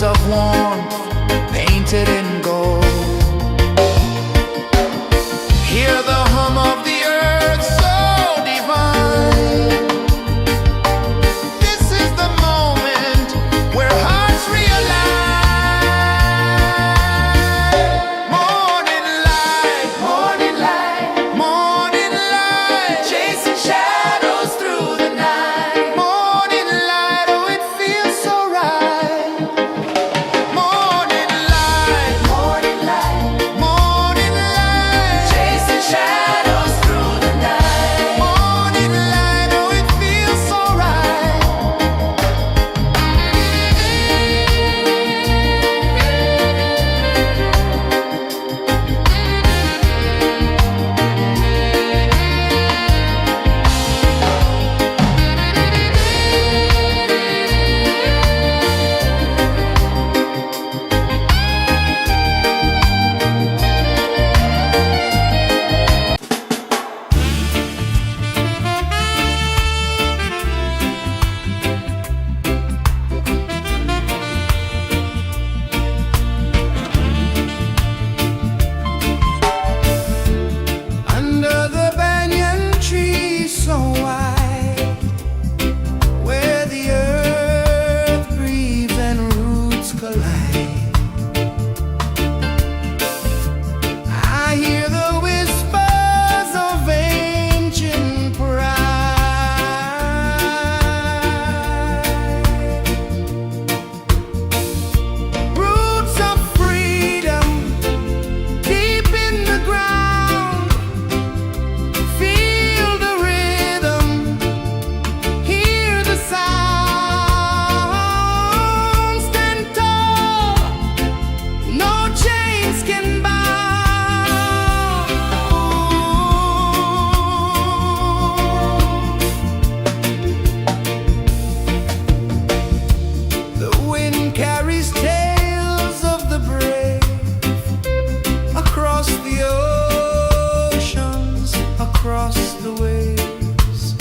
of warmth painted in gold. Hear the hum of the earth so divine. This is the moment where hearts realize. Morning light, morning light, morning light, chasing shadows through the night. Morning light, oh it feels so right. Morning light, morning light, morning light, chasing shadows through the night. Morning light, oh it feels so right. Under the banyan tree so wide, where the earth breathes and roots collide, I hear the whispers of ancient pride. Roots of freedom deep in the ground. Feel the rhythm, hear the sound. Stand tall, no chains can bound. The wind carries tales of the brave across the oceans, across the waves.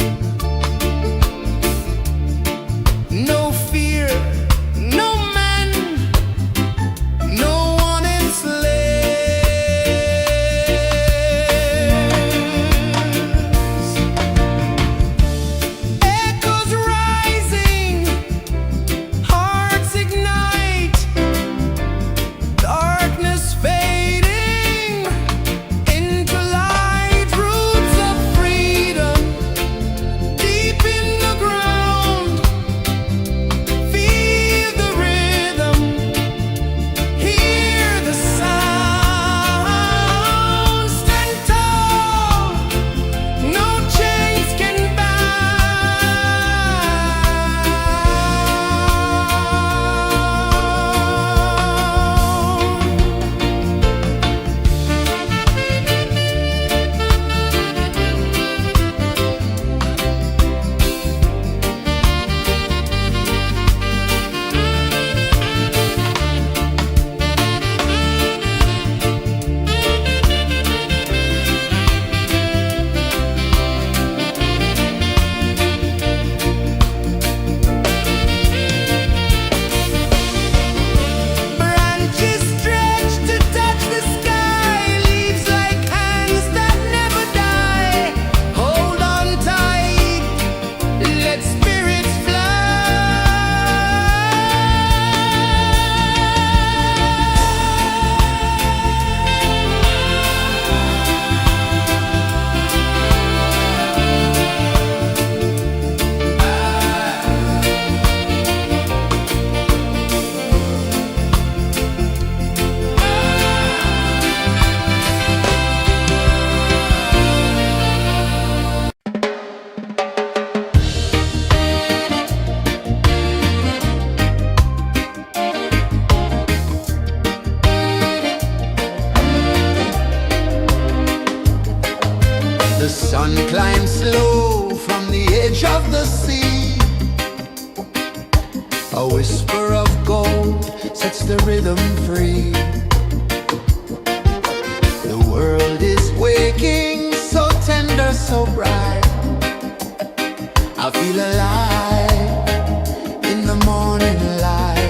No fear, no man, no one enslaves. Echoes rising, hearts ignite, darkness fading into light. Roots of freedom deep in the ground. Feel the rhythm, hear the sound. Stand tall, no chains can branches stretch to touch the sky, leaves like hands that never die. Hold on tight, let spirits The sun climbs slow from the edge of the sea. A whisper of gold sets the rhythm free. The world is waking, so tender, so bright. I feel alive in the morning light.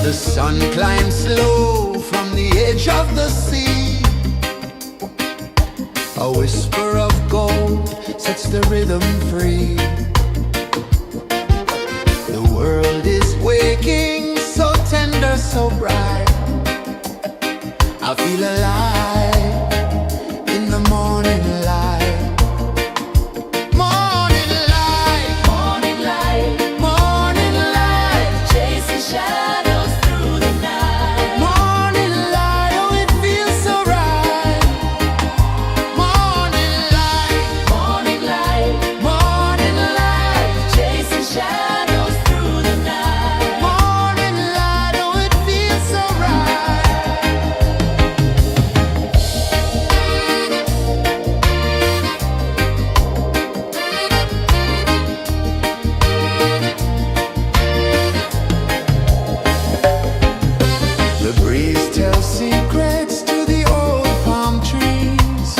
The sun climbs slow from the edge of the sea. A whisper of gold sets the rhythm free. The world is waking, so tender, so bright. I feel alive in the morning light. Morning light, Morning light, morning light, chasing shadows through the night. morning light, oh it feels so right. Morning light, Morning light, morning light, chasing shadows through the night. morning light, oh it feels so right. The breeze tells secrets to the old palm trees.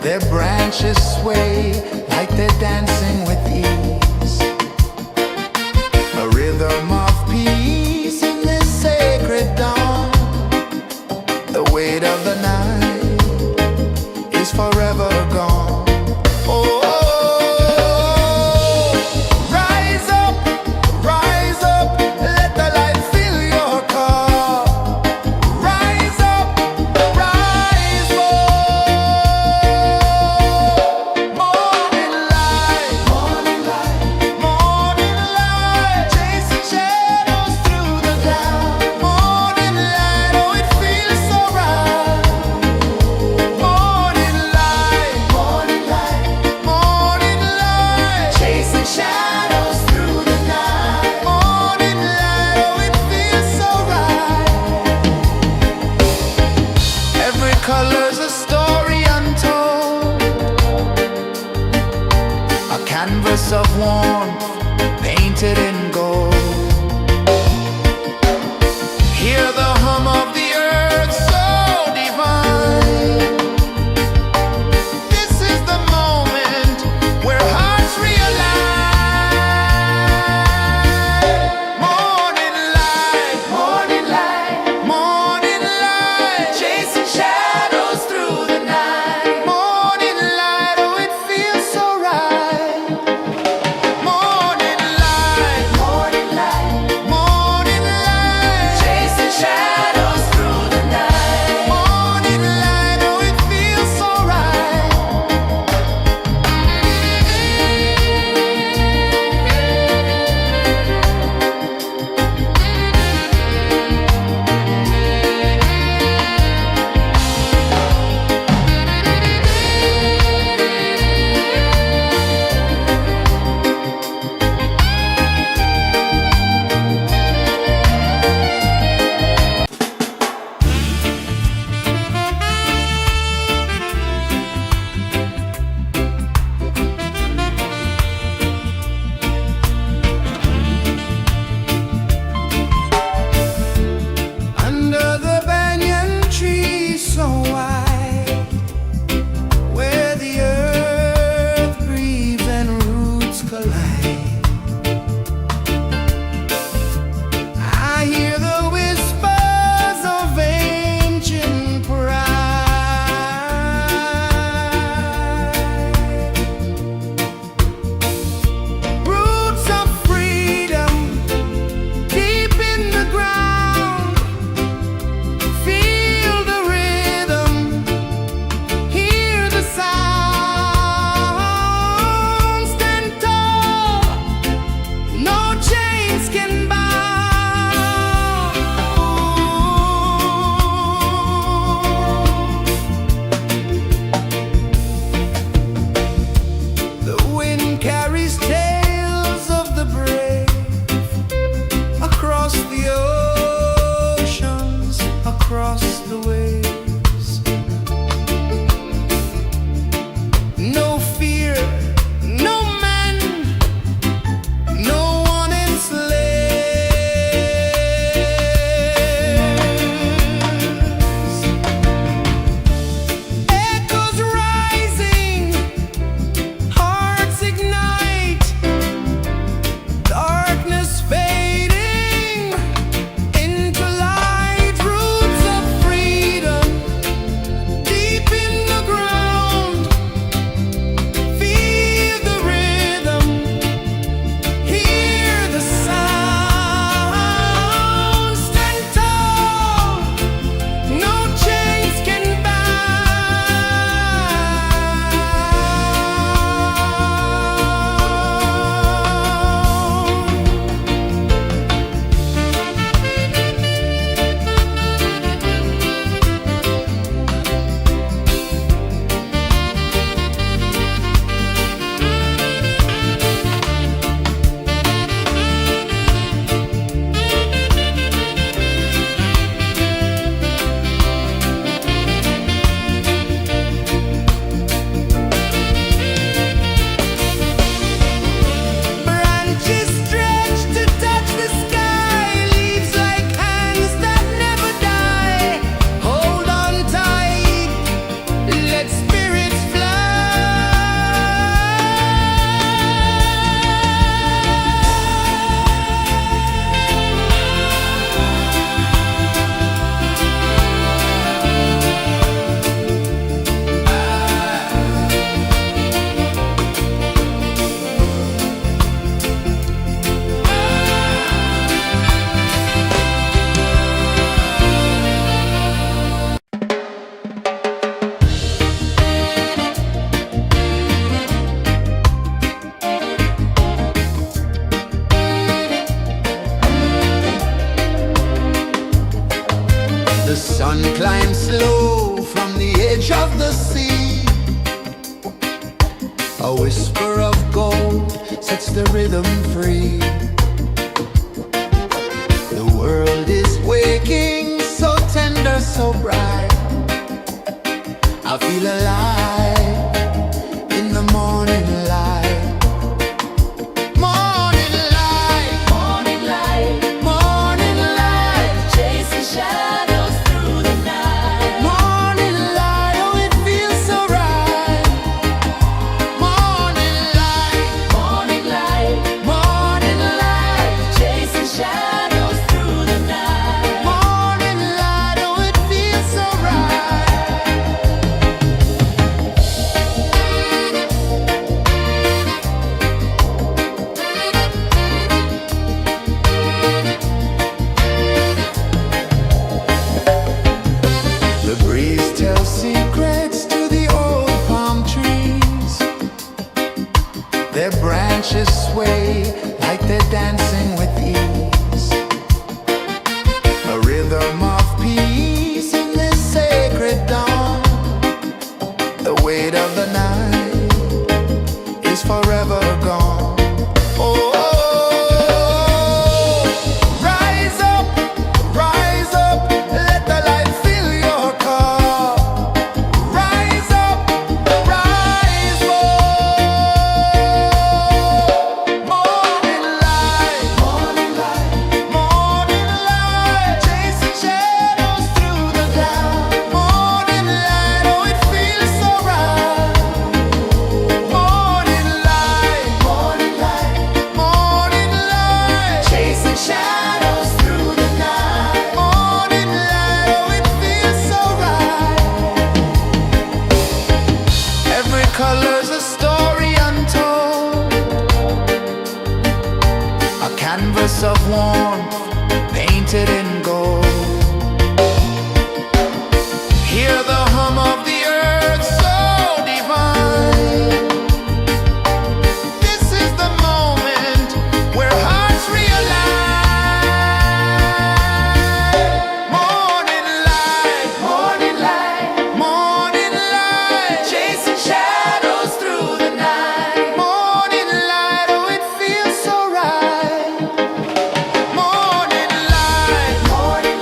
Their branches sway like they're dancing with ease. A rhythm of peace in this sacred dawn. The weight of the night is forever gone. Oh, rise up, let the light fill your cup. Rise up, rise up. Morning light, Morning light, morning light, chasing shadows through the cloud. Morning light, oh it feels so right. Morning light, morning light, morning light, chasing shadows through the night. morning light, oh it feels so right. Every color's a story untold, a canvas of warmth painted in gold. Hear the hum of the earth so divine. This is the moment where hearts realign. Morning light, Morning light, morning light, chasing shadows through the night. morning light, oh it feels so right. Morning the rhythm free. The world is waking, so tender, so bright. I feel alive in the morning light. Morning light, Morning light, morning light, chasing shadows through the night. morning light. Oh, it feels so right. Morning light, Morning light, morning light, chasing shadows through the night. morning light. Oh, it feels so right. The breeze tells secrets to the old palm trees. Their branches sway like they're dancing with ease. A rhythm of peace in this sacred dawn. The weight of the night is forever gone. Oh, rise up, let the light fill your cup. Rise up, rise up. Morning light, morning light, morning light, chasing shadows through the cloud. Morning light, oh, it feels so right. Morning light, morning light, morning light, chasing shadows through the night. Morning light, oh, it feels so right. Every color's a story untold, a canvas of warmth painted in gold. Hear the hum of the earth so divine. This is the moment where hearts realign. Morning light, morning light, morning light, chasing shadows through the night. Morning light, oh, it feels so right. Morning light, morning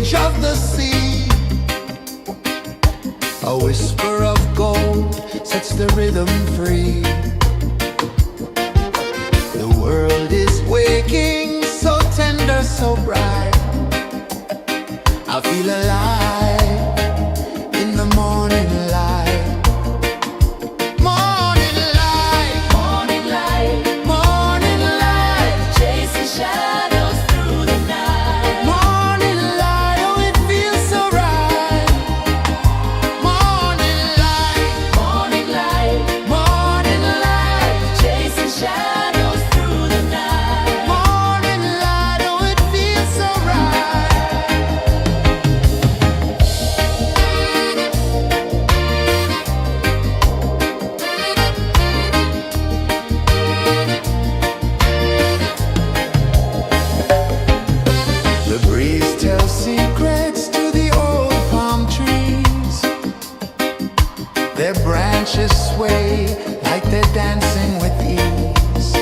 edge of the sea. A whisper of gold sets the rhythm free. The world is waking, so tender, so bright. I feel alive in the morning light. Morning light, Morning light, morning light, chasing shadows through the night. morning light, oh it feels so right. Morning light, Morning light, morning light, chasing shadows through the night. morning light, oh it feels so right. The breeze tells secrets to the old palm trees. Their branches sway like they're dancing with ease.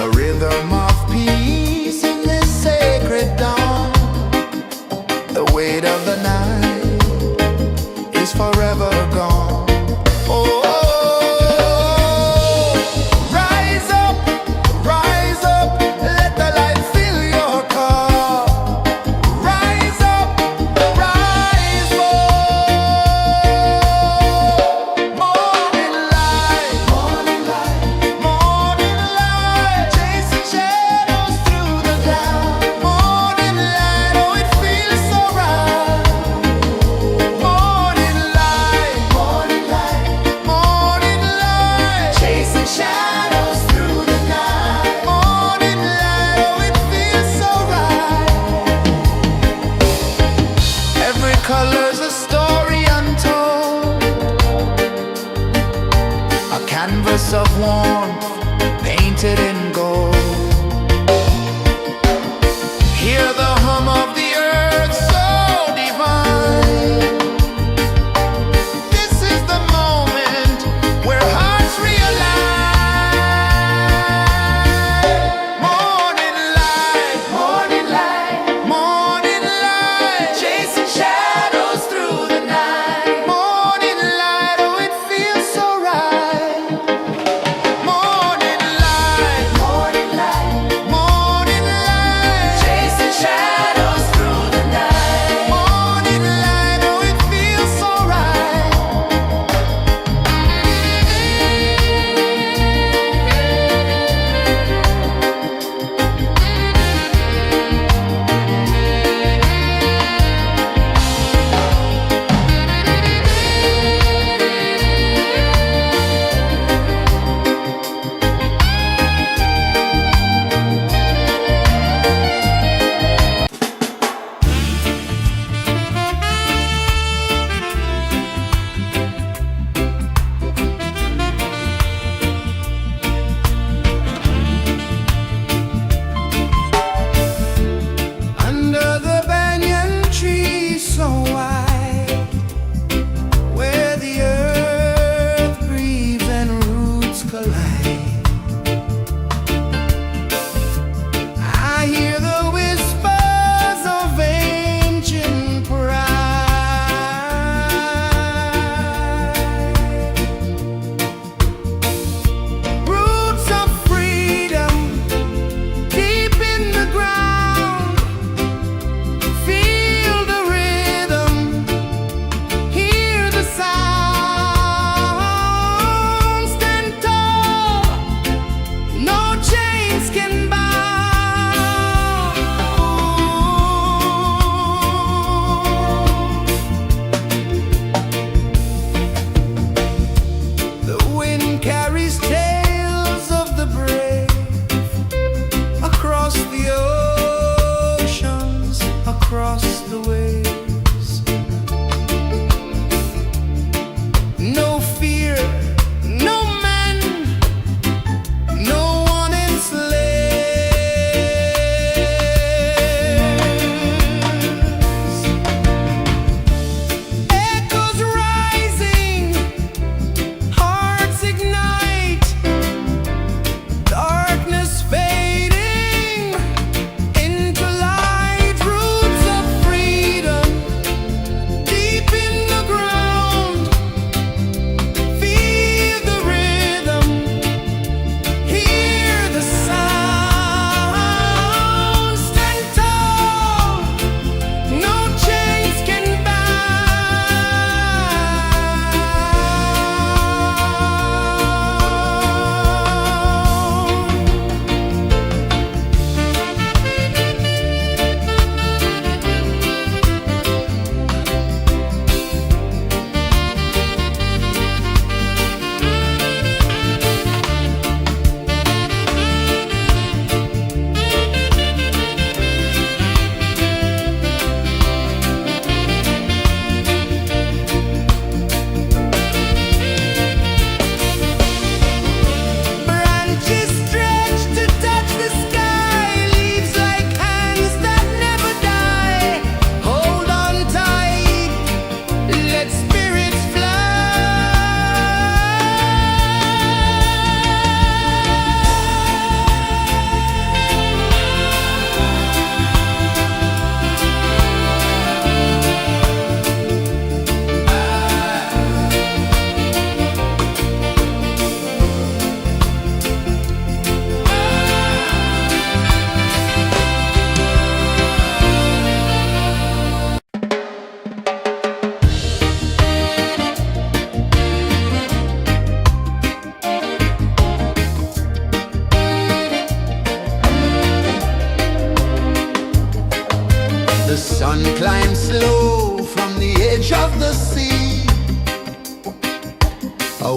A rhythm of peace in this sacred dawn. The weight of the night is forever gone. Oh, rise up, let the light fill your cup. Rise up, rise up. Morning light, morning light, morning light, chasing shadows through the cloud. Morning light, oh it feels so right. Morning light, morning light, morning light, chasing shadows through the night. Morning light, oh it feels so right. Every color's a story untold, a canvas of warmth painted in gold. Hear the hum of the earth so divine. This is the moment where hearts realign. Morning light, morning light, morning light, chasing shadows through the night. Morning light, oh it feels so right.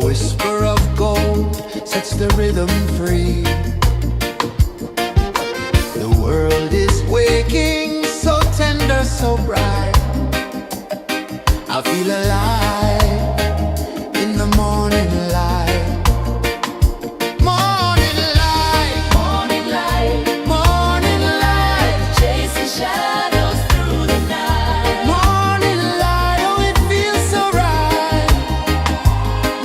whisper of gold sets the rhythm free. The world is waking, so tender, so bright. I feel alive in the morning light. Morning light, Morning light, morning light, chasing shadows through the night. morning light, oh it feels so right.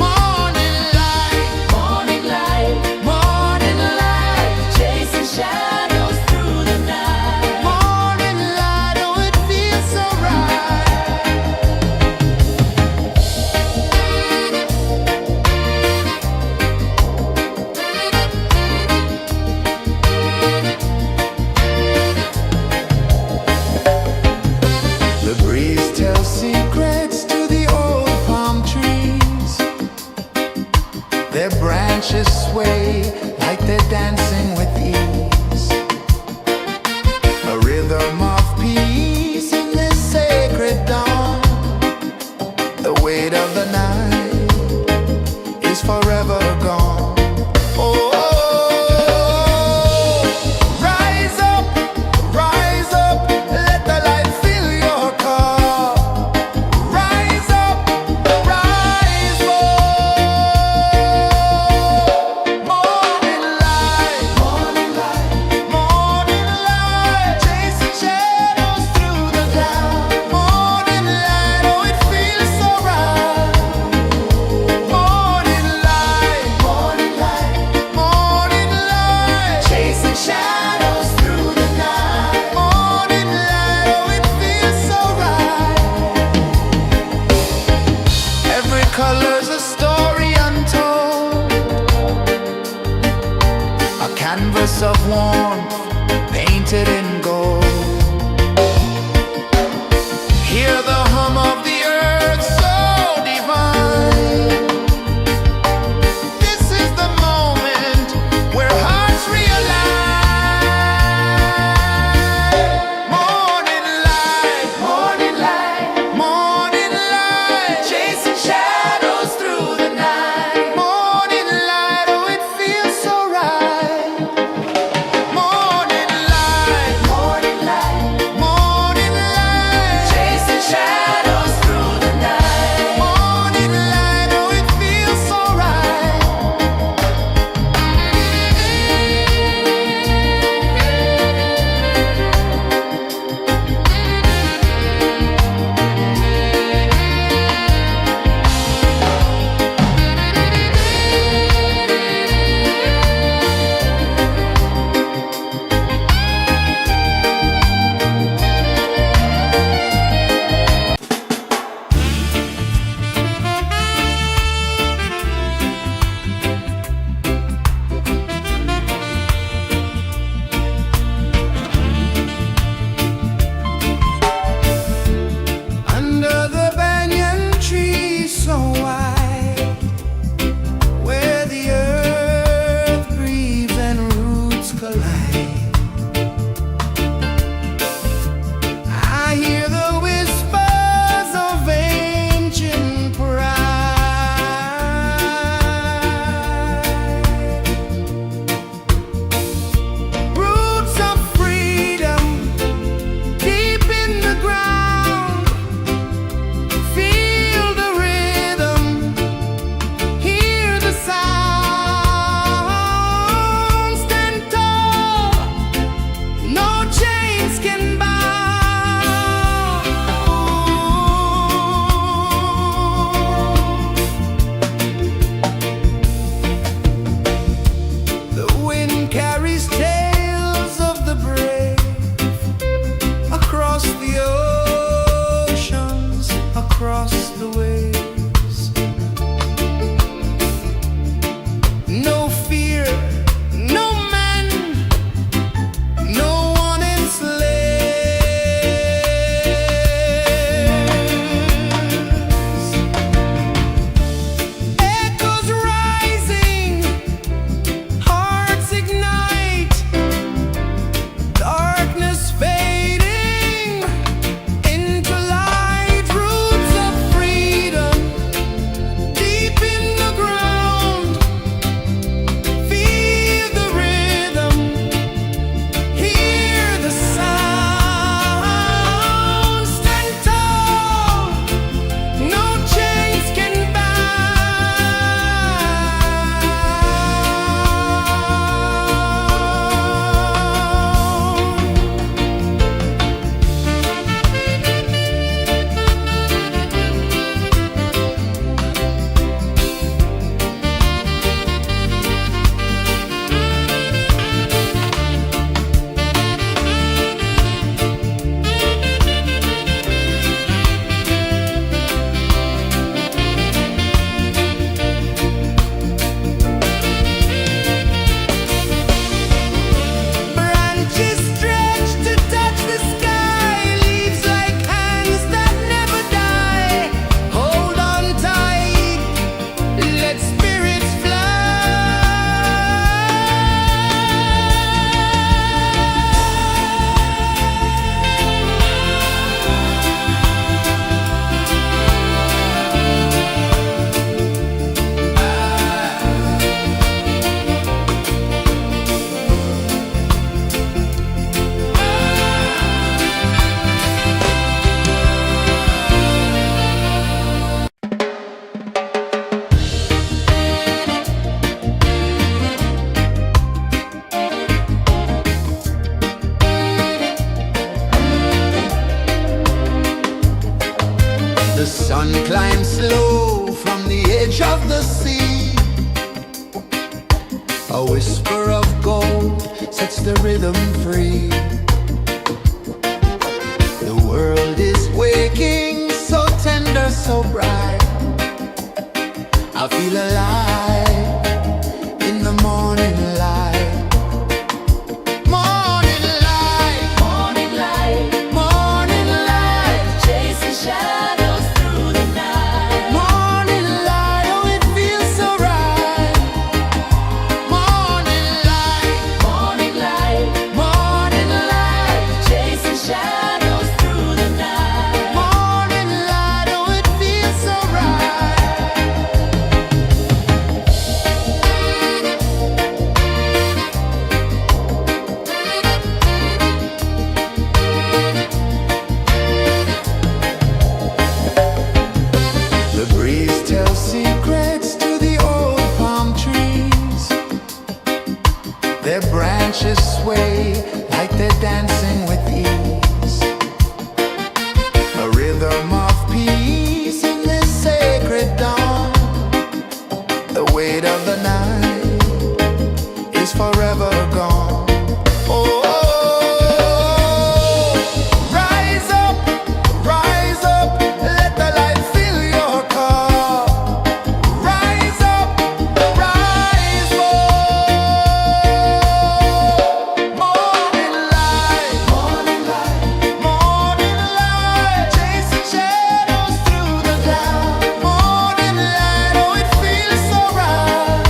Morning light, Morning light, morning light, chasing shadows through the night. morning light, oh it feels so right. The breeze tells secrets to the old palm trees. Their branches sway like they're dancing with ease. A rhythm of peace in this sacred dawn. The weight of the night is forever gone. Oh, rise up, let the light fill your cup. Rise up, rise up. Morning light, morning light, morning light, chasing shadows through the cloud. Morning light, oh it feels so right. Morning light, morning light, morning light, chasing shadows through the night. Morning light, oh it feels so right. Every color's a story untold, a canvas of warmth painted in gold. Hear the hum of the earth so divine. This is the moment where hearts realign. Morning light, morning light, morning light, chasing shadows through the night. Morning light, oh it feels so right. Morning light, edge of the sea. A whisper of gold sets the rhythm free. The world is waking, so tender, so bright. I feel alive in the morning light. Morning light, Morning light, morning light, chasing shadows through the night. morning light, oh it feels so right. Morning light, Morning light, morning light, chasing shadows through the night. morning light, oh it feels so right. The breeze tells secrets to the old palm trees. Their branches sway like they're dancing with ease. A rhythm of peace in this sacred dawn. The weight of the night is forever gone. Oh, rise up, let the light fill your cup. Rise up, rise up. Morning light, morning light, morning light, chasing shadows through the cloud. Morning light, oh it feels so right.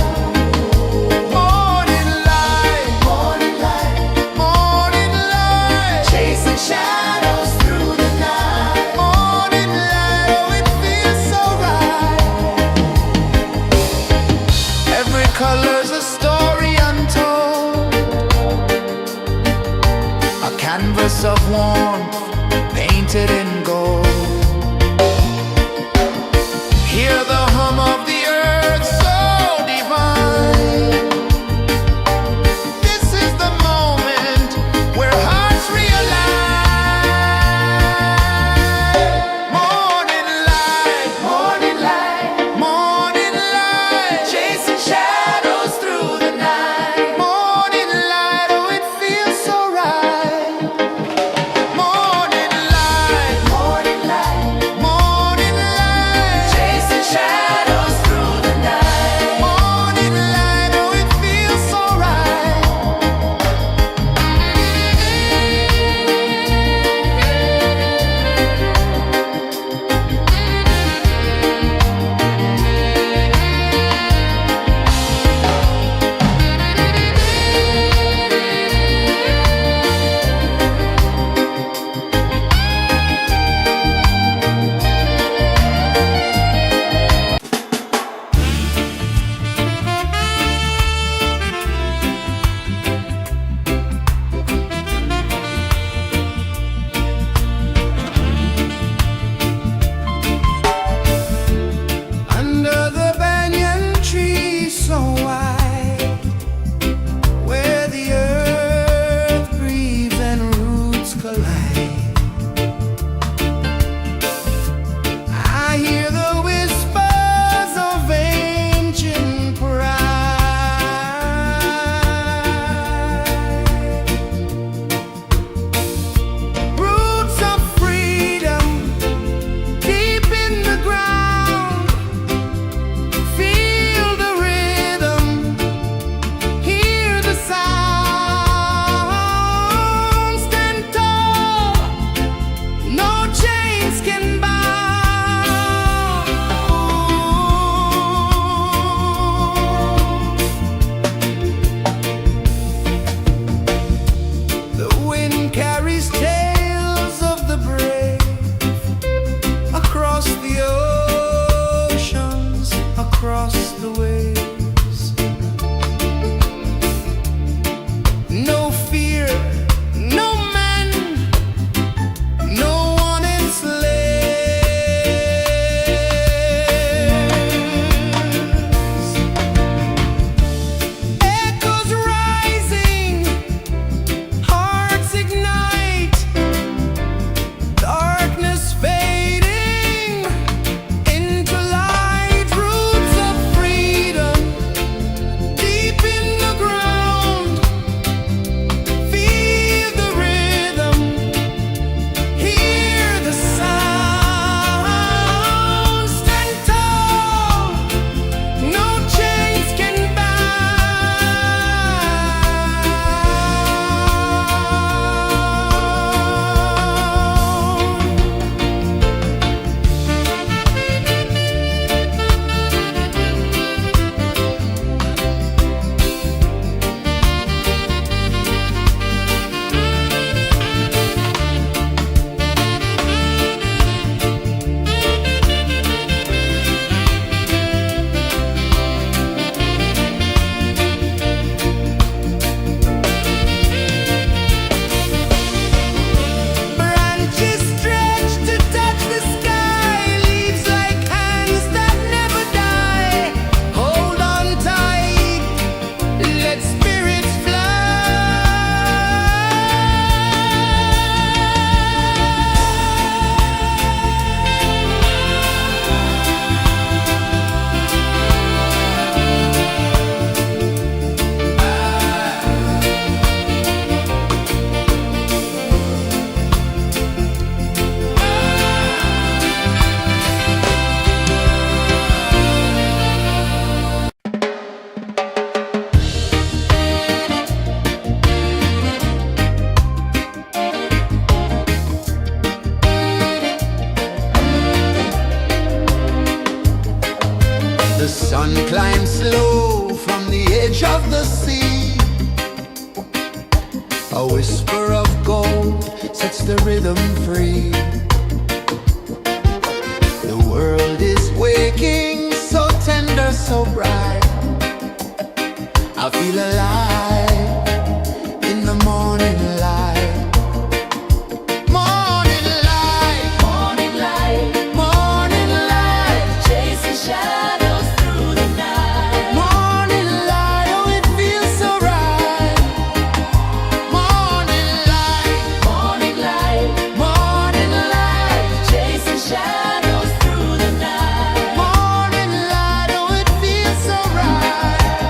Morning light, morning light, morning light, chasing shadows through the night. Morning light, oh it feels so right. Every color's a story untold, a canvas of warmth painted in gold. Hear the hum of the earth so divine. This is the moment where hearts realign. Morning light, morning light, morning light, chasing shadows through the night. Morning light, oh it feels so right. Morning light, morning The sun climbs slow from the edge of the sea. A whisper of gold sets the rhythm free. The world is waking, so tender, so bright. I feel alive in the morning light. Morning light, Morning light, morning light, chasing shadows through the night. morning light, oh it feels so right. Morning light, Morning light, morning light, chasing shadows through the night. morning light, oh it feels so right.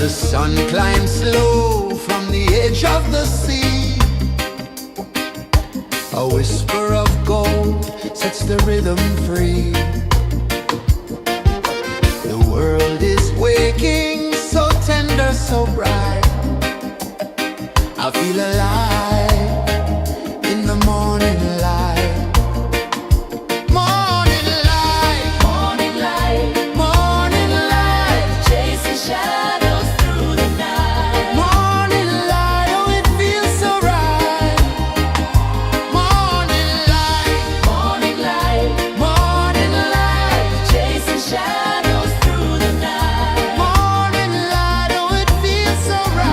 The sun climbs slow from the edge of the sea. A whisper of gold sets the rhythm free. The world is waking, so tender, so bright. I feel alive in the morning light. Morning light, Morning light, morning light, chasing shadows through the night. morning light, oh it feels so right. Morning light, Morning light, morning light, chasing shadows through the night. morning light, oh it feels so right.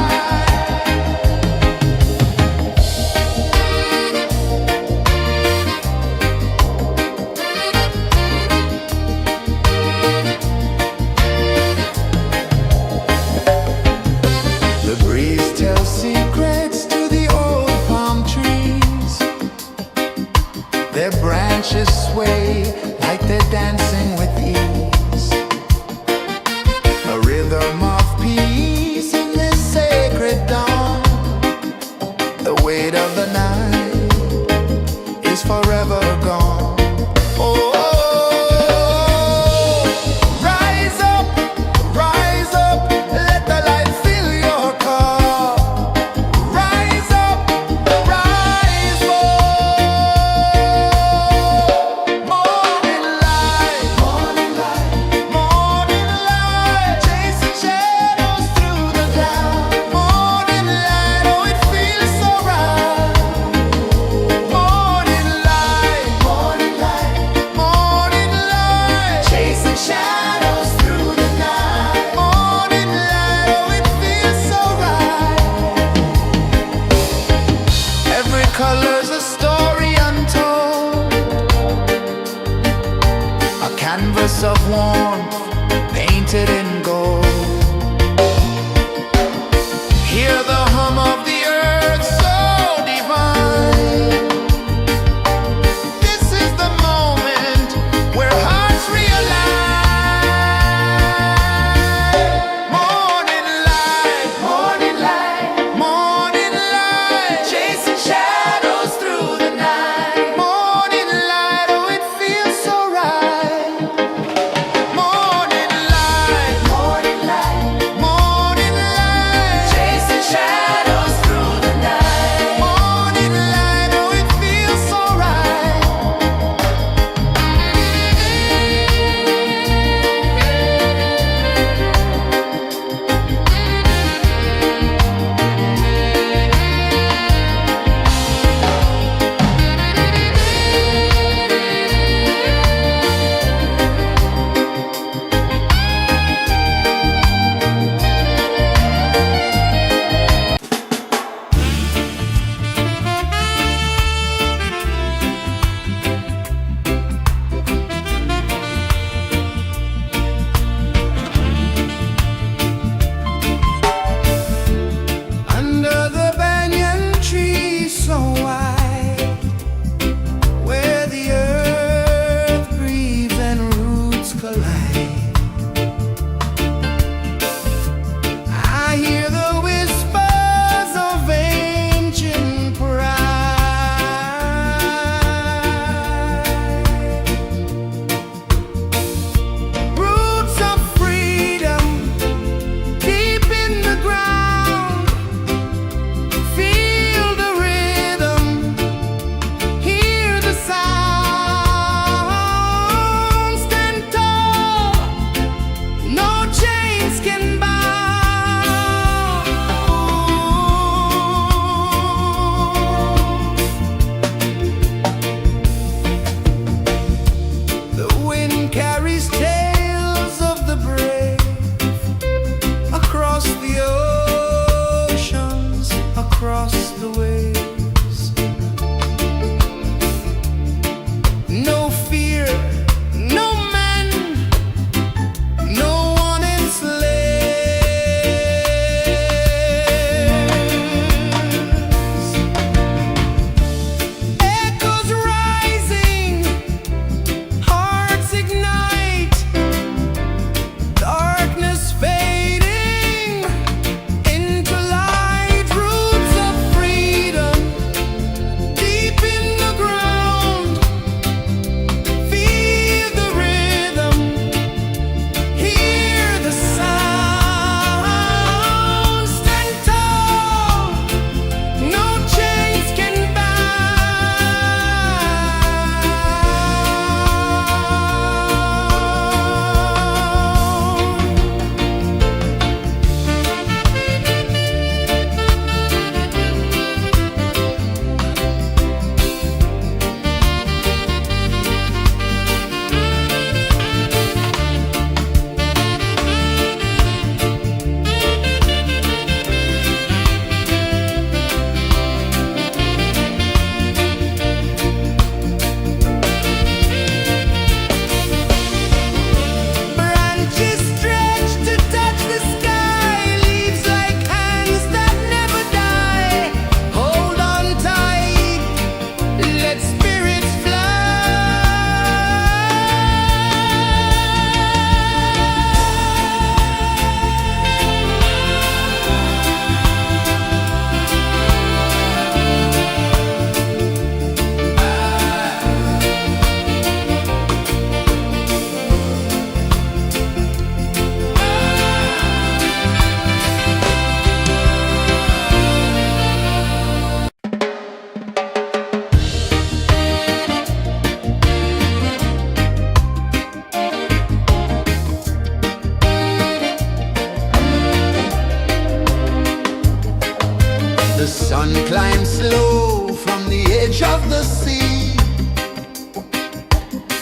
sun climbs slow from the edge of the sea.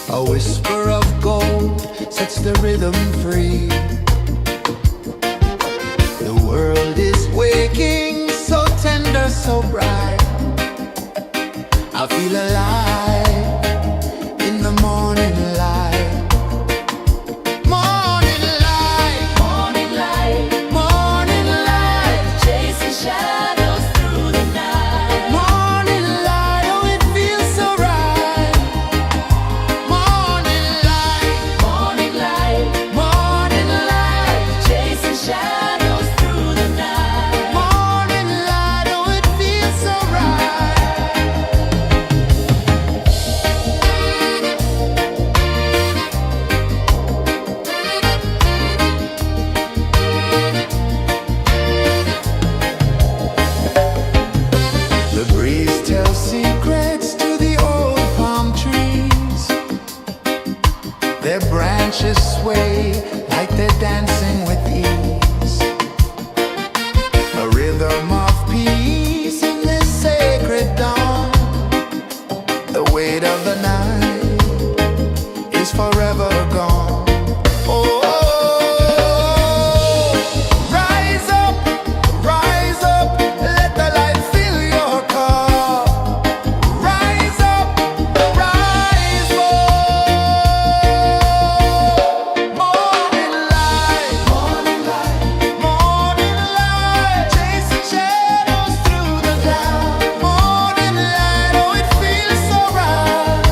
A whisper of gold sets the rhythm free. The world is waking, so tender, so bright. I feel alive in the morning light. Morning light, Morning light, morning light, chasing shadows through the night. morning light, oh it feels so right. Morning light, Morning light, morning light, chasing shadows through the night. morning light, oh it feels so right. The breeze tells secrets to the old palm trees. Their branches sway like they're dancing with ease. A rhythm of peace in this sacred dawn. The weight of the night is forever gone. Oh, rise up, let the light fill your cup. Rise up, rise up. Morning light, morning light, morning light, chasing shadows through the cloud. Morning light, oh it feels so right.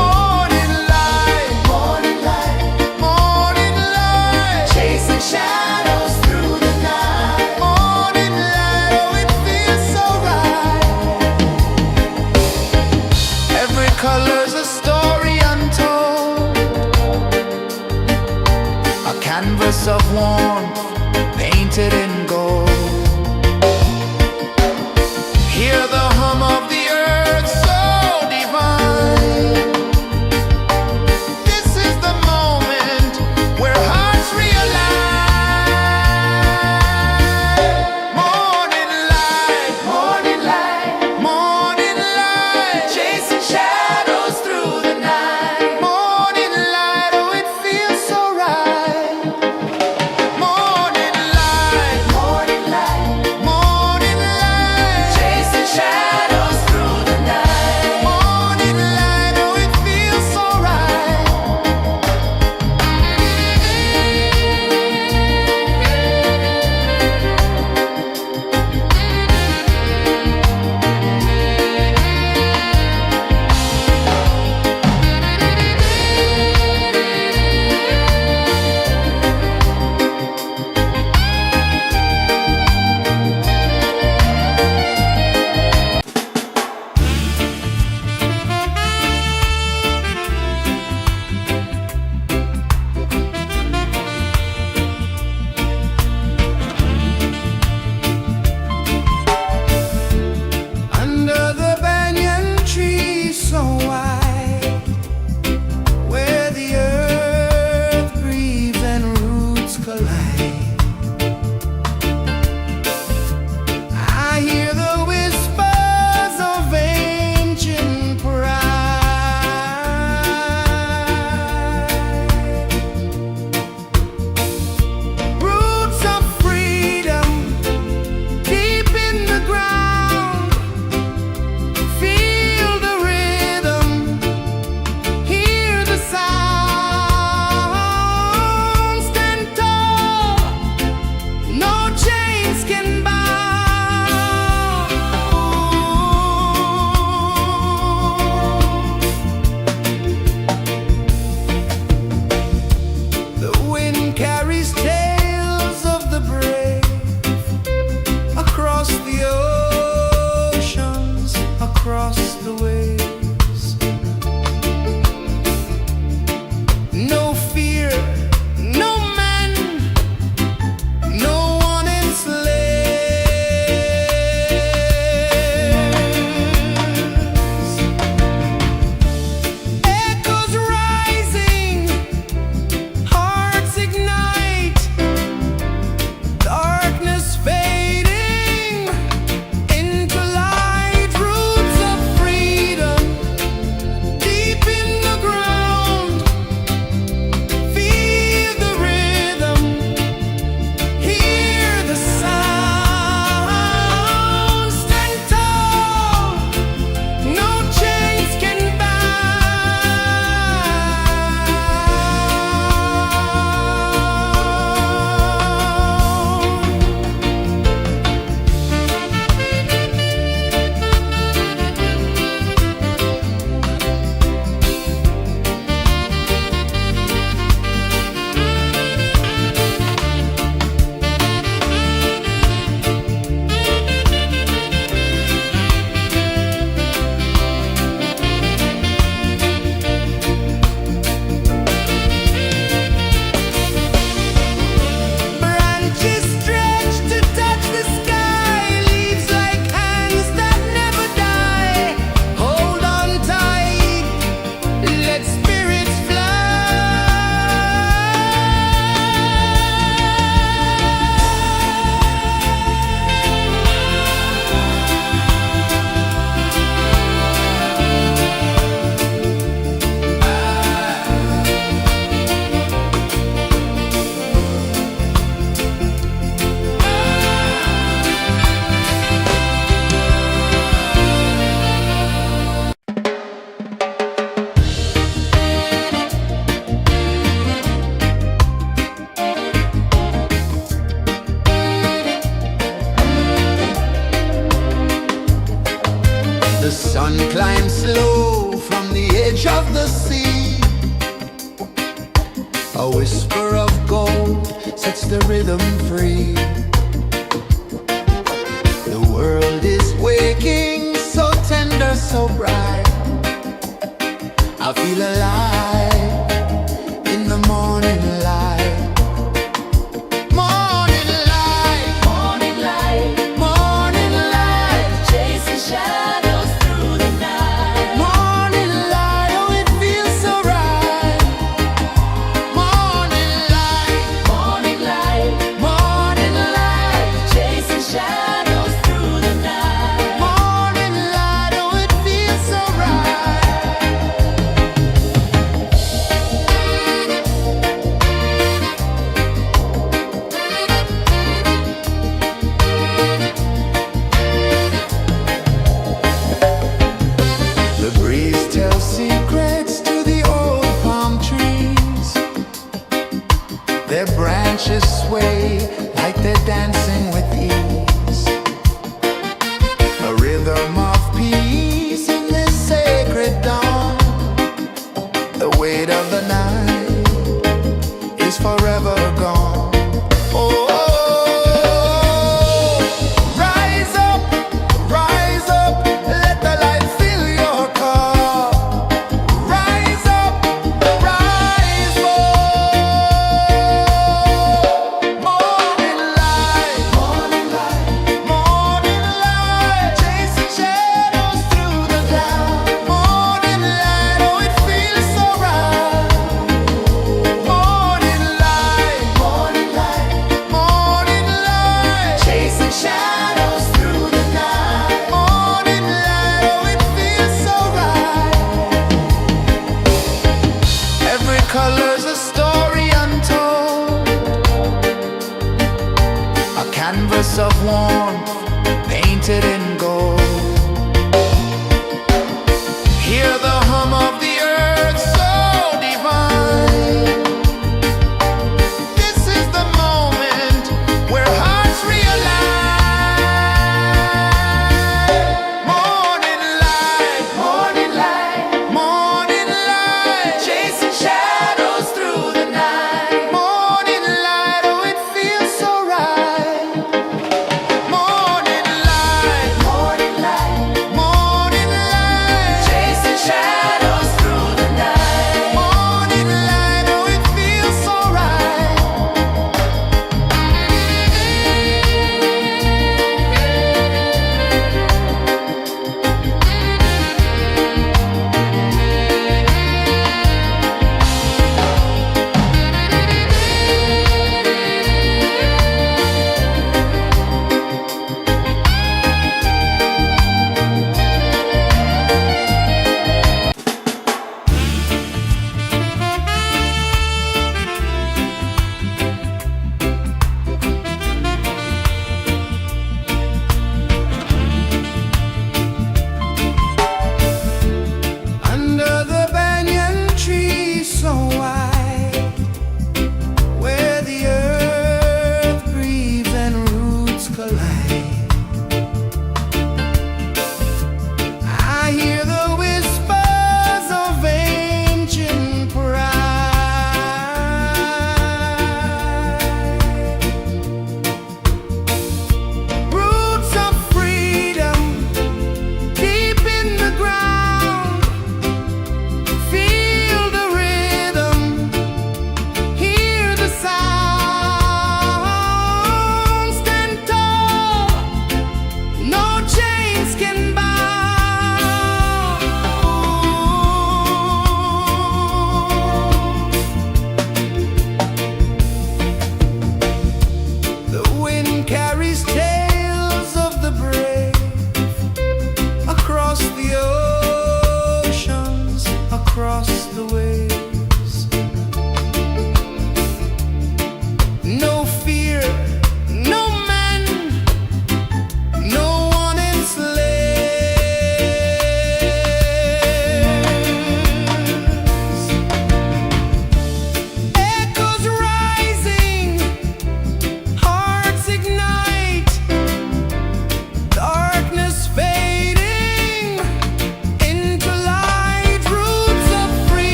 Morning light, morning light, morning light, chasing shadows through the night. Morning light, oh it feels so right. Every color's a story untold, a canvas of warmth painted in gold. Hear the hum of the earth so divine. This is the moment where hearts realign. Morning light, morning light, morning light, chasing shadows through the night. Morning light, oh it feels so right. Morning light, morning light, morning light, chasing shadows through the night. Morning light, oh it feels so right. Under the banyan tree so wide, where the earth breathes and roots collide, I hear the whispers of ancient pride. Roots of freedom deep in the ground. Feel the rhythm, hear the sound. Stand tall, no chains can bound. The wind carries tales of the brave across the oceans, across the waves. No fear, no man, no one enslaves. Echoes rising, hearts ignite. whisper of gold sets the rhythm free. The world is waking, so tender, so bright. I feel alive in the morning light. Morning light, Morning light, morning light, chasing shadows through the night. morning light, oh it feels so right. Morning light, Morning light, morning light, chasing shadows through the night. morning light, oh it feels so right. The breeze tells secrets to the old palm trees. Their branches sway like they're dancing with ease. A rhythm of peace in this sacred dawn. The weight of the night is forever gone. Oh, rise up, let the light fill your cup. Rise up, rise up. Morning light, morning light, morning light, chasing shadows through the cloud. Morning light, oh it feels so right. Morning light, morning light, morning light, chasing shadows through the night. Morning light, oh it feels so right. Every color's a story untold, a canvas of warmth painted in gold. Hear the hum of the earth so divine. This is the moment where hearts realign. Morning light, morning light, morning light, chasing shadows through the night. Morning light, oh it feels so right. Morning light,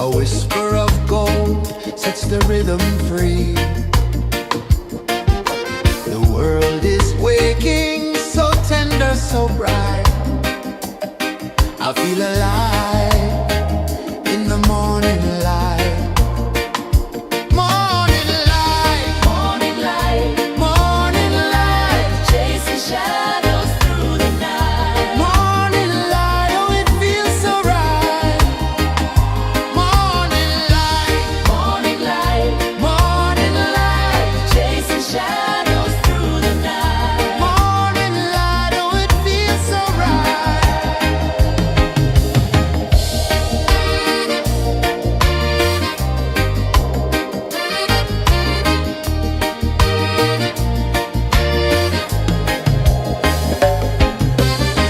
A whisper of gold sets the rhythm free. The world is waking, so tender, so bright. I feel alive in the morning light. Morning light, Morning light, morning light, chasing shadows through the night. morning light, oh it feels so right. Morning light, Morning light, morning light, chasing shadows through the night. morning light, oh it feels so right.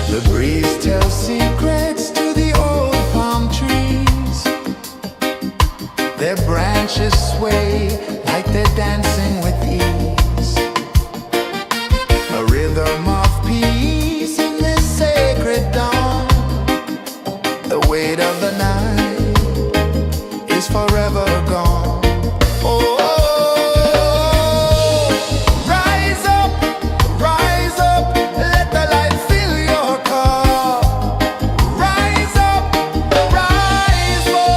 The breeze tells secrets to the old palm trees. Their branches sway like they're dancing with ease. A rhythm of peace in this sacred dawn. The weight of the night is forever gone. Oh, rise up, let the light fill your cup. Rise up, rise up.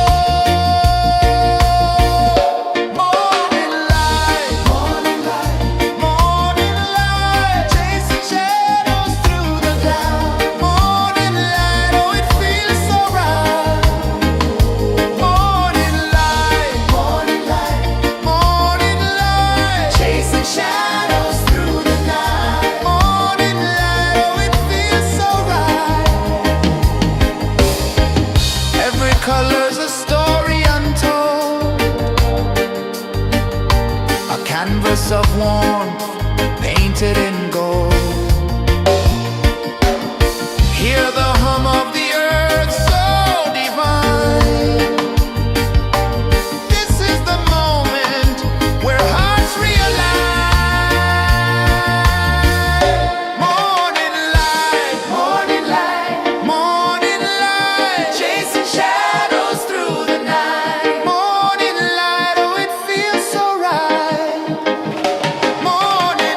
Morning light, morning light, morning light, chasing shadows through the cloud. Morning light, oh it feels so right. Morning light, morning light, morning light, chasing shadows through the night. Morning light, oh it feels so right. Every color's a story untold, a canvas of warmth painted in gold. Hear the hum of the earth so divine. This is the moment where hearts realign. Morning light, morning light, morning light, chasing shadows through the night. Morning light, oh it feels so right. Morning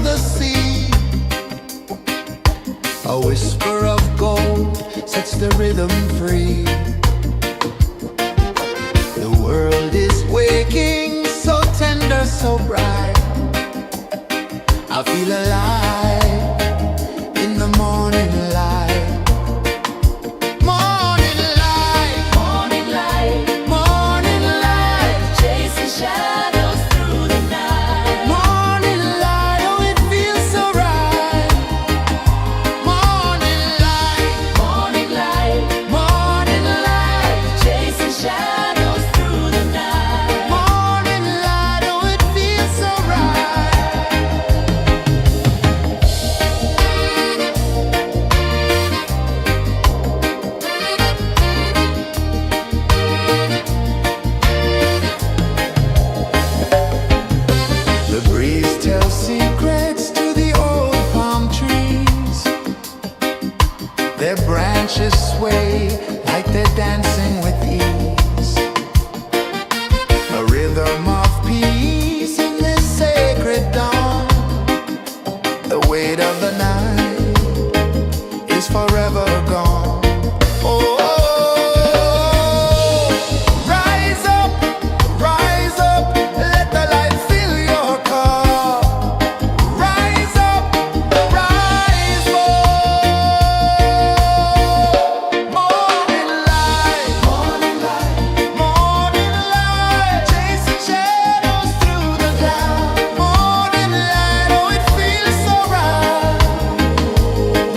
the sea. A whisper of gold sets the rhythm free. The world is waking, so tender, so bright. I feel alive in the morning light. Morning light, Morning light, morning light, chasing shadows through the night. morning light, oh it feels so right. Morning light, Morning light, morning light, chasing shadows through the night. morning light, oh it feels so right. The breeze tells secrets to the old palm trees. Their branches sway like they're dancing with ease. A rhythm of peace in this sacred dawn. The weight of the night is forever gone. Oh, rise up, let the light fill your cup. Rise up, rise up. Morning light, morning light, morning light, chasing shadows through the cloud. Morning light, oh it feels so right.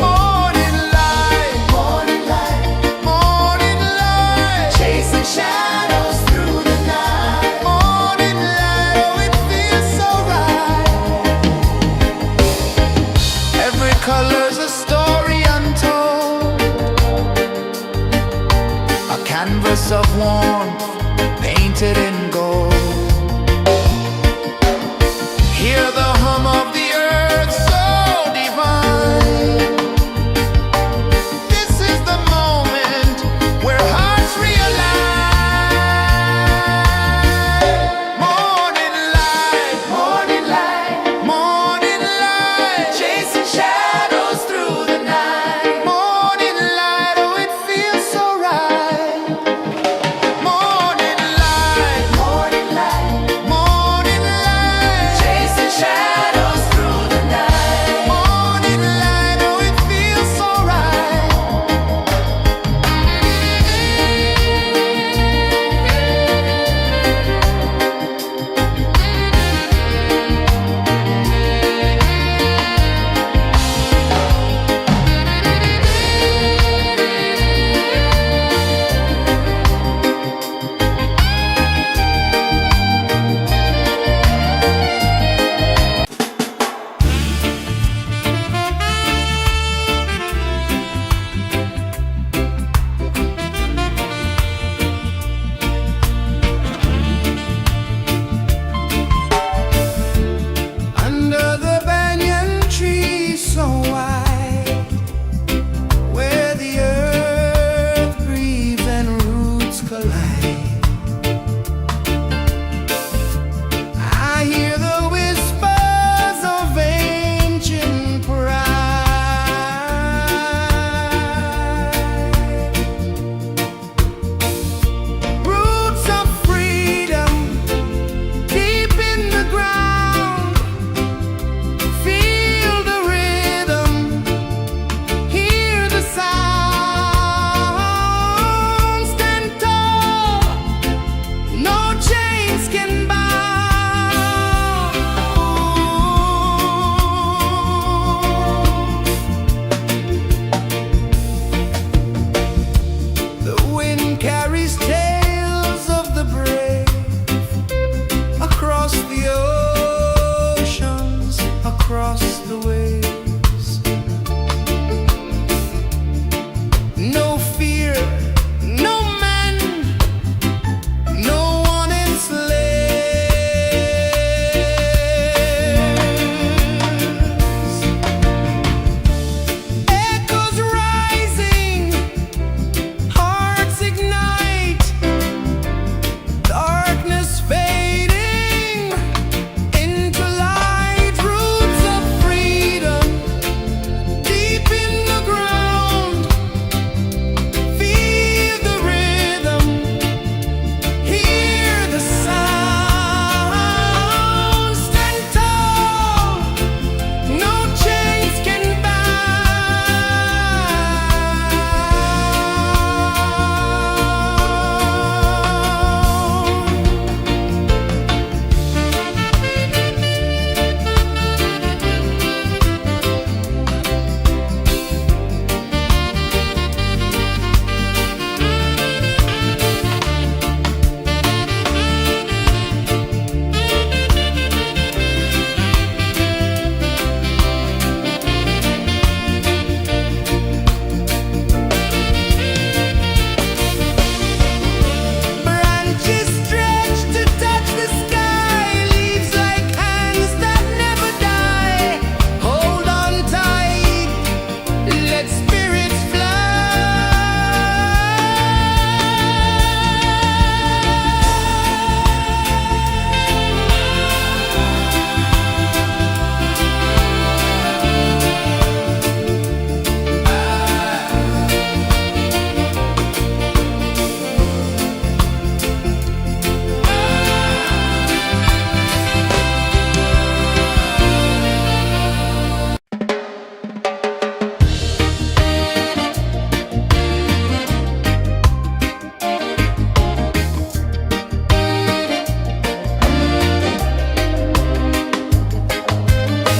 Morning light, morning light, morning light, chasing shadows through the night. Morning light, oh it feels so right. Every color's a story untold, a canvas of warmth painted in gold. Hear the hum of the earth so divine. This is the moment where hearts realign. Morning light, morning light, morning light, chasing shadows through the night. Morning light, oh it feels so right. Morning light,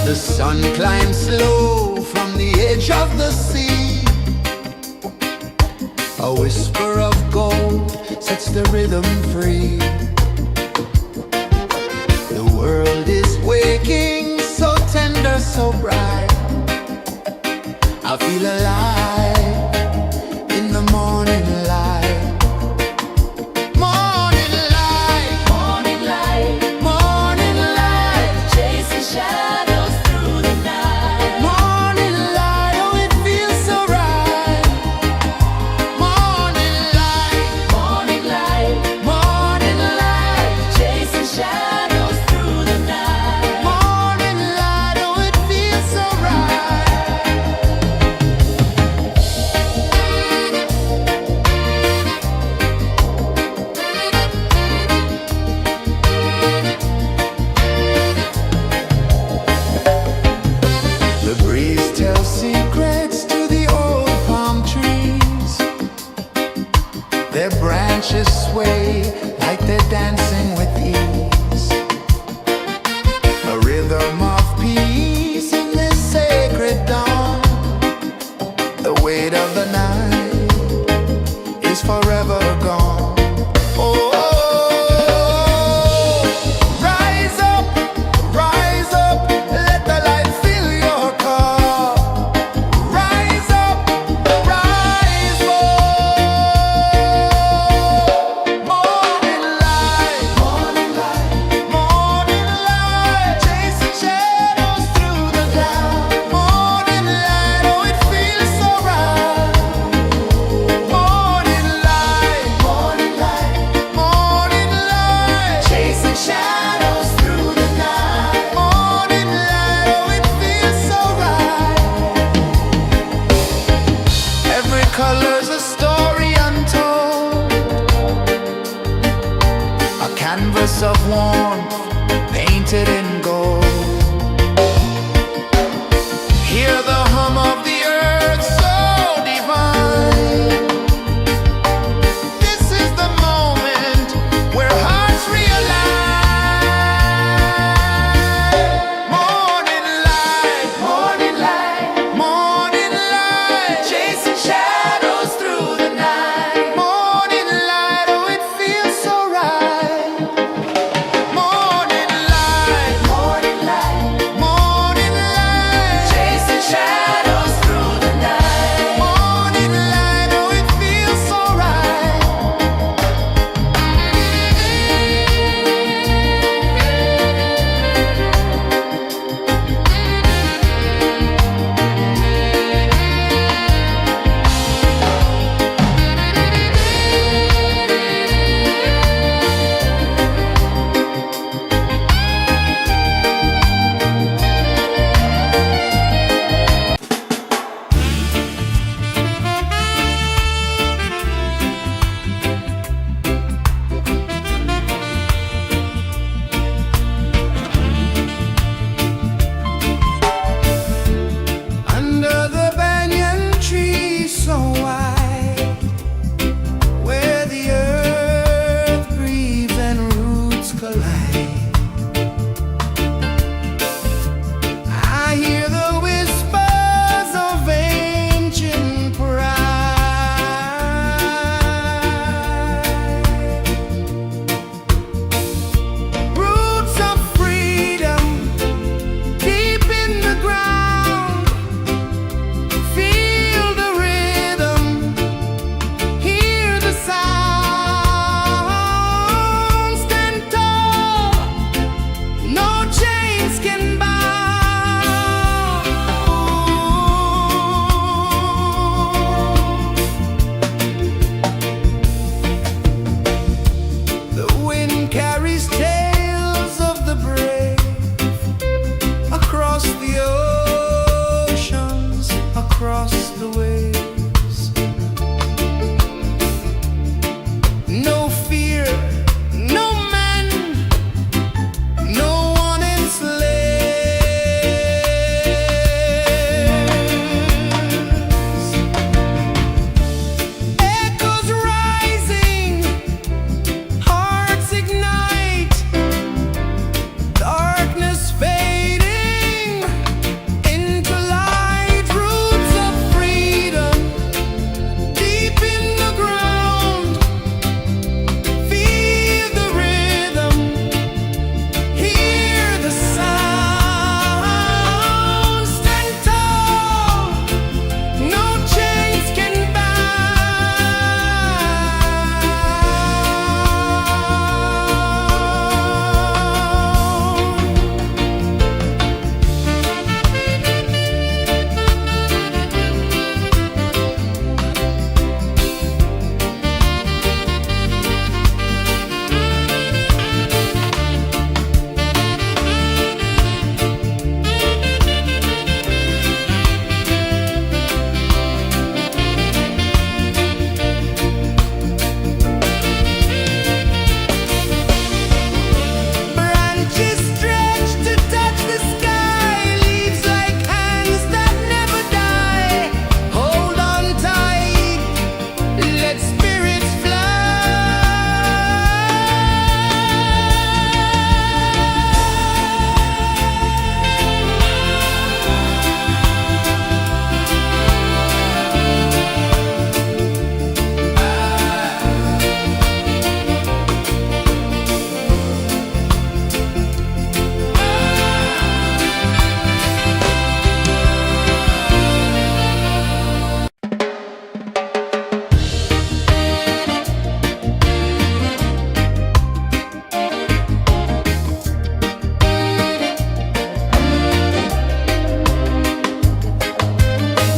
The sun climbs slow from the edge of the sea. A whisper of gold sets the rhythm free. The world is waking, so tender, so bright. I feel alive in the morning light. Morning light, Morning light, morning light, chasing shadows through the night. morning light, oh it feels so right. Morning light, Morning light, morning light, chasing shadows through the night. morning light, oh it feels so right. The breeze tells secrets to the old palm trees. Their branches sway like they're dancing with ease. A rhythm of peace in this sacred dawn. The weight of the night is forever gone. Oh, rise up, let the light fill your cup. Rise up, rise up. Morning light, morning light, morning light, chasing shadows through the cloud. Morning light, oh it feels so right. Morning light, morning light, morning light, chasing shadows through the night. Morning light, oh it feels so right. Every color's a story untold, a canvas of warmth painted in gold. Hear the hum of the earth so divine. This is the moment where hearts realign. Morning light, morning light, morning light, chasing shadows through the night. Morning light, oh it feels so right.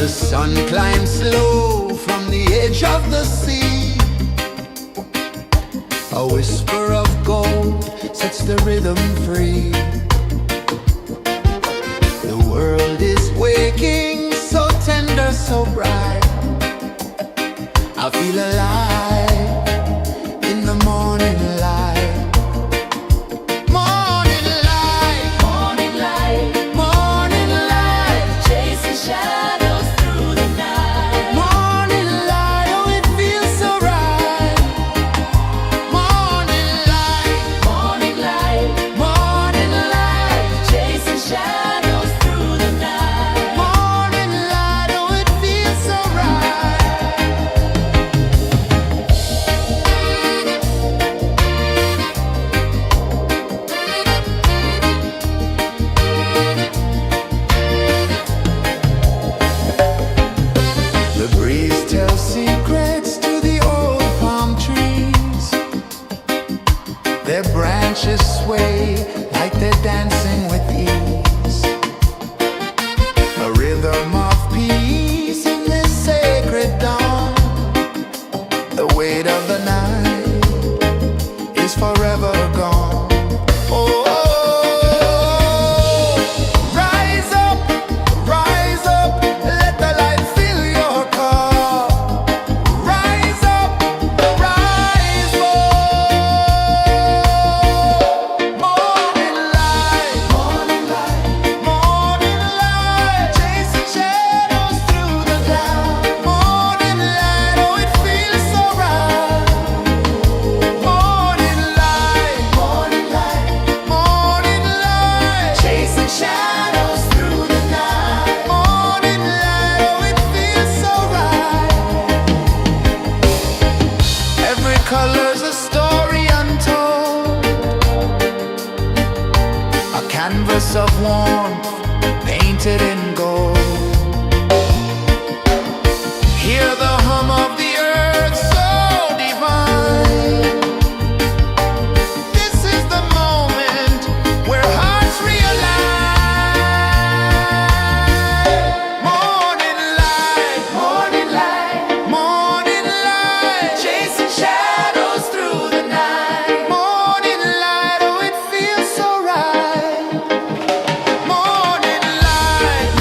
sun climbs slow from the edge of the sea. A whisper of gold sets the rhythm free. The world is waking, so tender, so bright. I feel alive in the morning light. Morning light, Morning light, morning light, chasing shadows through the night. morning light, oh it feels so right. Morning light, Morning light, morning light, chasing shadows through the night. morning light, oh it feels so right. The breeze tells secrets to the old palm trees. Their branches sway like they're dancing with ease. A rhythm of peace in this sacred dawn. The weight of the night is forever gone. Oh, rise up, let the light fill your cup. Rise up, rise up. Morning light, morning light, chasing shadows through the cloud. Morning light, oh it feels so right. Morning light, chasing shadows through the night. Morning light, oh it feels so right. Every color's a story untold, a canvas of warmth painted in gold. Hear the hum of the earth so divine. This is the moment where hearts realign. Morning light, morning light, chasing shadows through the night. Morning light, oh it feels so right. Morning light,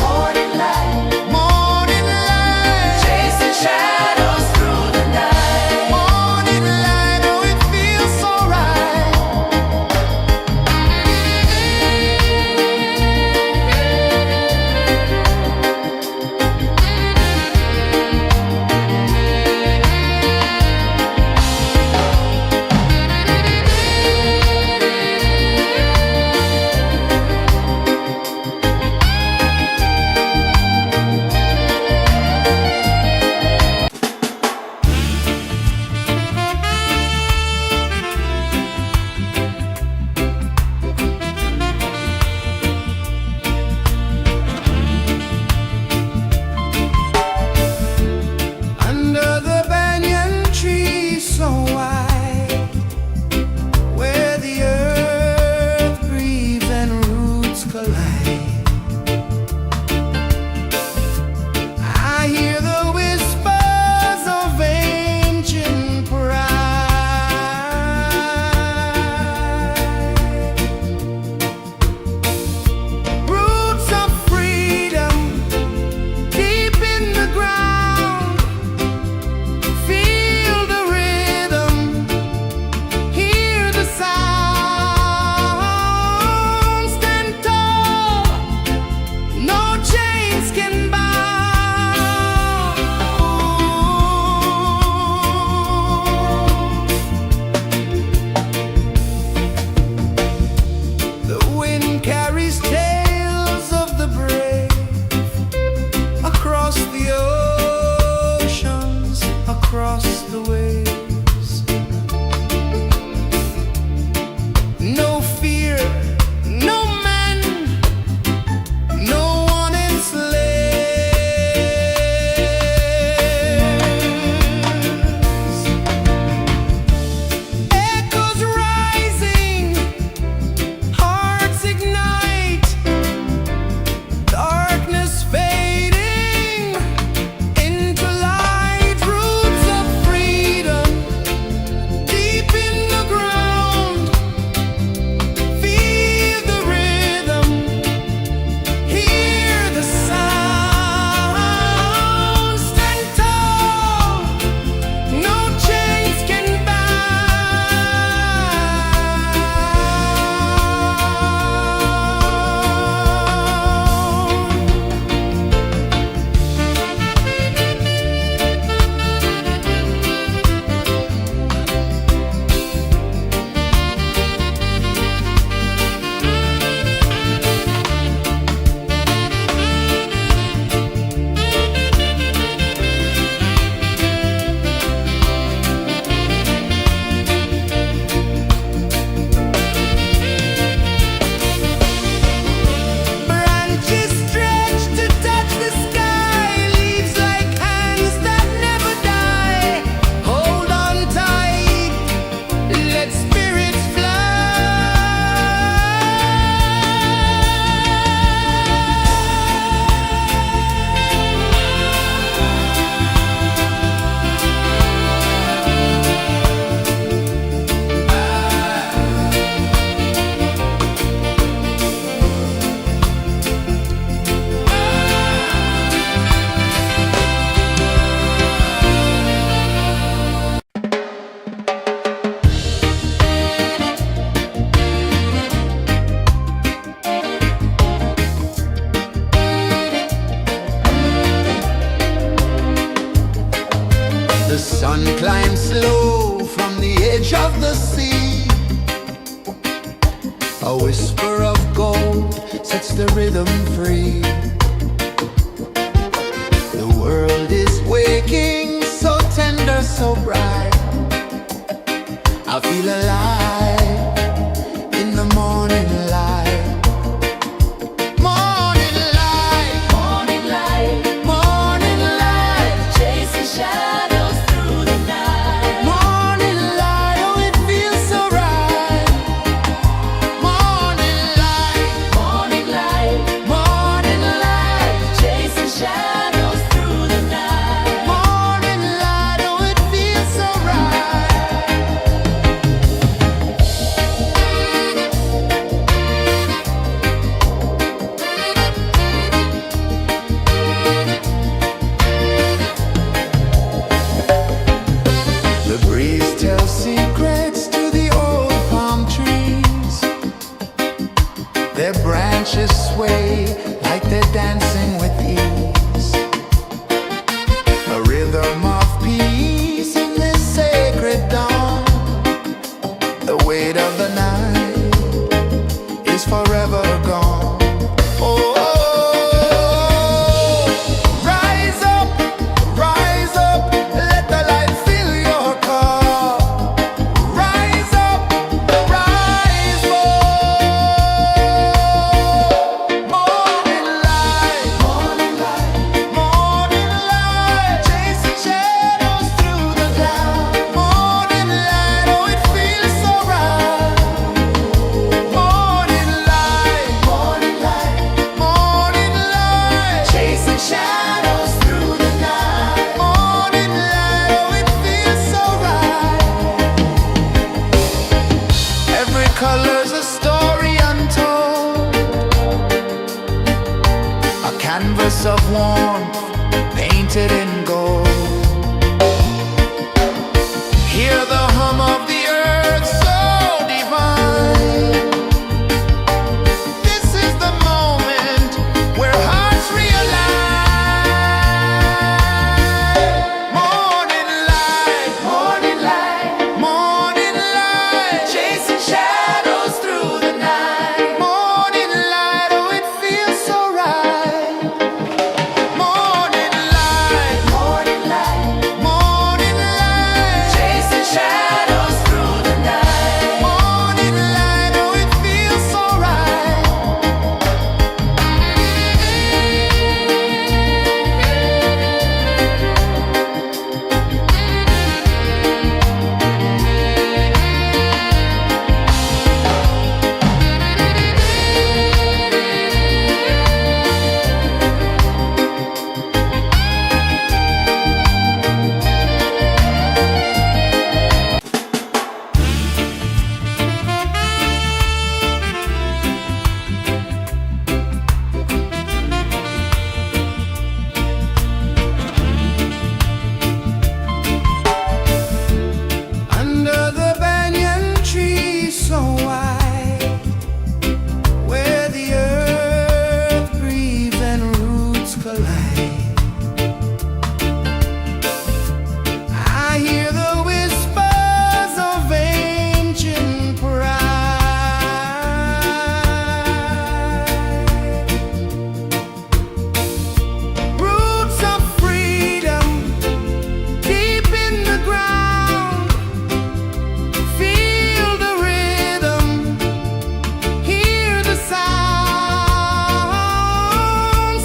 Sun climbs slow from the edge of the sea. A whisper of gold sets the rhythm free. The world is waking, so tender, so bright. I feel alive in the morning light. Morning light, Morning light, morning light, chasing shadows through the night. morning light, oh it feels so right. Morning light, Morning light, morning light, chasing shadows through the night. morning light, oh it feels so right. The breeze tells secrets to the old palm trees. Their branches sway like they're dancing with ease. A rhythm of peace in this sacred dawn. The weight of the night is forever gone. Oh, rise up, let the light fill your cup. Rise up, rise up. Morning light, morning light, morning light, chasing shadows through the cloud. Morning light, oh it feels so right. Morning light, morning light, morning light, chasing shadows through the night. Morning light, oh it feels so right. Every color's a story untold, a canvas of warmth painted in gold. Hear the hum of the earth so divine. This is the moment where hearts realign. Morning light, morning light, morning light, chasing shadows through the night. Morning light, oh it feels so right. Morning light, morning light, morning light, chasing shadows through the night. Morning light, oh it feels so right. Under the banyan tree so wide, where the earth breathes and roots collide, I hear the whispers of ancient pride. Roots of freedom deep in the ground. Feel the rhythm, hear the sound.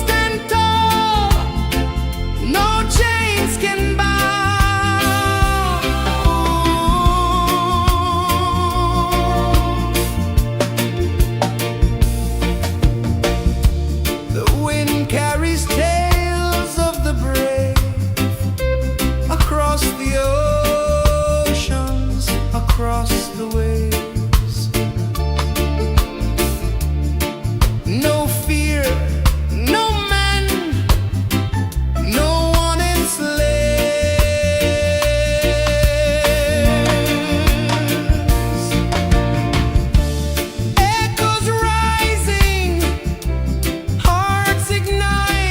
Stand tall, no chains can bound. The wind carries tales of the brave across the oceans, across the waves. No fear, no man, no one enslaves. Echoes rising, hearts ignite.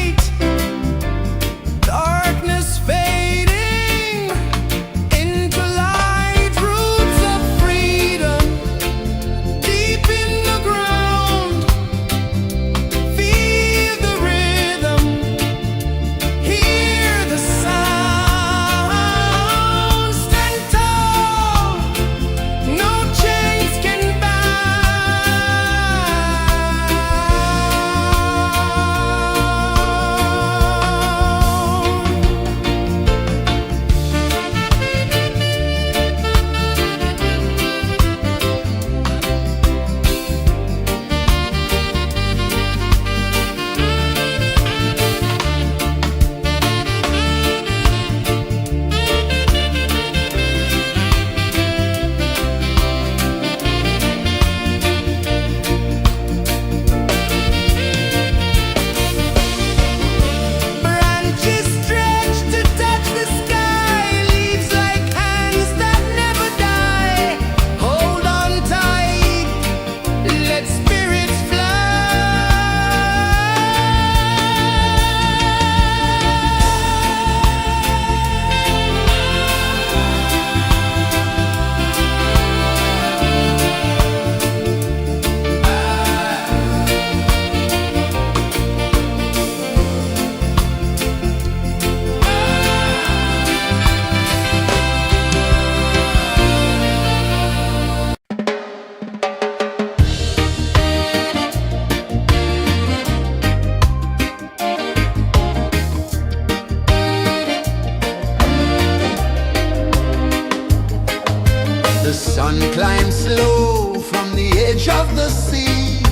sun climbs slow from the edge of the sea.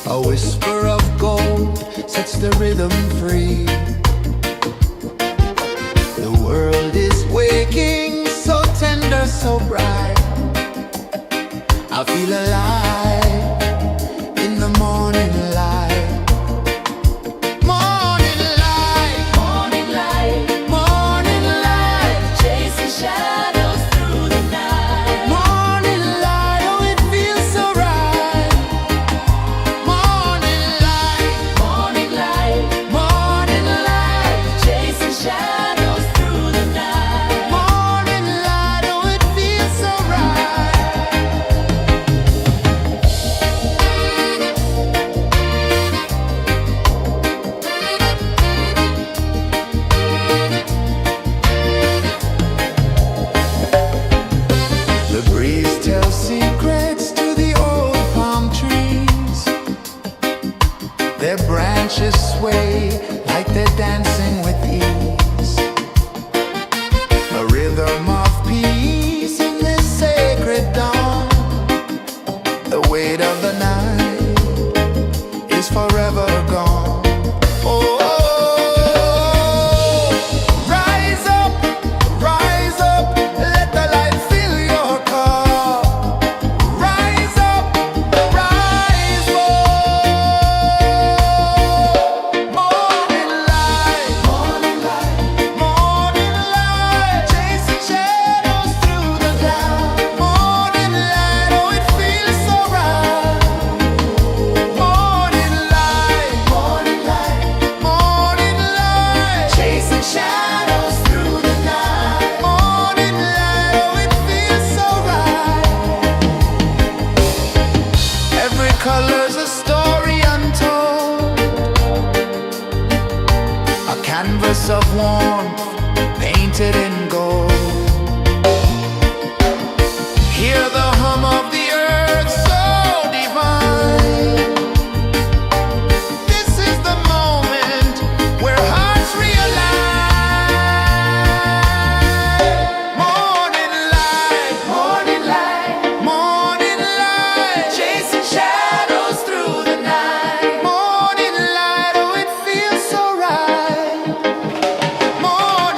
A whisper of gold sets the rhythm free. The world is waking, so tender, so bright. I feel alive in the morning light. Morning light, Morning light, morning light, chasing shadows through the night. morning light, oh it feels so right. Morning light, Morning light, morning light, chasing shadows through the night. morning light, oh it feels so right. The breeze tells secrets to the old palm trees. Their branches sway like they're dancing with ease. A rhythm of peace in this sacred dawn. The weight of the night is forever gone. Oh, rise up, let the light fill your cup. Rise up, rise up. Morning light, morning light, chasing shadows through the cloud. Morning light, oh it feels so right. Morning light, morning light, chasing shadows through the night. Morning light, oh it feels so right. Every color's a story untold, a canvas of warmth painted in gold. Hear the hum of the earth so divine. This is the moment where hearts realign. Morning light, morning light, chasing shadows through the night. Morning light, oh it feels so right. Morning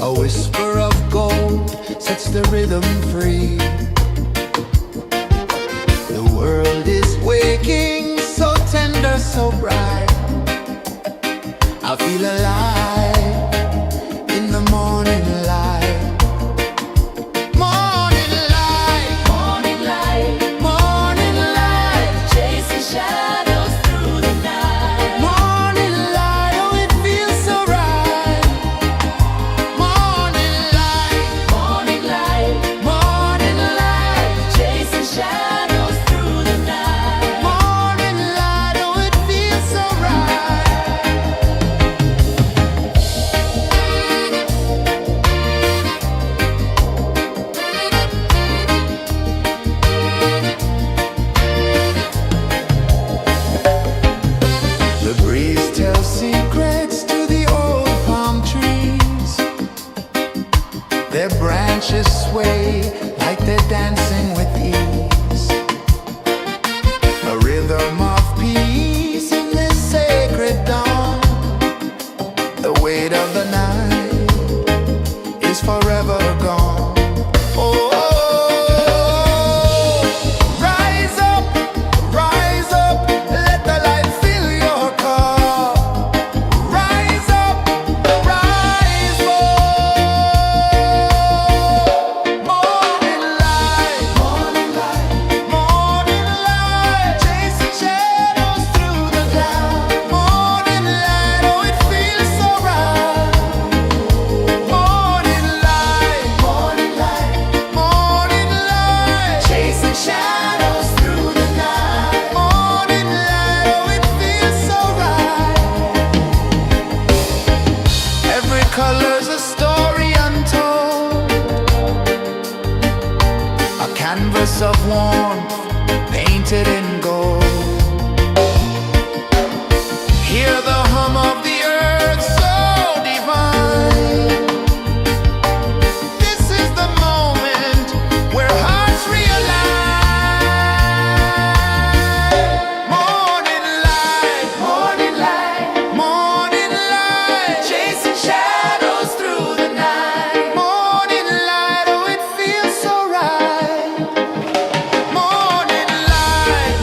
A whisper of gold sets the rhythm free. The world is waking, so tender, so bright. I feel alive in the morning light. Morning light, Morning light, morning light, chasing shadows through the night. morning light. Oh, it feels so right. Morning light, Morning light, morning light, chasing shadows through the night. morning light. Oh, it feels so right. The breeze tells secrets to the old palm trees. Their branches sway like they're dancing with ease. A rhythm of peace in this sacred dawn. The weight of the night is forever gone. Oh, rise up, let the light fill your cup. Rise up, rise more. Morning light, morning light, chasing shadows through the cloud. Morning light, oh, it feels so right. Morning light, morning light, chasing shadows through the night. Morning light, oh, it feels so right. Every color's a story untold, a canvas of warmth painted in gold. Hear the hum of the earth so divine. This is the moment where hearts realign. Morning light, morning light, chasing shadows through the night. Morning light, oh, it feels so right. Morning light,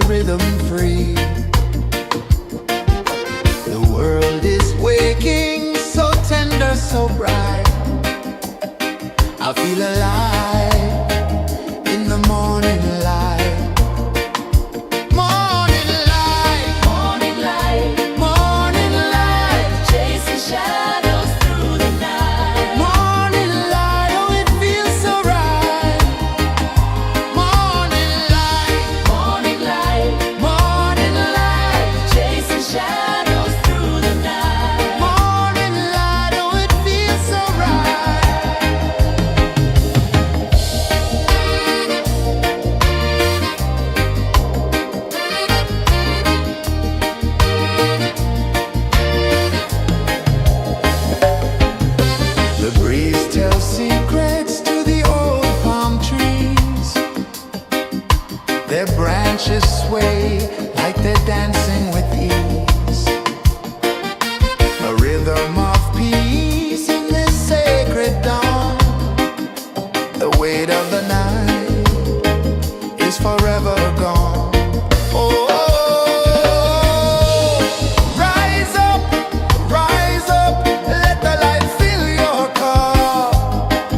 rhythm free. The world is waking, so tender, so bright. I feel alive in the morning light. Morning light, Morning light, morning light, chasing shadows through the night. morning light. Oh, it feels so right. Morning light, Morning light, morning light, chasing shadows through the night. morning light. Oh, it feels so right. The breeze tells secrets to the old palm trees. Their branches sway like they're dancing with ease. A rhythm of peace in this sacred dawn. The weight of the night is forever gone. Oh, rise up, let the light fill your cup.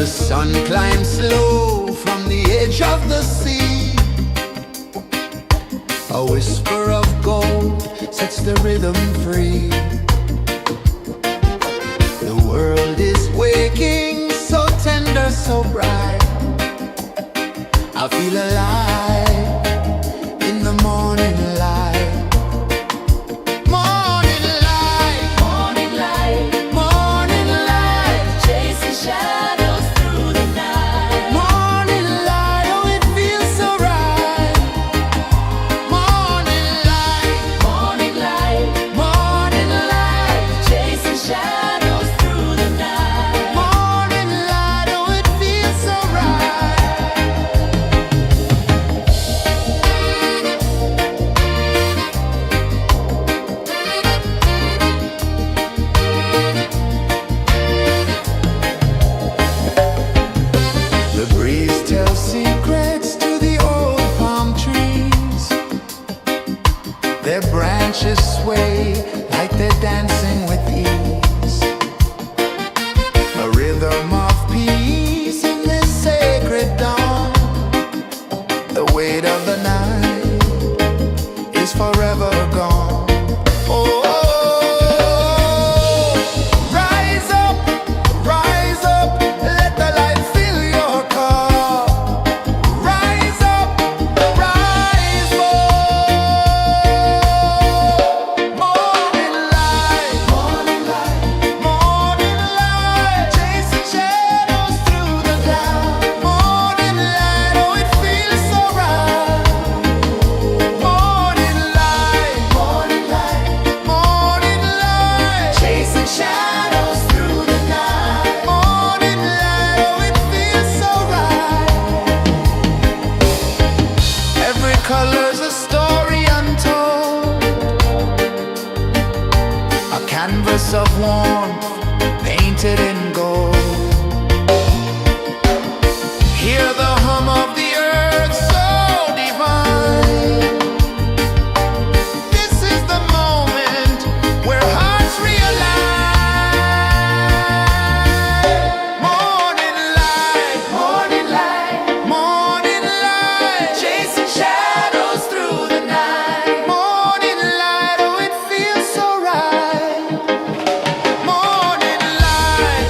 The sun climbs slow from the edge of the sea. A whisper of gold sets the rhythm free. The world is waking, so tender, so bright. I feel alive in the morning light. Morning light, Morning light, morning light, chasing shadows through the night. morning light, oh it feels so right. Morning light, Morning light, morning light, chasing shadows through the night. morning light, oh it feels so right. The breeze tells secrets to the old palm trees. Their branches sway like they're dancing with ease. A rhythm of peace in this sacred dawn. The weight of the night is forever gone. Oh, rise up, let the light fill your car. Rise up, rise up. Morning light, morning light, morning light, chasing shadows through the cloud. Morning light, oh it feels so right. Morning light, morning light, morning light, chasing shadows through the night. Morning light, oh it feels so right. Every color's a story untold, a canvas of warmth painted in gold. Hear the hum of the earth so divine. This is the moment where hearts realign. Morning light, morning light, morning light, chasing shadows through the night. Morning light, oh it feels so right. Morning light,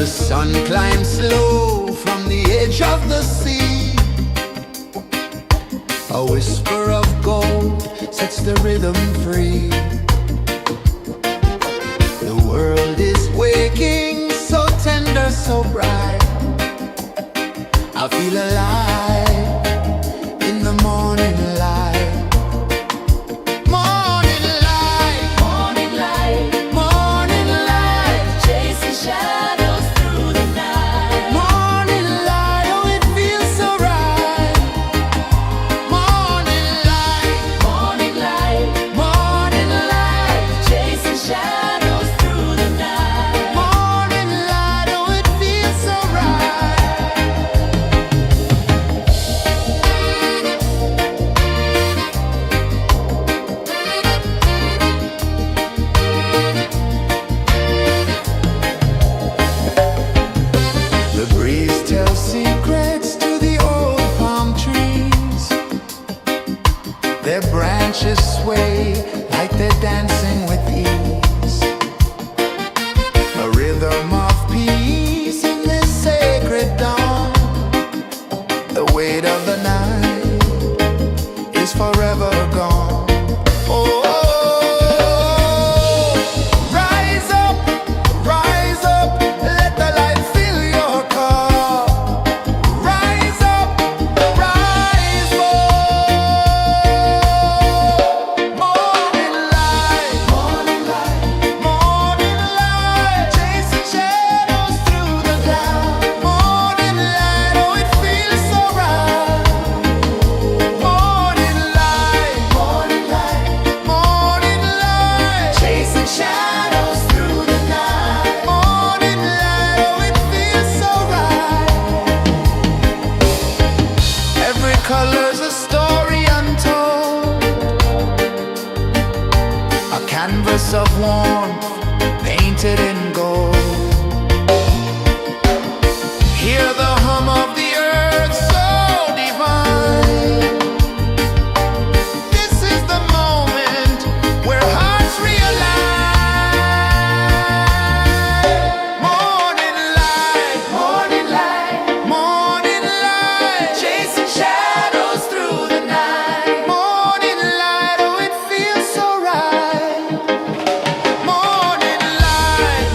The sun climbs slow from the edge of the sea. A whisper of gold sets the rhythm free. The world is waking, so tender, so bright. I feel alive in the morning light. Morning light, Morning light, morning light, chasing shadows through the night. morning light, oh it feels so right. Morning light, Morning light, morning light, chasing shadows through the night. morning light, oh it feels so right. The breeze tells secrets to the old palm trees. Their branches sway like they're dancing with ease. A rhythm of peace in this sacred dawn. The weight of the night is forever gone. Oh, rise up, let the light fill your cup. Rise up, rise up. Morning light, morning light, morning light, chasing shadows through the cloud. Morning light, oh it feels so right. Morning light, morning light, morning light, chasing shadows through the night. Morning light, oh it feels so right. Every color's a story untold, a canvas of warmth painted in gold. Hear the hum of the earth so divine. This is the moment where hearts realign. Morning light, morning light, morning light, chasing shadows through the night. Morning light, oh it feels so right. Morning light,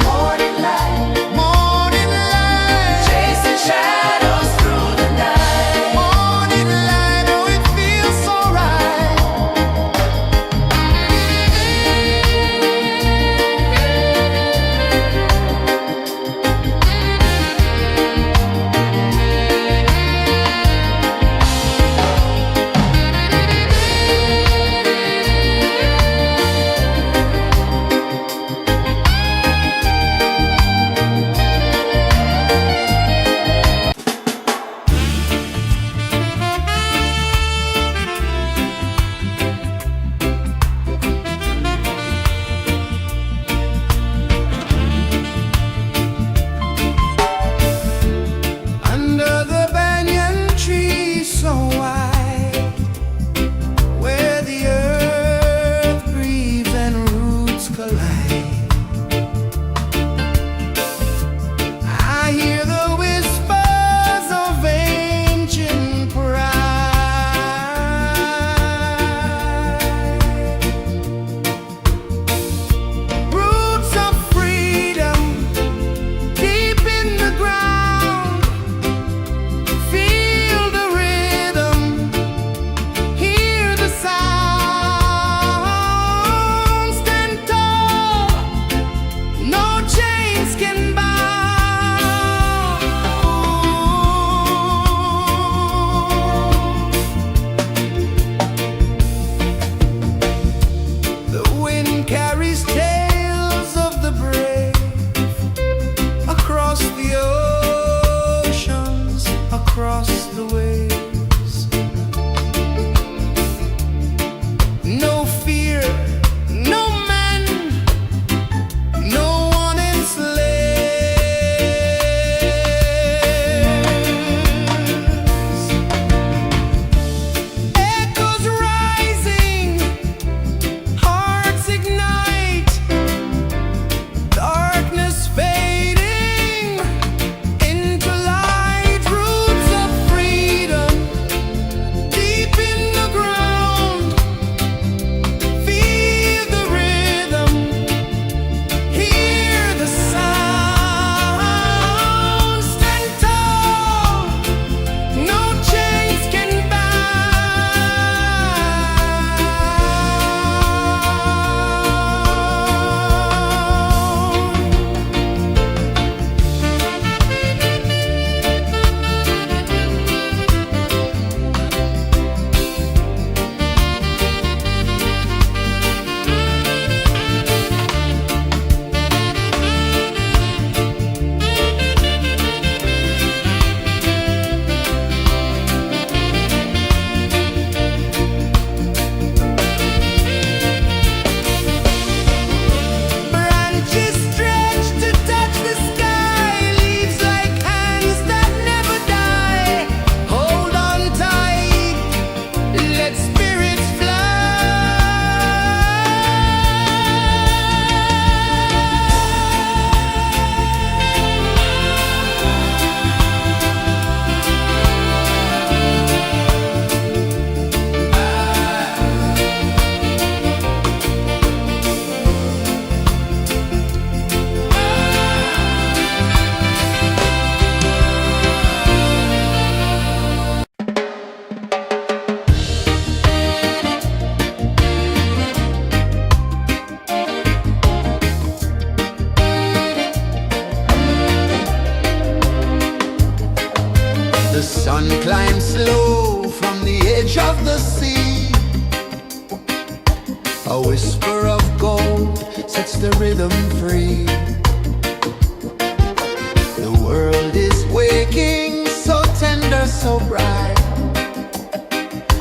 The world is waking, so tender, so bright.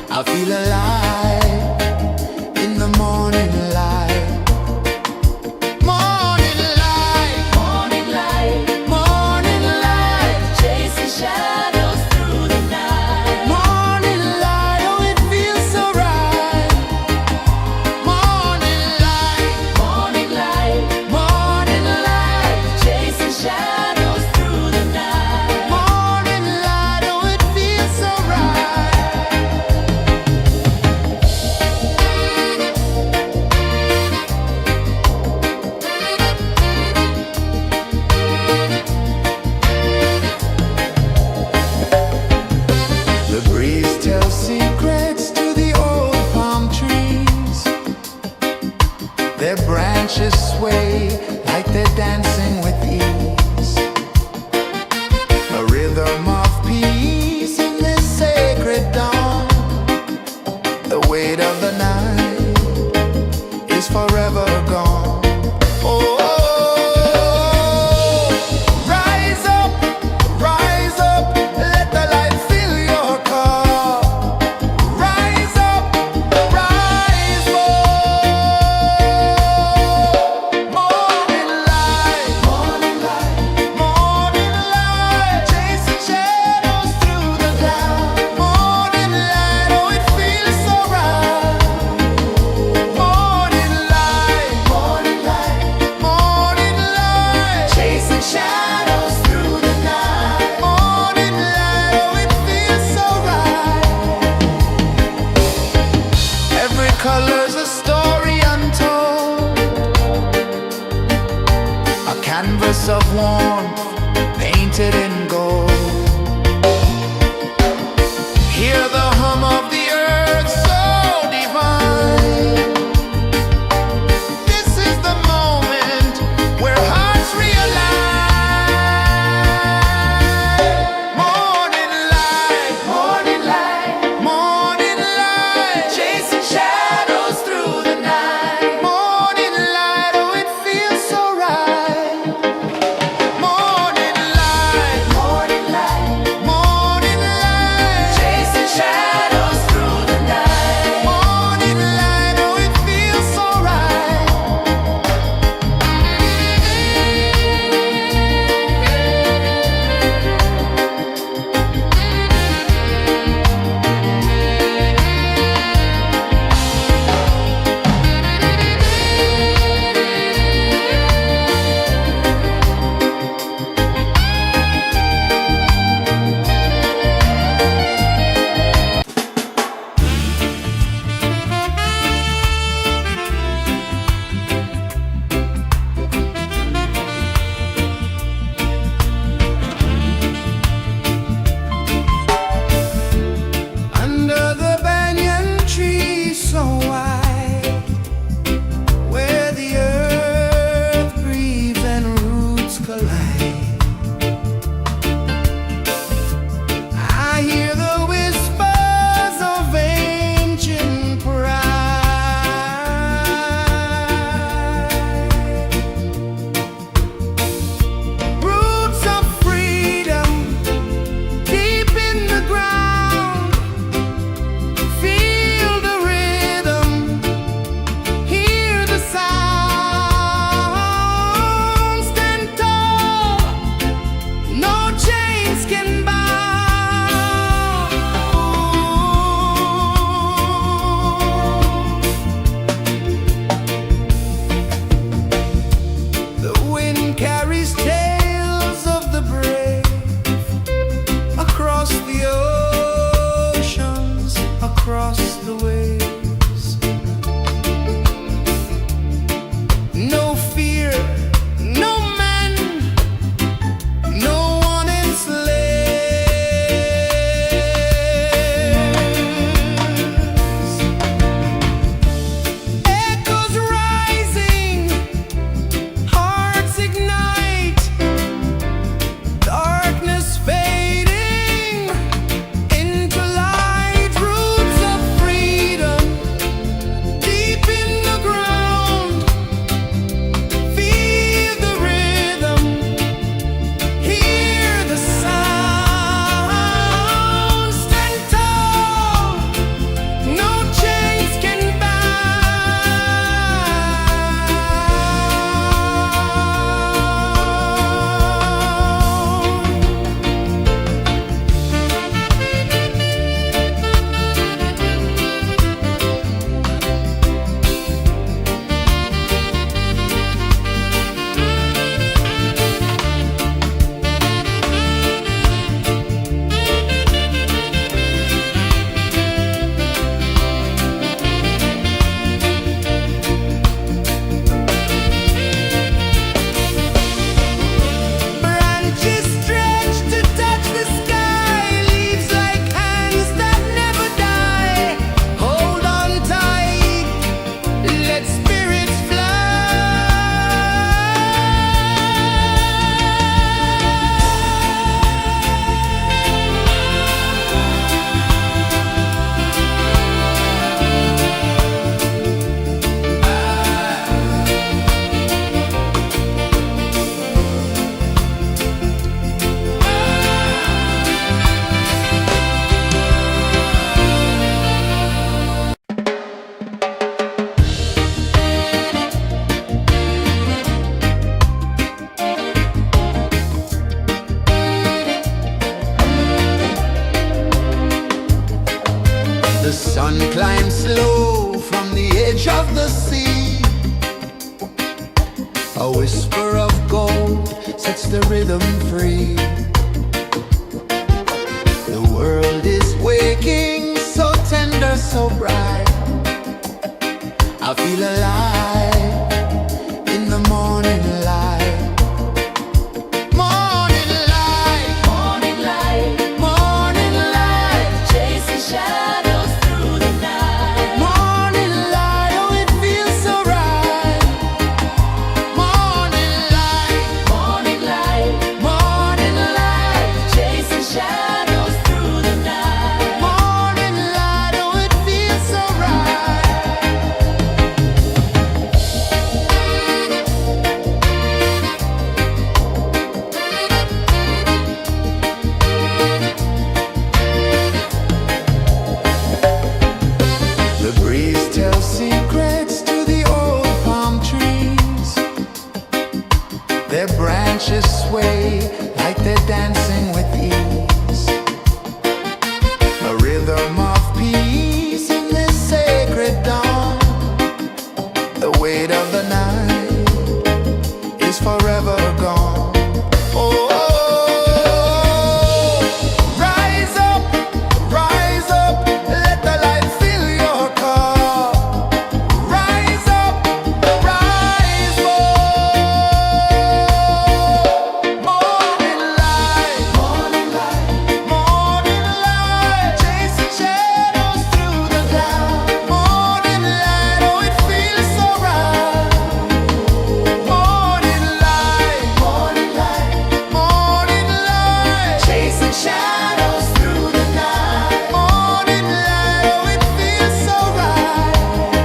I feel alive in the morning light. Morning light, Morning light, morning light, chasing shadows through the night. morning light. Oh, it feels so right. Morning light, Morning light, morning light, chasing shadows through the night. morning light. Oh, it feels so right. The breeze tells secrets to the old palm trees. Their branches sway like they're dancing with ease. A rhythm of peace in this sacred dawn. The weight of the night is forever gone. Oh, rise up, let the light fill your cup. Rise up, rise more. Morning light, morning light, morning light, chasing shadows through the cloud. Morning light, oh, it feels so right. Morning light, morning light, morning light, chasing shadows through the night. Morning light, oh, it feels so right. Every color's a story untold, a canvas of warmth painted in gold. Hear the hum of the earth so divine. This is the moment where hearts realign. Morning light, morning light, morning light, chasing shadows through the night. Morning light, oh, it feels so right. Morning light, morning light, morning light, chasing shadows through the night. Morning light, oh, it feels so right. Under the banyan tree so wide, where the earth breathes and roots collide, I hear the whispers of ancient pride. Roots of freedom deep in the ground. Feel the rhythm, hear the sound. Stand tall, no chains can bound. The wind carries tales of the brave across the oceans, across the waves. No fear, no man, no one enslaves. Echoes rising, hearts ignite. sun climbs slow from the edge of the sea. A whisper of gold sets the rhythm free. The world is waking, so tender, so bright. I feel alive in the morning light. Morning light, Morning light, morning light, chasing shadows through the night. morning light, oh it feels so right. Morning light, Morning light, morning light, chasing shadows through the night. morning light, oh it feels so right. The breeze tells secrets to the old palm trees. Their branches sway like they're dancing with ease. A rhythm of peace in this sacred dawn. The weight of the night is forever gone. Oh, rise up, let the light fill your cup. Rise up, rise more. Morning light, morning light, morning light, chasing shadows through the cloud. Morning light, oh it feels so right. Morning light, morning light, morning light, chasing shadows through the night. Morning light, oh it feels so right.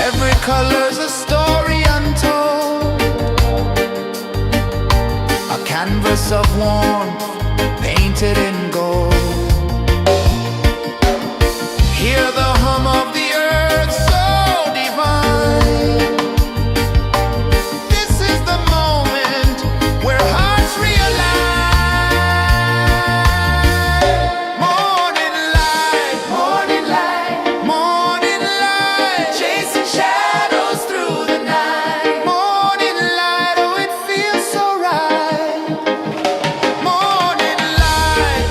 Every color's a story untold, a canvas of warmth painted in gold. Hear the hum of the earth so divine. This is the moment where hearts realign. Morning light, morning light, morning light, chasing shadows through the night. Morning light, oh it feels so right. Morning light,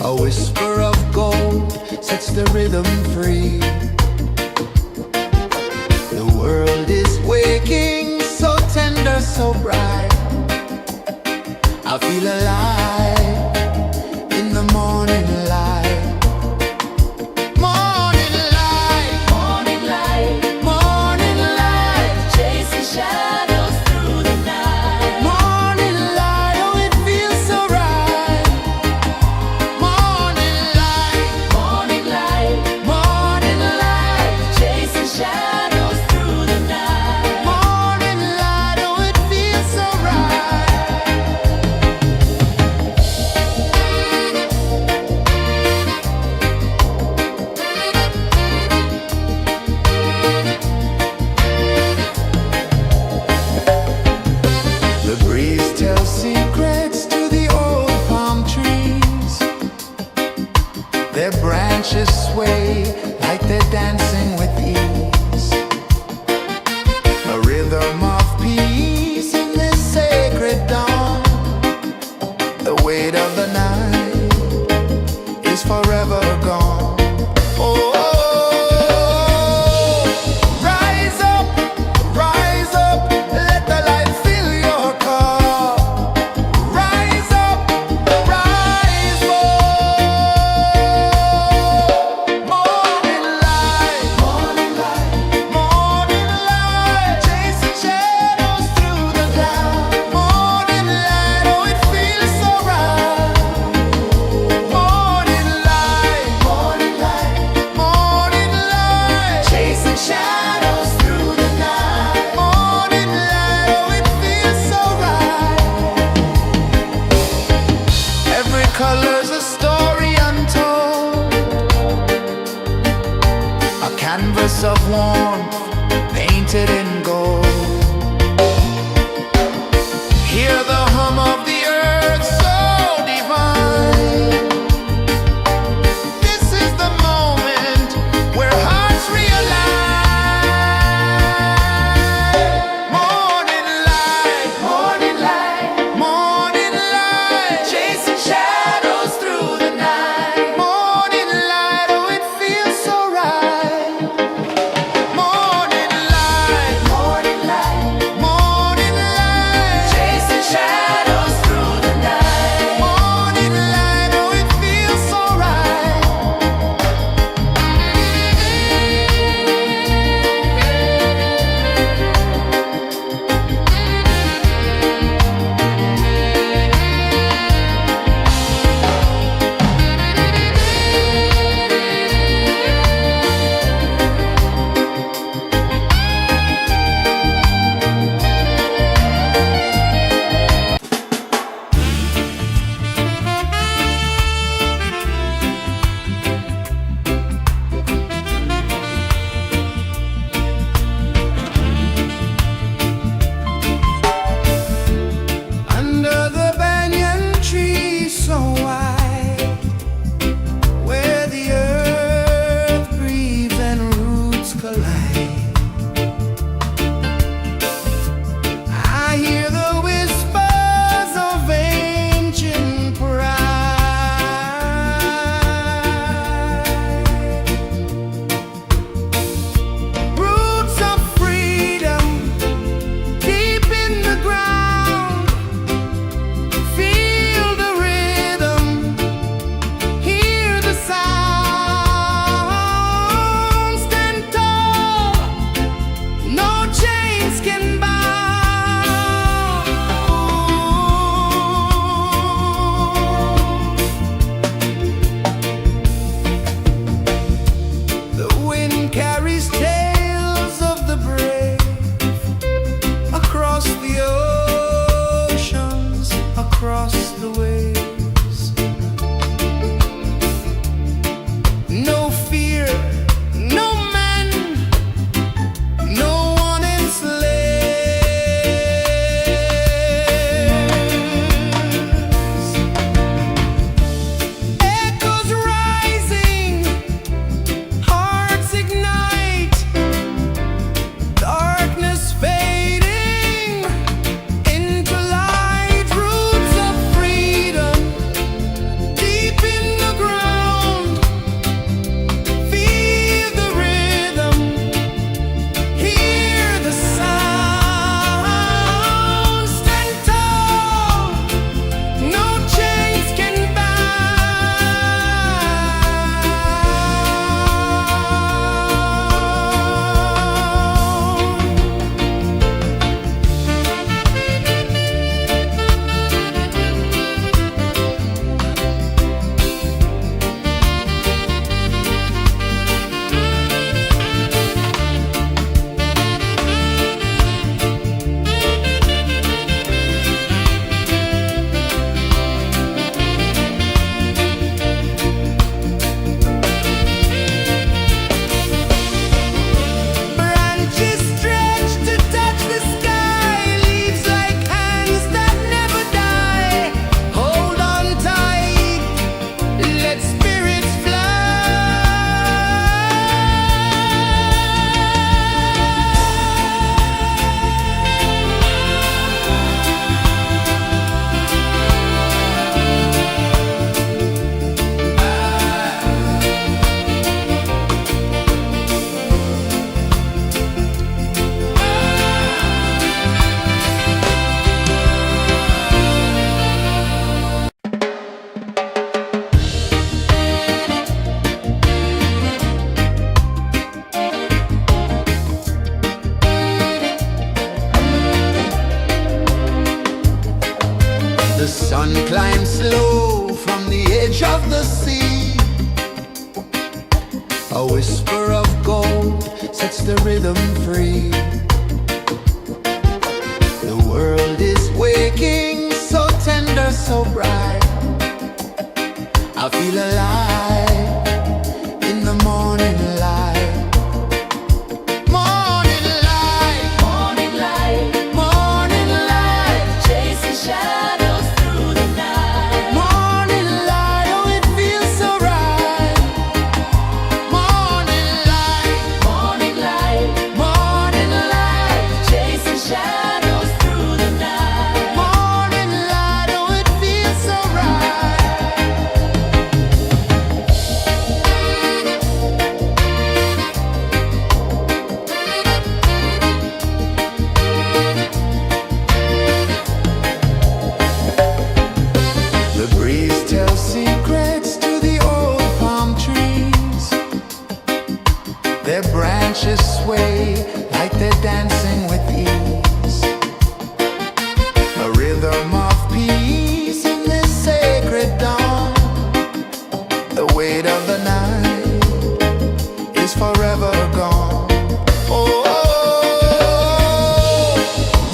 A whisper of gold sets the rhythm free. The world is waking, so tender, so bright. I feel alive in the morning light. Morning light, Morning light, morning light, chasing shadows through the night. morning light, oh it feels so right. Morning light, Morning light, morning light, chasing shadows through the night. morning light, oh it feels so right. The breeze tells secrets to the old palm trees. Their branches sway like they're dancing with ease. A rhythm of peace in this sacred dawn. The weight of the night is forever gone. Oh, rise up, let the light fill your cup. Rise up, rise up. Morning light, morning light, morning light, chasing shadows through the cloud. Morning light, oh it feels so right. Morning light, morning light, morning light, chasing shadows through the night. Morning light, oh it feels so right. Every color's a story untold, a canvas of warmth painted in gold. Hear the hum of the earth so divine. This is the moment where hearts realign. Morning light, morning light, morning light, chasing shadows through the night. Morning light, oh it feels so right. Morning light, morning edge of the sea. A whisper of gold sets the rhythm free. The world is waking, so tender, so bright. I feel alive in the morning light. Morning light, Morning light, morning light, chasing shadows through the night. morning light, oh it feels so right. Morning light, Morning light, morning light, chasing shadows through the night. morning light, oh it feels so right. The breeze tells secrets to the old palm trees. Their branches sway like they're dancing with ease. A rhythm of peace in this sacred dawn. The weight of the night is forever gone. Oh,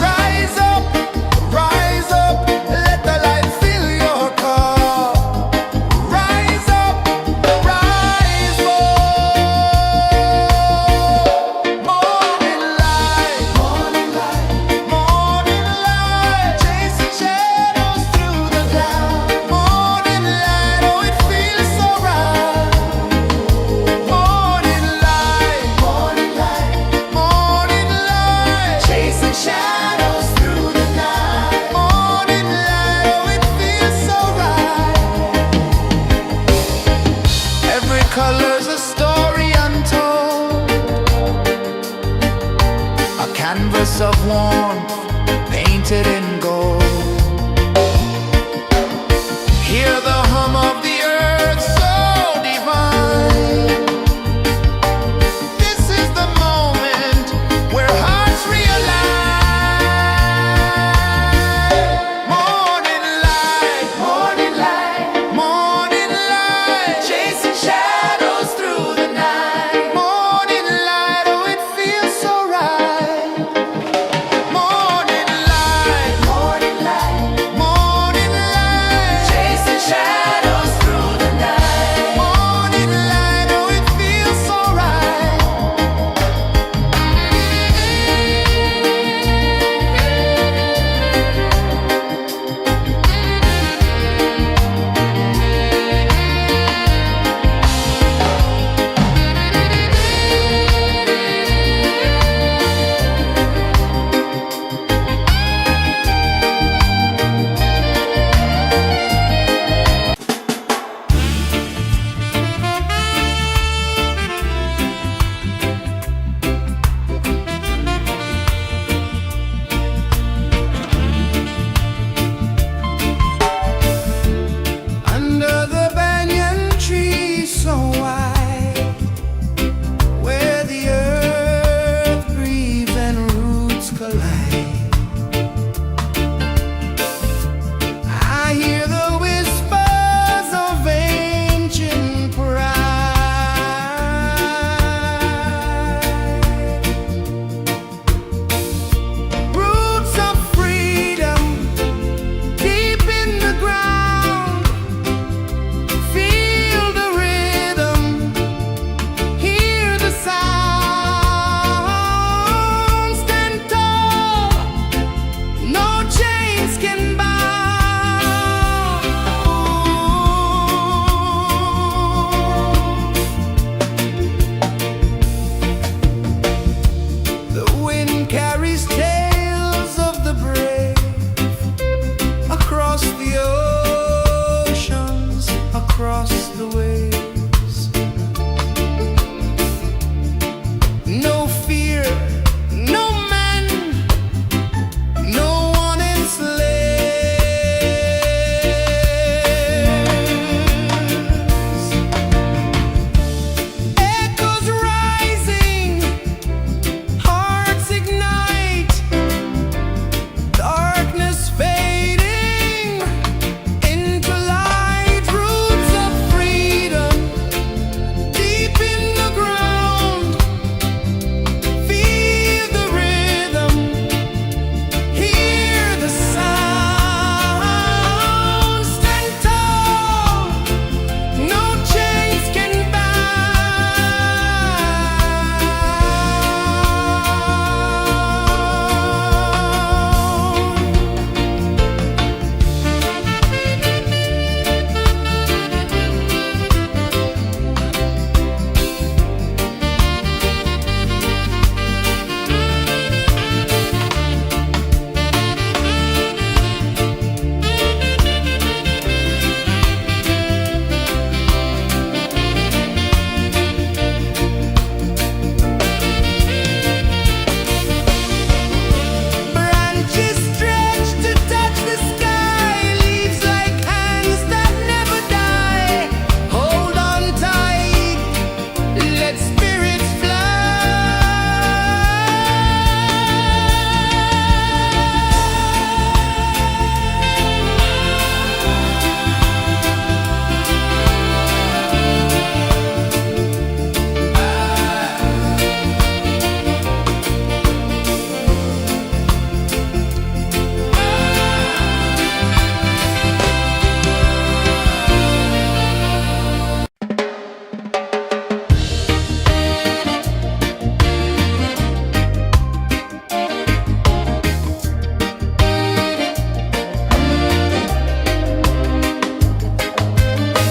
rise up, let the light fill your cup. Rise up, rise more. Morning light, morning light, morning light, chasing shadows through the cloud. Morning light, oh it feels so right. Morning light, morning light, morning light, chasing shadows through the night. Morning light, oh it feels so right. Every color's a story untold, a canvas of warmth painted in gold. Hear the hum of the earth so divine. This is the moment where hearts realign. Morning light, morning light, morning light, chasing shadows through the night. Morning light, oh it feels so right. Morning light, morning light, morning light, chasing shadows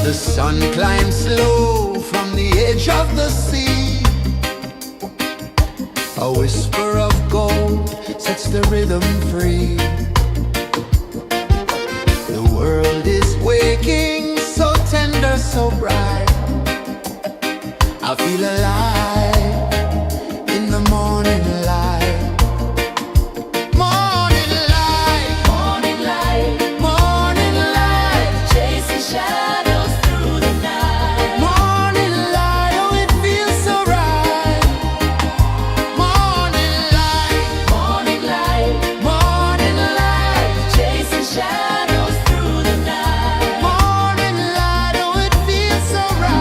The sun climbs slow from the edge of the sea. A whisper of gold sets the rhythm free. The world is waking, so tender, so bright. I feel alive in the morning light. Morning light, Morning light, morning light, chasing shadows through the night. morning light, oh it feels so right. Morning light, Morning light, morning light, chasing shadows through the night. morning light, oh it feels so right.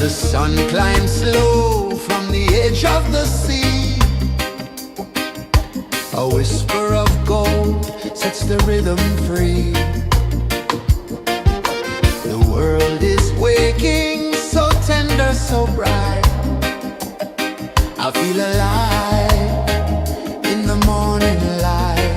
The sun climbs slow from the edge of the sea. A whisper of gold sets the rhythm free. The world is waking, so tender, so bright. I feel alive in the morning light.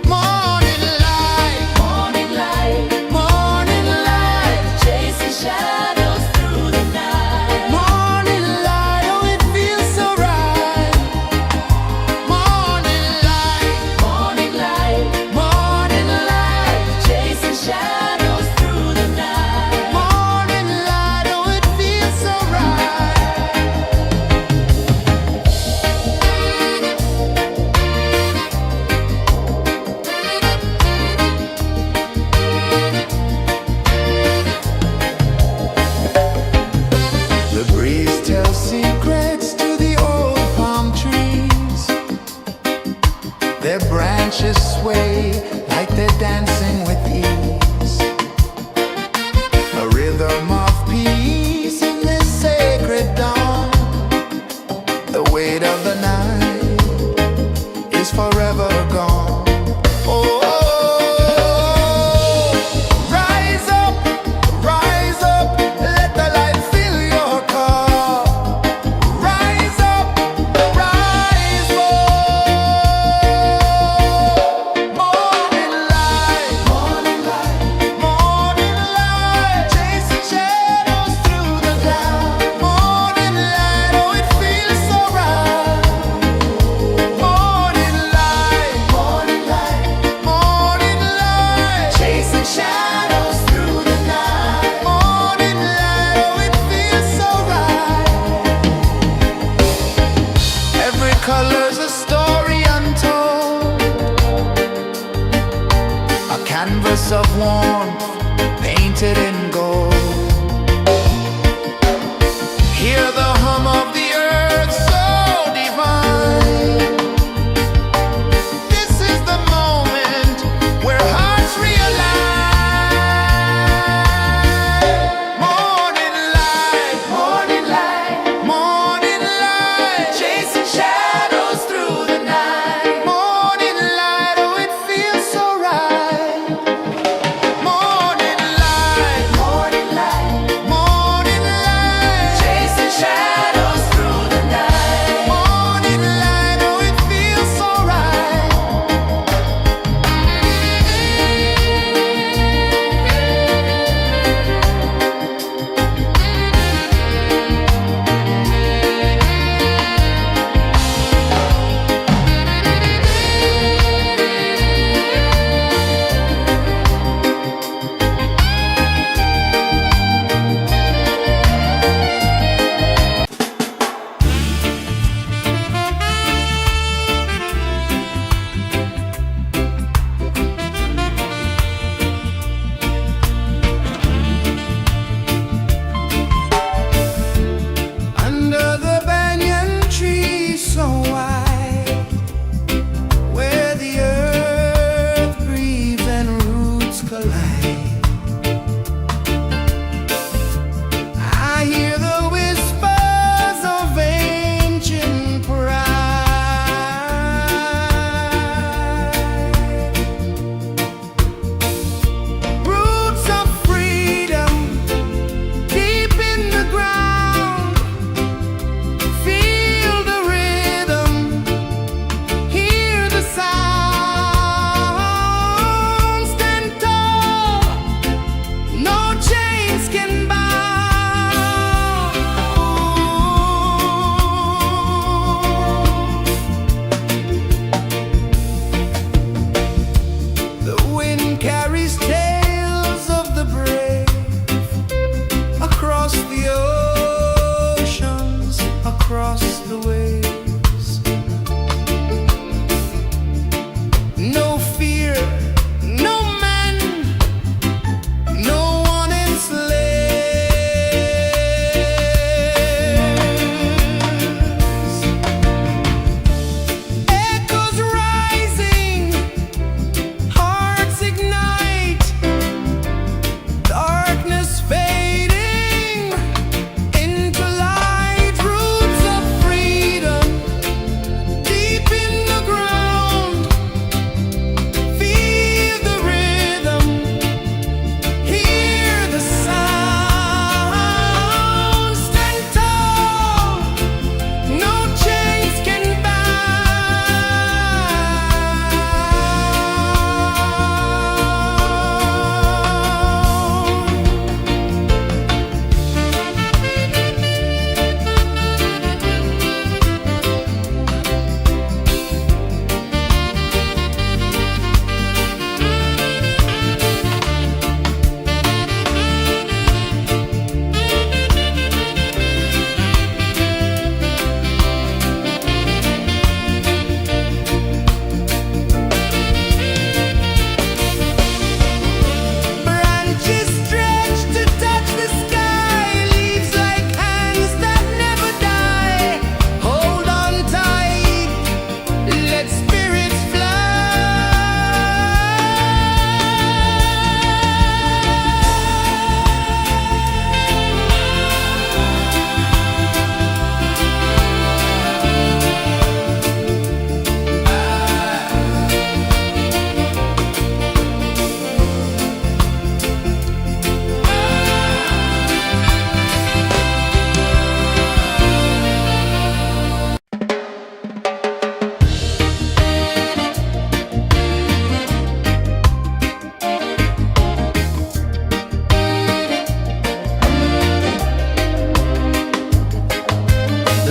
Morning light, Morning light, morning light, chasing shadows through the night. morning light, oh it feels so right. Morning light, Morning light, morning light, chasing shadows through the night. morning light, oh it feels so right.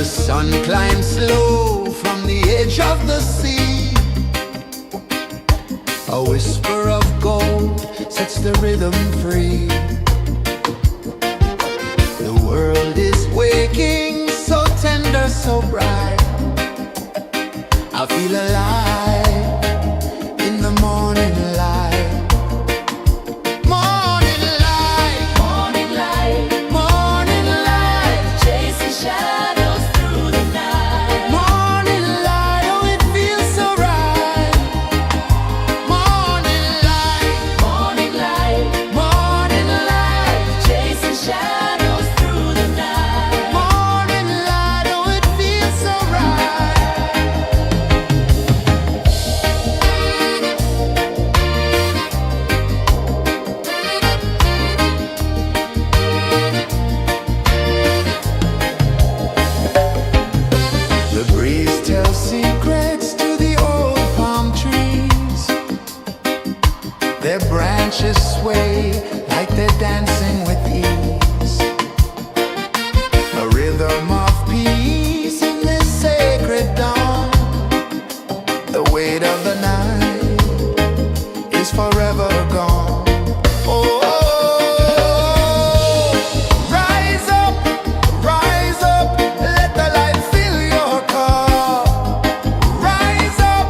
The sun climbs slow from the edge of the sea. A whisper of gold sets the rhythm free. The world is waking, so tender, so bright. I feel alive in the morning light. Morning light, Morning light, morning light, chasing shadows through the night. morning light, oh it feels so right. Morning light, Morning light, morning light, chasing shadows through the night. morning light, oh it feels so right. The breeze tells secrets to the old palm trees. Their branches sway like they're dancing with ease. A rhythm of peace in this sacred dawn. The weight of the night is forever gone. Oh, rise up, let the light fill your cup. Rise up,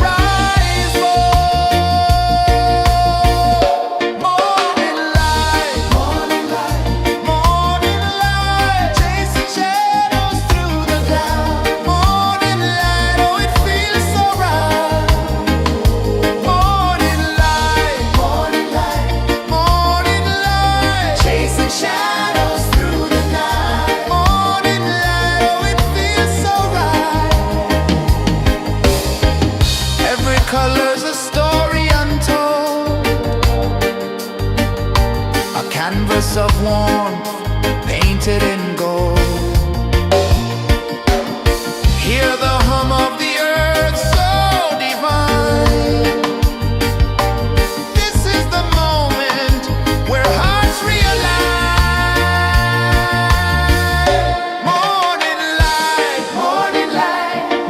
rise more. Morning light, morning light, chasing shadows through the cloud. Morning light, oh it feels so right. Morning light, chasing shadows through the night. Morning light, oh it feels so right. Every color's a story untold, a canvas of warmth painted in gold. Hear the hum of the earth so divine. This is the moment where hearts realign. Morning light,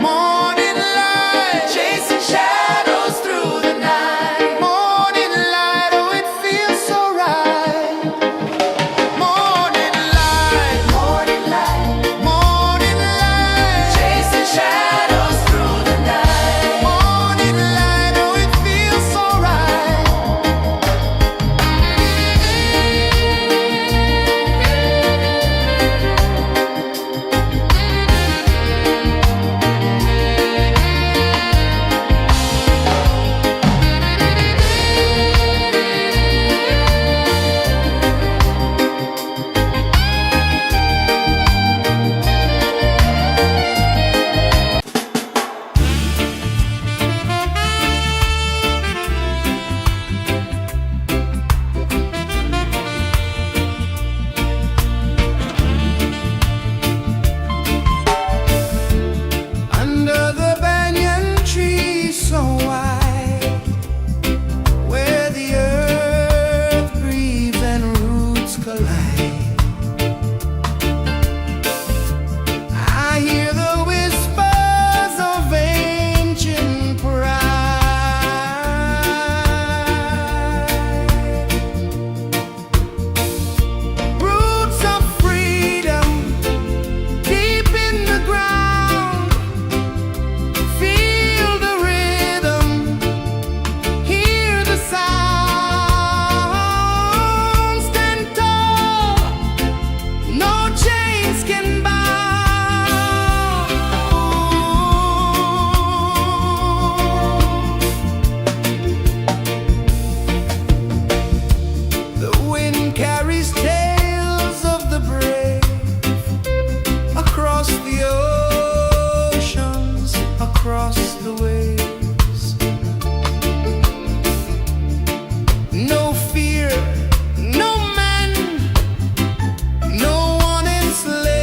morning light, chasing shadows through the night. Morning light, oh it feels so right. Morning light, chasing shadows through the night. Morning light, oh it feels so right. Under the banyan tree so wide, where the earth breathes and roots collide, I hear the whispers of ancient pride. Roots of freedom deep in the ground. Feel the rhythm, hear the sound. Stand tall, no chains can bound. The wind carries tales of the brave across the oceans, across the waves. No fear, no man, no one enslaves.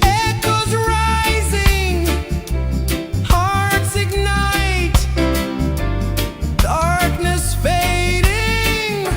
Echoes rising, hearts ignite, darkness fading.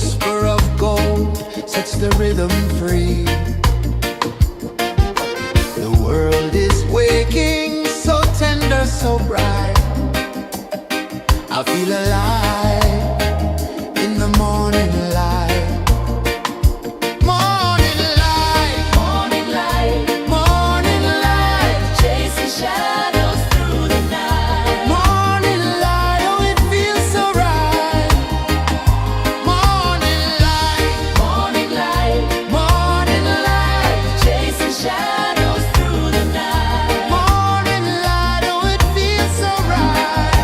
whisper of gold sets the rhythm free. The world is waking, so tender, so bright. I feel alive in the morning light. Morning light, Morning light, morning light, chasing shadows through the night. morning light, oh it feels so right. Morning light, Morning light, morning light, chasing shadows through the night. morning light, oh it feels so right.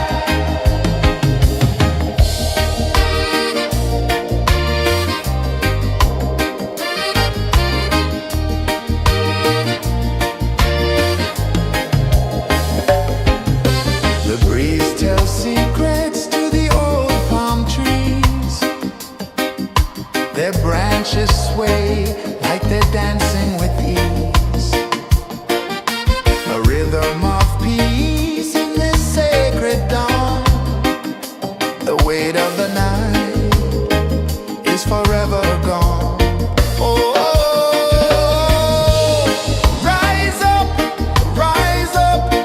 The breeze tells secrets to the old palm trees. Their branches sway like they're dancing with ease. A rhythm of peace in this sacred dawn. The weight of the night is forever gone. Oh, rise up,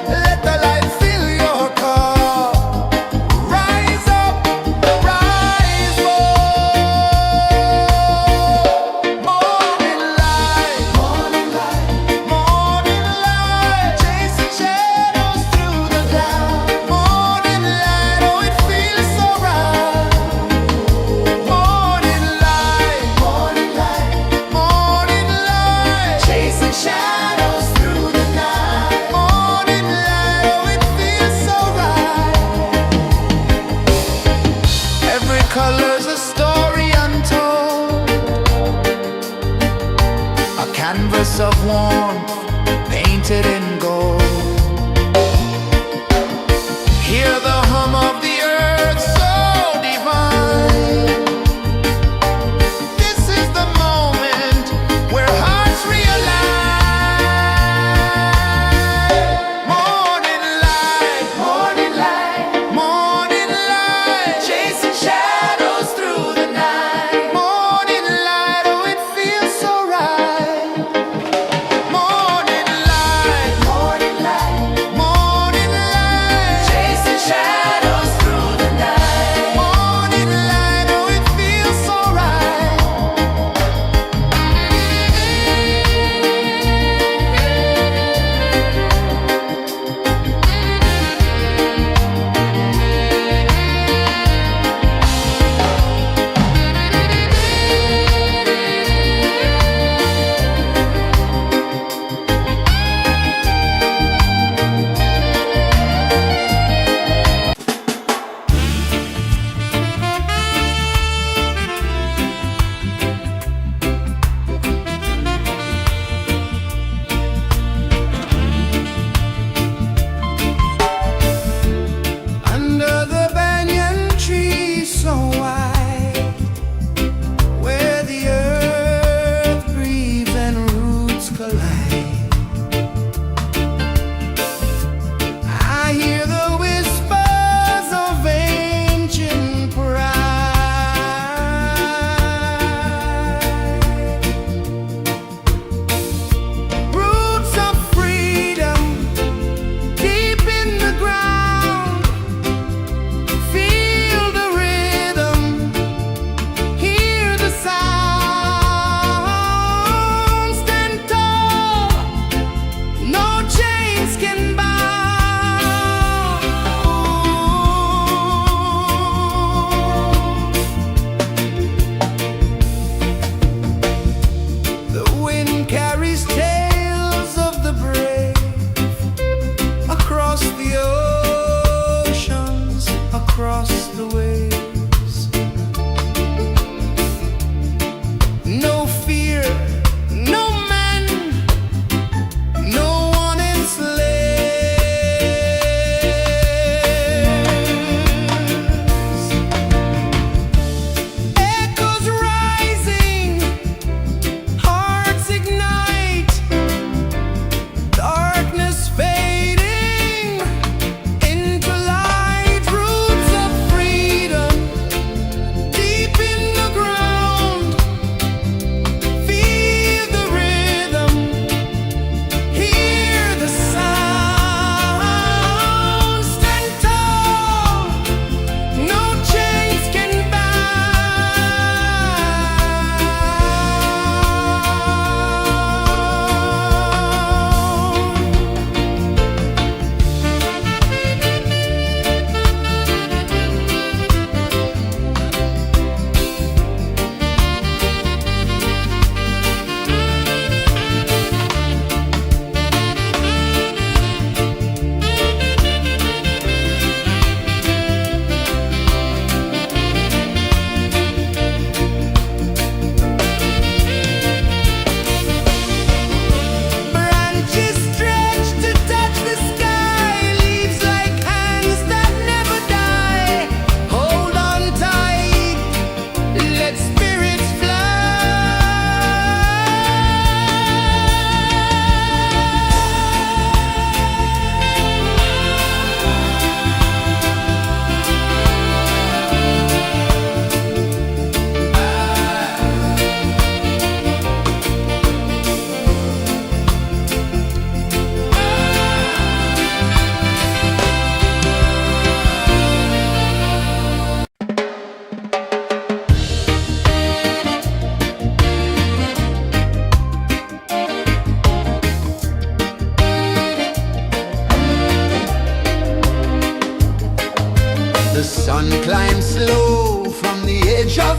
let the light fill your cup. Rise up, rise up. Morning light, morning light, morning light, chasing shadows through the cloud. Morning light, oh it feels so right. Morning light, morning light, morning light, chasing shadows through the night. Morning light, oh it feels so right. Every color's a story untold, a canvas of warmth painted in gold. Hear the hum of the earth so divine. This is the moment where hearts realign. Morning light, morning light, morning light, chasing shadows through the night. Morning light, oh it feels so right. Morning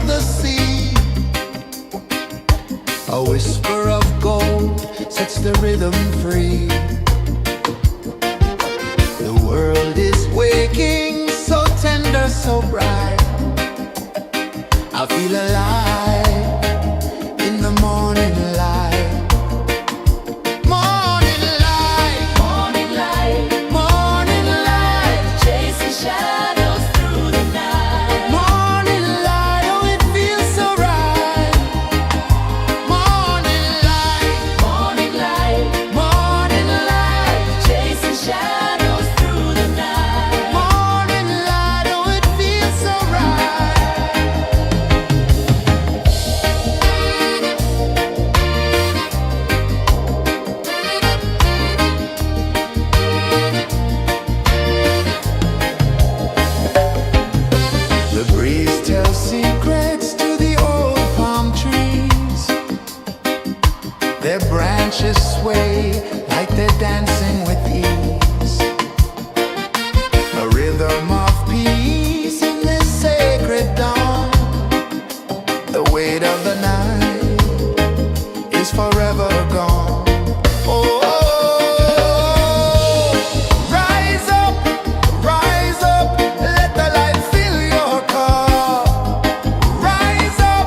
of the sea. A whisper of gold sets the rhythm free. The world is waking, so tender, so bright. I feel alive in the morning light. Morning light, Morning light, morning light, chasing shadows through the night. morning light, oh it feels so right. Morning light, Morning light, morning light, chasing shadows through the night. morning light, oh it feels so right. The breeze tells secrets to the old palm trees. Their branches sway like they're dancing with ease. A rhythm of peace in this sacred dawn. The weight of the night is forever gone. Oh, rise up, let the light fill your cup. Rise up,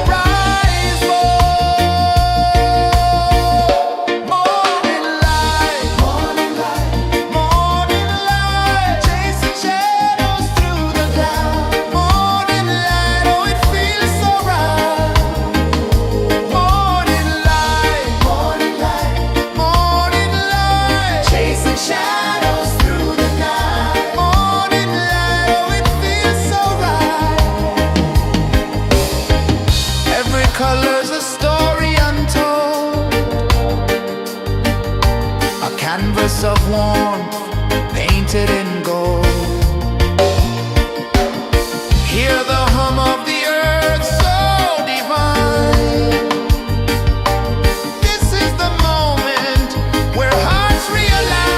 rise up. Morning light, morning light, morning light, chasing shadows through the cloud. Morning light, oh it feels so right. Morning light, morning light, morning light, chasing shadows through the night. Morning light, oh it feels so right. Every color's a story untold, a canvas of warmth painted in gold. Hear the hum of the earth so divine. This is the moment where hearts realign.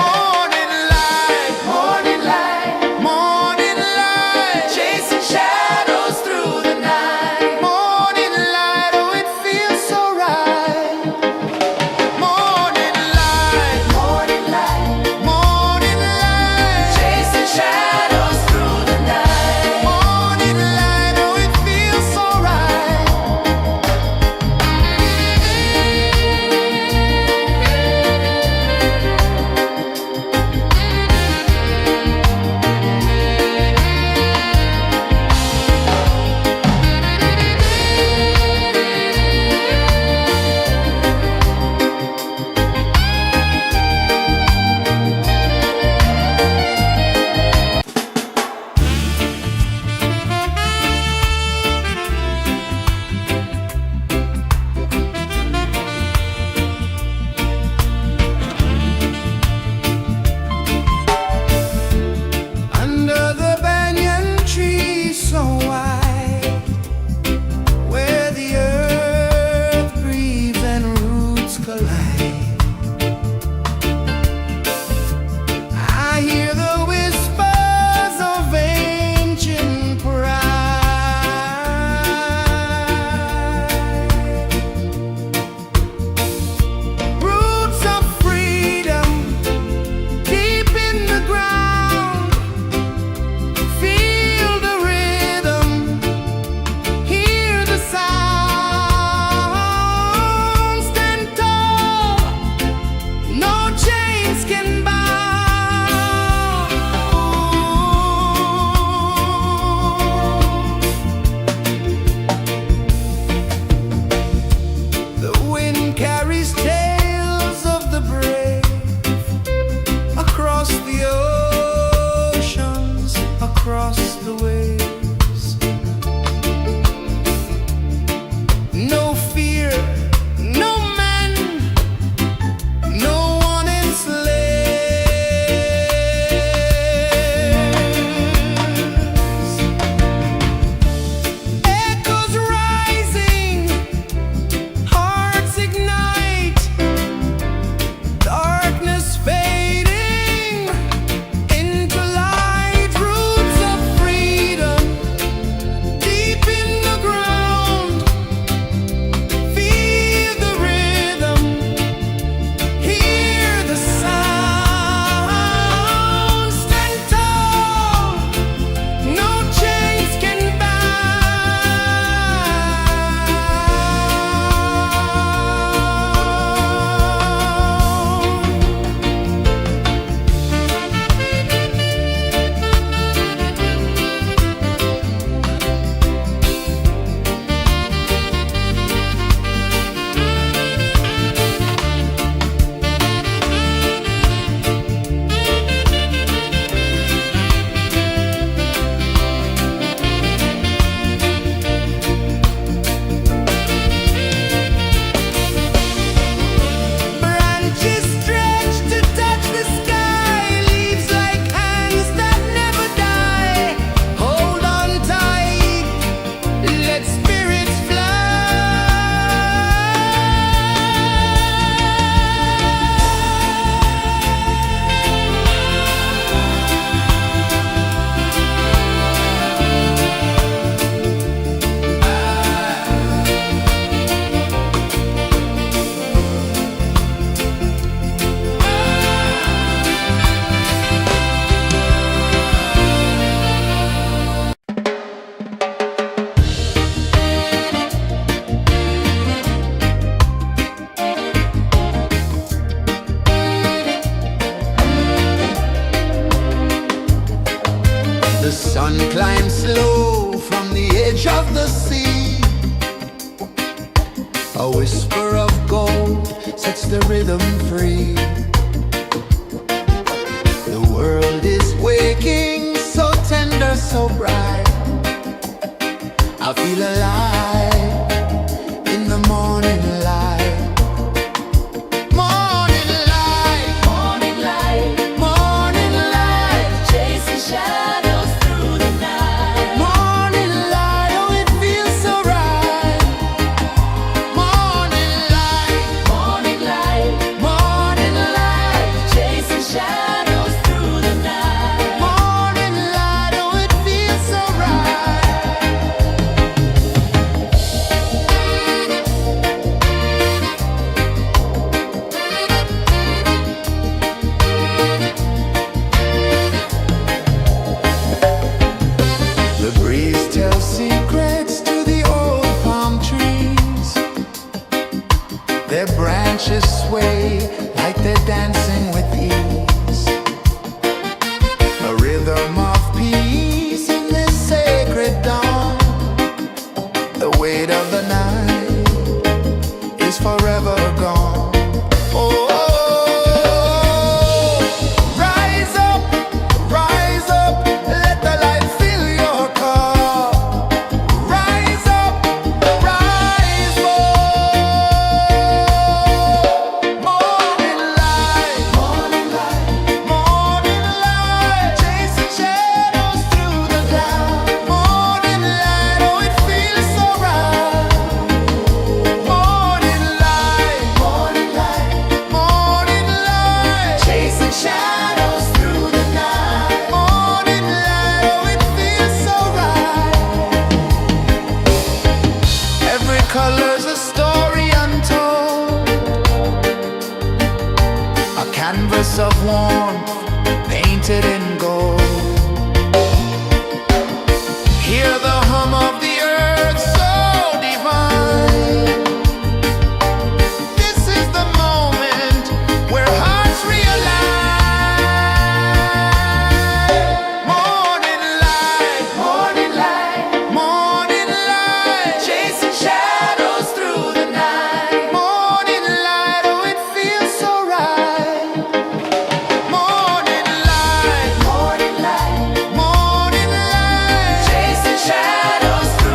Morning light, morning light, morning light, chasing shadows through the night. Morning light, oh it feels so right. Morning light, morning edge of the sea. A whisper of gold sets the rhythm free. The world is waking, so tender, so bright. I feel alive in the morning light. Morning light, Morning light, morning light, chasing shadows through the night. morning light, oh it feels so right. Morning light, Morning light, morning light, chasing shadows through the night. morning light, oh it feels so right. The breeze tells secrets to the old palm trees. Their branches sway like they're dancing with ease. A rhythm of peace in this sacred dawn. The weight of the night is forever gone. Oh, rise up, let the light fill your cup. Rise up, rise up. Morning light, morning light, morning light, chasing shadows through the cloud. Morning light, oh it feels so right. Morning light, morning light, morning light, chasing shadows through the night. Morning light, oh it feels so right. Every color's a story untold, a canvas of warmth painted in gold. Hear the hum of the earth so divine. This is the moment where hearts realign. Morning light, morning light, morning light, chasing shadows through the night. Morning light, oh it feels so right. Morning light, morning light, morning light, chasing shadows through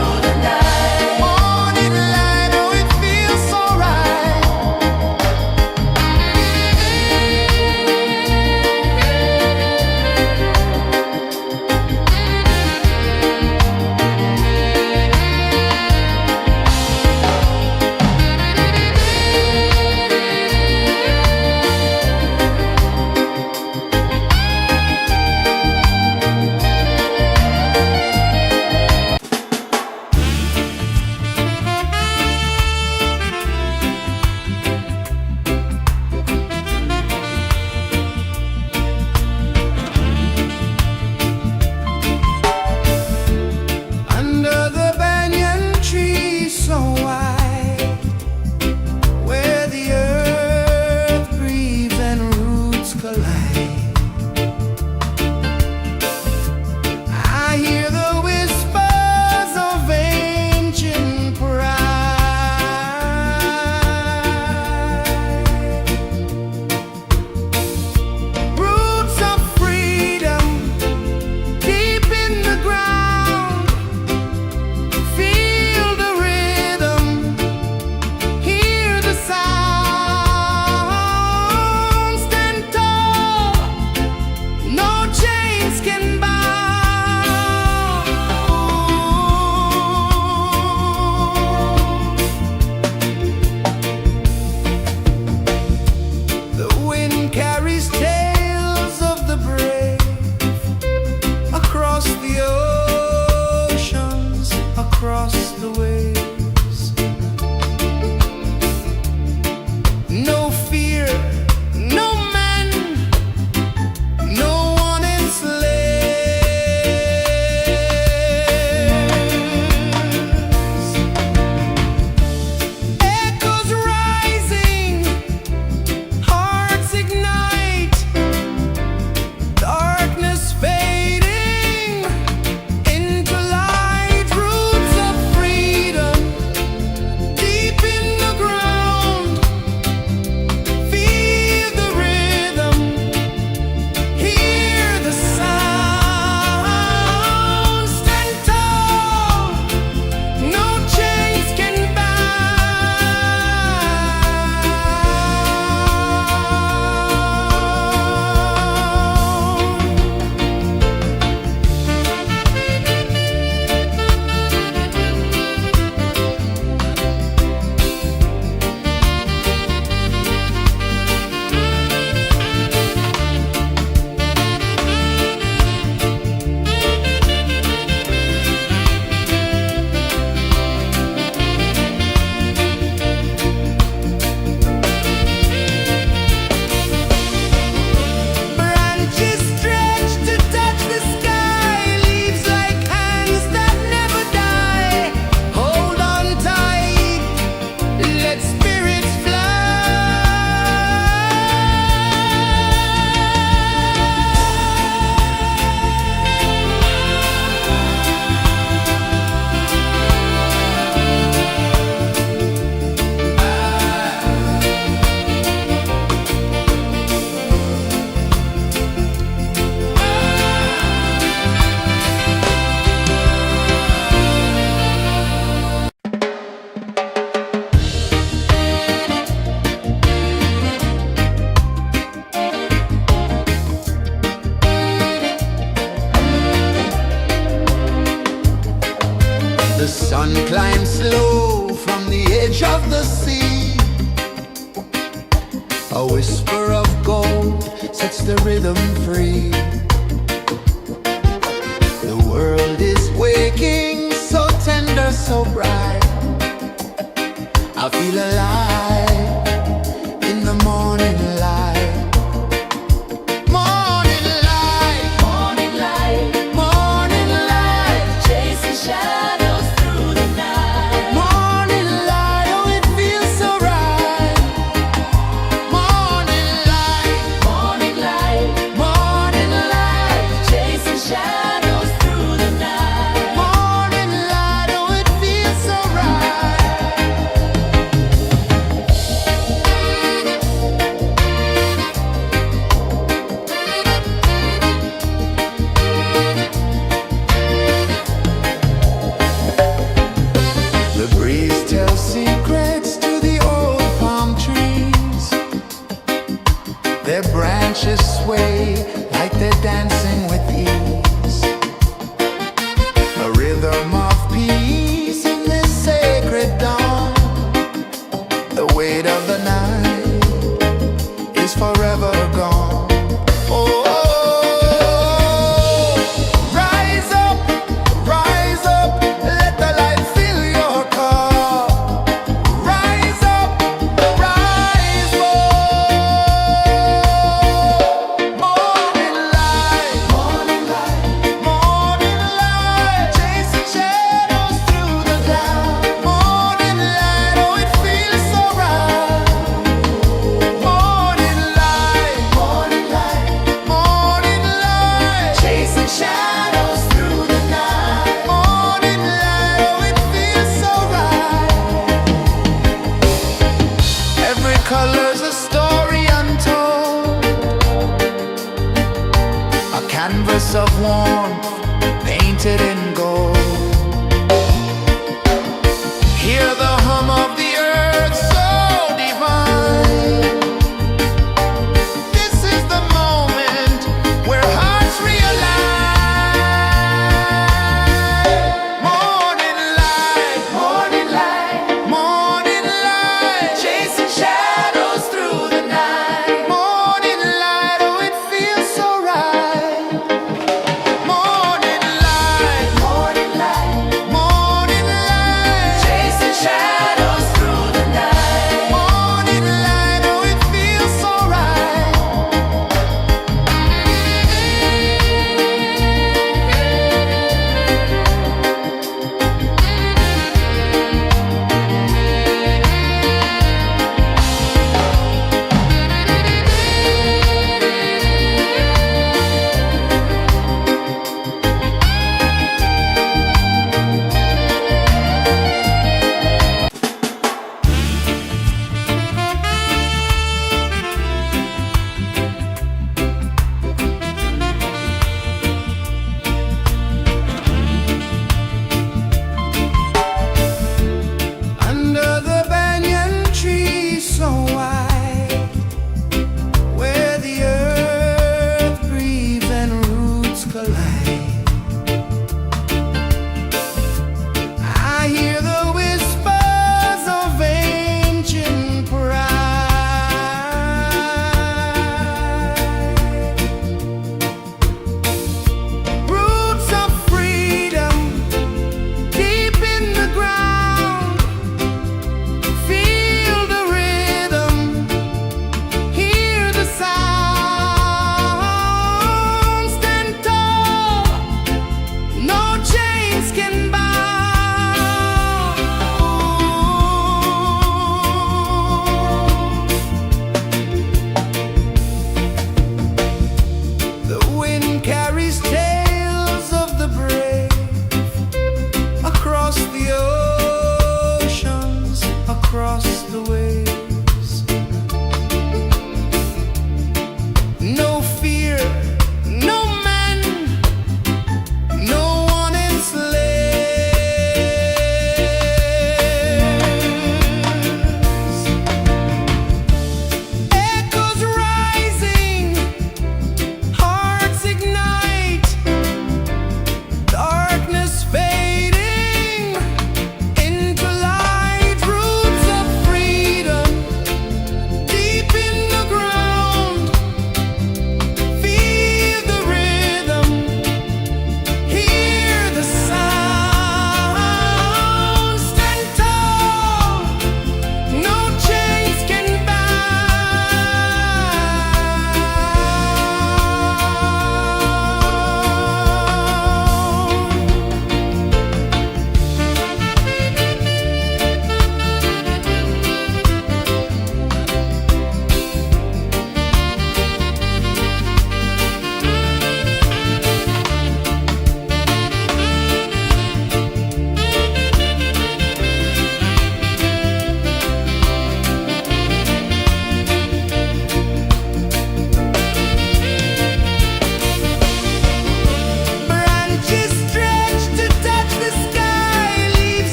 The sun climbs slow from the edge of the sea. A whisper of gold sets the rhythm free. The world is waking, so tender, so bright. I feel alive in the morning light. Morning light, Morning light, morning light, chasing shadows through the night. morning light, oh it feels so right. Morning light, Morning light, morning light, chasing shadows through the night. morning light, oh it feels so right.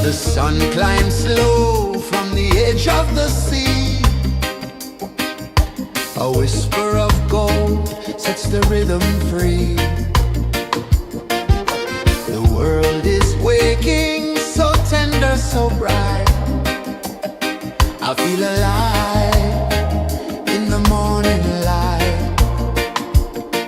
The sun climbs slow from the edge of the sea. A whisper of gold sets the rhythm free. The world is waking, so tender, so bright. I feel alive in the morning light.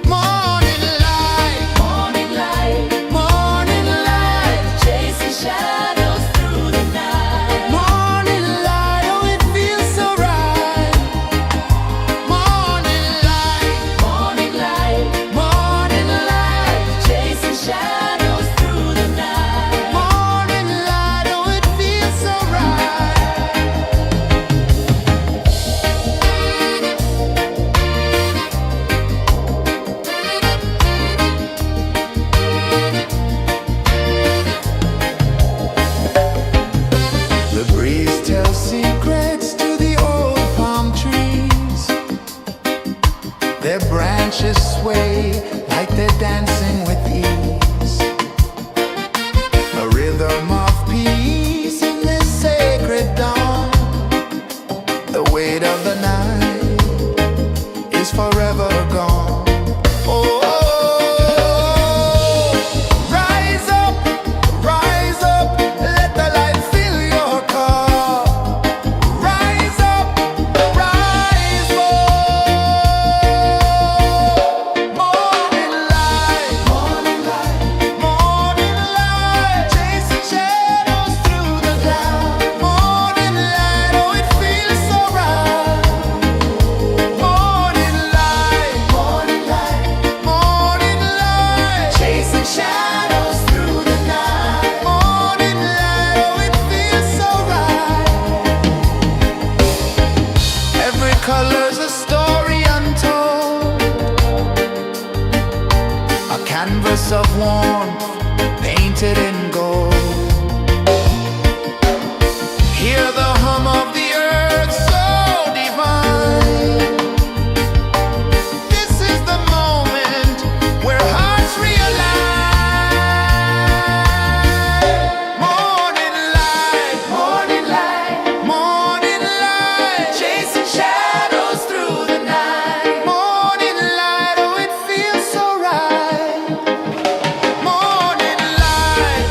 Morning light, Morning light, morning light, chasing shadows through the night. morning light, oh it feels so right. Morning light, Morning light, morning light, chasing shadows through the night. morning light, oh it feels so right. The breeze tells secrets to the old palm trees. Their branches sway like they're dancing with ease. A rhythm of peace in this sacred dawn. The weight of the night is forever gone. Oh, rise up, let the light fill your cup. Rise up, rise more. Morning light, morning light, morning light, chasing shadows through the cloud. Morning light, oh it feels so right. Morning light, morning light, morning light, chasing shadows through the night. Morning light, oh it feels so right. Every color's a story untold, a canvas of warmth painted in gold. Hear the hum of the earth so divine. This is the moment where hearts realign. Morning light, morning light, morning light, chasing shadows through the night. Morning light, oh it feels so right. Morning light,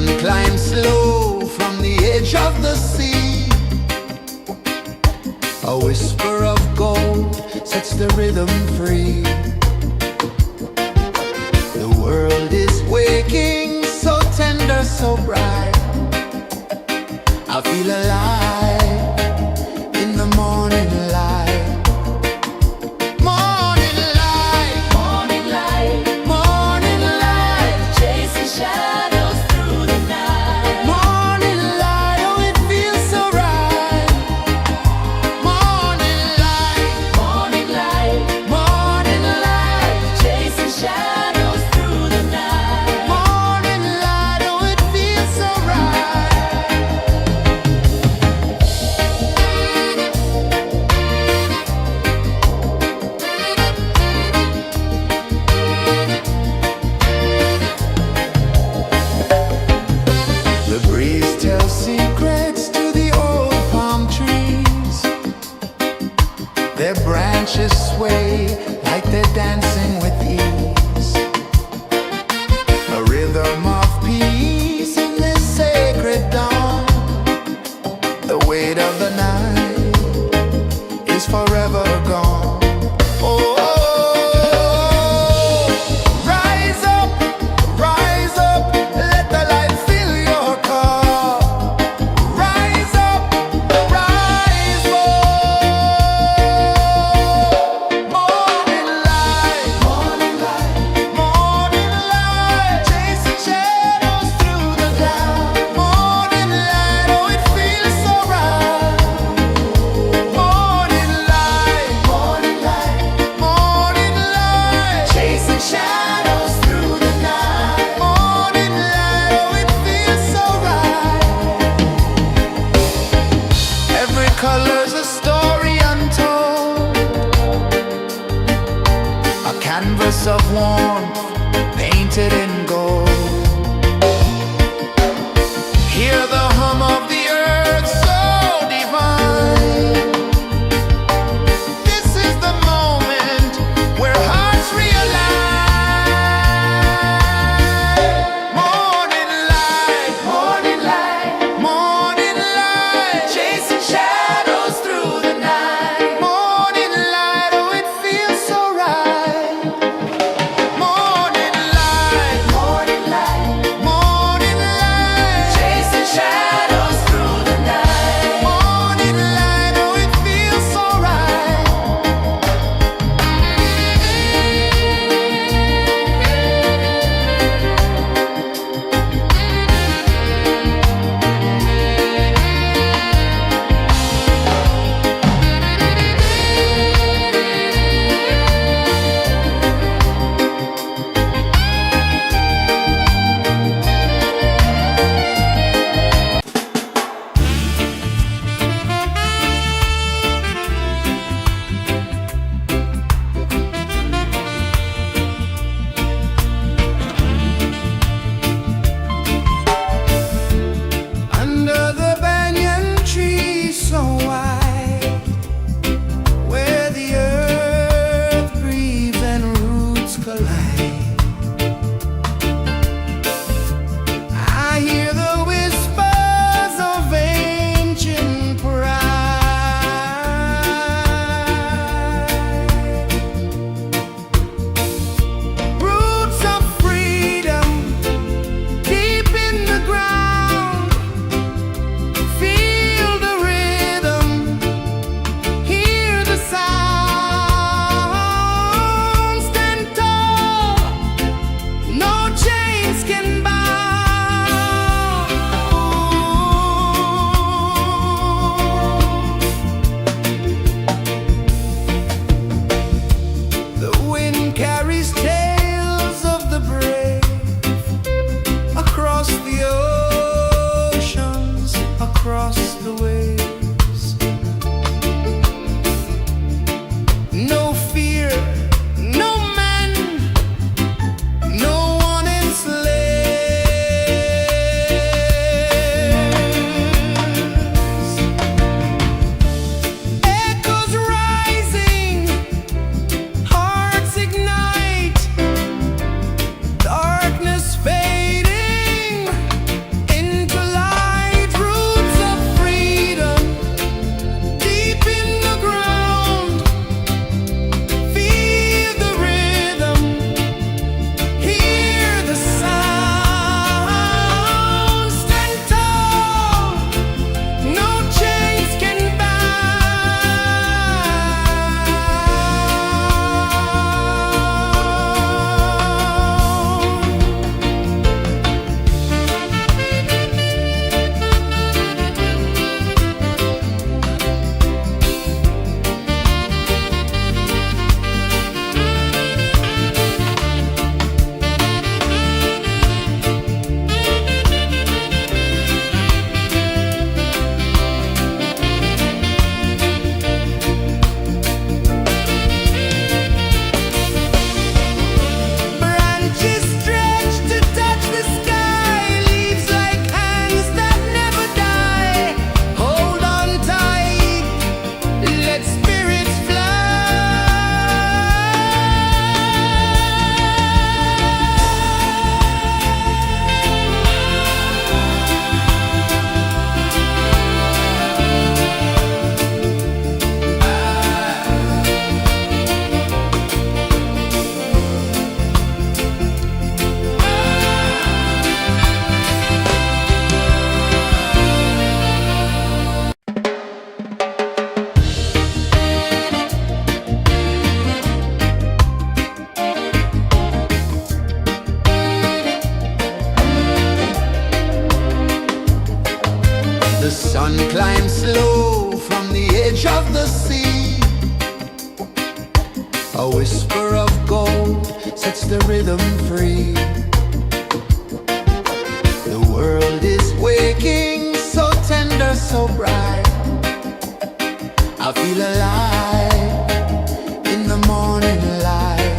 sun climbs slow from the edge of the sea. A whisper of gold sets the rhythm free. The world is waking, so tender, so bright. I feel alive in the morning light. Morning light, Morning light, morning light, chasing shadows through the night. morning light, oh it feels so right. Morning light, Morning light, morning light, chasing shadows through the night. morning light, oh it feels so right. The breeze tells secrets to the old palm trees. Their branches sway like they're dancing with ease. A rhythm of peace in this sacred dawn. The weight of the night is forever gone. Oh, rise up, let the light fill your cup. Rise up, rise more. Morning light, morning light, chasing shadows through the cloud. Morning light, oh it feels so right. Morning light, chasing shadows through the night. Morning light, oh it feels so right. Every color's a story untold, a canvas of warmth painted in gold. Hear the hum of the earth so divine. This is the moment where hearts realign. Morning light, morning light, chasing shadows through the night. Morning light, oh it feels so right. Morning light, A whisper of gold sets the rhythm free. The world is waking, so tender, so bright. I feel alive in the morning light.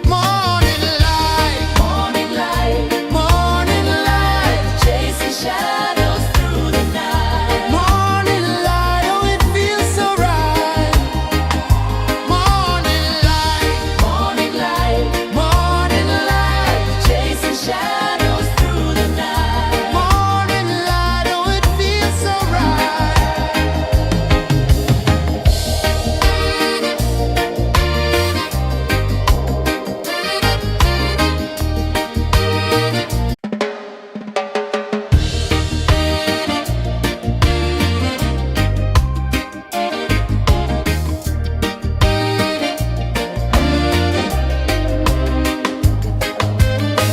Morning light, Morning light, morning light, chasing shadows through the night. morning light, oh it feels so right. Morning light, Morning light, morning light, chasing shadows through the night. morning light, oh it feels so right.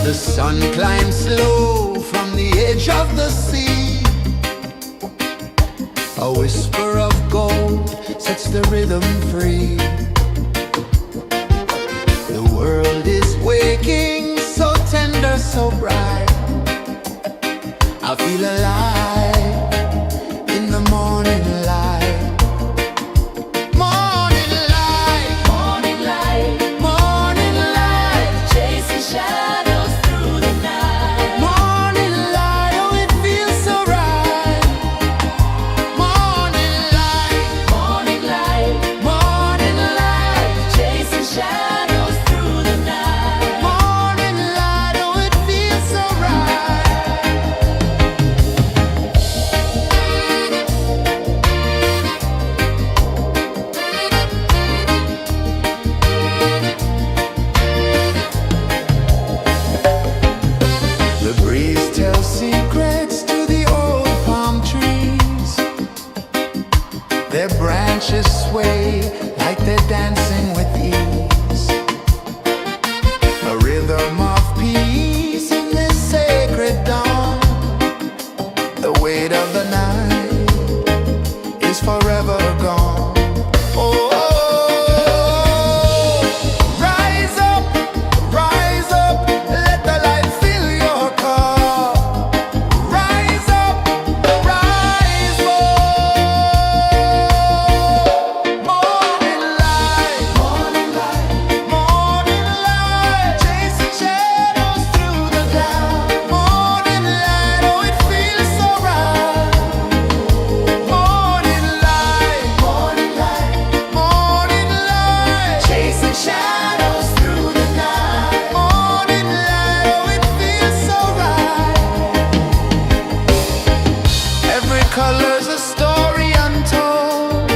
The sun climbs slow from the edge of the sea. A whisper of gold sets the rhythm free. The world is waking, so tender, so bright. I feel alive in the morning light. Morning light, Morning light, morning light, chasing shadows through the night. morning light, oh it feels so right. Morning light, Morning light, morning light, chasing shadows through the night. morning light, oh it feels so right. The breeze tells secrets to the old palm trees. Their branches sway like they're dancing with ease. A rhythm of peace in this sacred dawn. The weight of the night is forever gone. Oh, rise up, let the light fill your cup. Rise up, rise up. Morning light, morning light, chasing shadows through the cloud. Morning light, oh it feels so right. Morning light, morning light, chasing shadows through the night. Morning light, oh it feels so right. Every color's a story untold,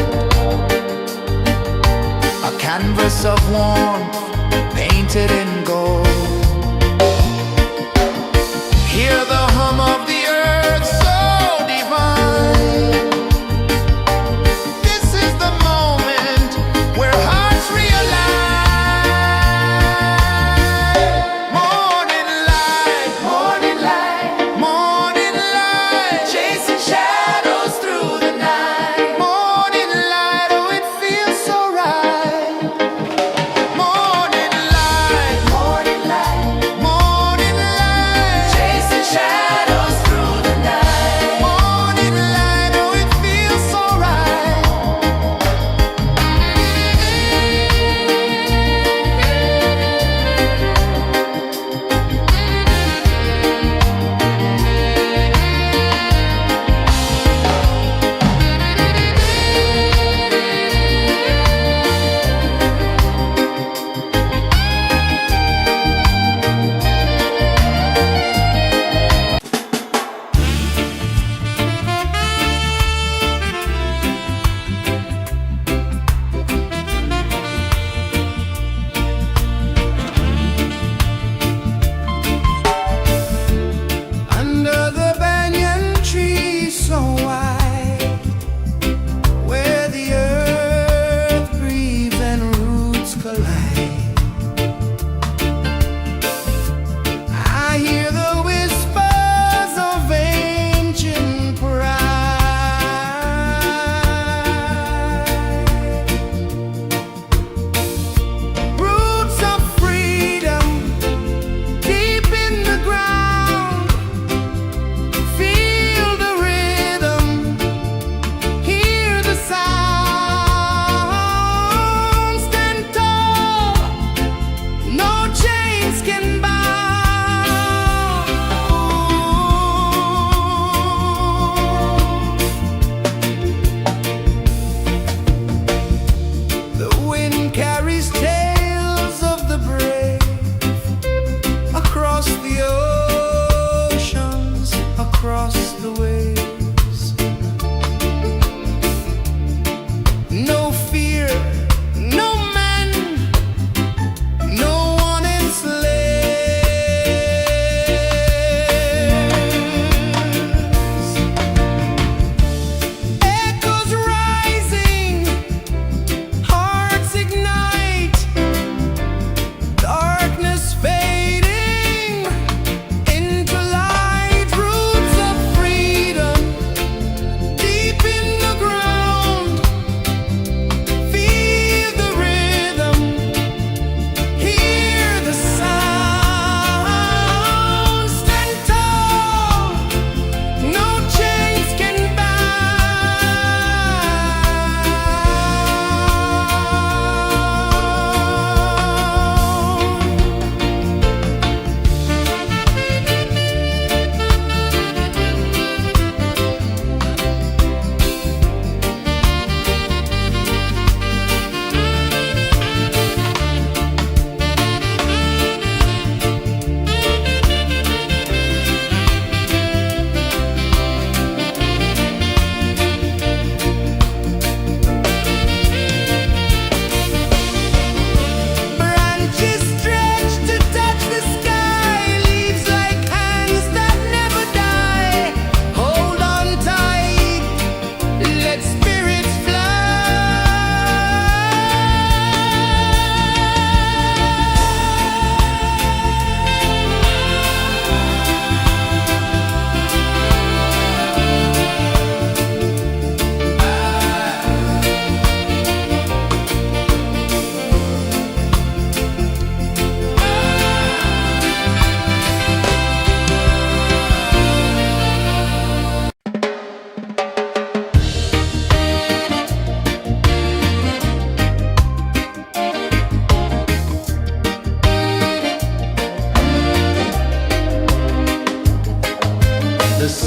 a canvas of warmth painted in gold. Hear the hum of the earth so divine. This is the moment where hearts realign. Morning light, morning light, chasing shadows through the night. Morning light, oh it feels so right. Morning light,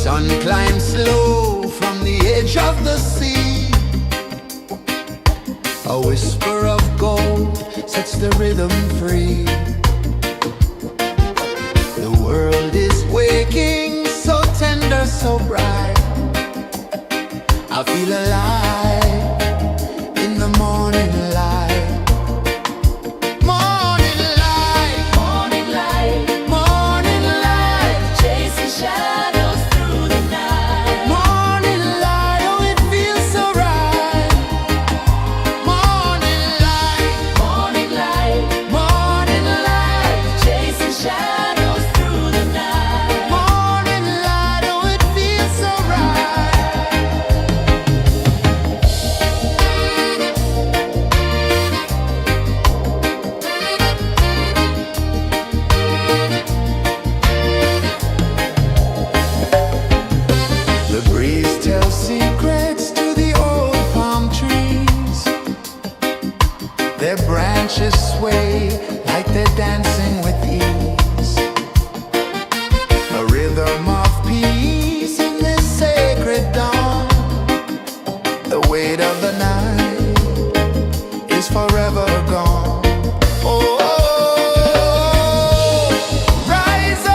sun climbs slow from the edge of the sea. A whisper of gold sets the rhythm free. The world is waking, so tender, so bright. I feel alive in the morning light. Morning light, Morning light, morning light, chasing shadows through the night. morning light, oh it feels so right. Morning light, Morning light, morning light, chasing shadows through the night. morning light, oh it feels so right. The breeze tells secrets to the old palm trees. Their branches sway like they're dancing with ease. A rhythm of peace in this sacred dawn. The weight of the night is forever gone. Oh, rise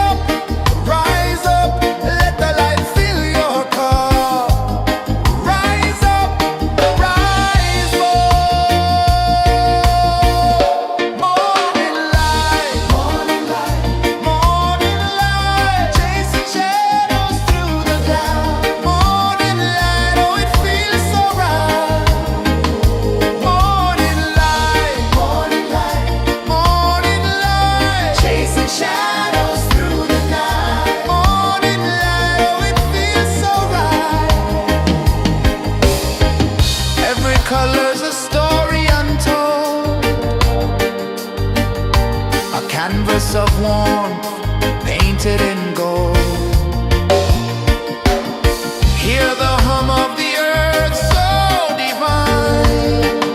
up, let the light fill your cup. Rise up, rise up. Morning light, morning light, morning light, chasing shadows through the cloud. Morning light, oh it feels so right. Morning light, morning light, morning light, chasing shadows through the night. Morning light, oh it feels so right. Every color's a story untold, a canvas of warmth painted in gold. Hear the hum of the earth so divine.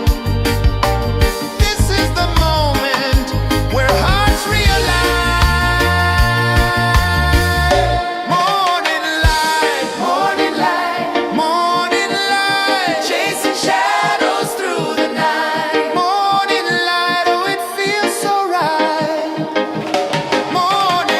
This is the moment where hearts realign. Morning light, morning light, morning light, chasing shadows through the night. Morning light, oh it feels so right. Morning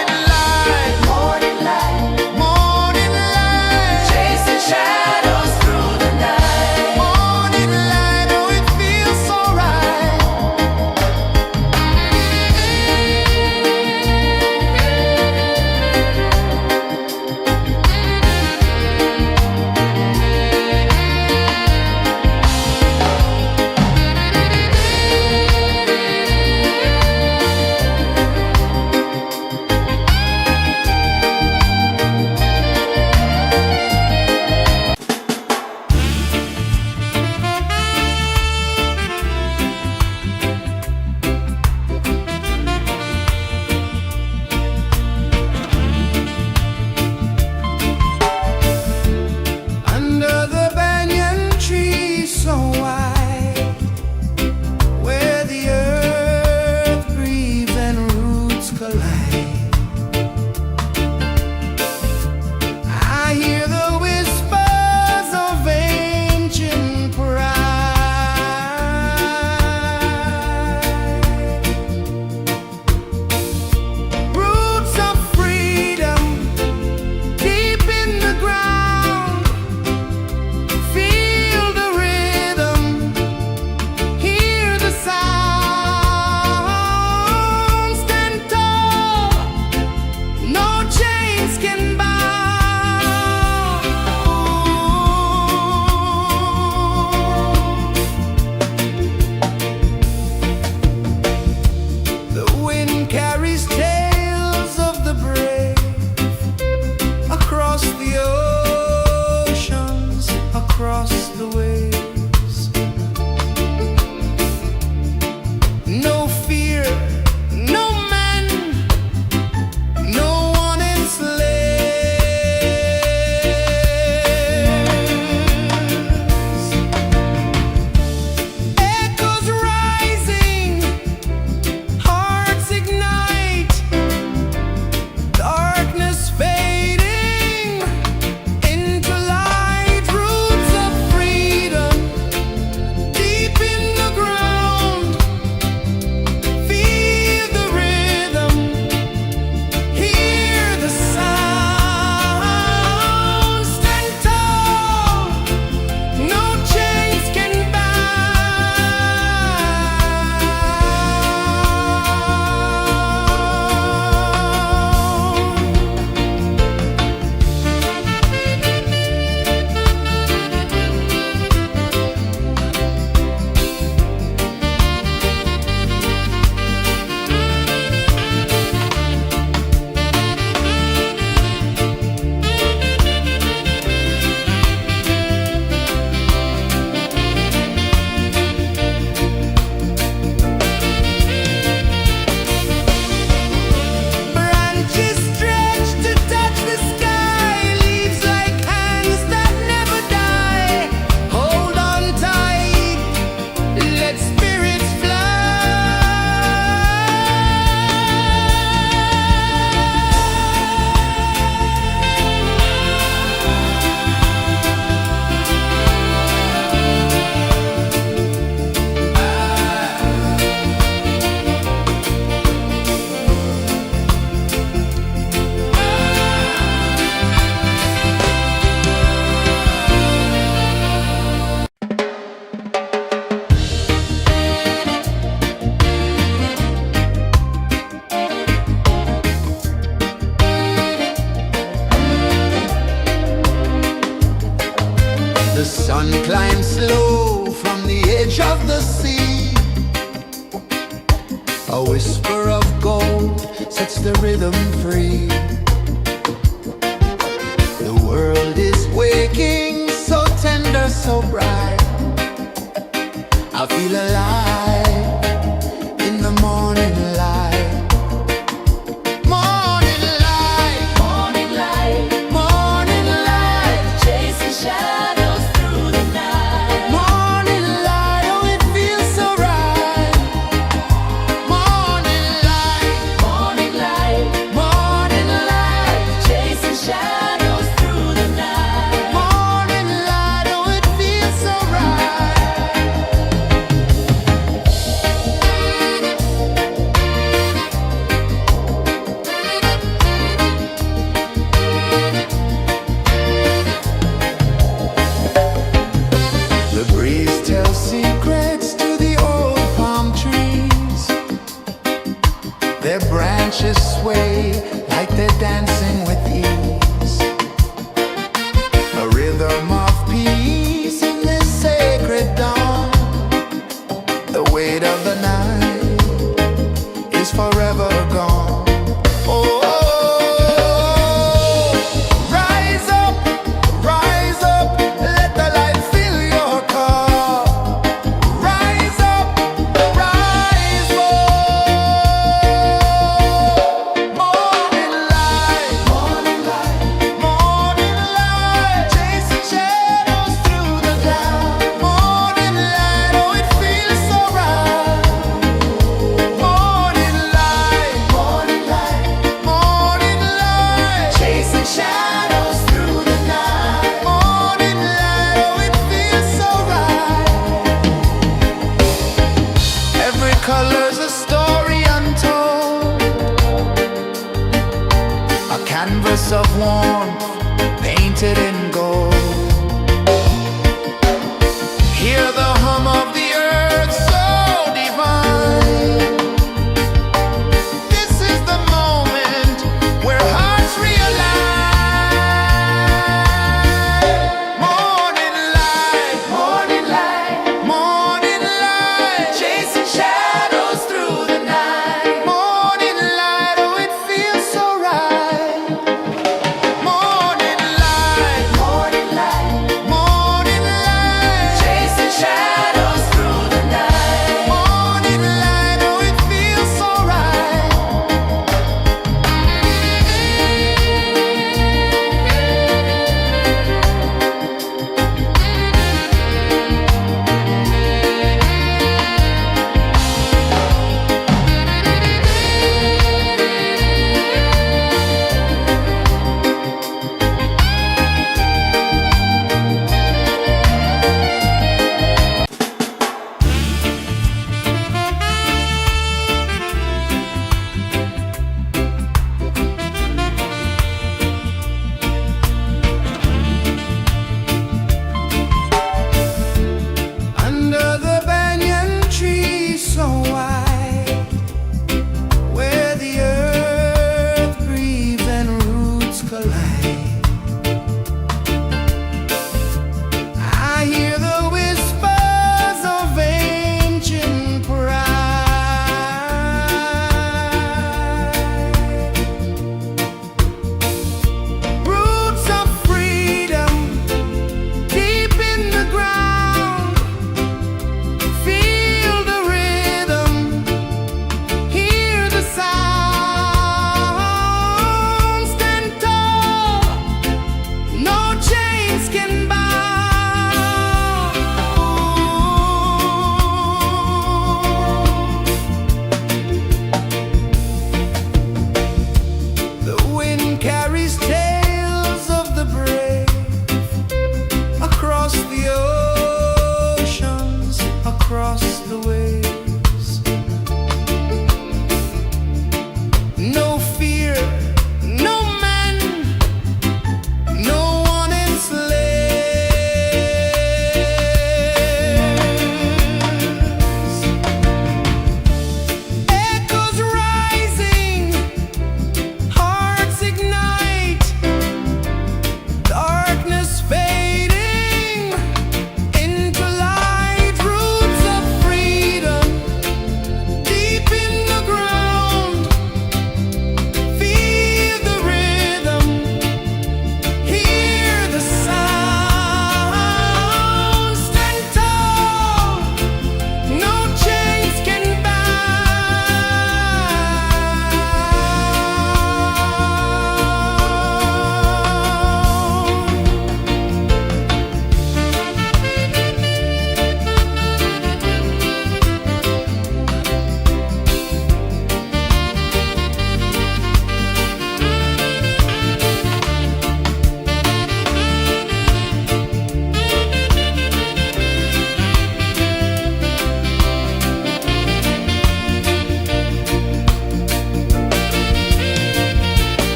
sun climbs slow from the edge of the sea. A whisper of gold sets the rhythm free. The world is waking, so tender, so bright. I feel alive in the morning light. Morning light, Morning light, morning light, chasing shadows through the night. morning light, oh it feels so right. Morning light, Morning light, morning light, chasing shadows through the night. morning light, oh it feels so right. The breeze tells secrets to the old palm trees. Their branches sway like they're dancing with ease. A rhythm of peace in this sacred dawn. The weight of the night is forever gone. Oh, rise up, let the light fill your cup. Rise up, rise up. Morning light, morning light, morning light, chasing shadows through the cloud. Morning light, oh it feels so right. Morning light, morning light, morning light, chasing shadows through the night. Morning light, oh it feels so right. Every color's a story untold, a canvas of warmth painted in gold. Hear the hum of the earth so divine. This is the moment where hearts realign. Morning light, morning light, morning light, chasing shadows through the night. Morning light, oh it feels so right. Morning light,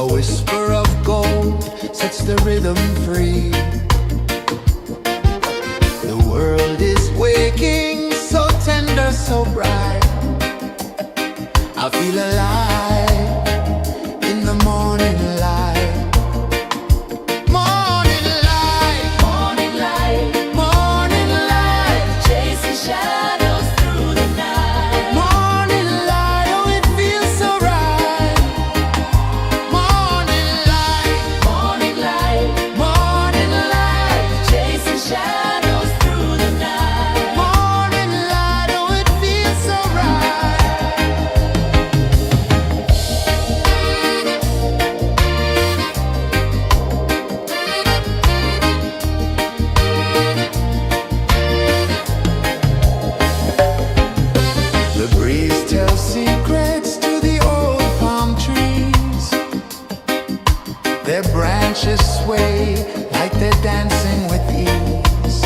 A whisper of gold sets the rhythm free. The world is waking, so tender, so bright. I feel alive in the morning light. Morning light, Morning light, morning light, chasing shadows through the night. morning light, oh it feels so right. Morning light, Morning light, morning light, chasing shadows through the night. morning light, oh it feels so right. The breeze tells secrets to the old palm trees. Their branches sway like they're dancing with ease.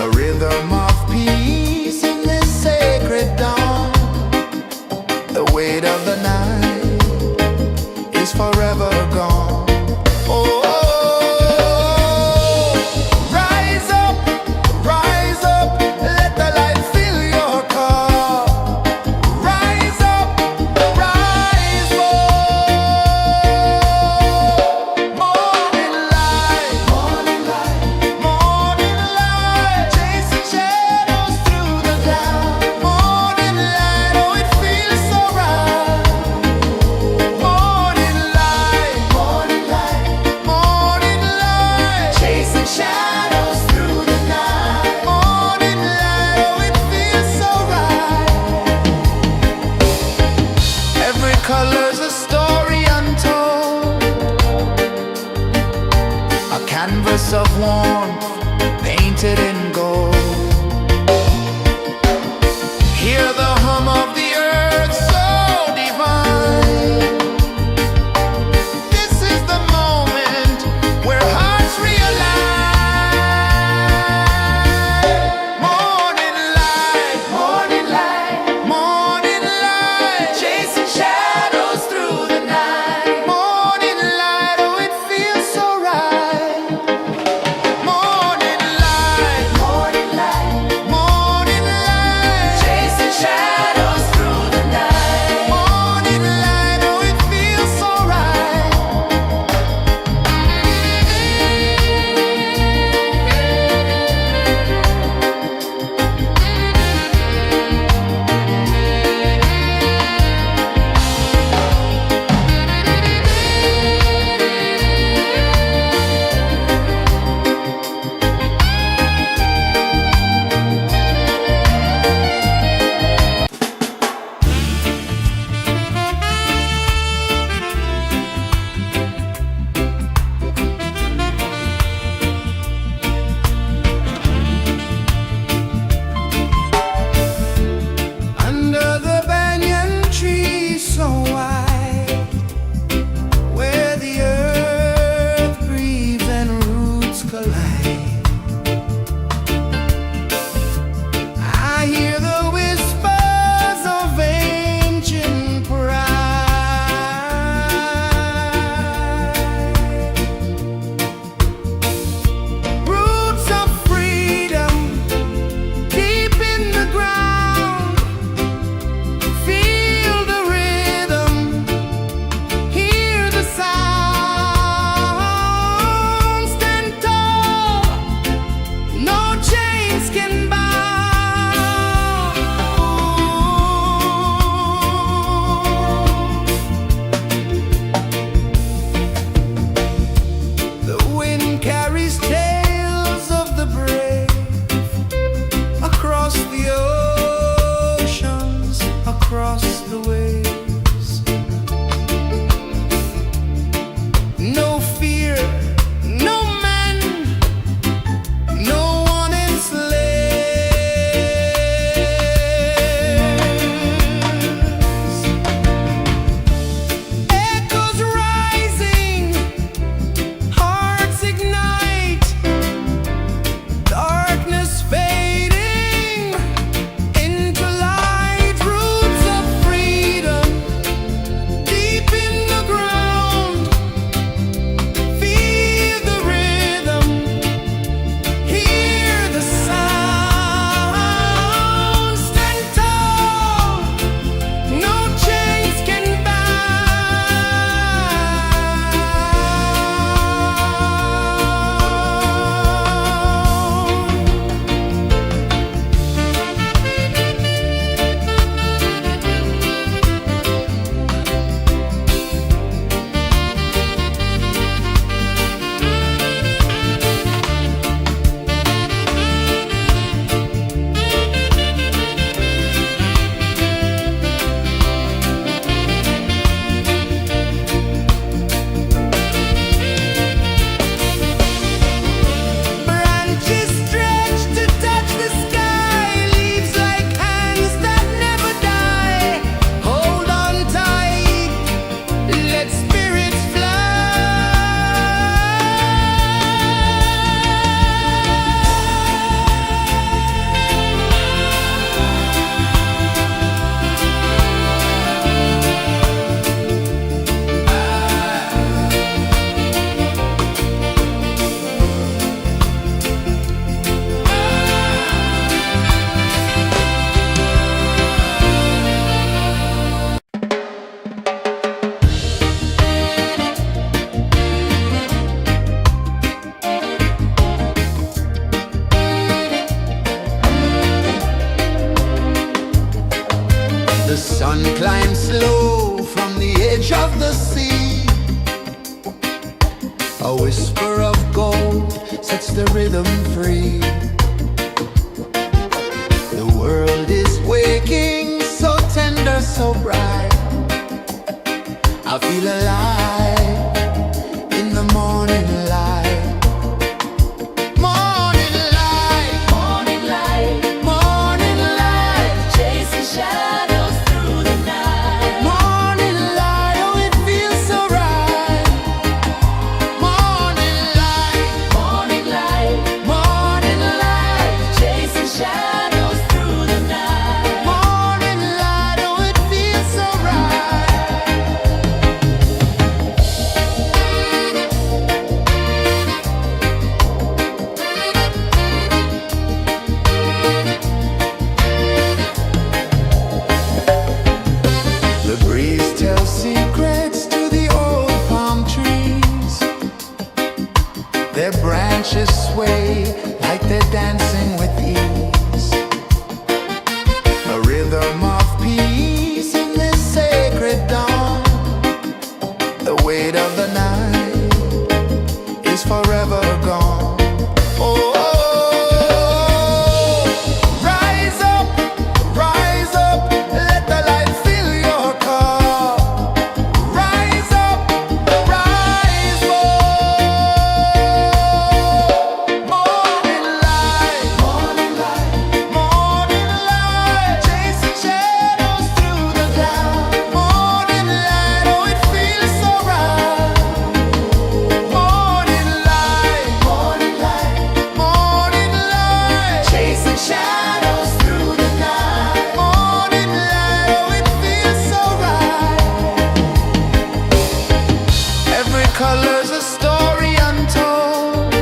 A rhythm of peace in this sacred dawn. The weight of the night is forever gone. Oh, rise up, let the light fill your cup. Rise up, rise up. Morning light, morning light, morning light, chasing shadows through the cloud. Morning light, oh it feels so right. Morning light, morning light, morning light, chasing shadows through the night. Morning light, oh it feels so right. Every color's a story untold, a canvas of warmth painted in gold. Hear the hum of the earth so divine. This is the moment where hearts realign. Morning light, morning light, morning light, chasing shadows through the night. Morning light, oh it feels so right. Morning light, morning light, morning light, chasing shadows through the night. Morning light, oh it feels so right. Under the banyan tree so wide, where the earth breathes and roots collide, I hear the whispers of ancient pride. Roots of freedom deep in the ground. Feel the rhythm, hear the sound. Stand tall, no chains can bound. The wind carries tales of the brave across the oceans, across the waves. No fear, no man, no one enslaves. Echoes rising, hearts ignite, darkness fading into light. Roots of freedom climb slow from the edge of the sea. A whisper of gold sets the rhythm free. The world is waking, so tender, so bright. I feel alive in the morning light. Morning light, Morning light, morning light, chasing shadows through the night. morning light, oh it feels so right. Morning light, Morning light, morning light, chasing shadows through the night. morning light, oh it feels so right. The breeze tells secrets to the old palm trees. Their branches sway like they're dancing with ease. A rhythm of peace in this sacred dawn. The weight of the night is forever gone. Oh, rise up, let the light fill your cup. Rise up, rise up. Morning light, morning light, morning light, chasing shadows through the cloud. Morning light, oh it feels so right. Morning light, morning light, morning light, chasing shadows through the night. Morning light, oh it feels so right. Every color's a story untold,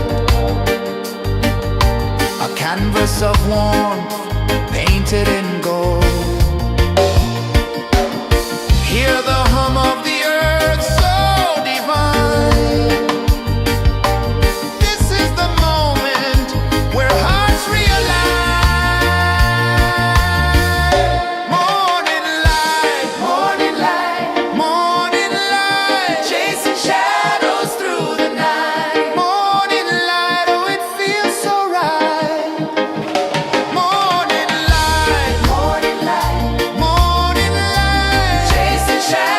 a canvas of warmth painted in gold. Hear the hum of the earth so divine. This is the moment where hearts realign. Morning light, morning light, morning light, chasing shadows through the night. Morning light, oh it feels so right. Morning light, morning light, morning light, chasing shadows.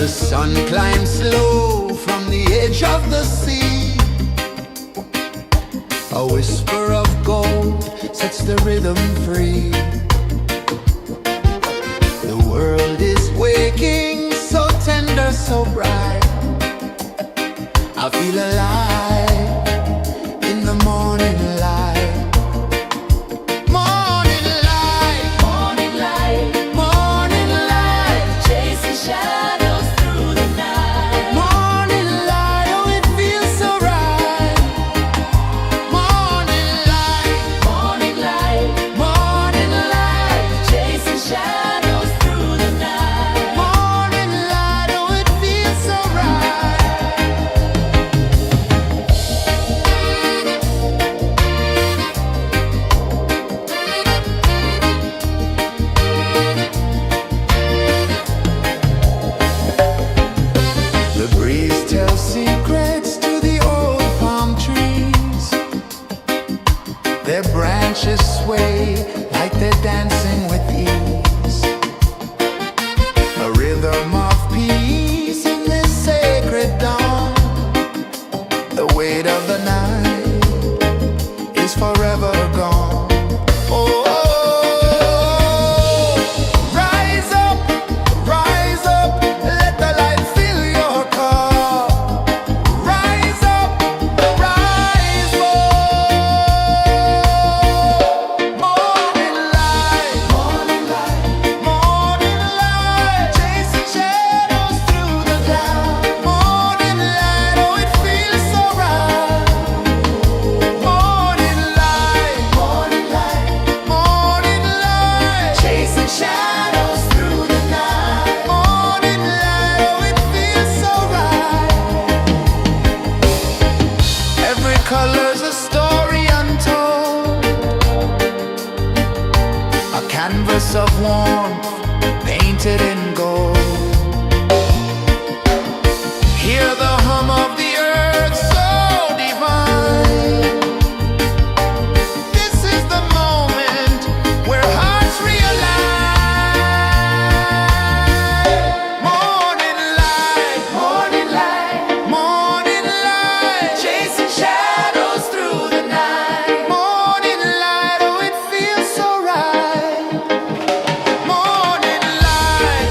The sun climbs slow from the edge of the sea. A whisper of gold sets the rhythm free. The world is waking, so tender, so bright. I feel alive in the morning light. Morning light, Morning light, morning light, chasing shadows through the night. morning light, oh it feels so right. Morning light, Morning light, morning light, chasing shadows through the night. morning light, oh it feels so right. The breeze tells secrets to the old palm trees. Their branches sway like they're dancing with ease. A rhythm of peace in this sacred dawn. The weight of the night is forever gone. Oh, rise up, let the light fill your cup. Rise up, rise up. Morning light, morning light, morning light, chasing shadows through the cloud. Morning light, oh it feels so right. Morning light, morning light, morning light, chasing shadows through the night. Morning light, oh it feels so right. Every color's a story untold, a canvas of warmth painted in gold. Hear the hum of the earth so divine. This is the moment where hearts realign. Morning light, morning light, morning light, chasing shadows through the night. Morning light, oh it feels so right. Morning light,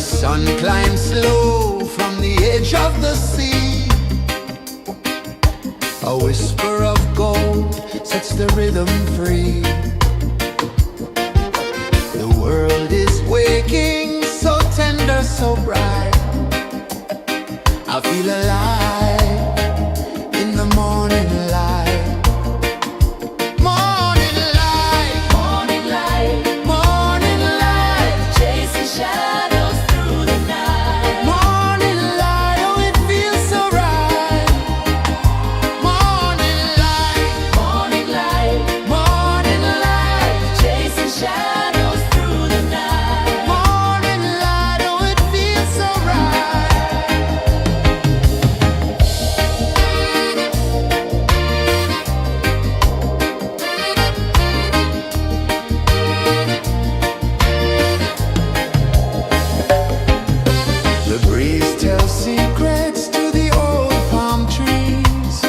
sun climbs slow from the edge of the sea. A whisper of gold sets the rhythm free. The world is waking, so tender, so bright. I feel alive in the morning light. Morning light, Morning light, morning light, chasing shadows through the night. morning light, oh it feels so right. Morning light, Morning light, morning light, chasing shadows through the night. morning light, oh it feels so right. The breeze tells secrets to the old palm trees.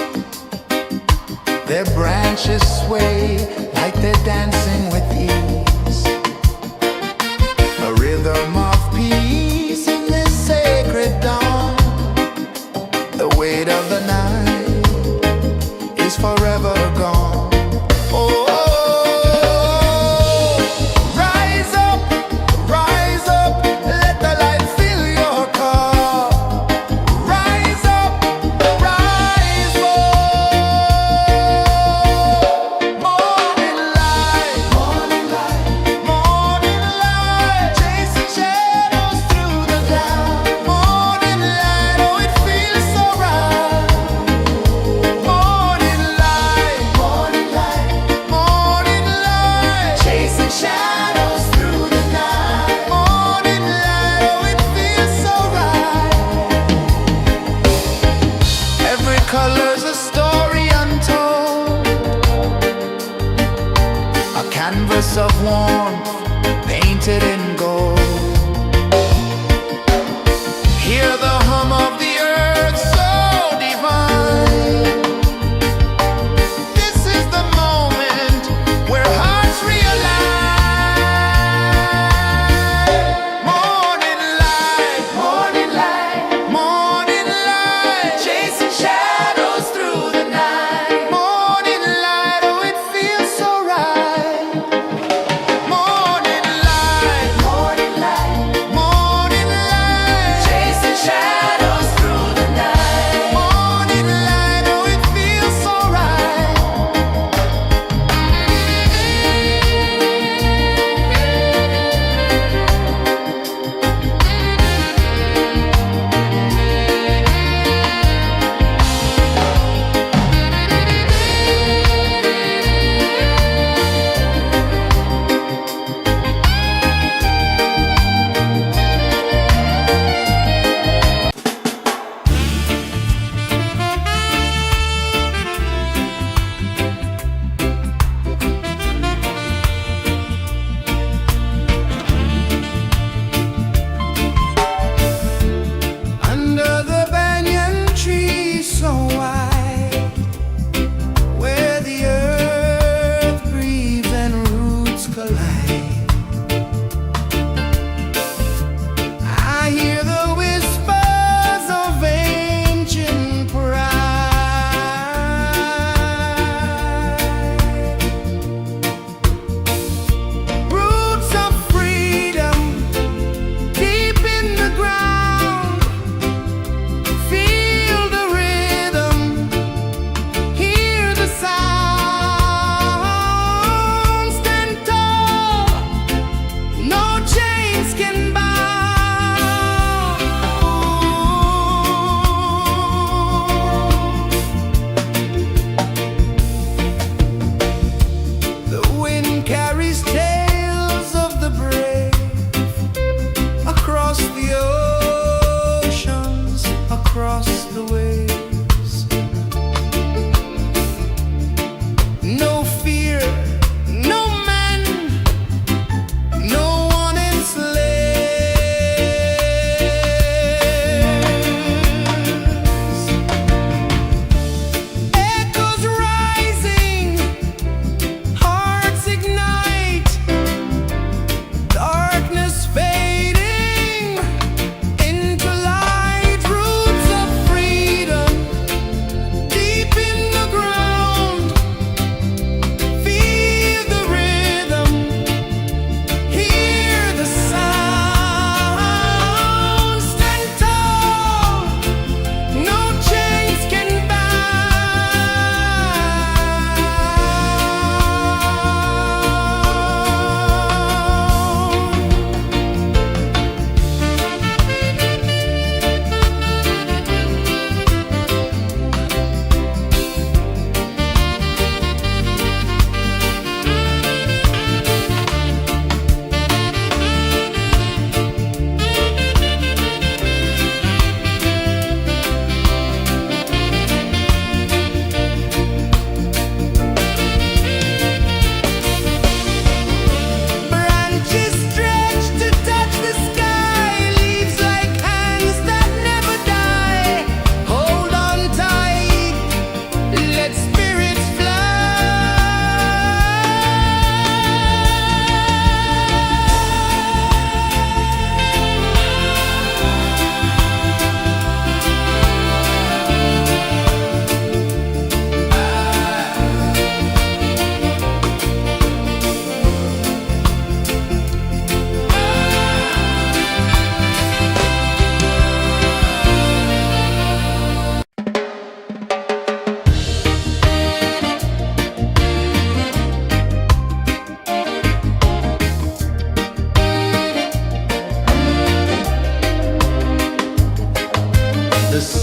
Their branches sway like they're dancing with ease. A rhythm of peace in this sacred dawn. The weight of the night is forever gone. Oh, rise up, let the light fill your cup. Rise up, rise up. Morning light, morning light, morning light, chasing shadows through the cloud. Morning light, oh it feels so right. Morning light, morning light, morning light, chasing shadows through the night. Morning light, oh it feels so right. Every color's a story untold, a canvas of warmth painted in gold. Hear the hum of the earth so divine. This is the moment where hearts realign. Morning light, morning light, morning light, chasing shadows through the night. Morning light, oh it feels so right. Morning light, morning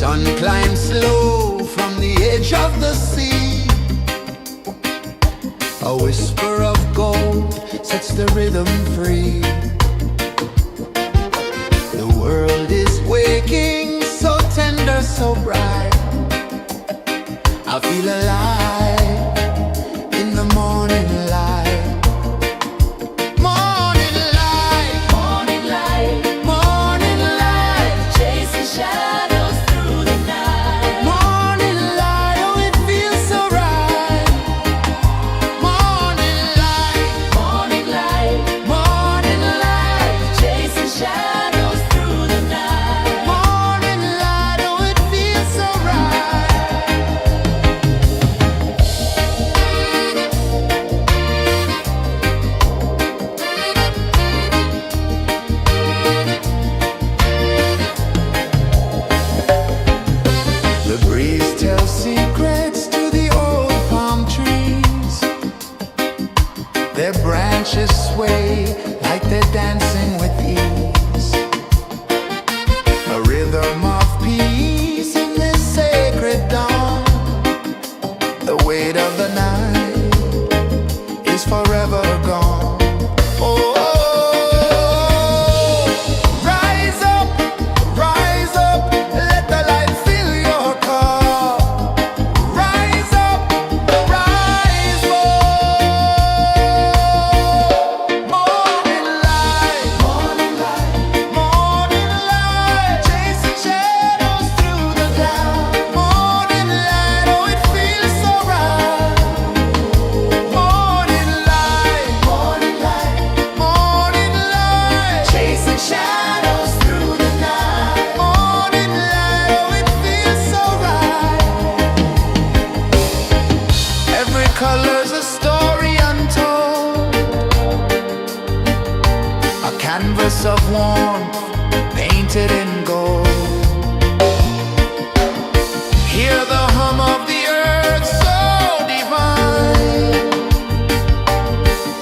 Sun climbs slow from the edge of the sea. A whisper of gold sets the rhythm free. The world is waking, so tender, so bright. I feel alive in the morning light. Morning light, Morning light, morning light, chasing shadows through the night. morning light, oh it feels so right. Morning light, Morning light, morning light, chasing shadows through the night. morning light, oh it feels so right. The breeze tells secrets to the old palm trees. Their branches sway like they're dancing with ease. A rhythm of peace in this sacred dawn. The weight of the night is forever gone. Oh, rise up, let the light fill your cup. Rise up, rise up. Morning light, morning light, morning light, chasing shadows through the cloud. Morning light, oh it feels so right. Morning light, morning light, morning light, chasing shadows through the night. Morning light, oh it feels so right. Every color's a story untold, a canvas of warmth painted in gold. Hear the hum of the earth so divine.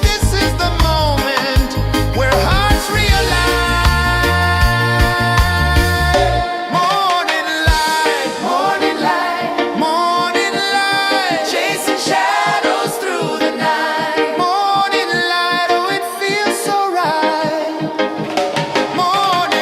This is the moment where hearts realign. Morning light, morning light, morning light, chasing shadows through the night. Morning light, oh it feels so right. Morning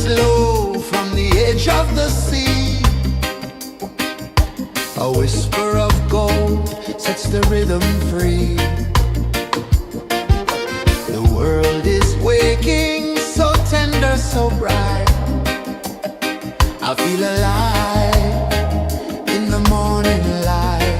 slow from the edge of the sea. A whisper of gold sets the rhythm free. The world is waking, so tender, so bright. I feel alive in the morning light.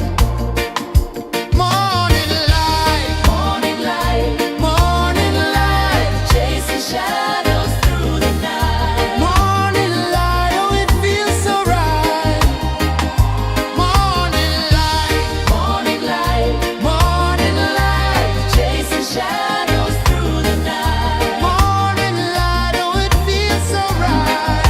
Morning light, Morning light, morning light, chasing shadows through the night. morning light, oh it feels so right. Morning light, Morning light, morning light, chasing shadows through the night. morning light, oh it feels so right.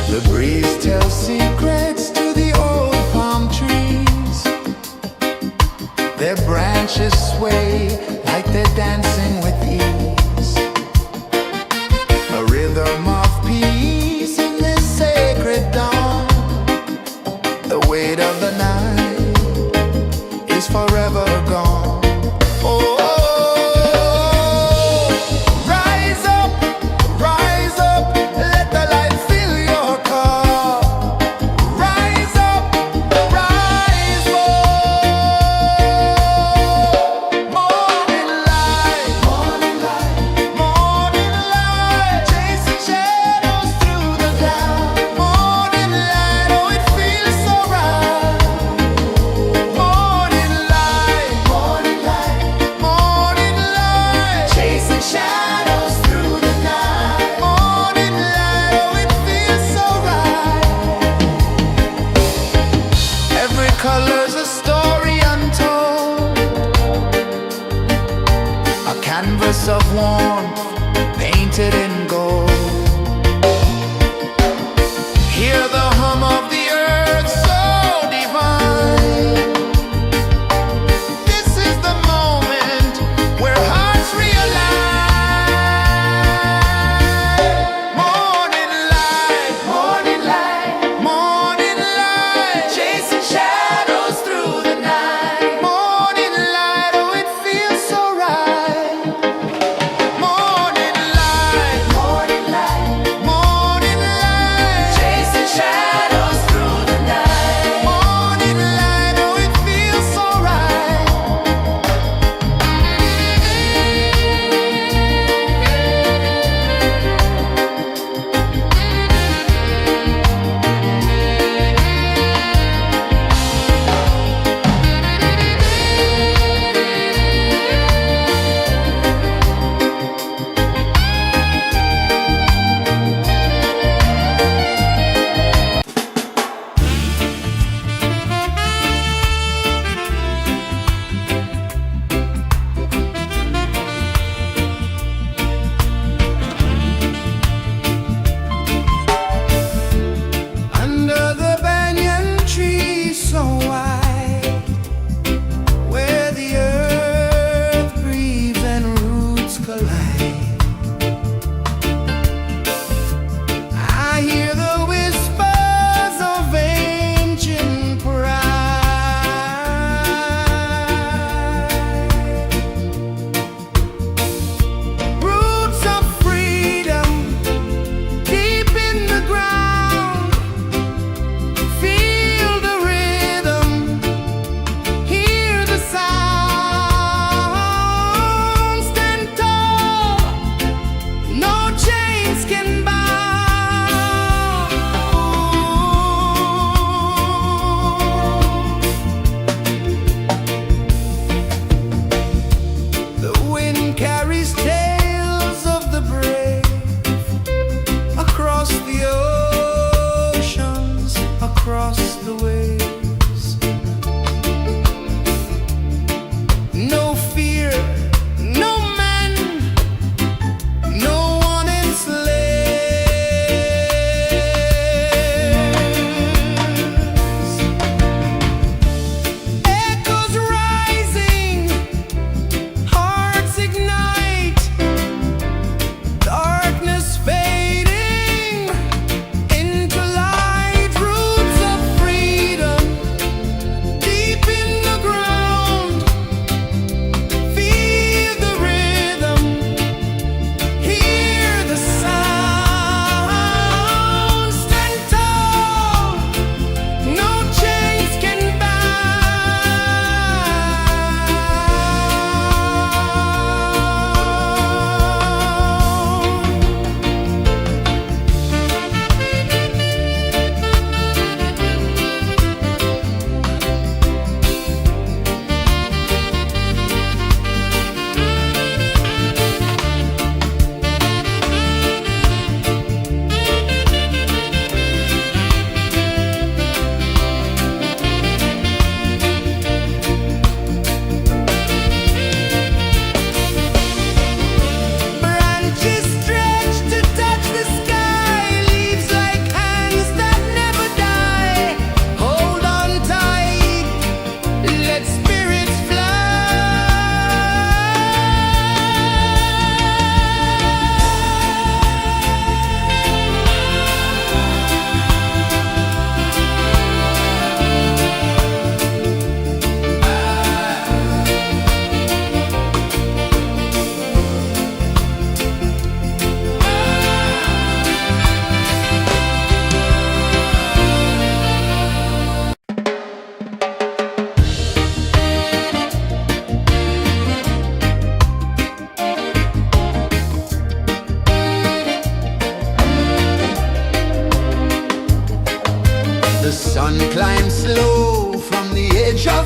The breeze tells secrets to the old palm trees. Their branches sway like they're dancing with ease. A rhythm of peace in this sacred dawn. The weight of the night is forever gone. Oh, rise up, let the light fill your cup. Rise up, rise up. Morning light, morning light, chasing shadows through the cloud. Morning light, oh it feels so right. Morning light, chasing shadows through the night. Morning light, oh it feels so right. Every color's a story untold, a canvas of warmth painted in gold. Hear the hum of the earth so divine. This is the moment where hearts realign. Morning light, morning light, chasing shadows through the night. Morning light, oh it feels so right. Morning light,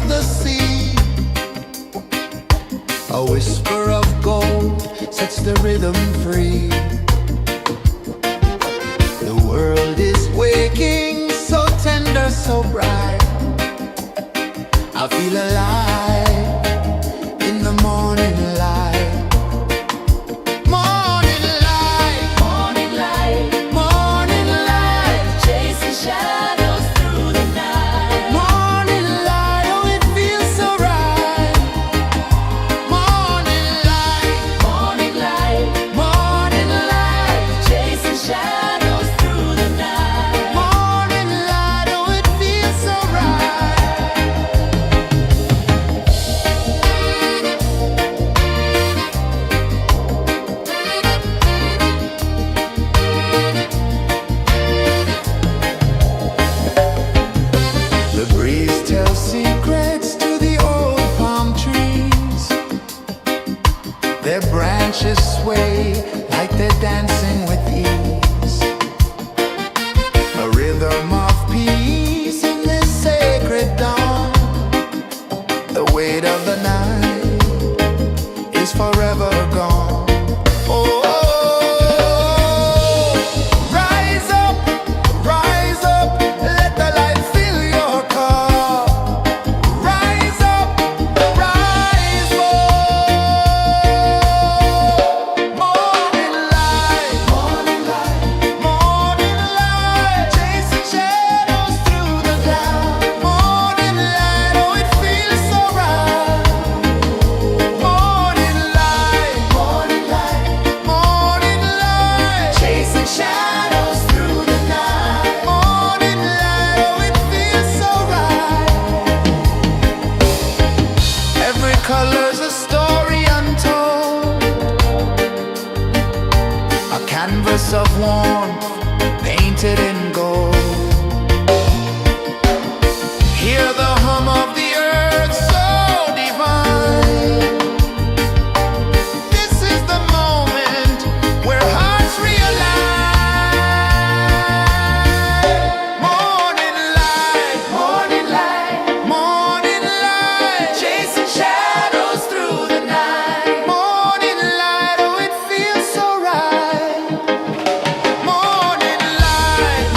the sea. A whisper of gold sets the rhythm free. The world is waking, so tender, so bright. I feel alive in the morning light. Morning light, Morning light, morning light, chasing shadows through the night. morning light, oh it feels so right. Morning light, Morning light, morning light, chasing shadows through the night. morning light, oh it feels so right. The breeze tells secrets to the old palm trees. Their branches sway like they're dancing with ease. A rhythm of peace in this sacred dawn. The weight of the night is forever gone. Oh, rise up, let the light fill your cup. Rise up, rise up. Morning light, morning light, chasing shadows through the cloud. Morning light, oh it feels so right. Morning light, morning light, chasing shadows through the night. Morning light, oh it feels so right. Every color's a story untold, a canvas of warmth painted in gold. Hear the hum of the earth so divine. This is the moment where hearts realize. Morning light, morning light, chasing shadows through the night. Morning light, oh it feels so right. Morning light,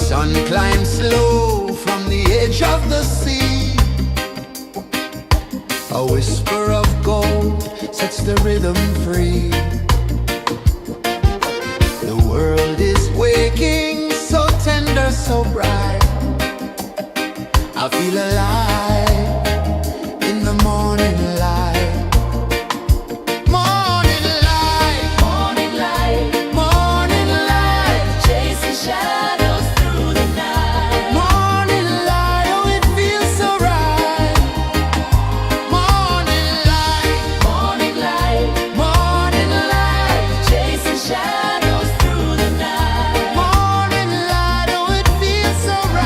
sun climbs slow from the edge of the sea. A whisper of gold sets the rhythm free. The world is waking, so tender, so bright. I feel alive in the morning light. Morning light, Morning light, morning light, chasing shadows through the night. morning light, oh it feels so right. Morning light, Morning light, morning light, chasing shadows through the night. morning light, oh it feels so right.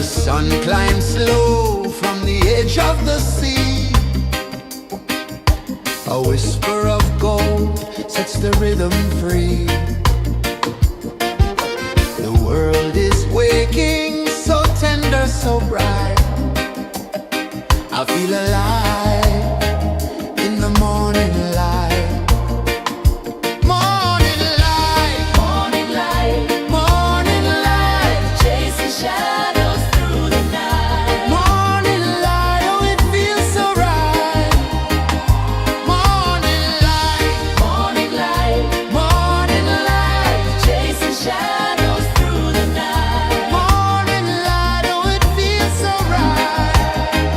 The sun climbs slow from the edge of the sea. A whisper of gold sets the rhythm free. The world is waking, so tender, so bright. I feel alive in the morning light. Morning light, Morning light, morning light, chasing shadows through the night. morning light, oh it feels so right. Morning light, Morning light, morning light, chasing shadows through the night. morning light, oh it feels so right.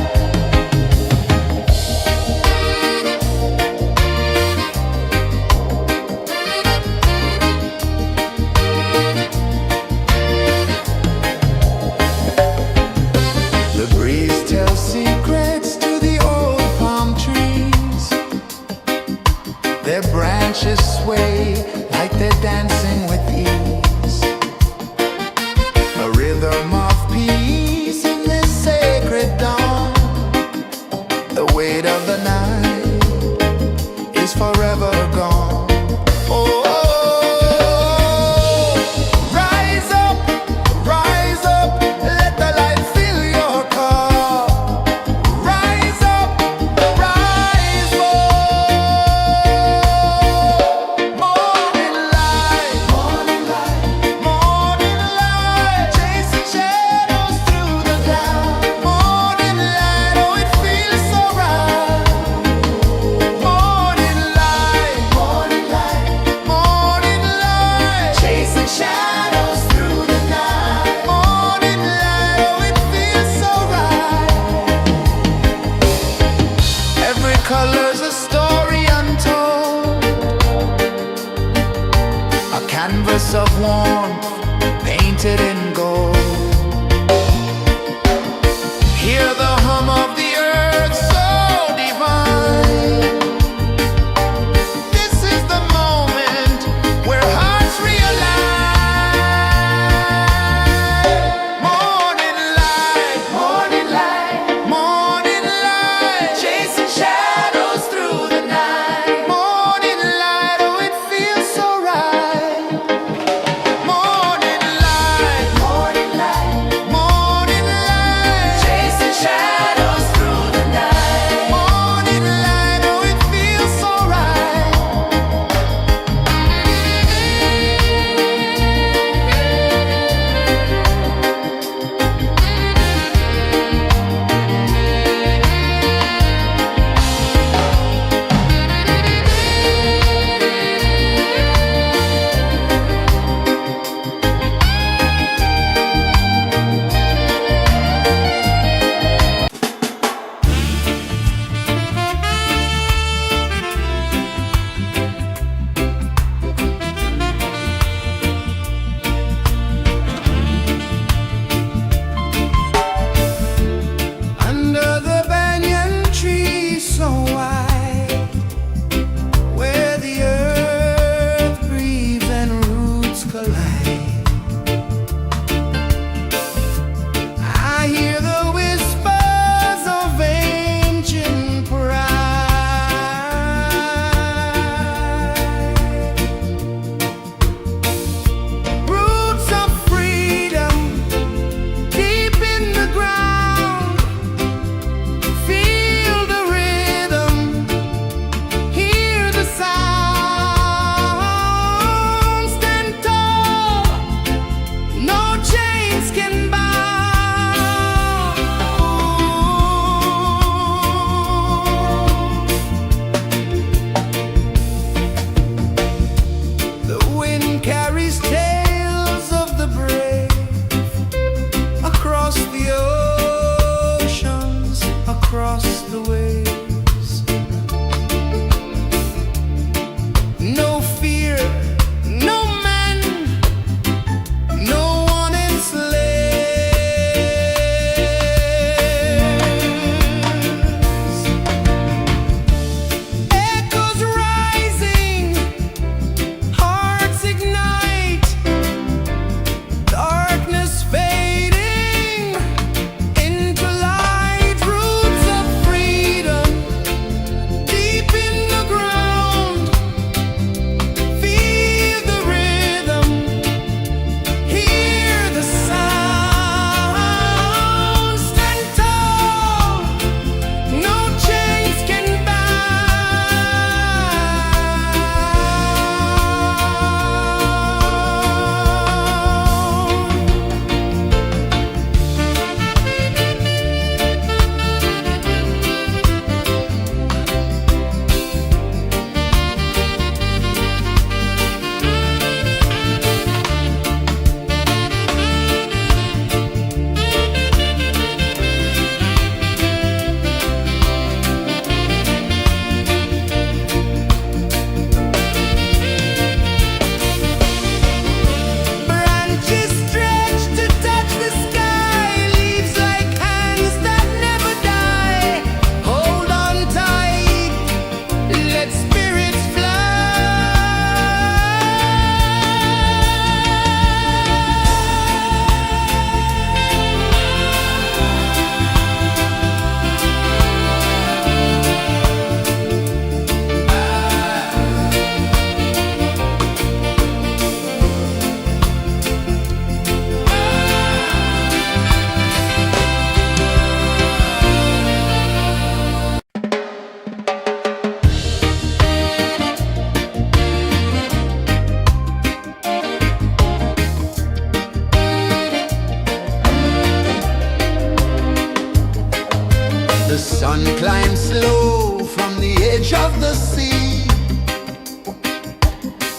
sun climbs slow from the edge of the sea.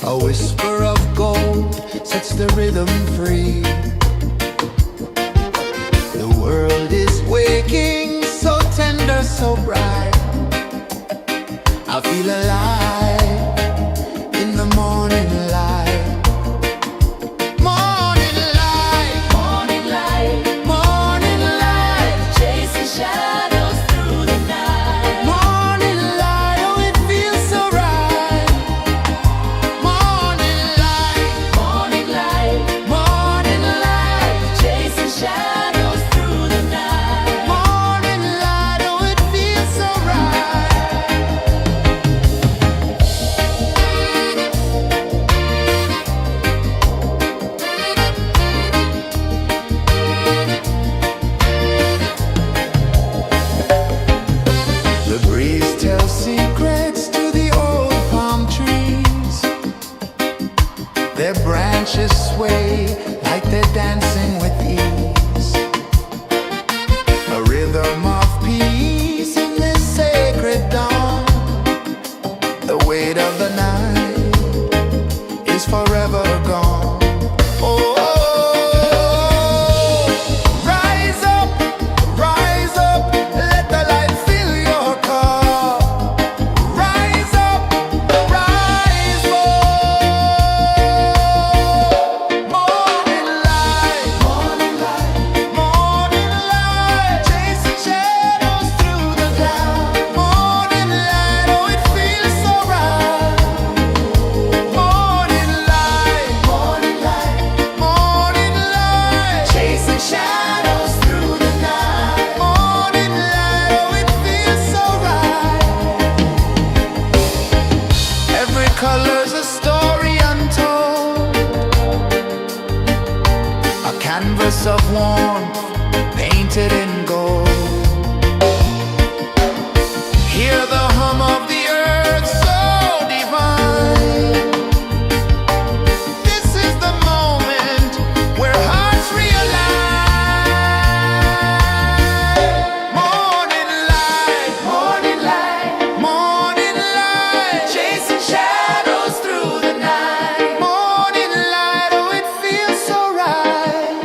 A whisper of gold sets the rhythm free. The world is waking, so tender, so bright. I feel alive in the morning light. Morning light, Morning light, morning light, chasing shadows through the night. morning light, oh it feels so right. Morning light, Morning light, morning light, chasing shadows through the night. morning light, oh it feels so right. The breeze tells secrets to the old palm trees. Their branches sway like they're dancing with ease. A rhythm of peace in this sacred dawn. The weight of the night is forever gone. Oh, rise up, let the light fill your cup. Rise up, rise up. Morning light, morning light, morning light, chasing shadows through the cloud. Morning light, oh it feels so right. Morning light, morning light, morning light, chasing shadows through the night. Morning light, oh it feels so right. Every color's a story untold, a canvas of warmth painted in gold. Hear the hum of the earth so divine. This is the moment where hearts realign. Morning light, morning light, morning light, chasing shadows through the night. Morning light, oh it feels so right.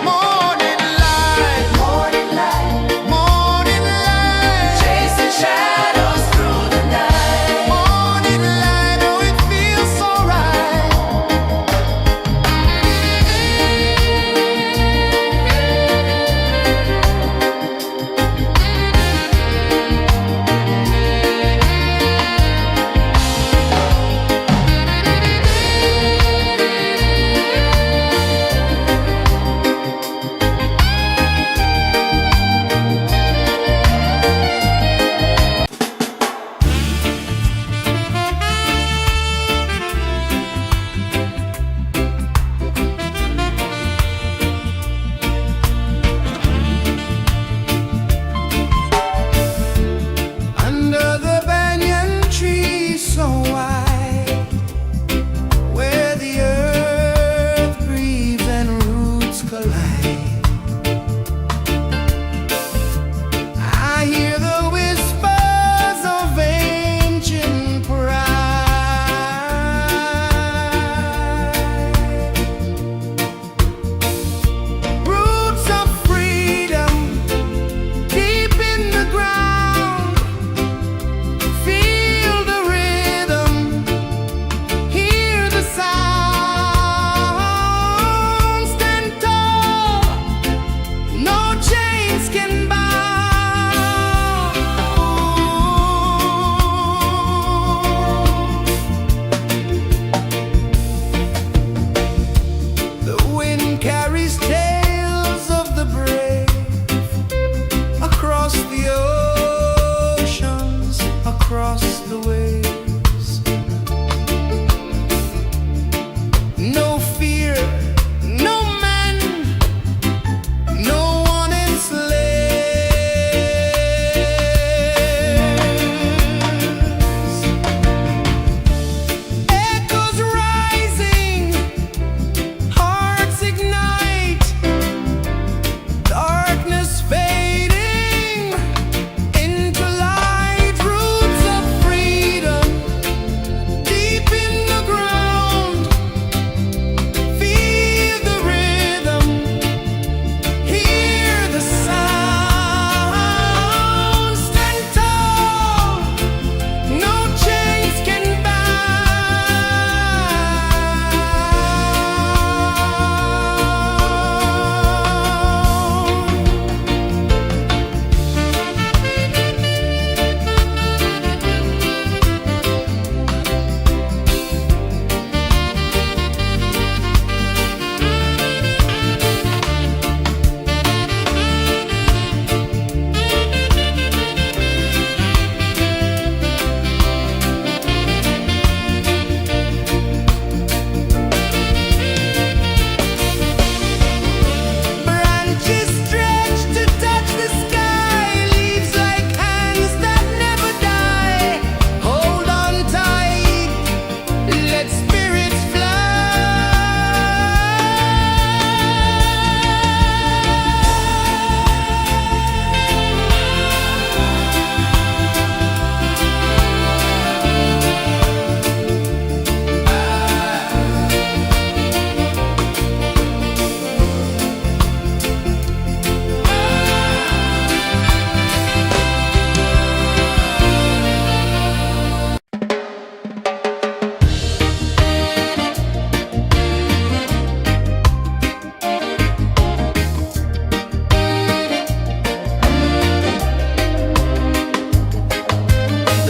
Morning light, morning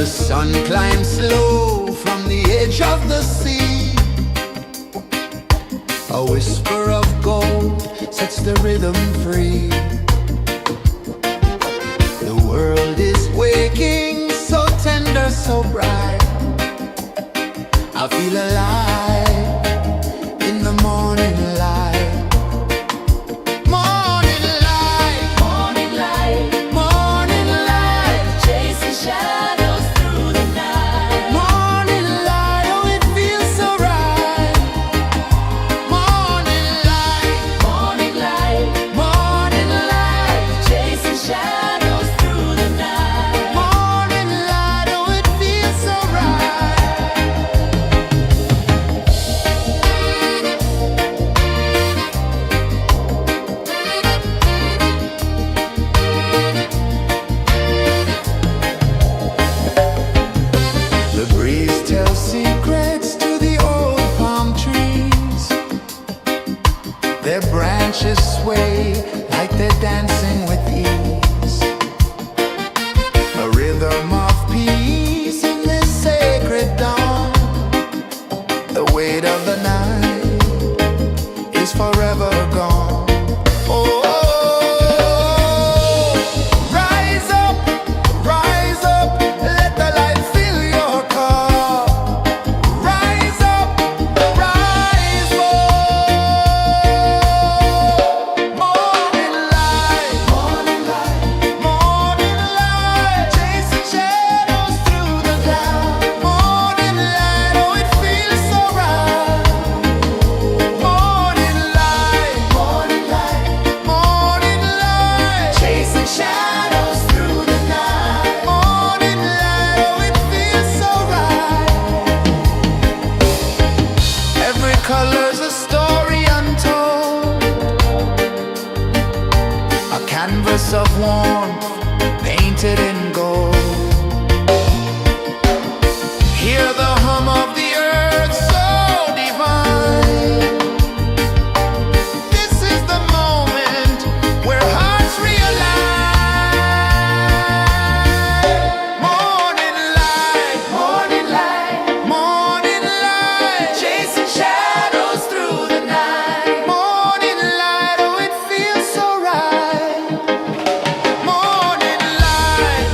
The sun climbs slow from the edge of the sea. A whisper of gold sets the rhythm free. The world is waking, so tender, so bright. I feel alive in the morning light. Morning light, Morning light, morning light, chasing shadows through the night. morning light, oh it feels so right. Morning light, Morning light, morning light, chasing shadows through the night. morning light, oh it feels so right. The breeze tells secrets to the old palm trees. Their branches sway like they're dancing with ease. A rhythm of peace in this sacred dawn. The weight of the night is forever gone. Oh, rise up, let the light fill your cup. Rise up, rise up. Morning light, morning light, morning light, chasing shadows through the cloud. Morning light, oh it feels so right. Morning light, morning light, morning light, chasing shadows through the night. Morning light, oh it feels so right. Every color's a story untold, a canvas of warmth painted in gold. Hear the hum of the earth so divine. This is the moment where hearts realign. Morning light, morning light, morning light, chasing shadows through the night. Morning light, oh it feels so right. Morning light,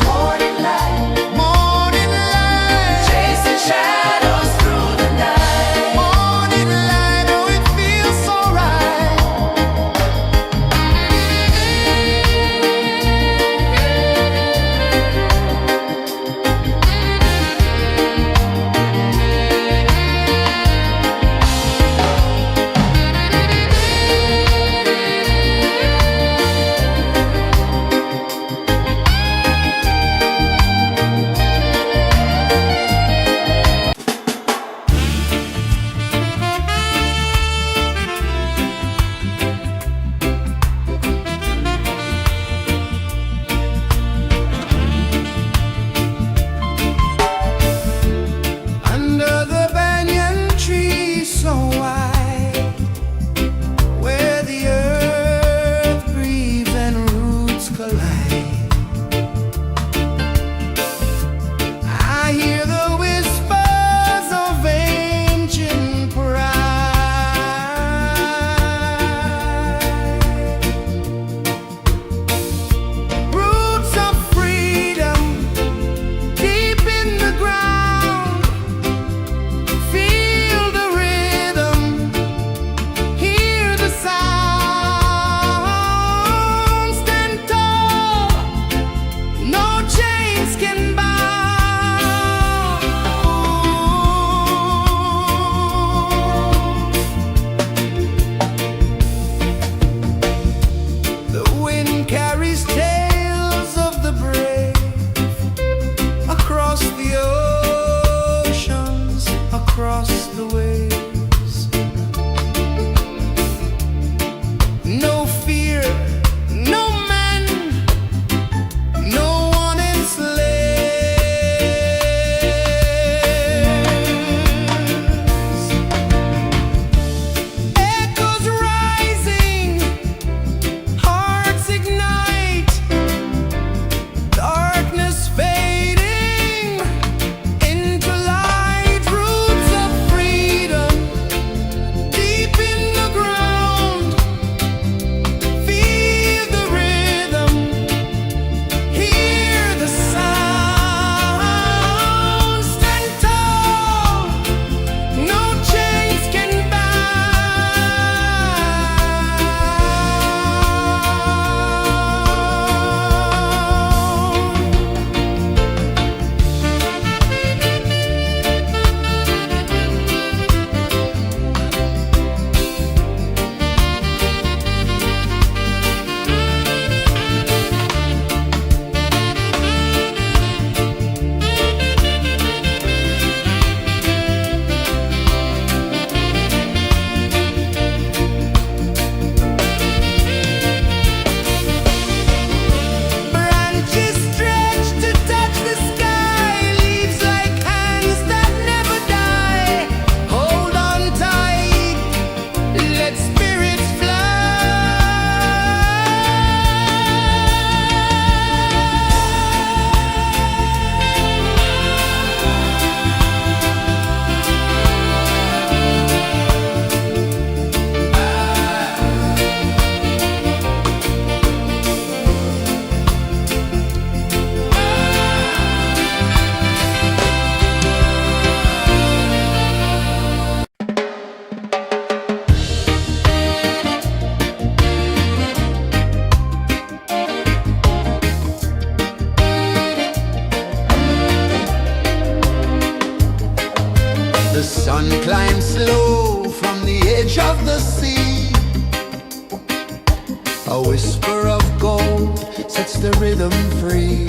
A whisper of gold sets the rhythm free.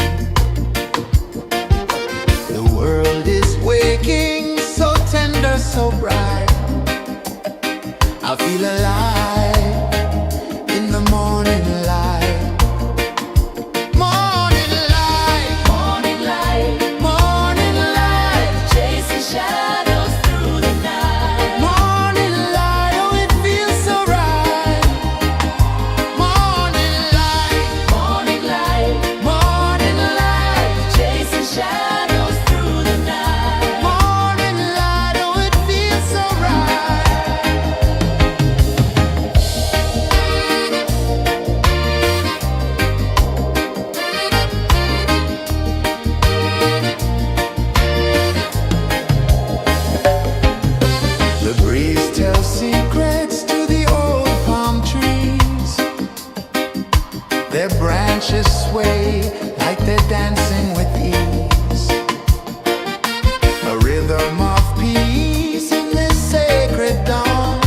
The world is waking, so tender, so bright. I feel alive in the morning light. Morning light, Morning light, morning light, chasing shadows through the night. morning light, oh it feels so right. Morning light, Morning light, morning light, chasing shadows through the night. morning light, oh it feels so right. The breeze tells secrets to the old palm trees. Their branches sway like they're dancing with ease. A rhythm of peace in this sacred dawn.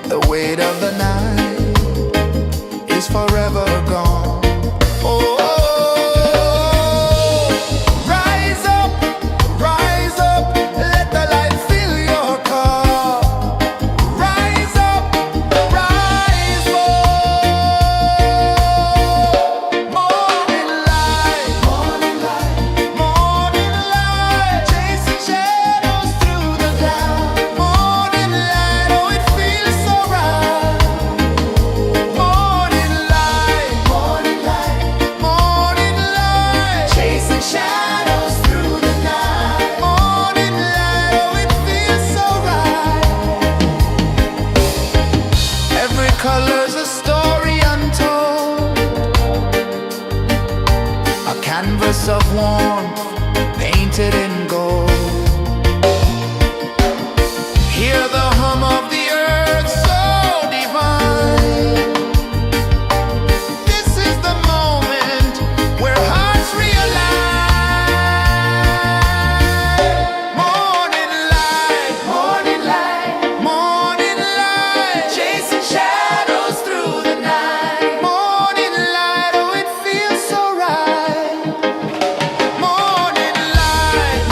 The weight of the night is forever gone. Oh, rise up, let the light fill your cup. Rise up, rise up. Morning light, morning light, morning light, chasing shadows through the cloud. Morning light, oh it feels so right. Morning light, morning light, morning light, chasing shadows through the night. Morning light, oh it feels so right. Every color's a story untold, a canvas of warmth painted in gold. Hear the hum of the earth so divine. This is the moment where hearts realign. Morning light, morning light, morning light, chasing shadows through the night. Morning light, oh it feels so right. Morning light,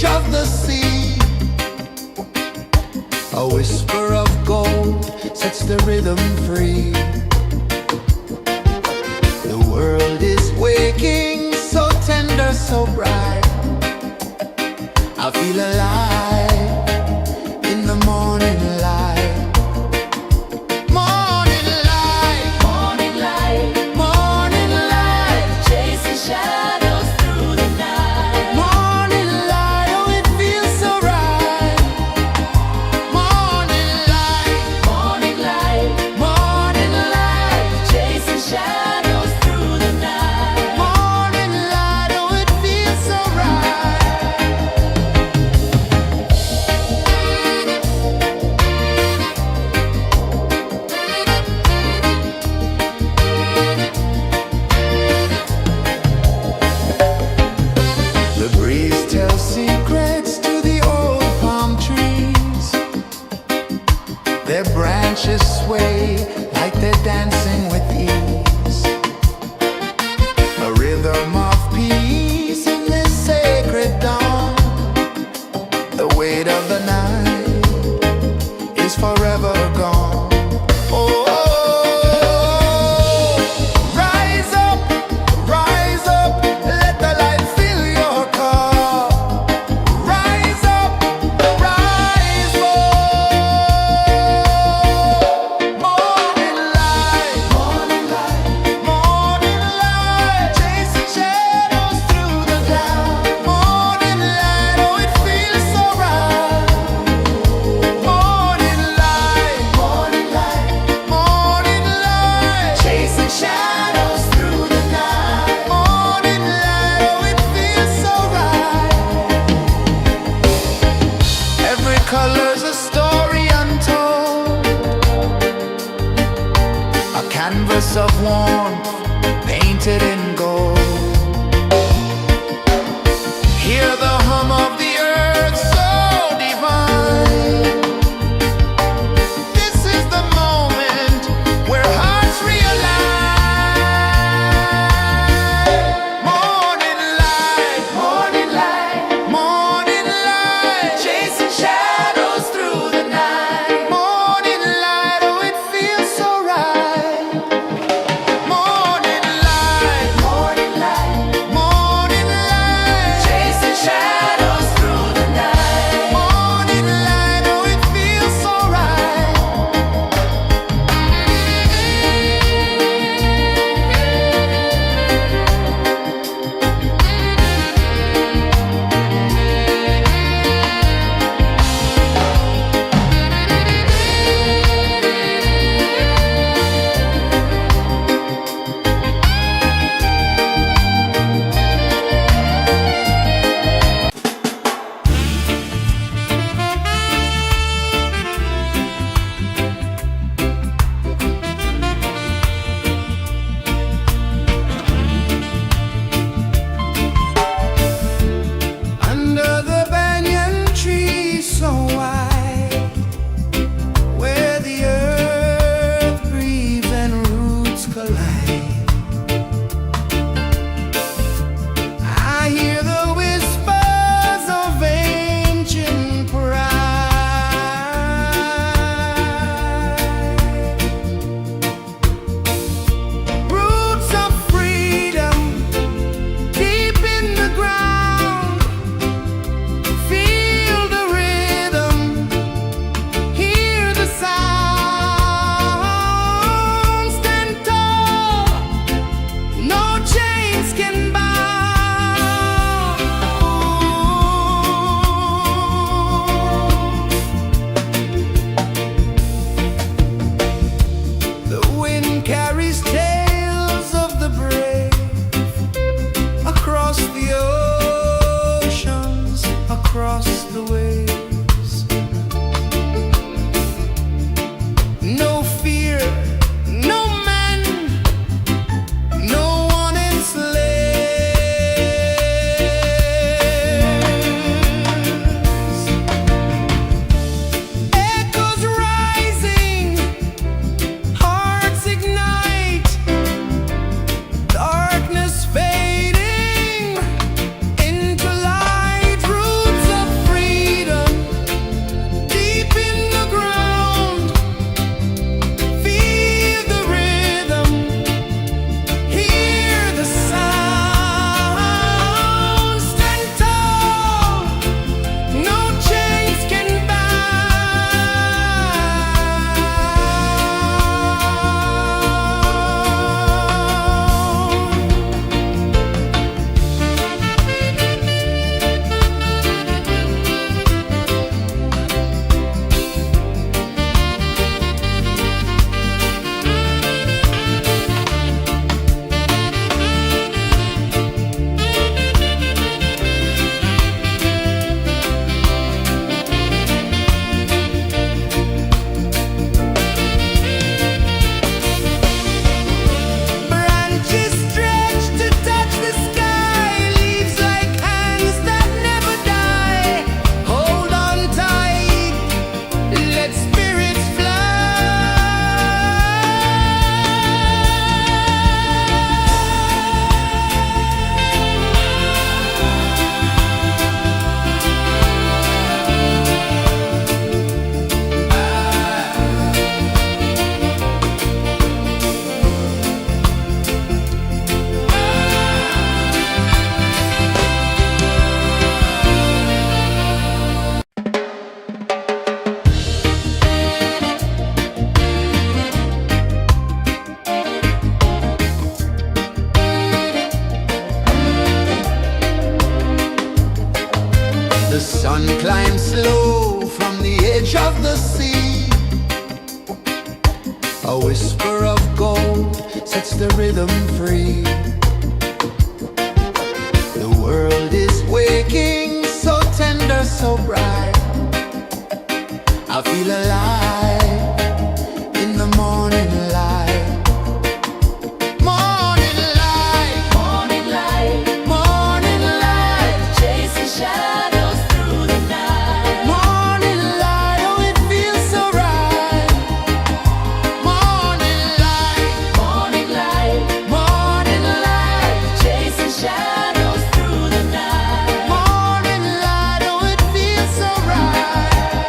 edge of the sea. A whisper of gold sets the rhythm free. The world is waking, so tender, so bright. I feel alive in the morning light. Morning light, Morning light, morning light, chasing shadows through the night. morning light, oh it feels so right. Morning light, Morning light, morning light, chasing shadows through the night. morning light, oh it feels so right. The breeze tells secrets to the old palm trees. Their branches sway like they're dancing with ease. A rhythm of peace in this sacred dawn. The weight of the night is forever gone. Oh, rise up, let the light fill your cup. Rise up, rise up. Morning light, morning light, morning light, chasing shadows through the cloud. Morning light, oh it feels so right. Morning light, morning light, morning light, chasing shadows through the night. Morning light, oh it feels so right. Every color's a story untold, a canvas of warmth painted in gold. Hear the hum of the earth so divine. This is the moment where hearts realign. Morning light, morning light, morning light, chasing shadows through the night. Morning light, oh it feels so right. Morning light, morning light, morning light, chasing shadows through the night. Morning light, oh it feels so right. Under the banyan tree so wide, where the earth breathes and roots collide, I hear the whispers of ancient pride. Roots of freedom deep in the ground. Feel the rhythm, hear the sound. Stand tall, no chains can bound. The wind carries tales of the brave across the oceans, across the waves. No fear, no man, no one enslaves. Echoes rising, hearts ignite, darkness fading into light. Roots of and slow from the edge of the sea. A whisper of gold sets the rhythm free. The world is waking, so tender, so bright. I feel alive in the morning light. Morning light, Morning light, morning light, chasing shadows through the night. morning light, oh it feels so right. Morning light, Morning light, morning light, chasing shadows through the night. morning light, oh it feels so right.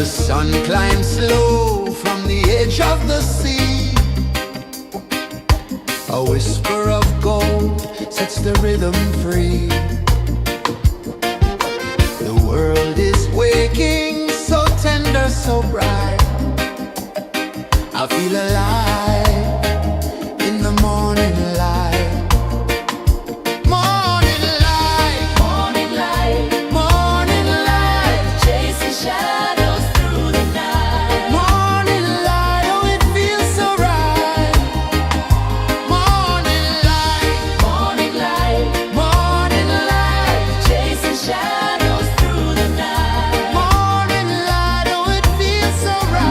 sun climbs slow from the edge of the sea. A whisper of gold sets the rhythm free. The world is waking, so tender, so bright. I feel alive in the morning light. Morning light, Morning light, morning light, chasing shadows through the night. morning light, oh it feels so right. Morning light, Morning light, morning light, chasing shadows through the night. morning light, oh it feels so right.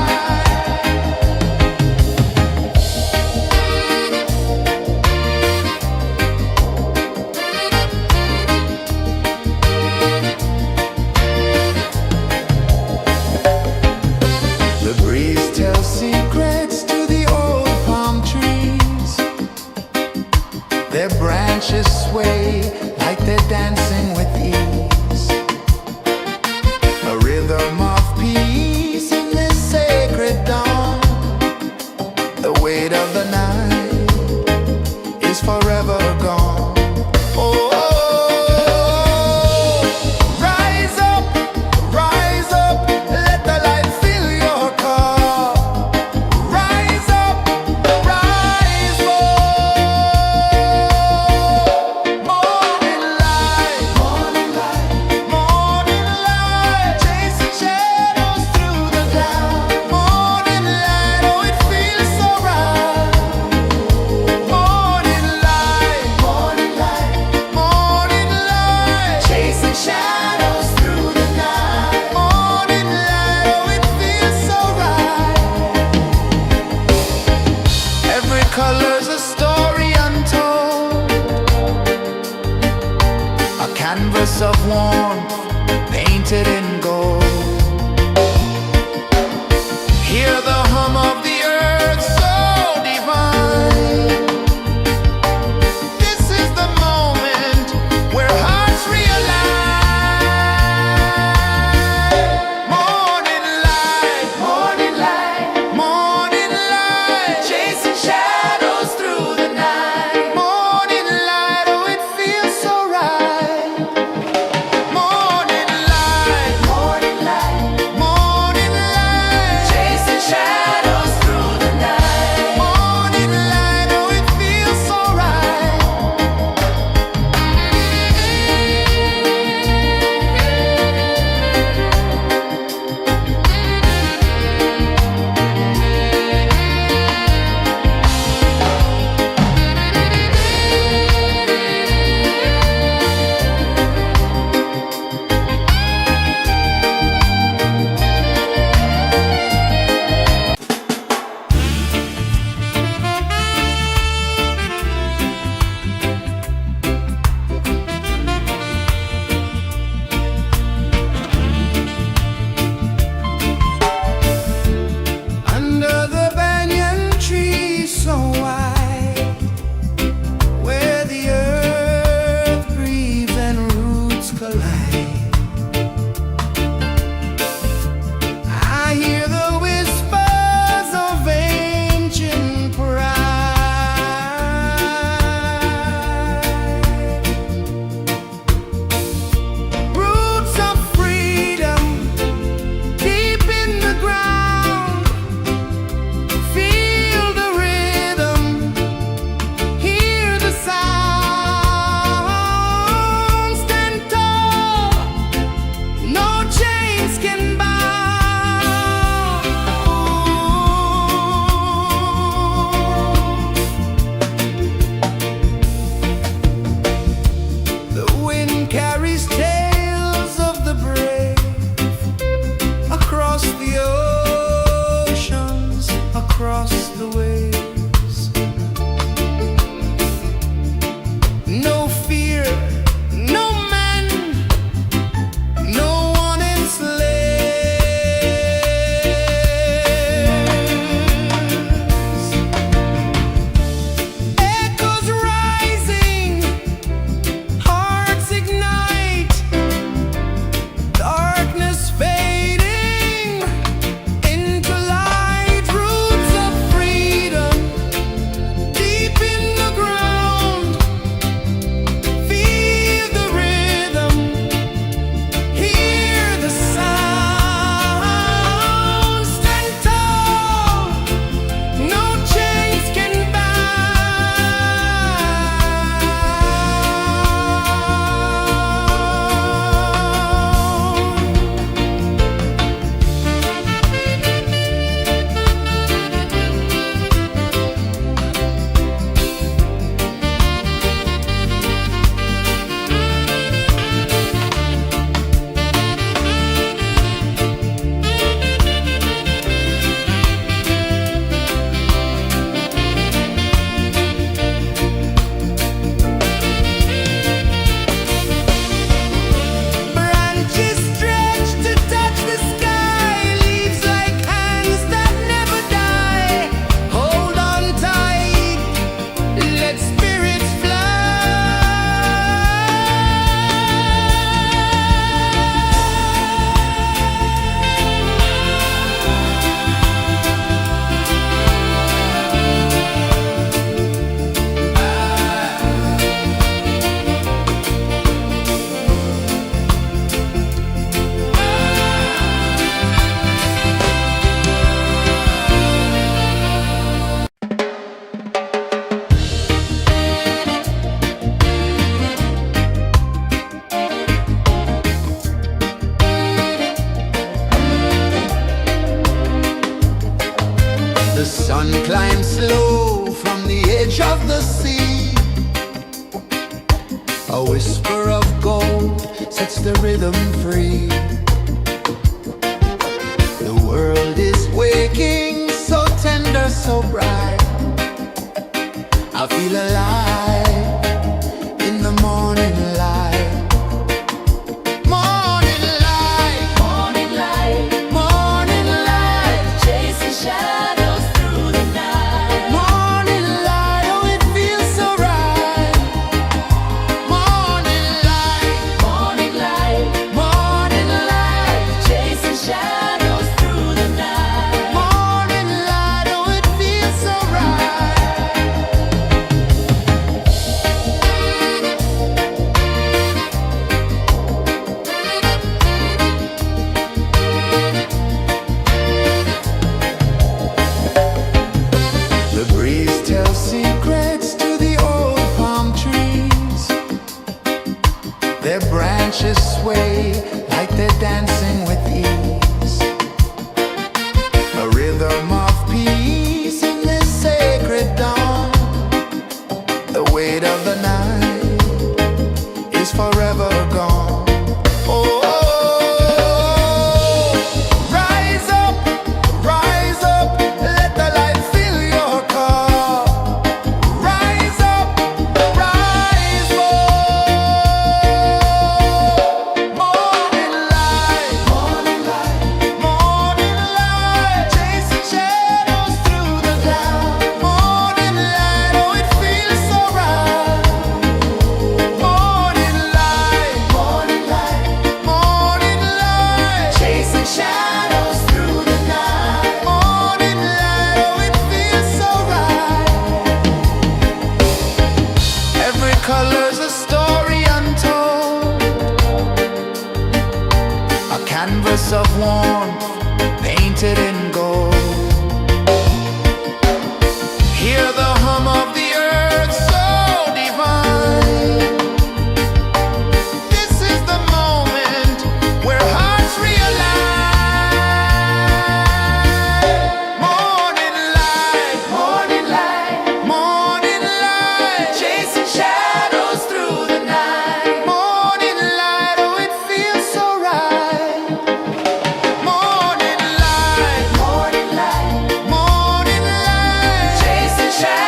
The sun climbs slow from the edge of the sea. A whisper of gold sets the rhythm free. The world is waking, so tender, so bright. I feel alive in the morning light. Morning light, Morning light, morning light, chasing shadows through the night. morning light, oh it feels so right. Morning light, Morning light, morning light, chasing shadows through the night. morning light, oh it feels so right. The breeze tells secrets to the old palm trees. Their branches sway like they're dancing with ease. A rhythm of peace in this sacred dawn. The weight of the night is forever gone. Oh, rise up, let the light fill your cup. Rise up, rise up. Morning light, morning light, morning light, chasing shadows through the cloud. Morning light, oh it feels so right. Morning light, morning light, morning light, chasing shadows through the night. Morning light, oh it feels so right. Every color's a story untold, a canvas of warmth painted in gold. Hear the hum of the earth so divine. This is the moment where hearts realign. Morning light, morning light, morning light, chasing shadows through the night. Morning light, oh it feels so right. Morning light, morning light, morning light, chasing shadows.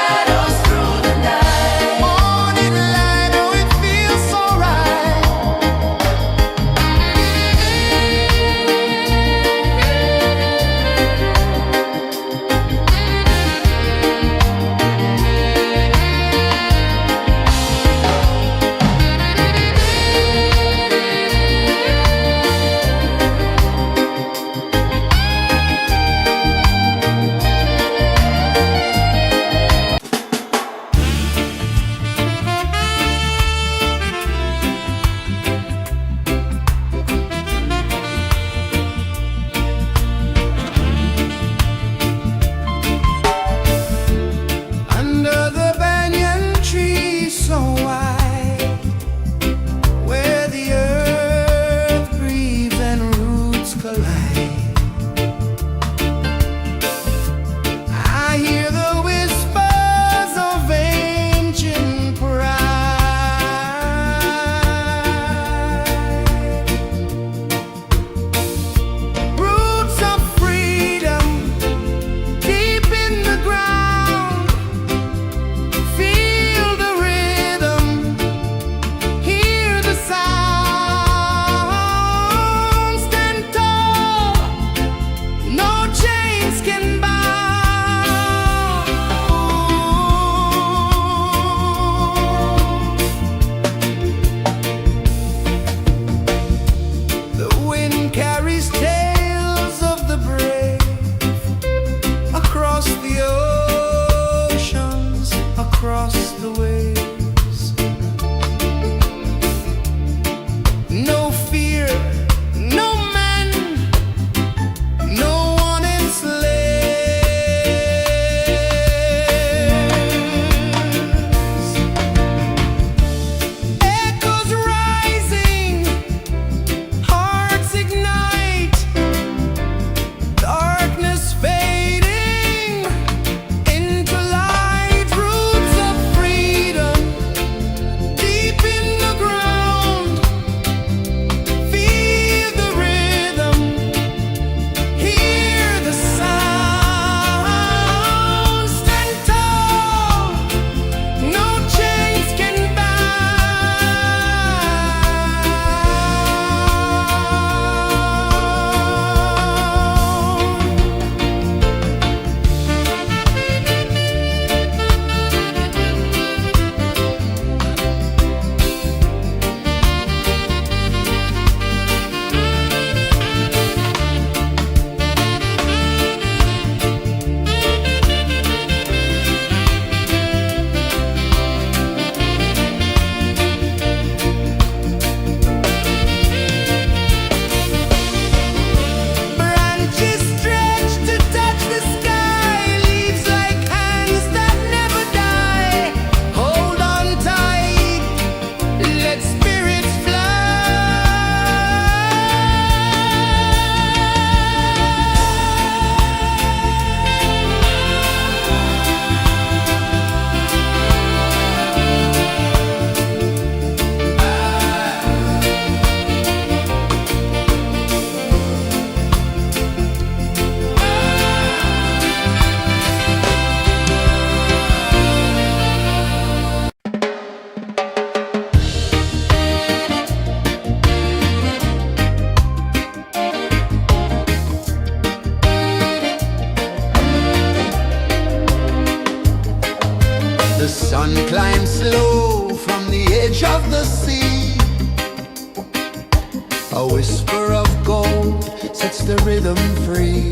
the rhythm free.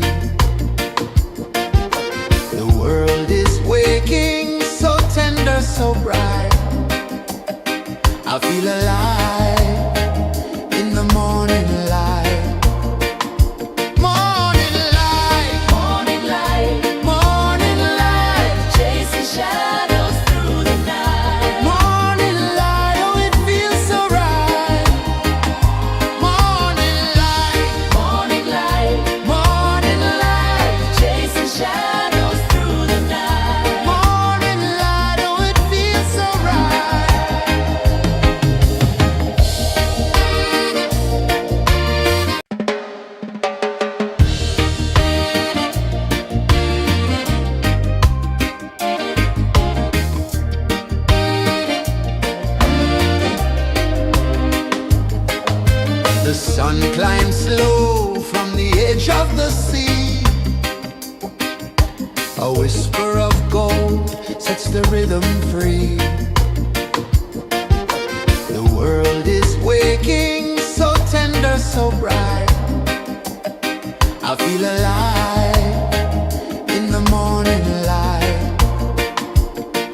The world is waking, so tender, so bright. I feel alive in the morning light. Morning light, Morning light, morning light, chasing shadows through the night. morning light. Oh, it feels so right. Morning light, Morning light, morning light, chasing shadows through the night. morning light. Oh, it feels so right. The sun climbs slow from the edge of the sea. A whisper of gold sets the rhythm free. The world is waking, so tender, so bright. I feel alive in the morning light.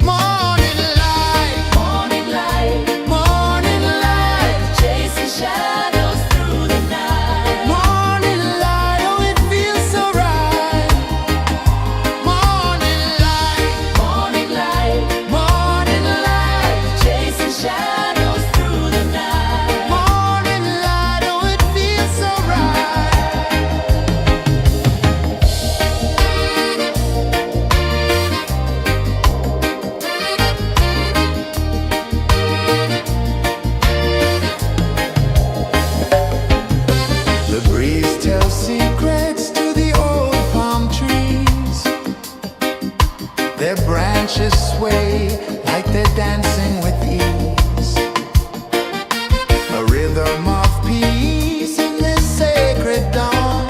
Morning light, Morning light, morning light, chasing shadows through the night. morning light. Oh, it feels so right. Morning light, Morning light, morning light, chasing shadows through the night. morning light. Oh, it feels so right. The breeze tells secrets to the old palm trees. Their branches sway like they're dancing with ease. A rhythm of peace in this sacred dawn.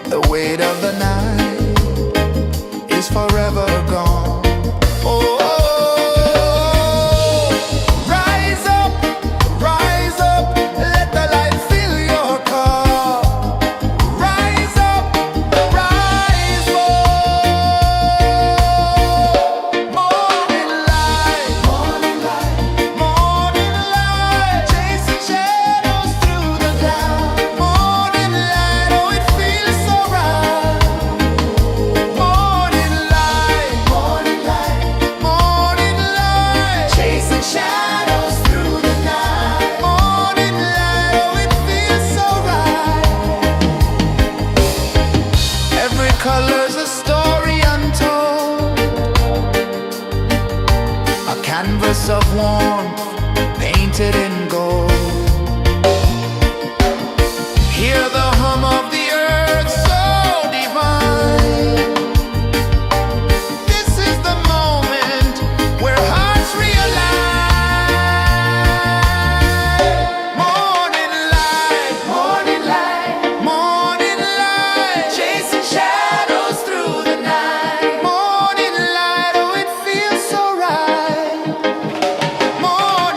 The weight of the night is forever gone. Oh, rise up, let the light fill your cup. Rise up, rise up. Morning light, morning light, morning light, chasing shadows through the cloud. Morning light, oh, it feels so right. Morning light, morning light, morning light, chasing shadows through the night. Morning light, oh, it feels so right. Every color's a story untold, a canvas of warmth painted in gold. Hear the hum of the earth so divine. This is the moment where hearts realign. Morning light, morning light, morning light, chasing shadows through the night. Morning light, oh, it feels so right. Morning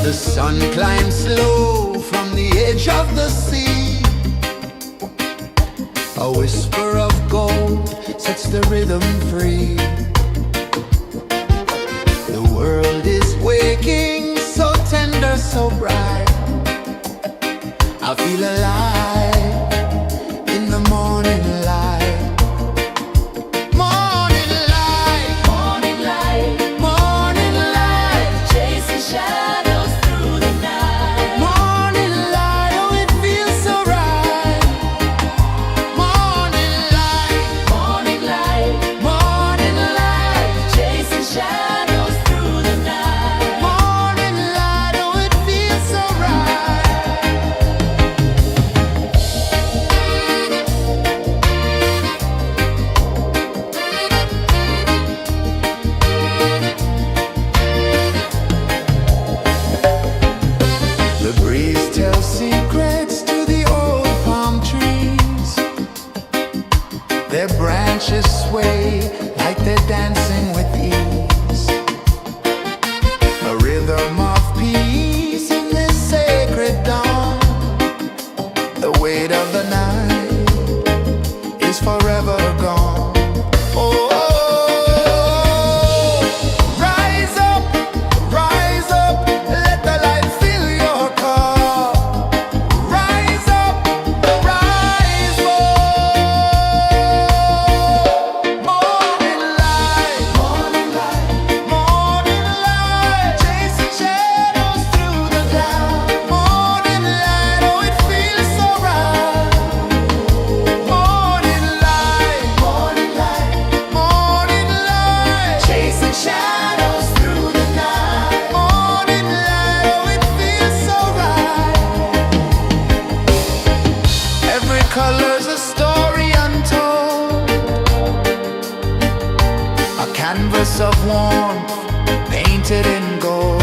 The sun climbs slow from the edge of the sea. A whisper of gold sets the rhythm free. The world is waking, so tender, so bright. I feel alive in the morning light. Morning light, Morning light, morning light, chasing shadows through the night. morning light, oh it feels so right. Morning light, Morning light, morning light, chasing shadows through the night. morning light, oh it feels so right. The breeze tells secrets to the old palm trees. Their branches sway like they're dancing with ease. A rhythm of peace in this sacred dawn. The weight of the night is forever gone. Oh, rise up, let the light fill your cup. Rise up, rise up. Morning light, morning light, morning light, chasing shadows through the cloud. Morning light, oh it feels so right. Morning light, morning light, morning light, chasing shadows through the night. Morning light, oh it feels so right. Every color's a story untold, a canvas of warmth painted in gold.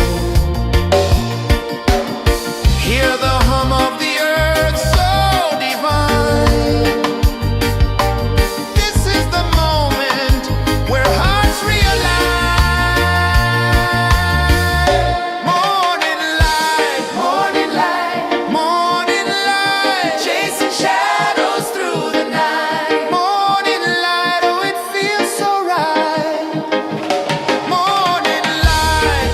Hear the hum of the earth so divine. This is the moment where hearts realign. Morning light, morning light, morning light, chasing shadows through the night. Morning light, oh it feels so right. Morning light,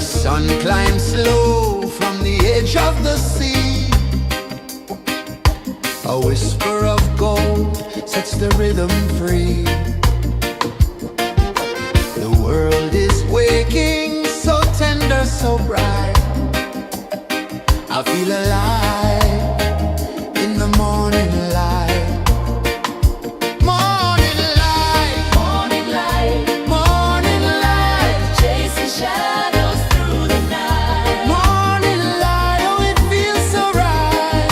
The sun climbs slow from the edge of the sea. A whisper of gold sets the rhythm free. The world is waking, so tender, so bright. I feel alive in the morning light. Morning light, Morning light, morning light, chasing shadows through the night. morning light, oh it feels so right.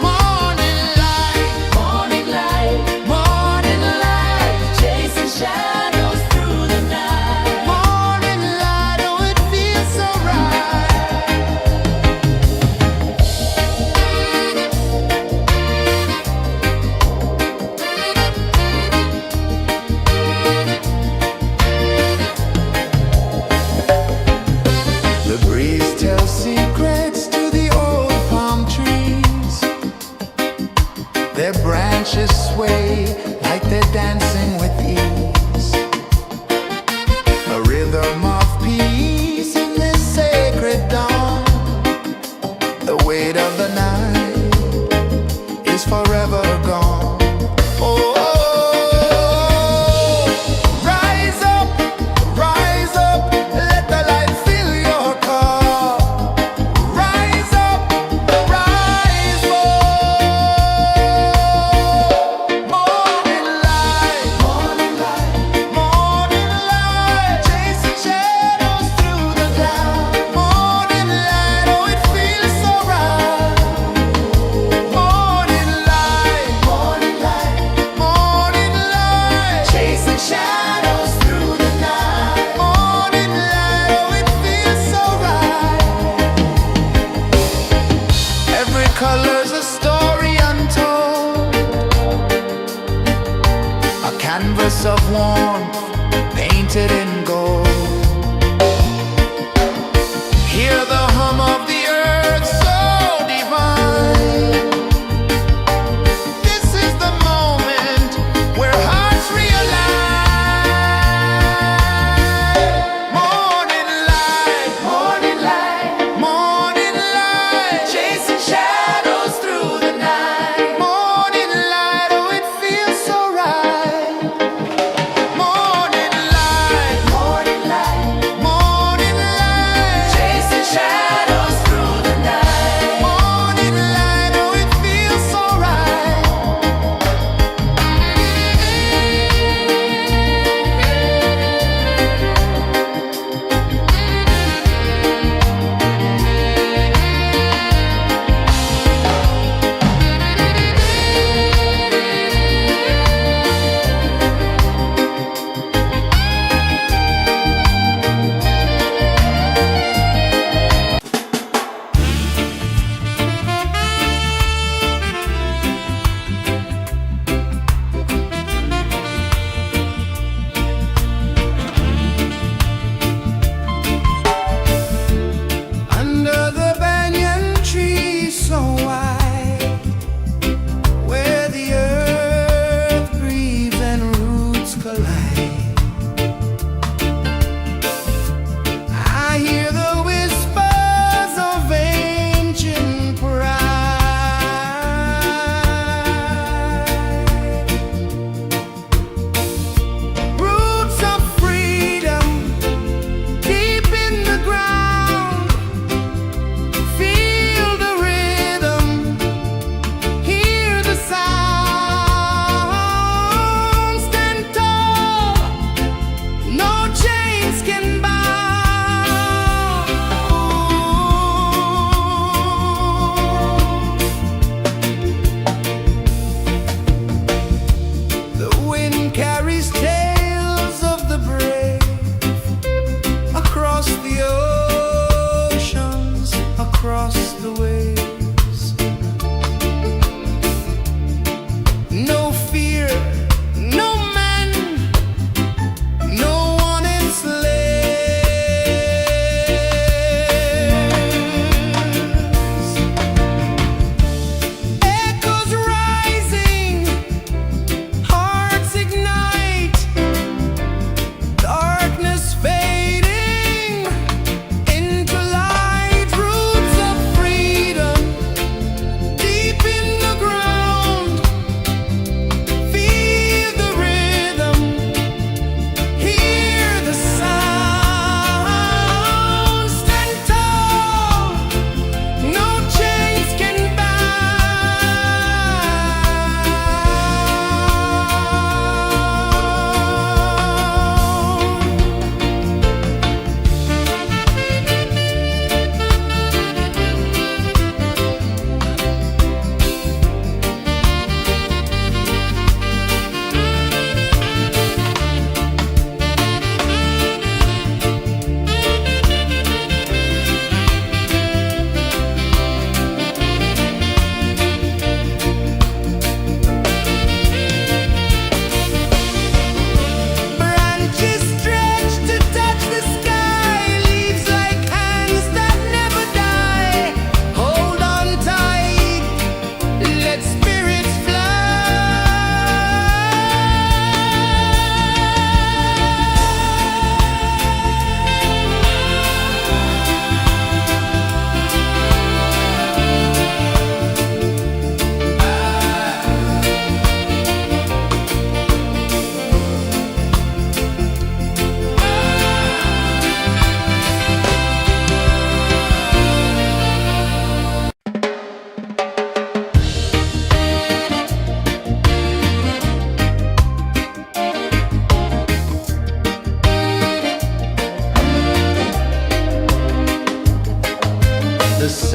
Morning light, Morning light, morning light, chasing shadows through the night. morning light, oh it feels so right.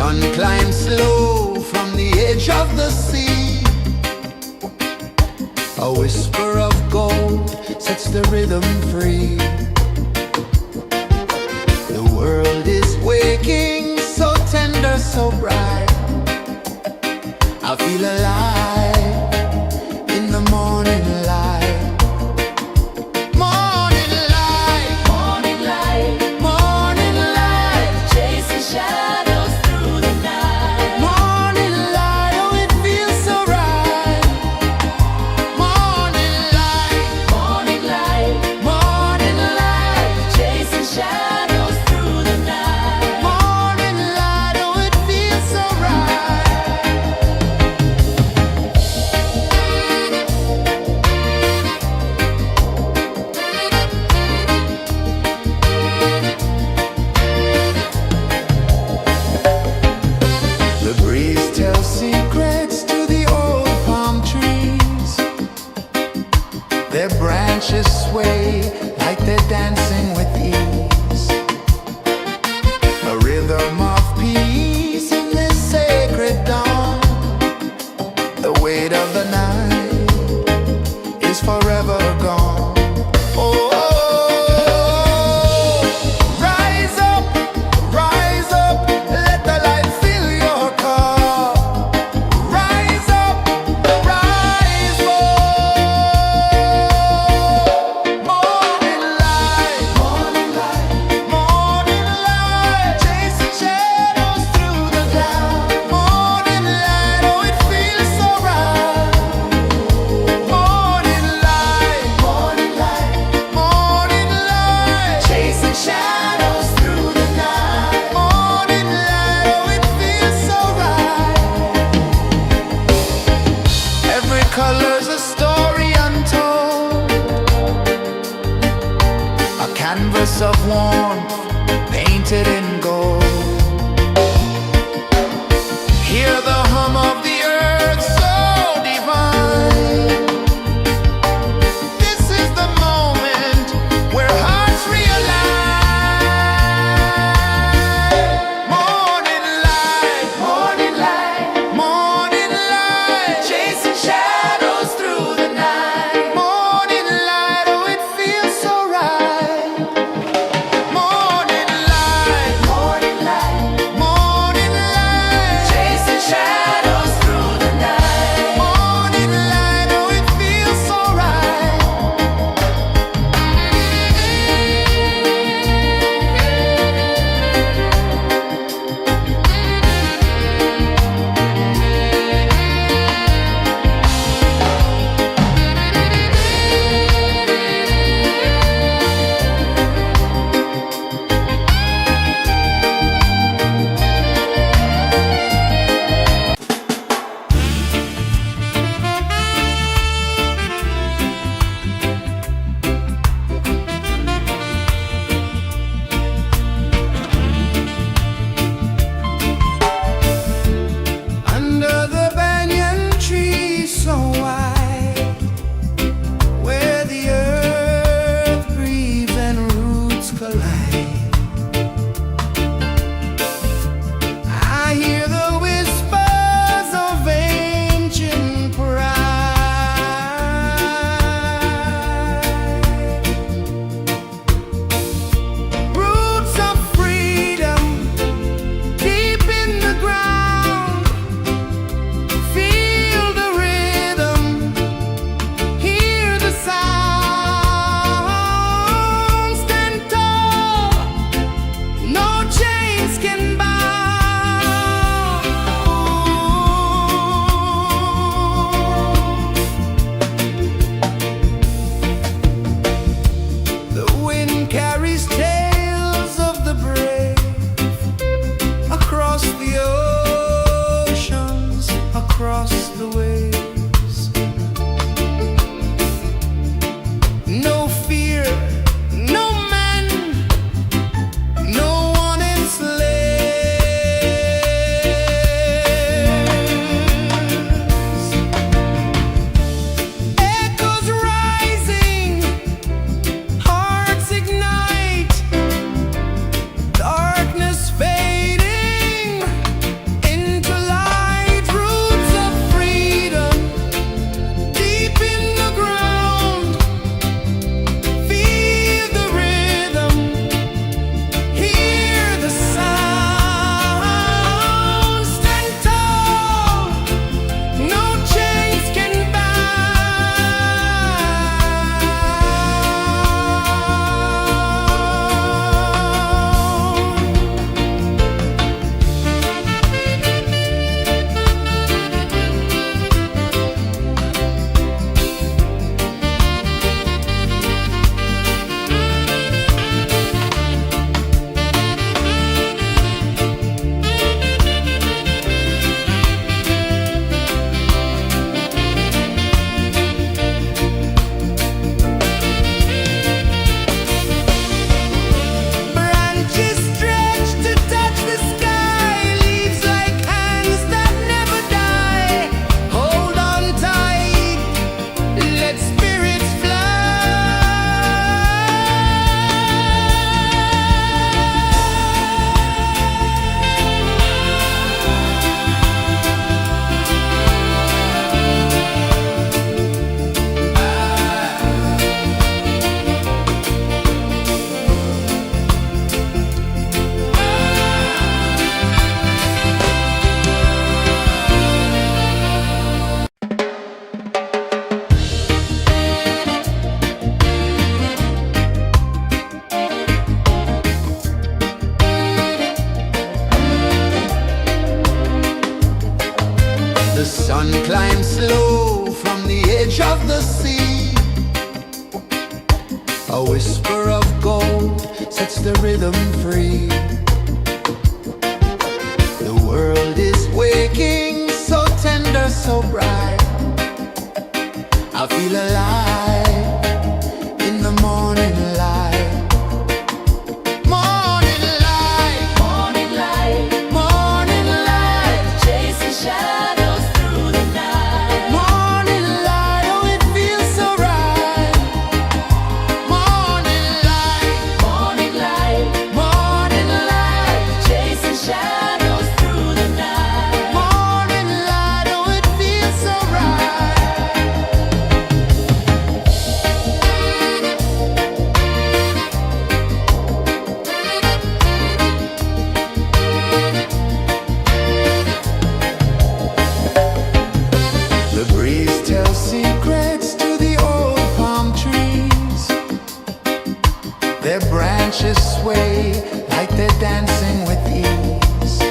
sun climbs slow from the edge of the sea. A whisper of gold sets the rhythm free. The world is waking, so tender, so bright. I feel alive in the morning light. Morning light, Morning light, morning light, chasing shadows through the night. morning light, oh it feels so right. Morning light, Morning light, morning light, chasing shadows through the night. morning light, oh it feels so right. The breeze tells secrets to the old palm trees. Their branches sway like they're dancing with ease. A rhythm of peace in this sacred dawn. The weight of the night is forever gone. Oh, rise up, let the light fill your cup. Rise up, rise up. Morning light, morning light, morning light, chasing shadows through the cloud. Morning light, oh it feels so right. Morning light, morning light, morning light, chasing shadows through the night. Morning light, oh it feels so right. Every color's a story untold, a canvas of warmth painted in gold. Hear the hum of the earth so divine. This is the moment where hearts realign. Morning light, morning light, morning light, chasing shadows through the night. Morning light, oh it feels so right. Morning light, morning light, morning light, chasing shadows through the night. Morning light, oh it feels so right. Under the banyan tree so wide, where the earth breathes and roots collide, I hear the whispers of ancient pride. Roots of freedom deep in the ground. Feel the rhythm, hear the sound. Stand tall, no chains can bound. The wind carries tales of the brave across the oceans, across the waves. No fear, no man, no one enslaves. Echoes rising, hearts ignite. Sun climbs slow from the edge of the sea. A whisper of gold sets the rhythm free. The world is waking, so tender, so bright. I feel alive in the morning light. Morning light, Morning light, morning light, chasing shadows through the night. morning light, oh it feels so right. Morning light, Morning light, morning light, chasing shadows through the night. morning light, oh it feels so right. The breeze tells secrets to the old palm trees. Their branches sway like they're dancing with ease.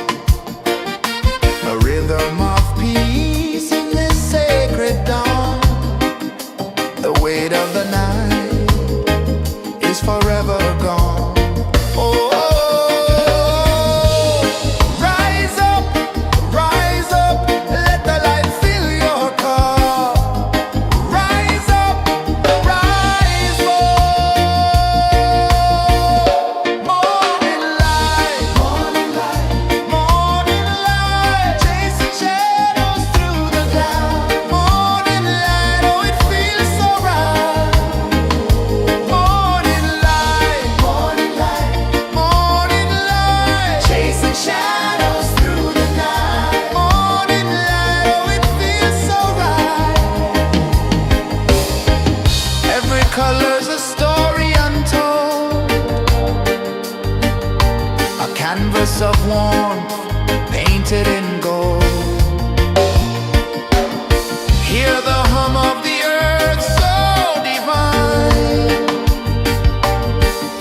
A rhythm of peace in this sacred dawn. The weight of the night is forever gone. Oh, rise up, let the light fill your cup. Rise up, rise up. Morning light, morning light, chasing shadows through the cloud. Morning light, oh it feels so right. Morning light, chasing shadows through the night. Morning light, oh it feels so right. Every color's a story untold, a canvas of warmth painted in gold. Hear the hum of the earth so divine.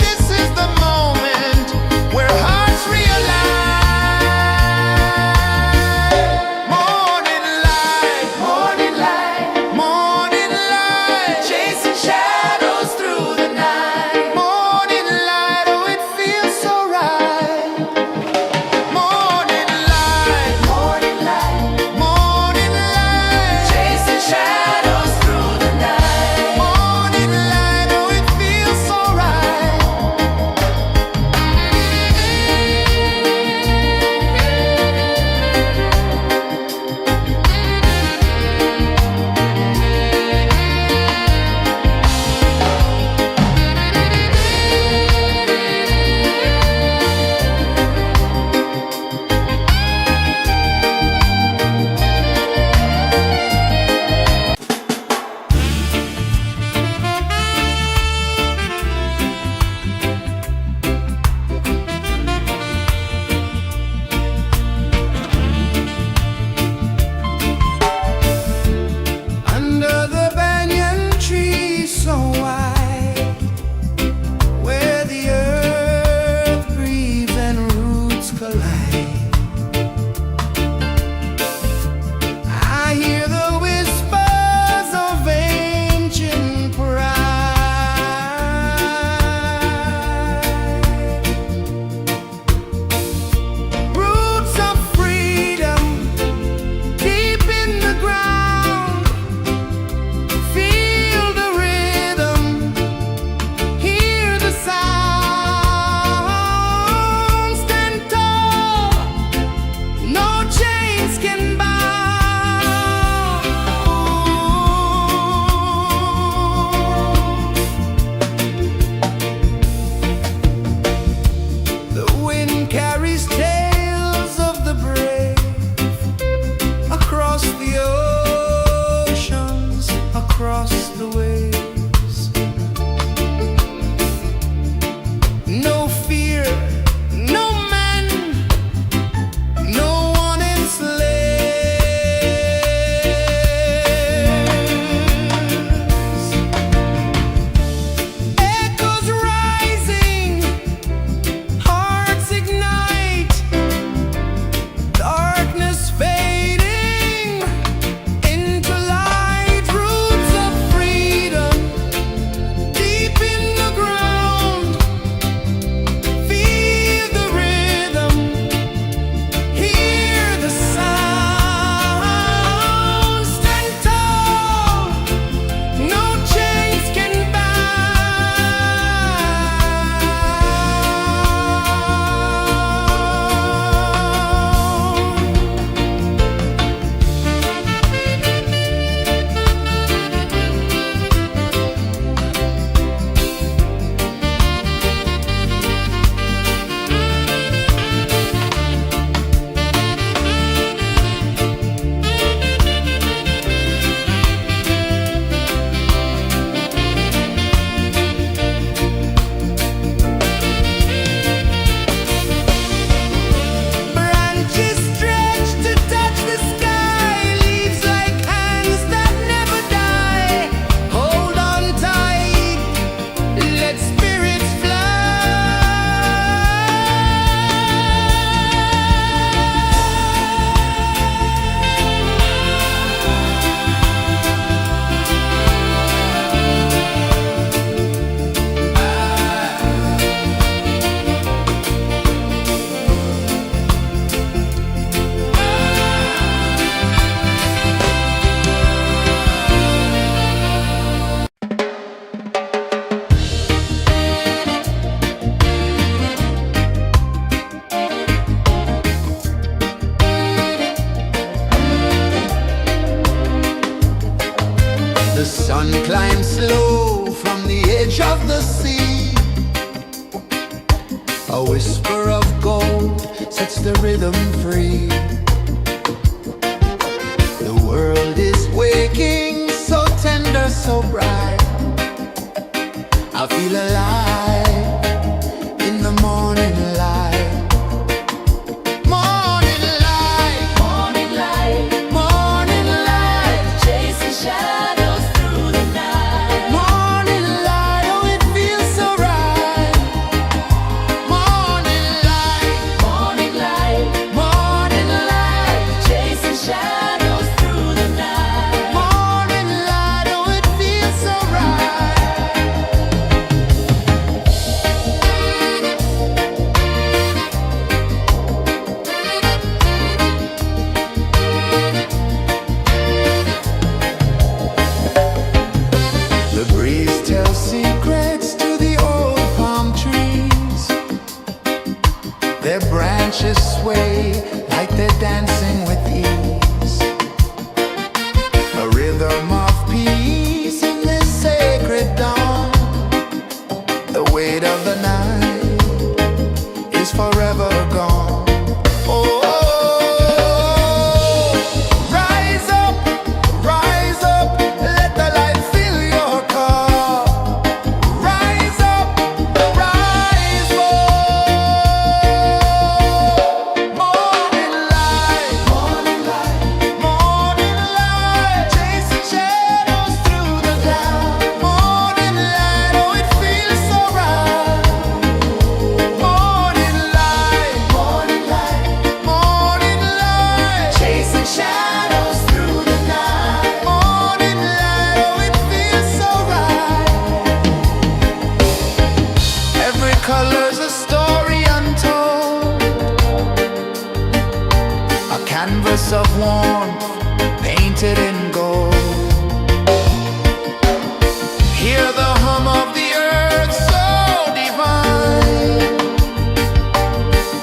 This is the moment where hearts realign. Morning light, morning light, chasing shadows through the night. Morning light, oh it feels so right. Morning light, A whisper of gold sets the rhythm free. The world is waking, so tender, so bright. I feel alive in the morning light. Morning light, Morning light, morning light, chasing shadows through the night. morning light, oh it feels so right. Morning light, Morning light, morning light, chasing shadows through the night. morning light, oh it feels so right. The breeze tells secrets to the old palm trees. Their branches sway like they're dancing with ease. A rhythm of peace in this sacred dawn. The weight of the night is forever gone. Oh, rise up, let the light fill your cup. Rise up, rise up. Morning light, morning light, morning light, chasing shadows through the cloud. Morning light, oh it feels so right. Morning light, morning light, morning light, chasing shadows through the night. Morning light, oh it feels so right. Every color's a story untold, a canvas of warmth painted in gold. Hear the hum of the earth so divine.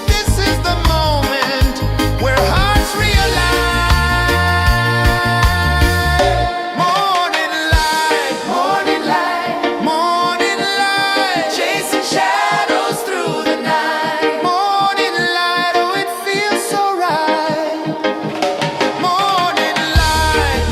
This is the moment where hearts realign. Morning light, morning light, morning light, chasing shadows through the night. Morning light, oh it feels so right. Morning light,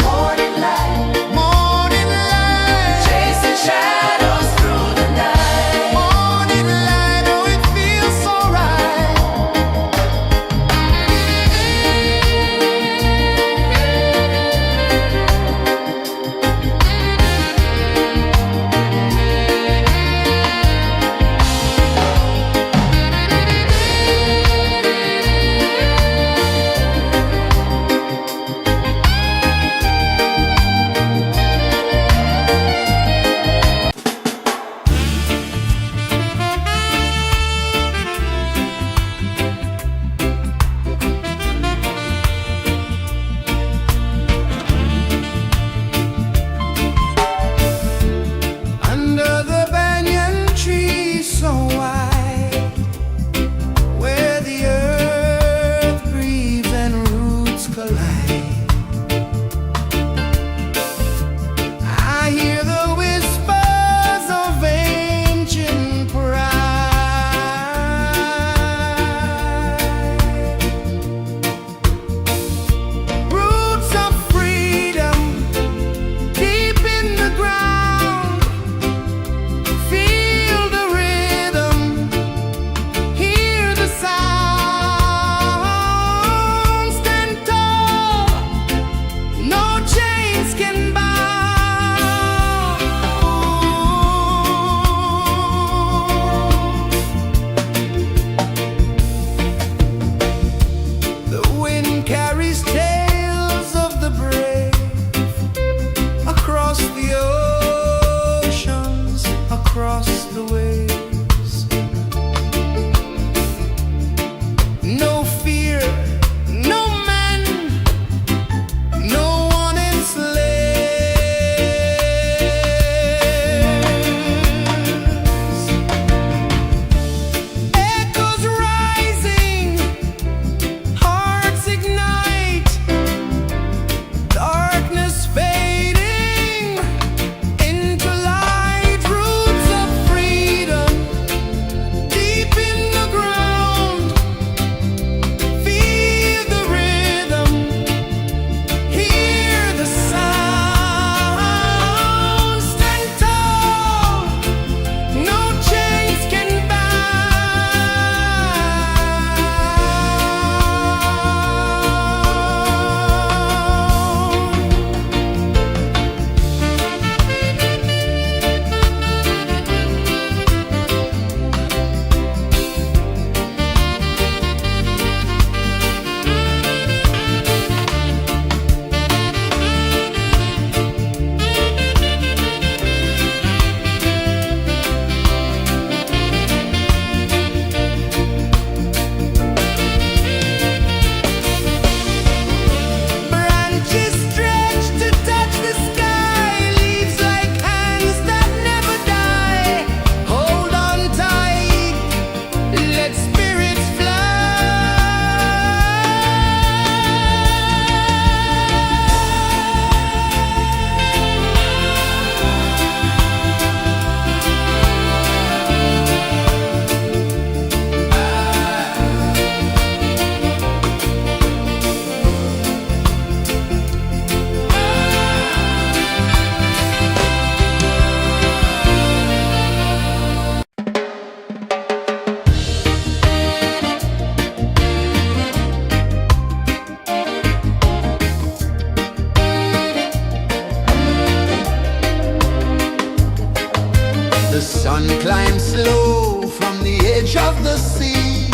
sea.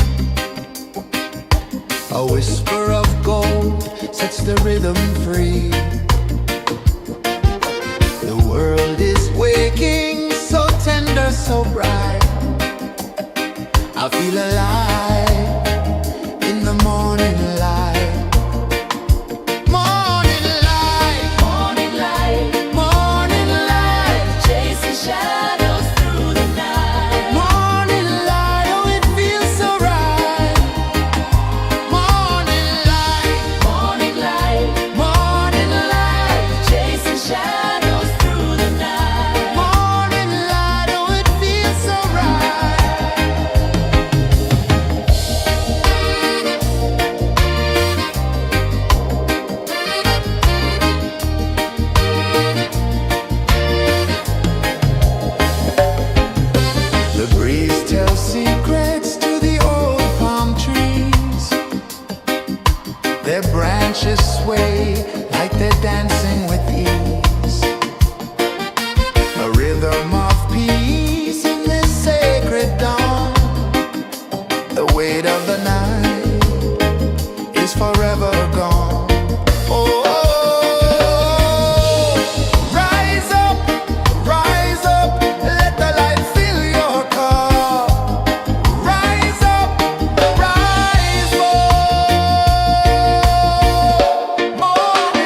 A whisper of gold sets the rhythm free. The world is waking, so tender, so bright. I feel alive in the morning light. Morning light, Morning light, morning light, chasing shadows through the night. morning light, oh it feels so right. Morning light, Morning light, morning light, chasing shadows through the night. morning light, oh it feels so right. The breeze tells secrets to the old palm trees. Their branches sway like they're dancing with ease. A rhythm of peace in this sacred dawn. The weight of the night is forever gone. Oh, rise up, let the light fill your cup. Rise up, rise more. Morning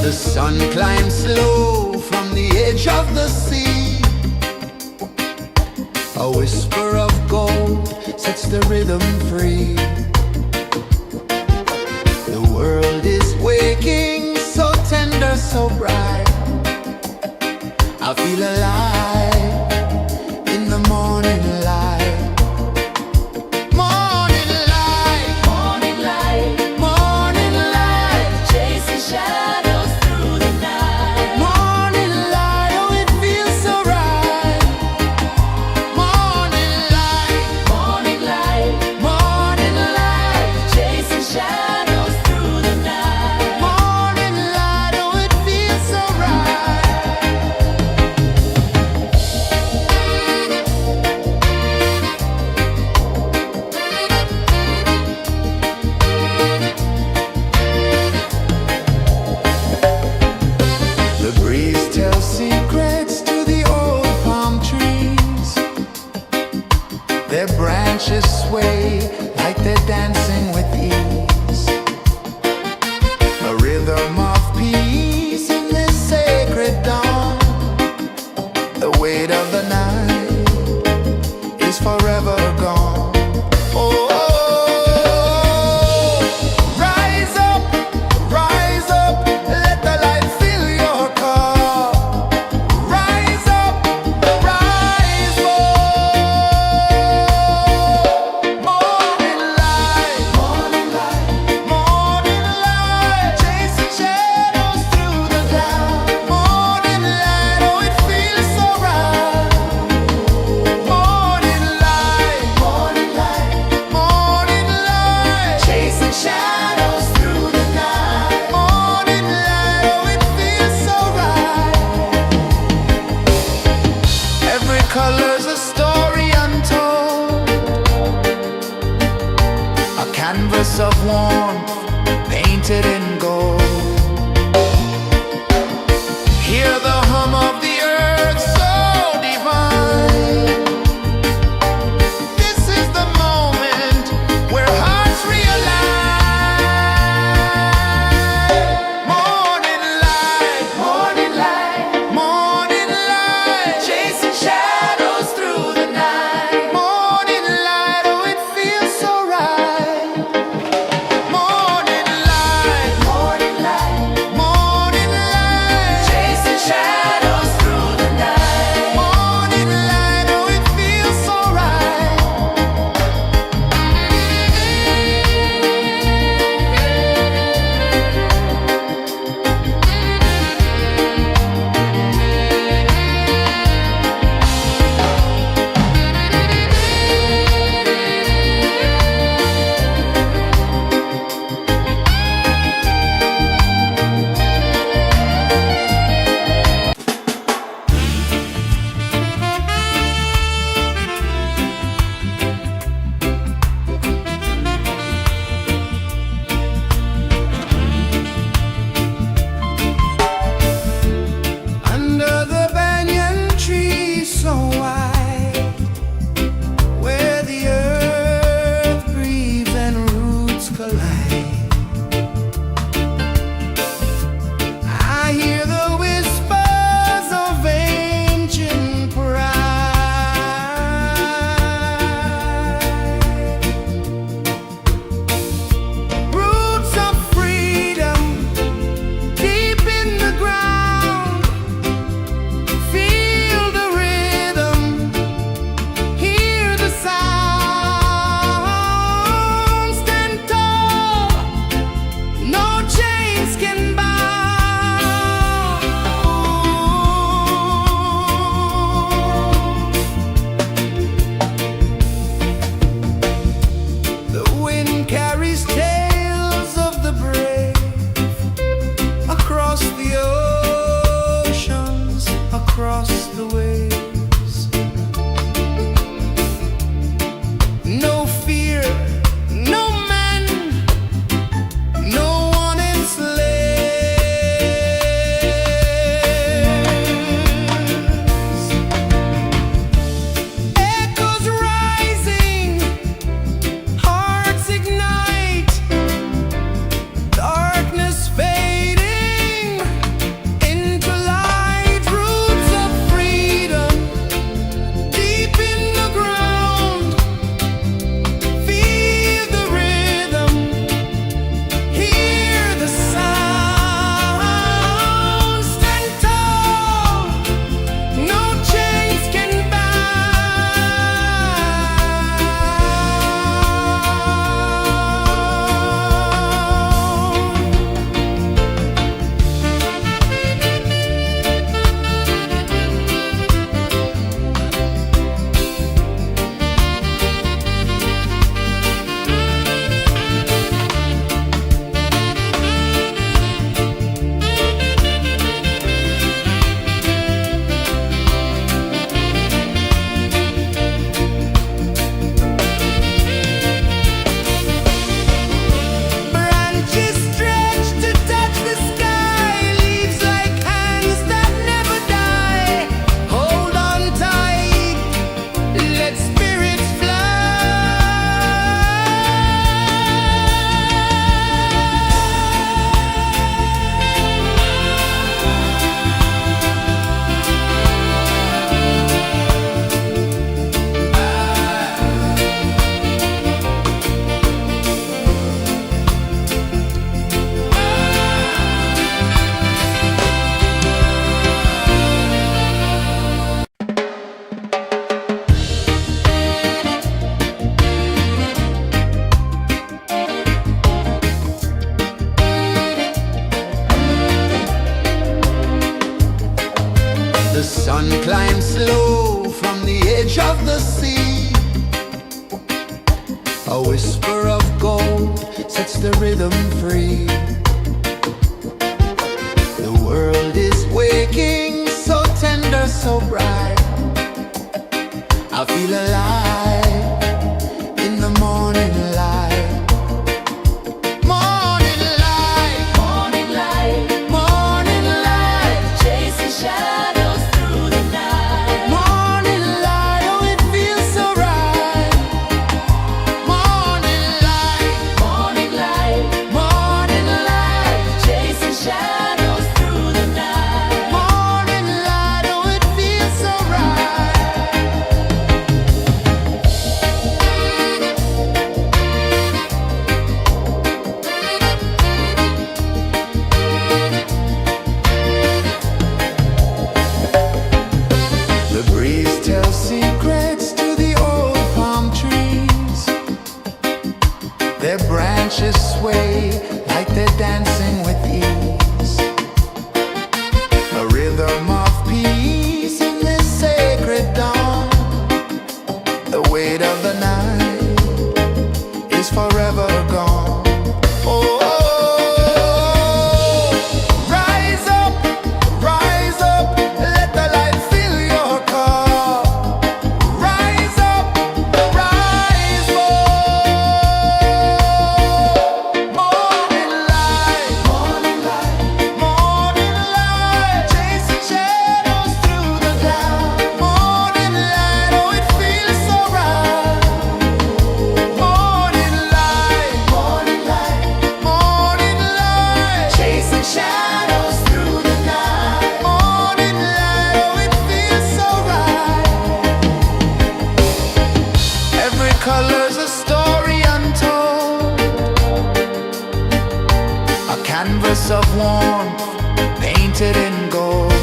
The sun climbs slow from the edge of the sea. A whisper of gold sets the rhythm free. The world is waking, so tender, so bright. I feel alive in the morning light. Morning light, Morning light, morning light, chasing shadows through the night. morning light, oh it feels so right. Morning light, Morning light, morning light, chasing shadows through the night. morning light, oh it feels so right. The sun climbs slow from the edge of the sea. A whisper of gold sets the rhythm free. The world is waking, so tender, so bright. I feel alive in the morning light. Morning light, Morning light, morning light, chasing shadows through the night. morning light, oh it feels so right. Morning light, Morning light, morning light, chasing shadows through the night. morning light, oh it feels so right. The breeze tells secrets to the old palm trees. Their branches sway like they're dancing with ease. A rhythm of peace in this sacred dawn. The weight of the night is forever gone. Oh, rise up, let the light fill your cup. Rise up, rise up. Morning light, morning light, morning light, chasing shadows through the cloud. Morning light, oh it feels so right. Morning light, morning light, morning light, chasing shadows through the night. Morning light, oh it feels so right. Every color's a story untold, a canvas of warmth painted in gold.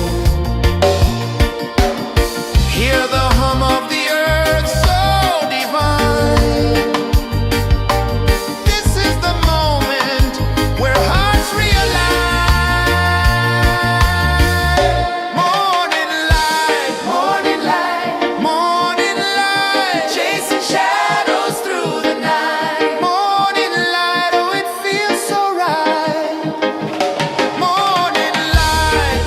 Hear the hum of the earth so divine. This is the moment where hearts realign. Morning light, morning light, morning light, chasing shadows through the night. Morning light, oh it feels so right. Morning light,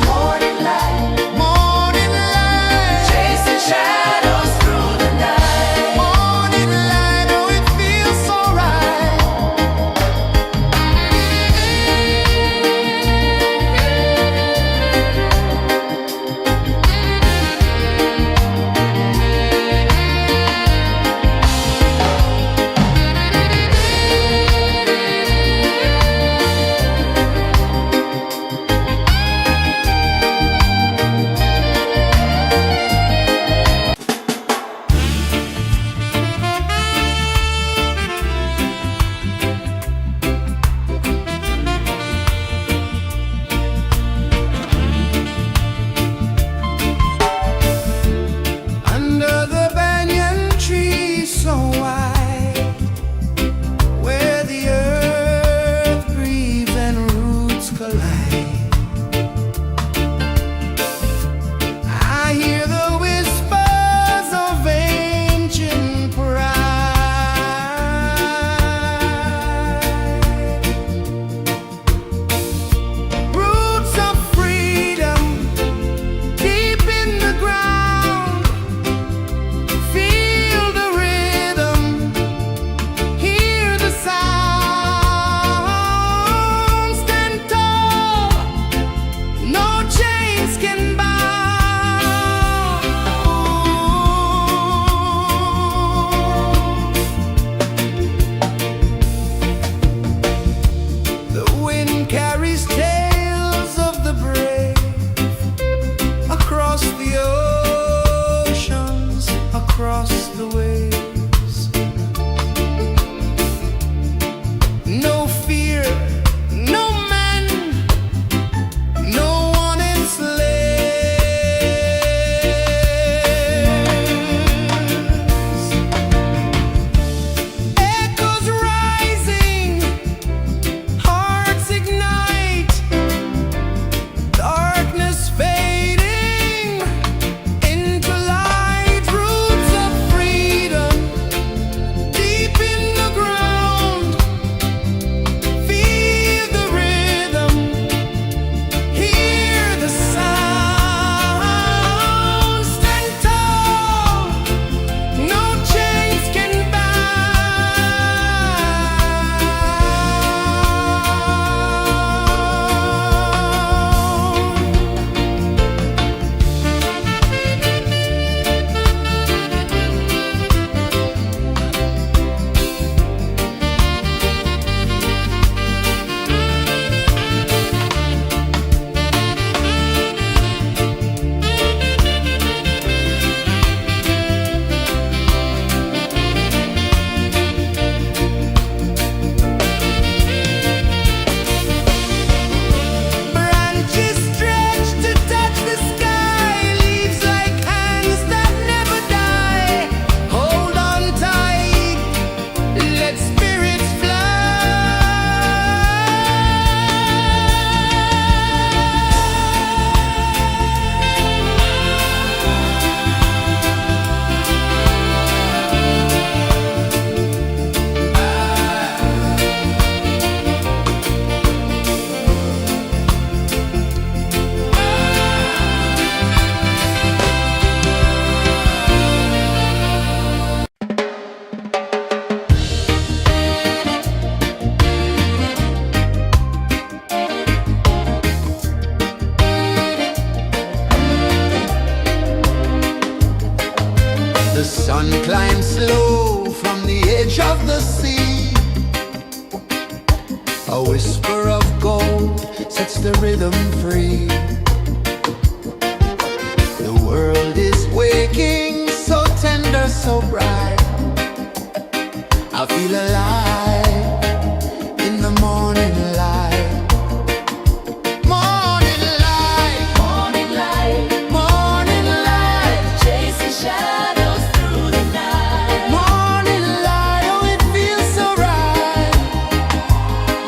Sun climbs slow from the edge of the sea. A whisper of gold sets the rhythm free. The world is waking, so tender, so bright. I feel alive in the morning light. Morning light, Morning light, morning light, chasing shadows through the night. morning light, oh it feels so right.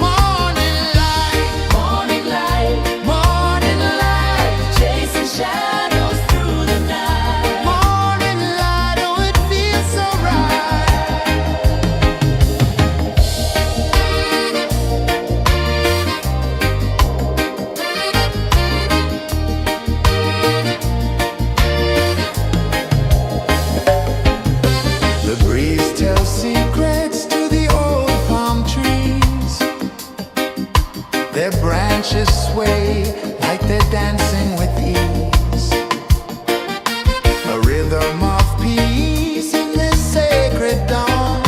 Morning light, Morning light, morning light, chasing shadows through the night. morning light, oh it feels so right. The breeze tells secrets to the old palm trees. Their branches sway like they're dancing with ease. A rhythm of peace in this sacred dawn.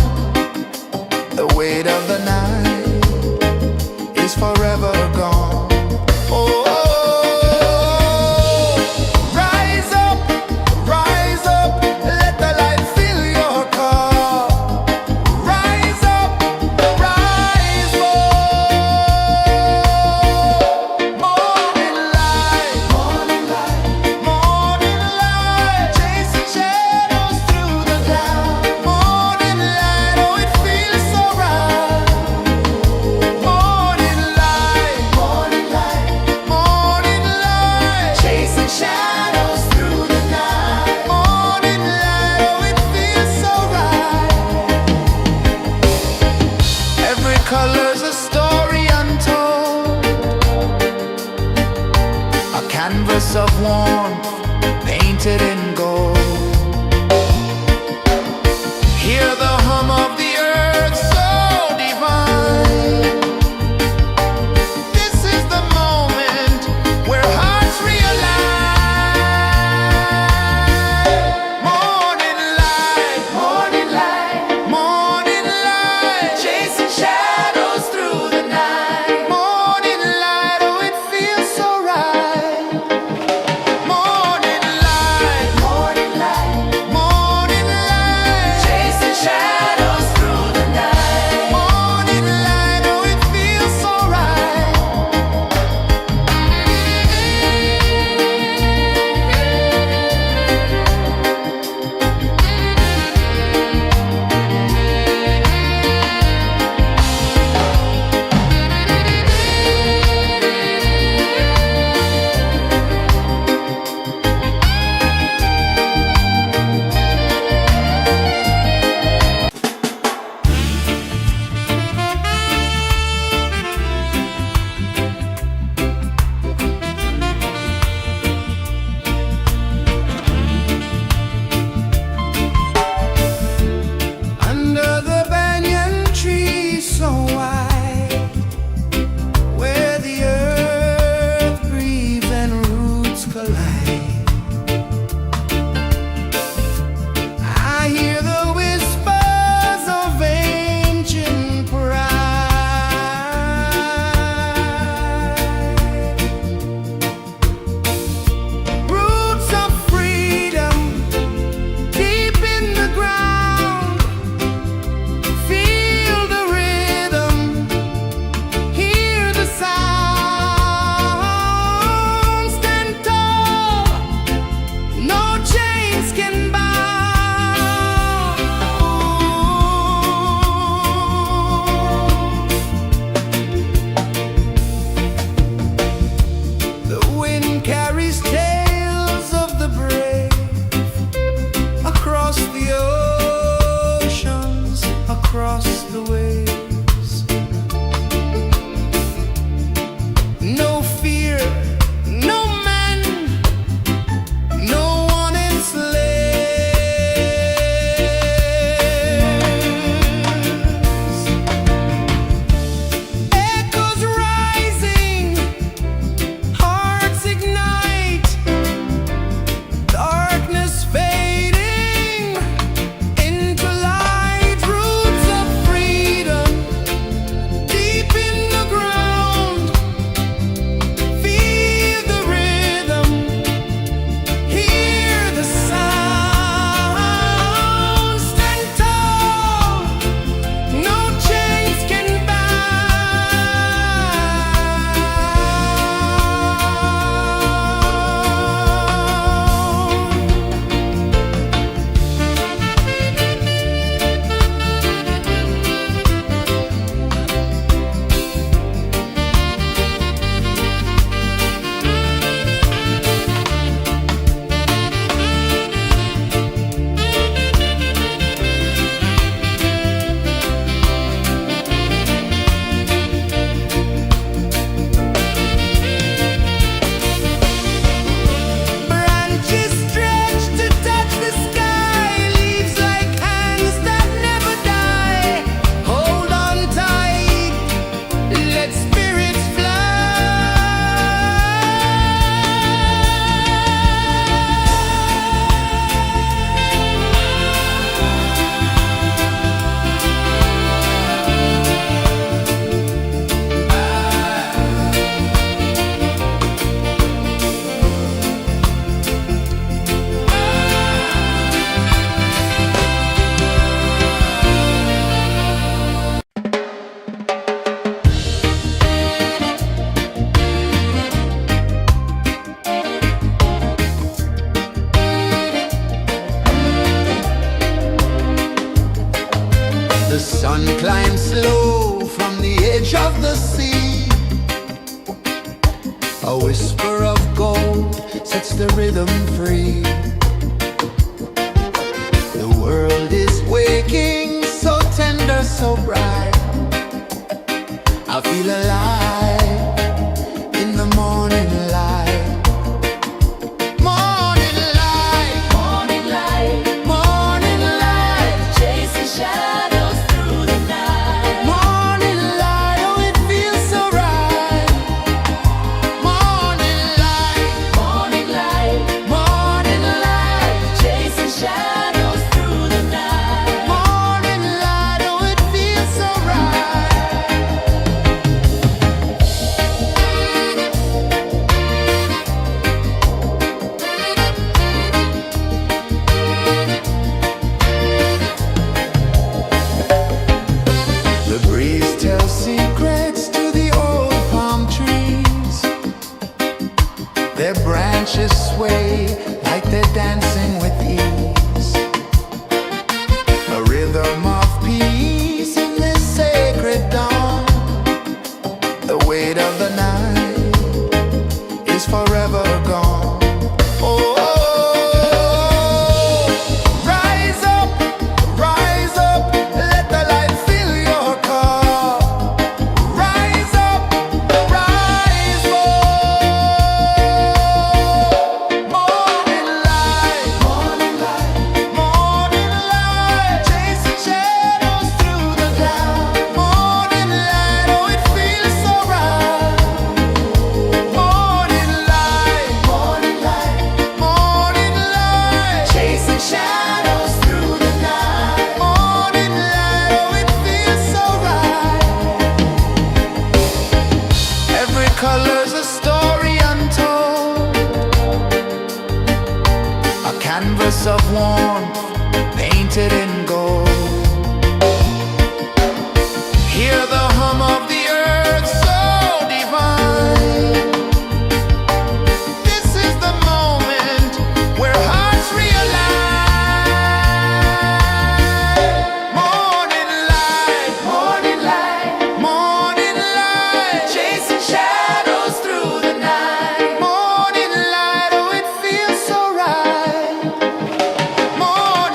The weight of the night is forever gone. Oh, rise up, let the light fill your cup. Rise up, rise up. Morning light, morning light, morning light, chasing shadows through the cloud. Morning light, oh it feels so right. Morning light, morning light, morning light, chasing shadows through the night. Morning light, oh it feels so right. Every color's a story untold, a canvas of warmth painted in gold. Hear the hum of the earth so divine. This is the moment where hearts realign. Morning light, morning light, morning light, chasing shadows through the night. Morning light, oh it feels so right. Morning light, morning light, morning light, chasing shadows through the night. Morning light, oh it feels so right. Under the banyan tree so wide, where the earth breathes and roots collide, I hear the whispers of ancient pride. Roots of freedom deep in the ground. Feel the rhythm, hear the sound. Stand tall, no chains can bound. The wind carries tales of the brave across the oceans, across the waves. No fear, no man, no one enslaves. Echoes rising, hearts ignite, darkness fading, sets the rhythm free. The world is waking, so tender, so bright. I feel alive in the morning light. Morning light, Morning light, morning light, chasing shadows through the night. morning light, oh it feels so right. Morning light, Morning light, morning light, chasing shadows through the night. morning light, oh it feels so right. The breeze tells secrets to the old palm trees. Their branches sway like they're dancing with ease. A rhythm of peace in this sacred dawn. The weight of the night is forever gone. Oh, rise up, let the light fill your cup. Rise up, rise more. Morning light, morning light, morning light, chasing shadows through the cloud. Morning light, oh it feels so right. Morning light, morning light, morning light, chasing shadows through the night. Morning light, oh it feels so right. Every color's a story untold, a canvas of warmth painted in gold. Hear the hum of the earth so divine. This is the moment where hearts realign. Morning light, morning light, morning light, chasing shadows through the night. Morning light, oh it feels so right. Morning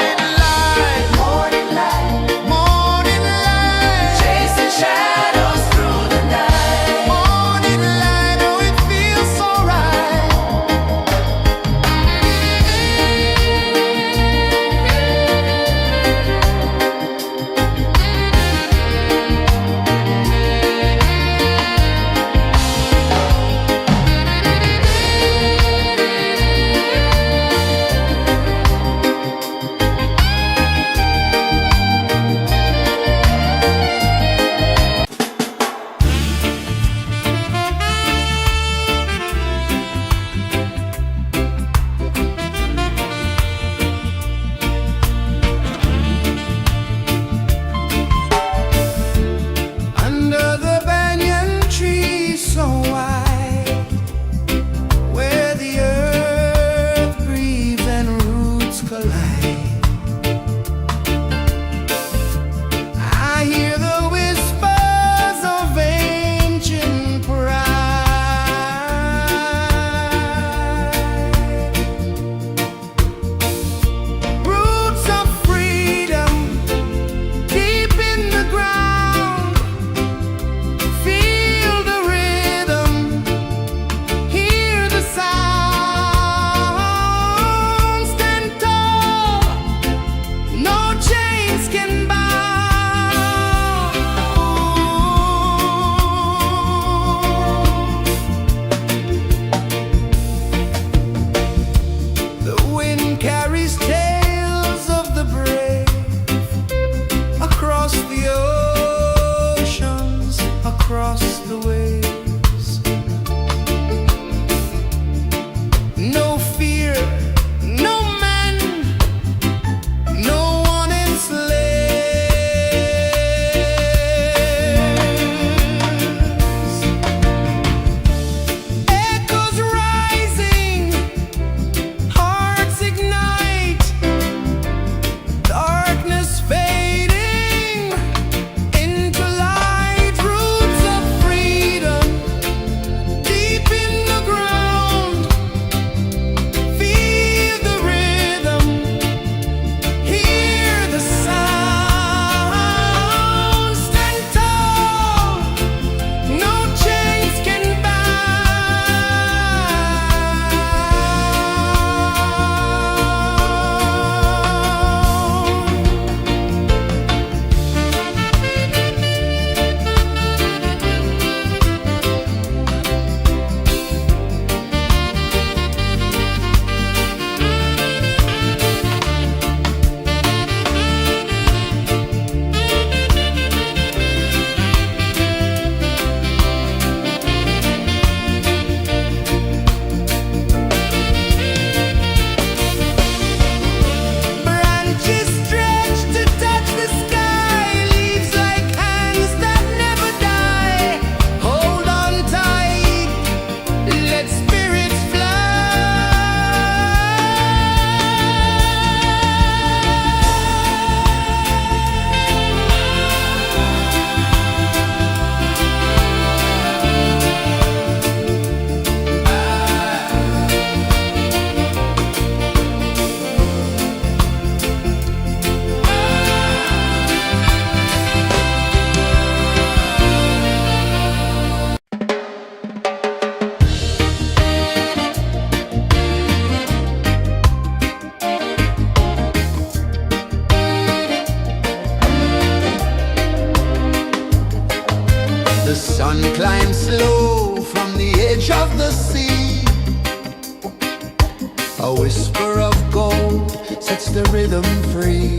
A whisper of gold sets the rhythm free.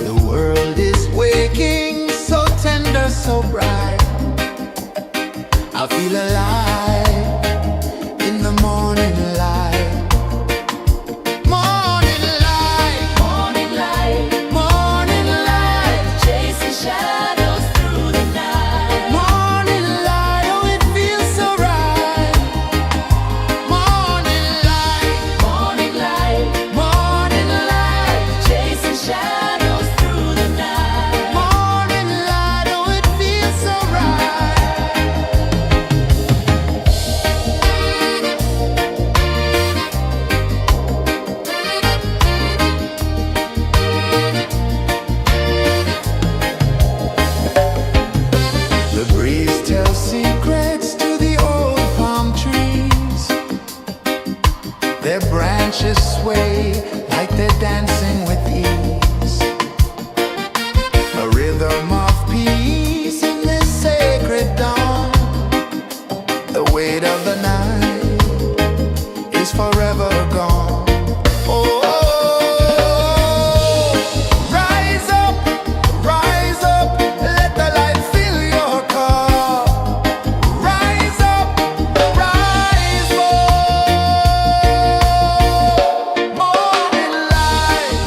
The world is waking, so tender, so bright. I feel alive in the morning light. Morning light, Morning light, morning light, chasing shadows through the night. morning light, oh it feels so right. Morning light, Morning light, morning light, chasing shadows through the night. morning light, oh it feels so right. The breeze tells secrets to the old palm trees. Their branches sway like they're dancing with ease. A rhythm of peace in this sacred dawn. The weight of the night is forever gone. Oh, rise up, let the light fill your cup. Rise up, rise more. Morning light,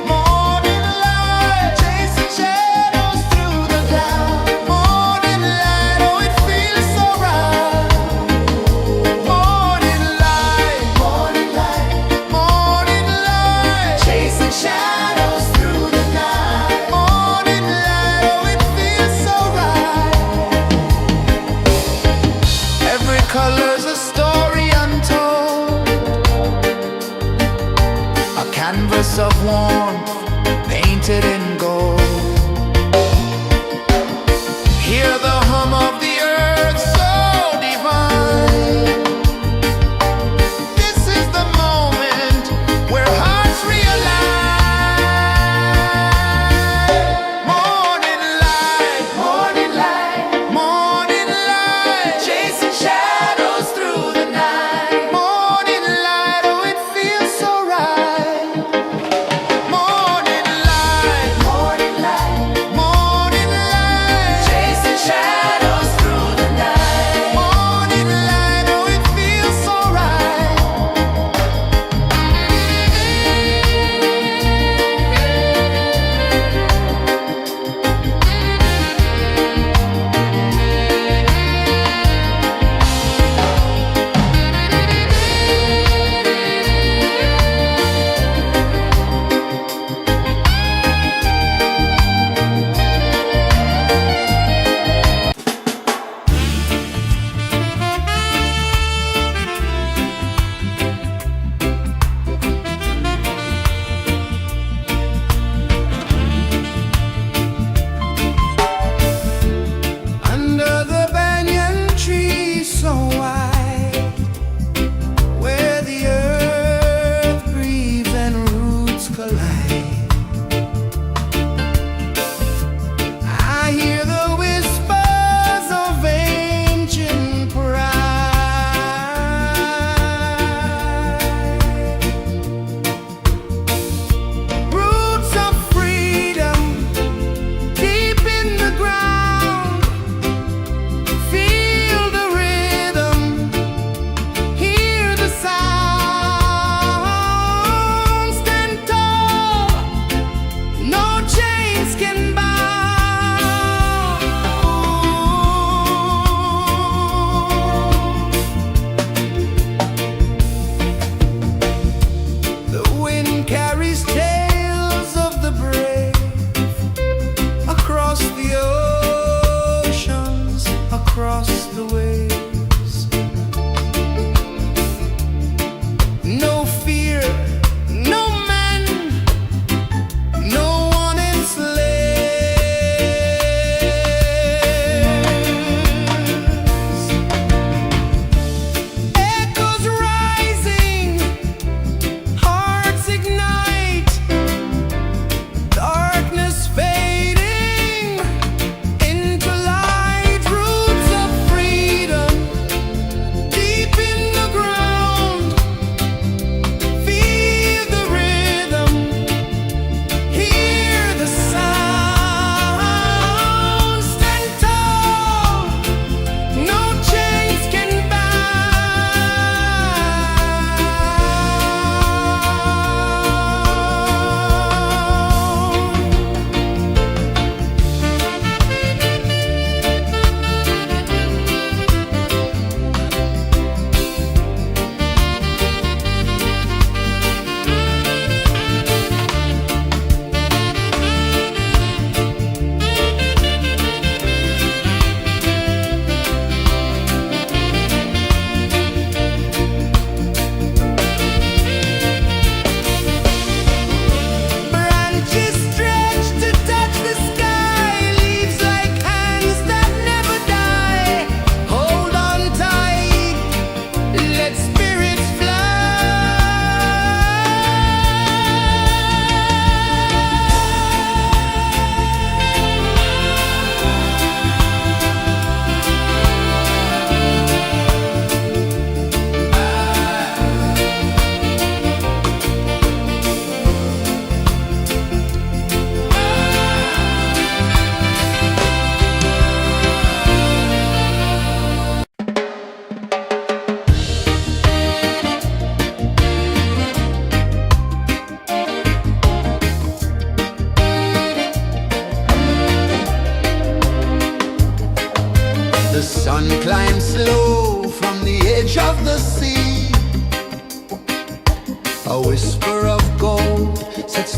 morning light, chasing shadows through the cloud. Morning light, oh it feels so right. Morning light, morning light, chasing shadows through the night. Morning light, oh it feels so right. Every color's a story untold, a canvas of warmth painted in gold. Hear the hum of the earth so divine. This is the moment where hearts realign. Morning light, morning light, chasing shadows through the night. Morning light, oh it feels so right. Morning light,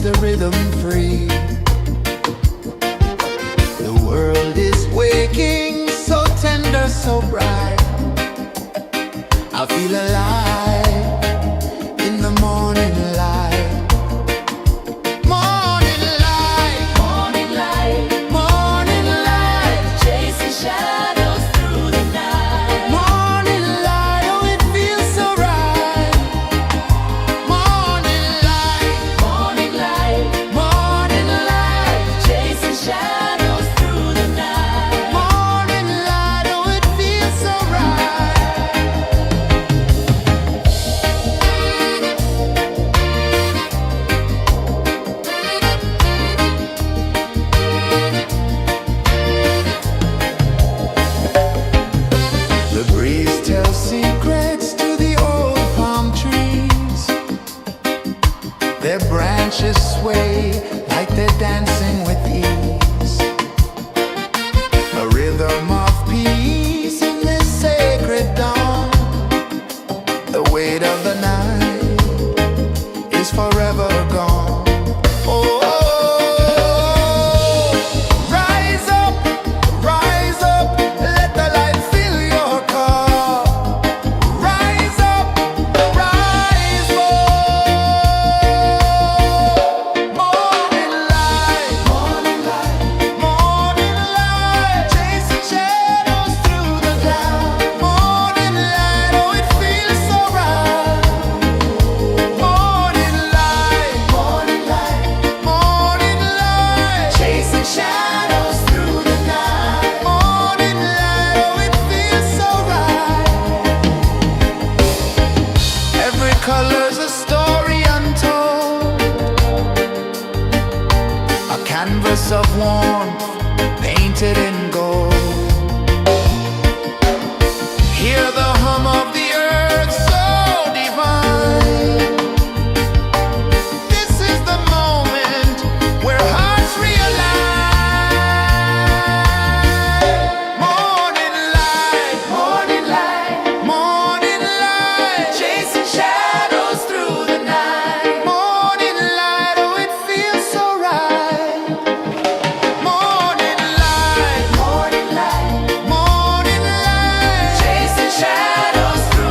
the rhythm free. The world is waking, so tender, so bright. I feel alive in the morning light. Morning light, Morning light, morning light, chasing shadows through the night. morning light. Oh, it feels so right. Morning light, Morning light, morning light, chasing shadows through the night. morning light. Oh, it feels so right. The breeze tells secrets to the old palm trees. Their branches sway like they're dancing with ease. A rhythm of peace in this sacred dawn. The weight of the night is forever gone. Oh, rise up, let the light fill your cup. Rise up, rise up. Morning light, morning light, morning light, chasing shadows through the cloud. Morning light, oh, it feels so right. Morning light, morning light, morning light, chasing shadows through the night. Morning light, oh, it feels so right. Every color's a story untold, a canvas of warmth painted in gold. Hear the hum of the earth so divine. This is the moment where hearts realign. Morning light, morning light, morning light, chasing shadows through the night. Morning light, oh, it feels so right. Morning light, morning light, morning light, chasing shadows through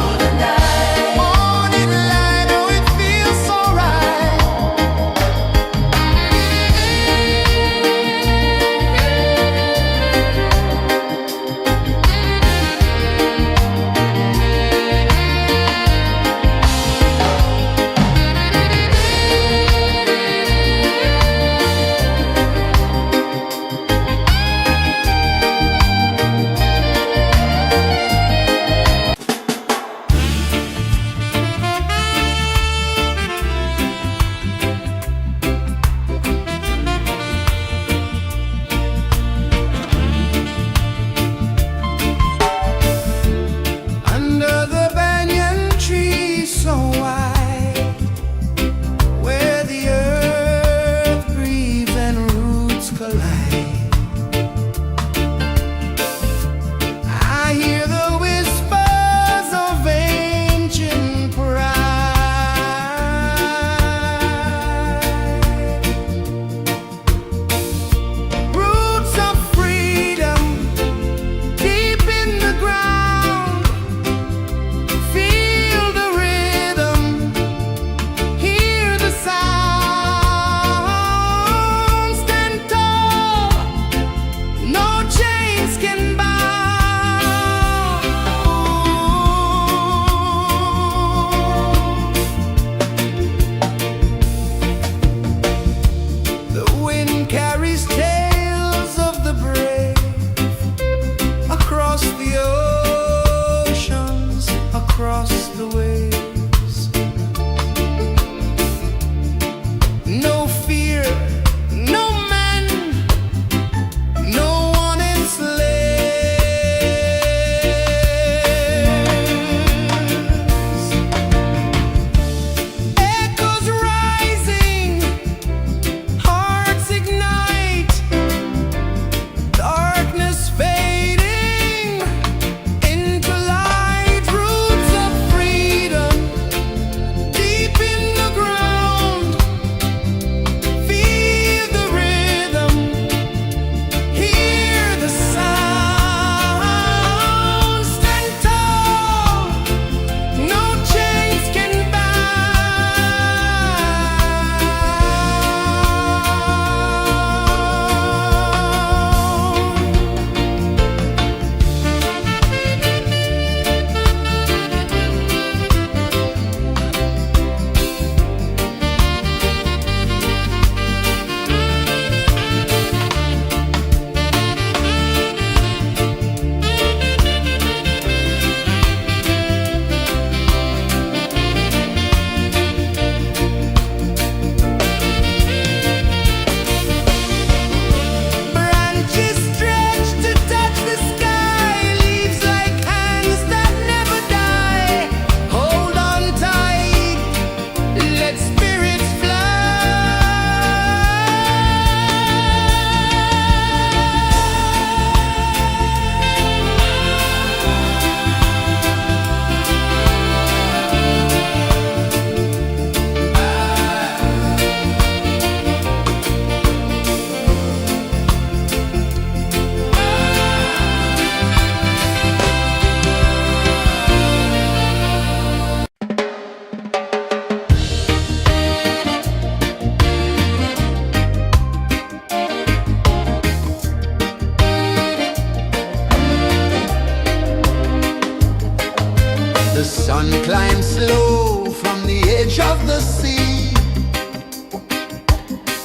The sun climbs slow from the edge of the sea.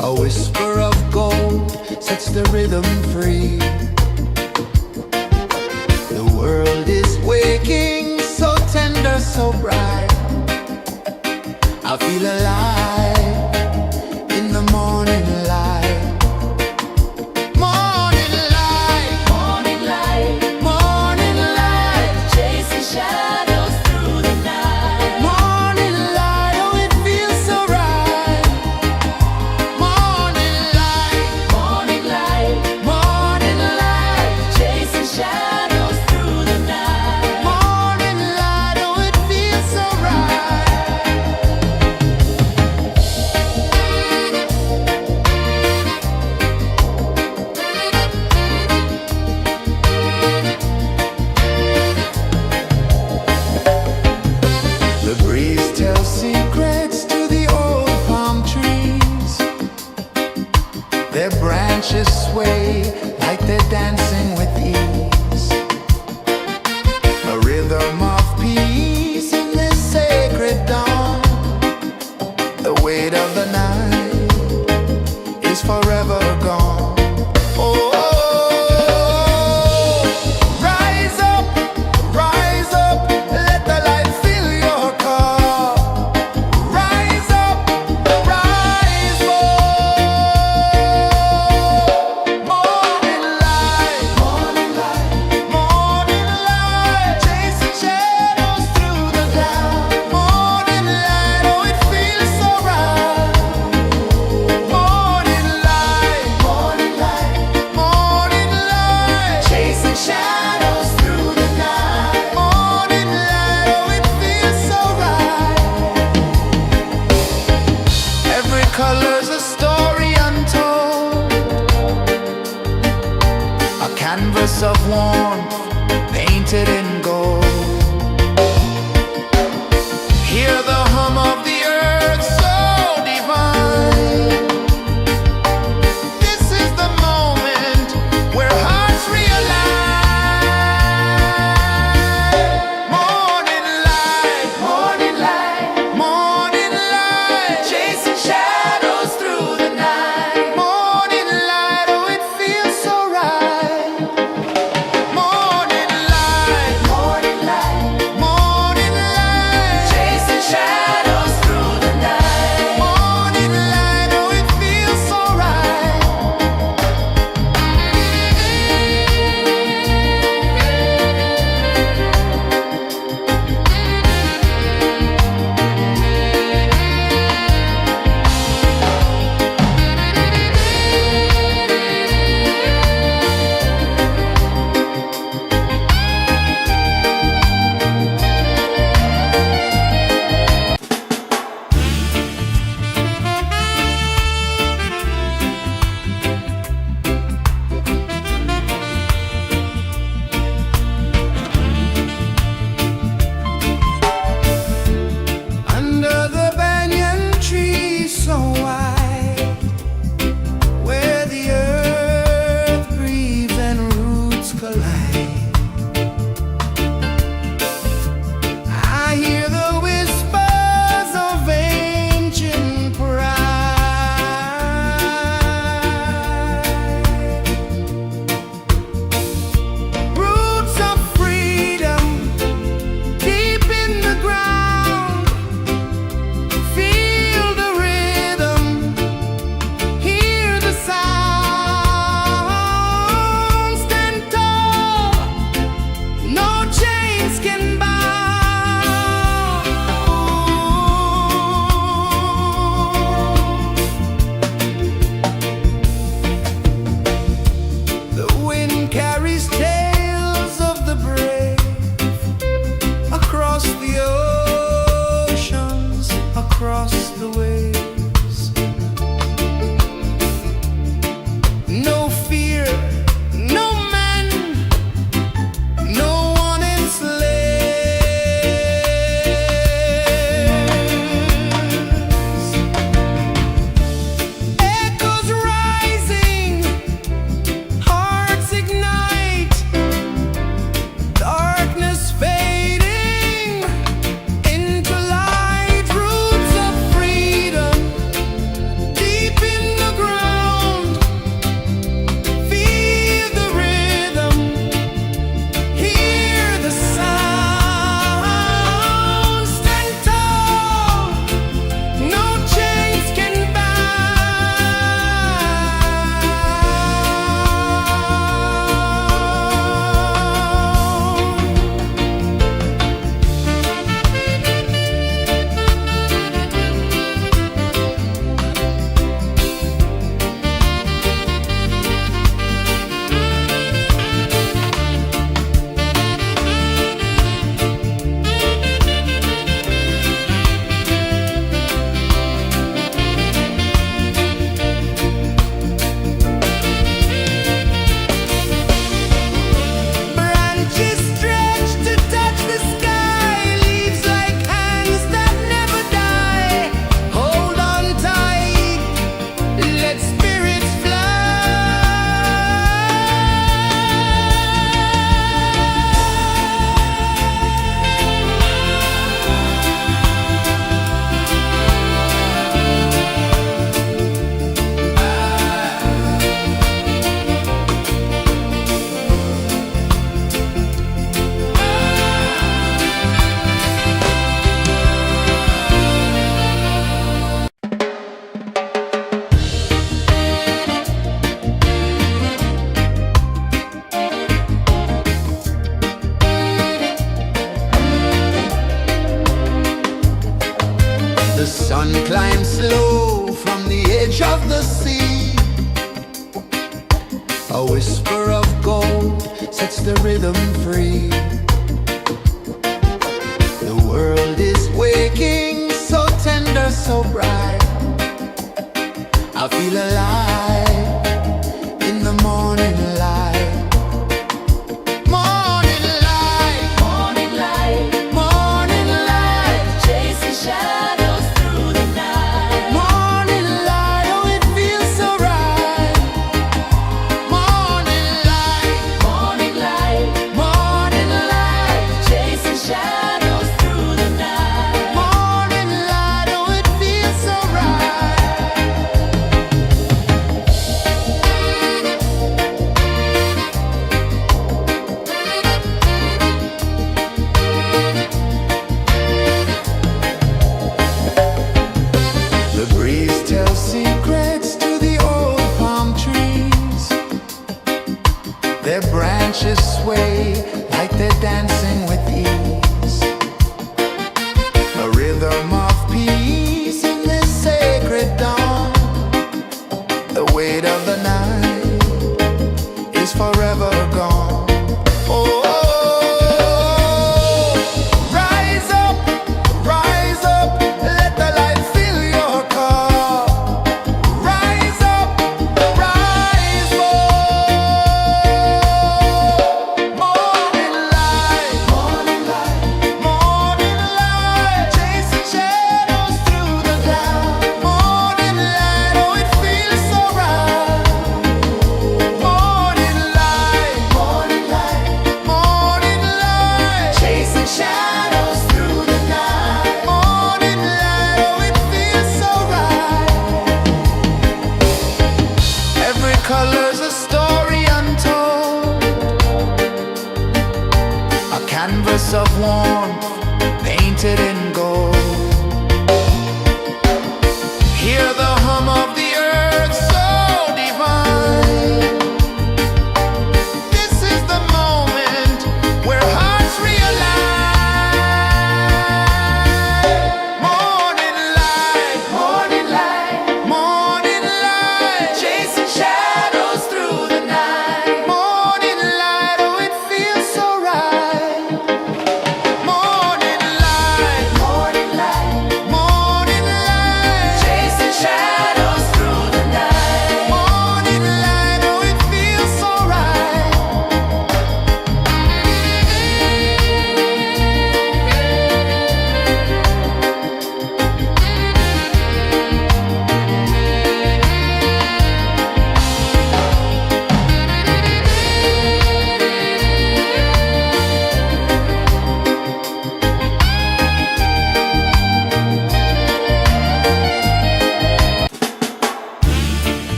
A whisper of gold sets the rhythm free. The world is waking, so tender, so bright. I feel alive in the morning light. Morning light, Morning light, morning light, chasing shadows through the night. morning light, oh it feels so right. Morning light, Morning light, morning light, chasing shadows through the night. morning light, oh it feels so right. The sun climbs slow from the edge of the sea. A whisper of gold sets the rhythm free. The world is waking, so tender, so bright. I feel alive in the morning light. Morning light, Morning light, morning light, chasing shadows through the night. morning light, oh it feels so right. Morning light, Morning light, morning light, chasing shadows through the night. morning light, oh it feels so right. The breeze tells secrets to the old palm trees. Their branches sway like they're dancing with ease. A rhythm of peace in this sacred dawn. The weight of the night is forever gone. Oh, rise up, let the light fill your cup. Rise up, rise more. Morning light, morning light, chasing shadows through the cloud. Morning light, oh it feels so right. Morning light, morning light, chasing shadows through the night. Morning light, oh it feels so right. Every color's a story untold, a canvas of warmth painted in gold. Hear the hum of the earth so divine. This is the moment where hearts realign. Morning light, morning light, chasing shadows through the night. Morning light, oh it feels so right. Morning light,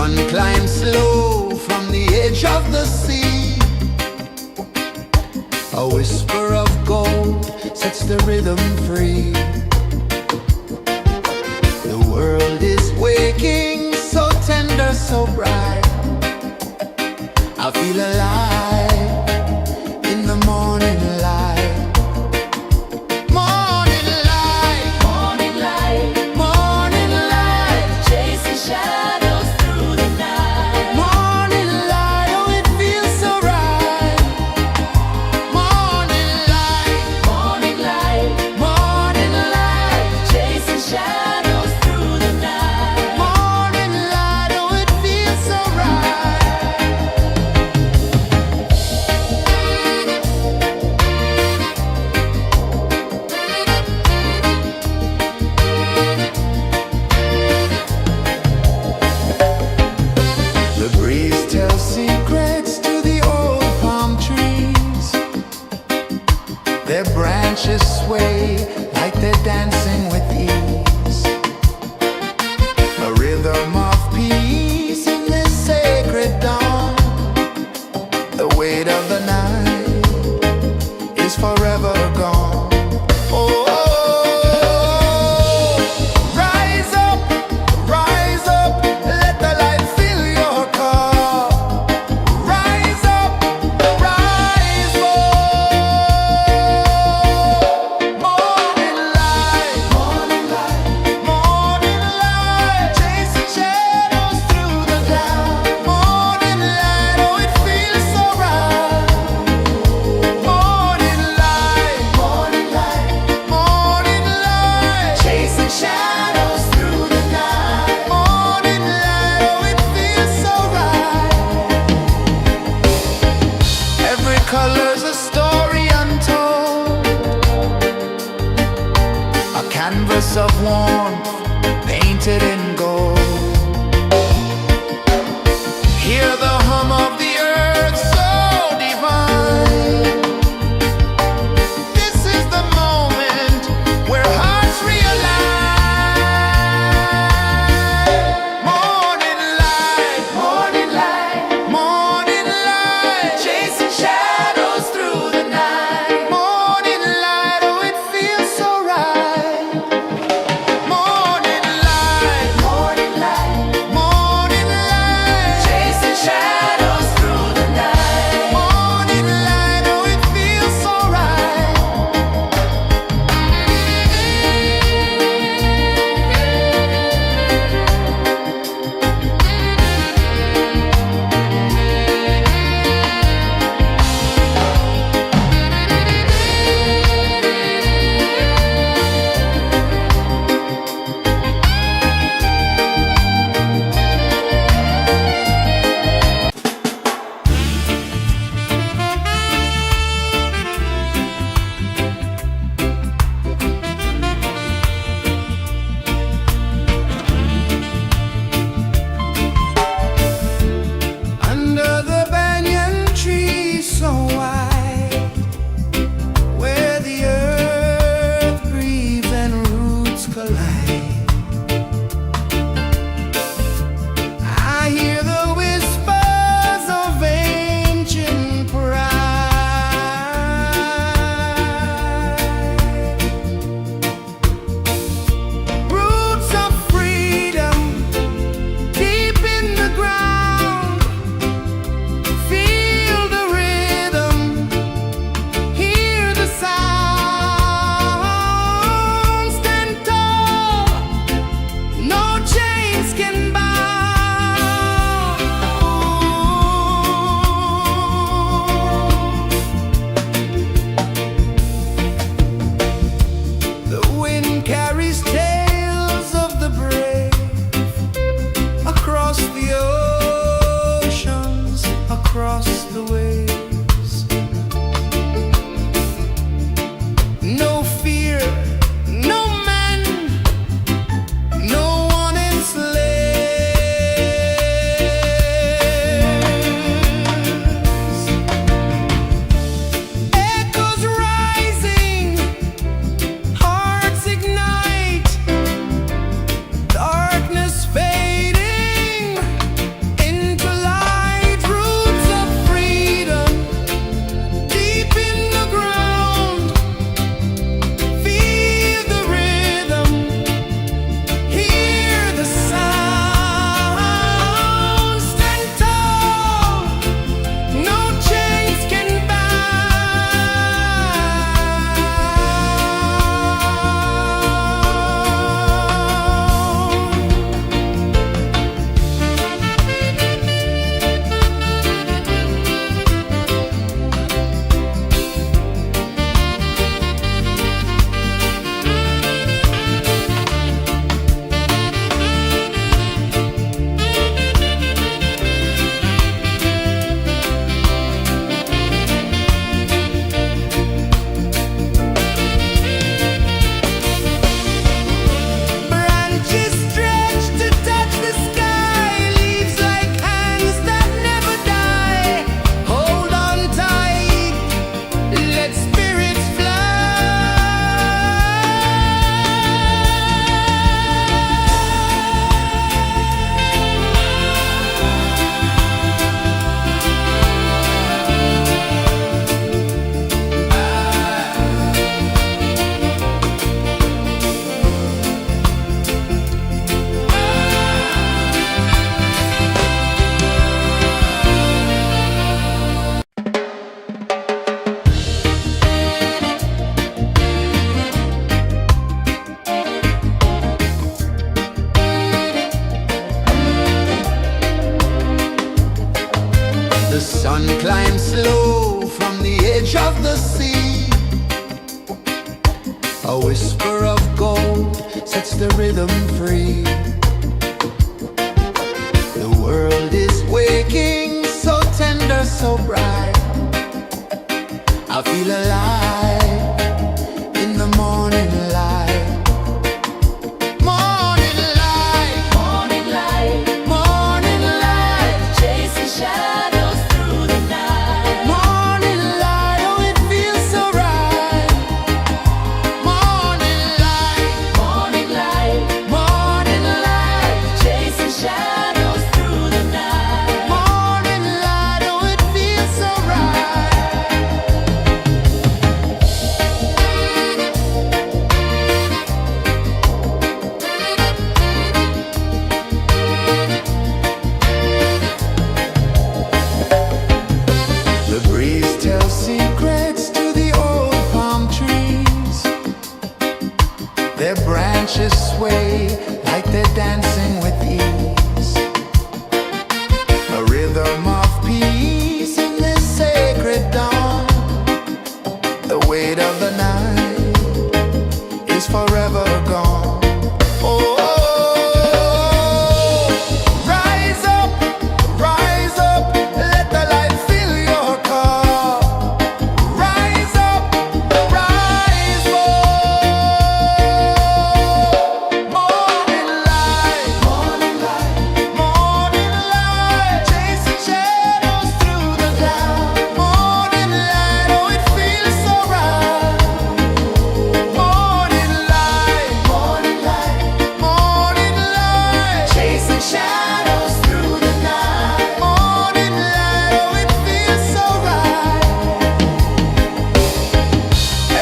sun climbs slow from the edge of the sea. A whisper of gold sets the rhythm free. The world is waking, so tender, so bright. I feel alive in the morning light. Morning light, Morning light, morning light, chasing shadows through the night. morning light, oh it feels so right. Morning light, Morning light, morning light, chasing shadows through the night. morning light, oh it feels so right. The breeze tells secrets to the old palm trees. Their branches sway like they're dancing with ease. A rhythm of peace in this sacred dawn. The weight of the night is forever gone. Oh, rise up, let the light fill your cup. Rise up, rise up. Morning light, morning light, morning light, chasing shadows through the cloud. Morning light, oh it feels so right. Morning light, morning light, morning light, chasing shadows through the night. Morning light, oh it feels so right. Every color's a story untold, a canvas of warmth painted in gold. Hear the hum of the earth so divine. This is the moment where hearts realign. Morning light, morning light, morning light, chasing shadows through the night. Morning light, oh it feels so right. Morning light, whisper of gold sets the rhythm free. The world is waking, so tender, so bright. I feel alive in the morning light. Morning light, Morning light, morning light, chasing shadows through the night. morning light, oh it feels so right. Morning light, Morning light, morning light, chasing shadows through the night. morning light, oh it feels so right. The breeze tells secrets to the old palm trees. Their branches sway like they're dancing with ease. A rhythm of peace in this sacred dawn. The weight of the night is forever gone. Oh, rise up, let the light fill your car. Rise up, rise up. Morning light, morning light, morning light, chasing shadows through the cloud. Morning light, oh it feels so right. Morning light, morning light, morning light, chasing shadows through the night. Morning light, oh it feels so right.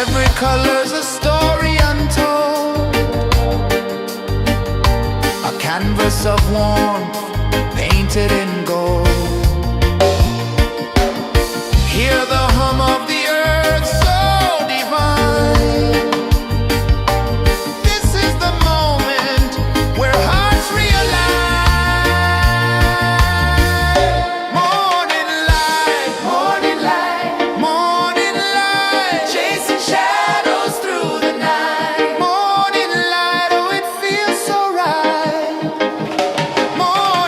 Every color's a story untold, a canvas of warmth painted in gold. Hear the hum of the earth so divine. This is the moment where hearts realign. Morning light, morning light, morning light, chasing shadows through the night. Morning light, oh it feels so right. Morning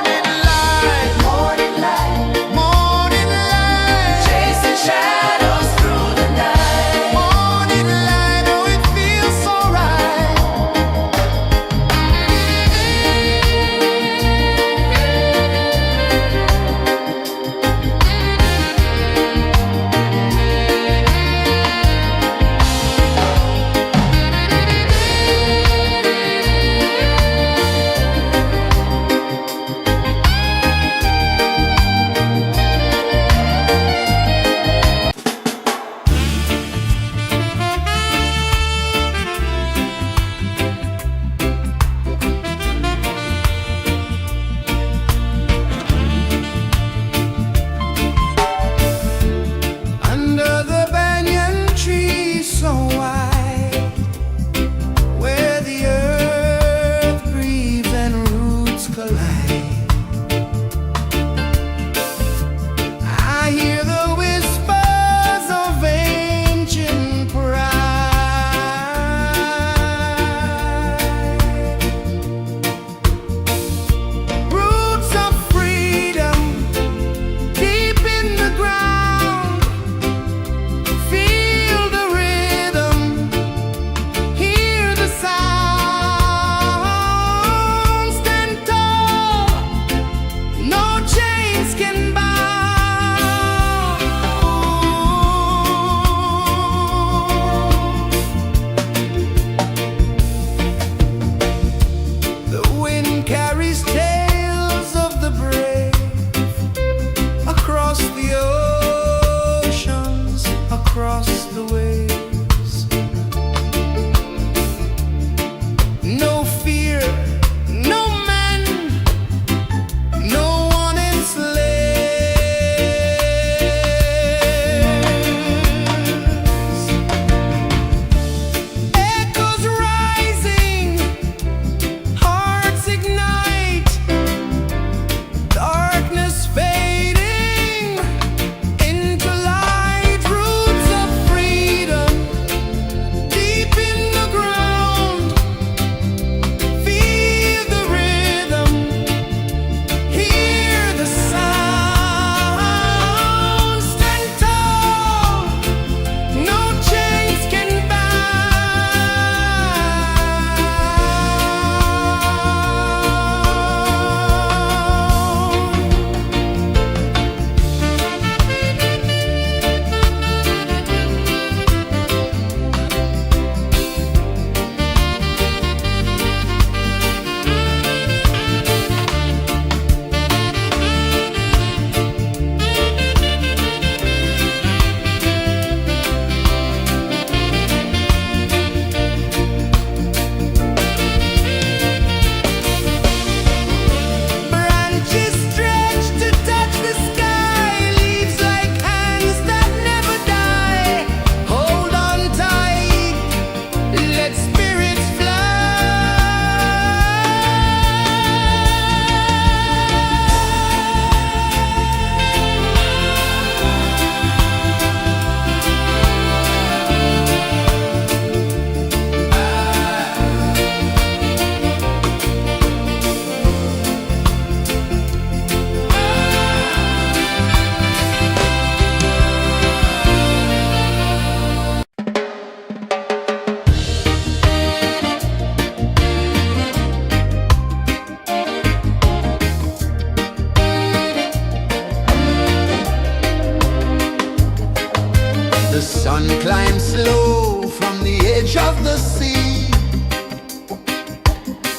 sun climbs slow from the edge of the sea.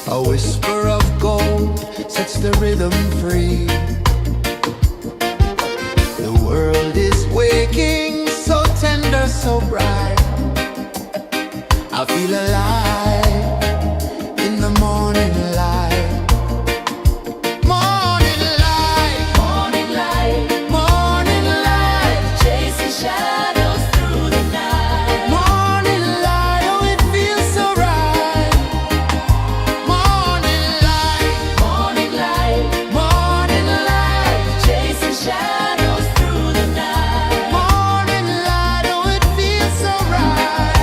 A whisper of gold sets the rhythm free. The world is waking, so tender, so bright. I feel alive in the morning light. Morning light, Morning light, morning light, chasing shadows through the night. morning light, oh it feels so right. Morning light, Morning light, morning light, chasing shadows through the night. morning light, oh it feels so right.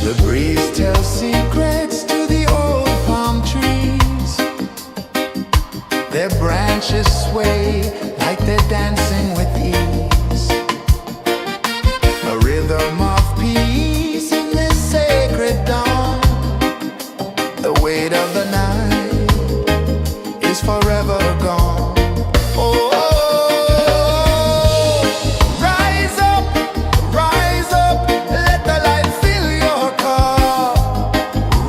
The breeze tells secrets to the old palm trees. Their branches sway like they're dancing with ease. A rhythm of peace in this sacred dawn. The weight of the night is forever gone. Oh, rise up, let the light fill your cup.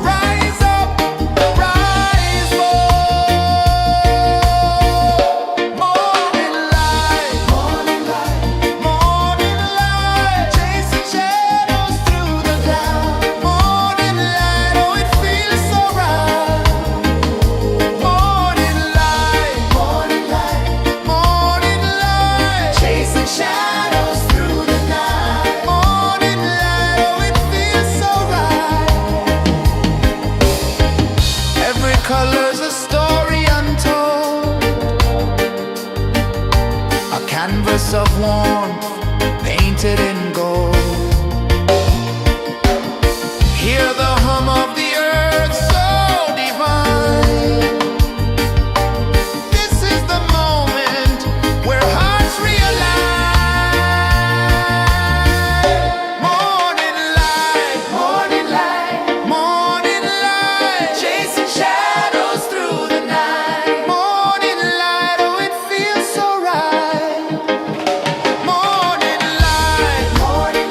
Rise up, rise up. Morning light, morning light, morning light, chasing shadows through the cloud. Morning light, oh it feels so right. Morning light, morning light, morning light, chasing shadows through the night. Morning light, oh it feels so right. Every color's a story untold, a canvas of warmth painted in gold. Hear the hum of the earth so divine. This is the moment where hearts realign. Morning light, morning light, morning light, chasing shadows through the night. Morning light, oh it feels so right. Morning light, morning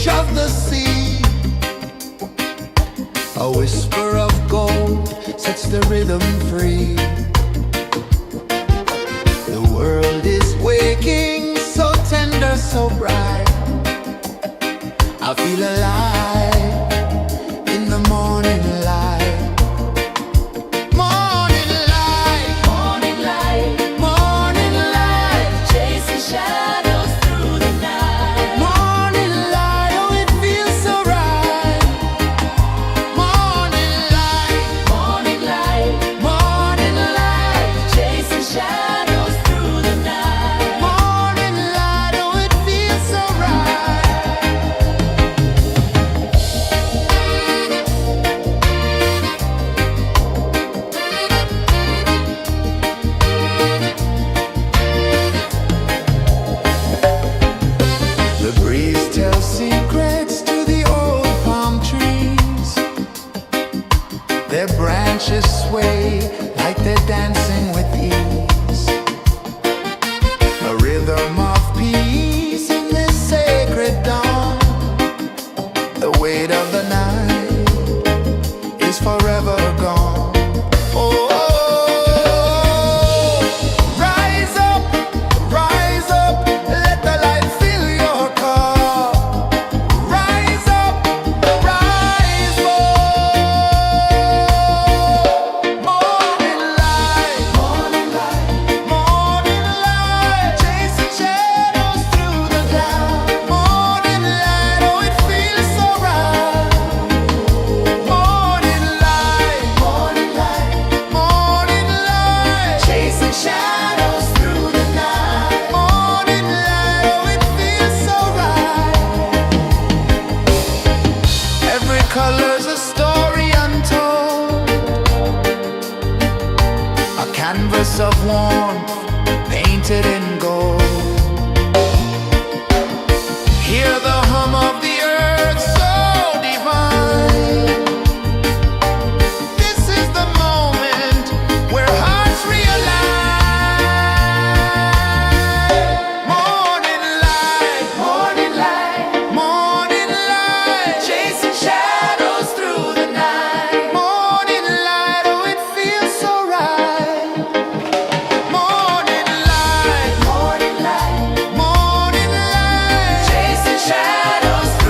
beach of the sea. A whisper of gold sets the rhythm free. The world is waking, so tender, so bright. I feel alive in the morning light. Morning light, Morning light, morning light, chasing shadows through the night. morning light, oh it feels so right. Morning light, Morning light, morning light, chasing shadows through the night. morning light, oh it feels so right. The breeze tells secrets to the old palm trees. Their branches sway like they're dancing with ease. A rhythm of peace in this sacred dawn. The weight of the night is forever gone. Oh, rise up, let the light fill your cup. Rise up, rise up. Morning light, morning light, morning light, chasing shadows through the cloud. Morning light, oh it feels so right. Morning light, morning light, morning light, chasing shadows through the night. Morning light, oh it feels so right. Every color's a story untold, a canvas of warmth painted in gold. Hear the hum of the earth so divine. This is the moment where hearts realign. Morning light, morning light, morning light, chasing shadows through the night. Morning light, oh it feels so right. Morning light, morning light, morning light, chasing shadows through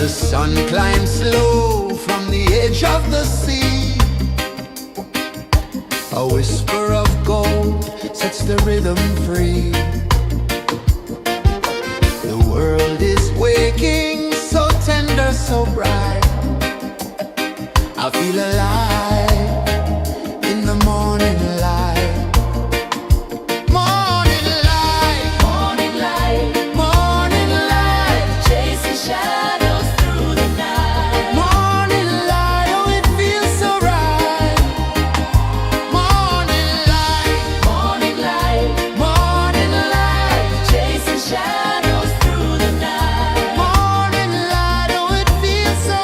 The sun climbs slow from the edge of the sea. A whisper of gold sets the rhythm free. The world is waking, so tender, so bright. I feel alive in the morning light. Morning light, Morning light, morning light, chasing shadows through the night. morning light, oh it feels so right. Morning light, Morning light, morning light, chasing shadows through the night. morning light, oh it feels so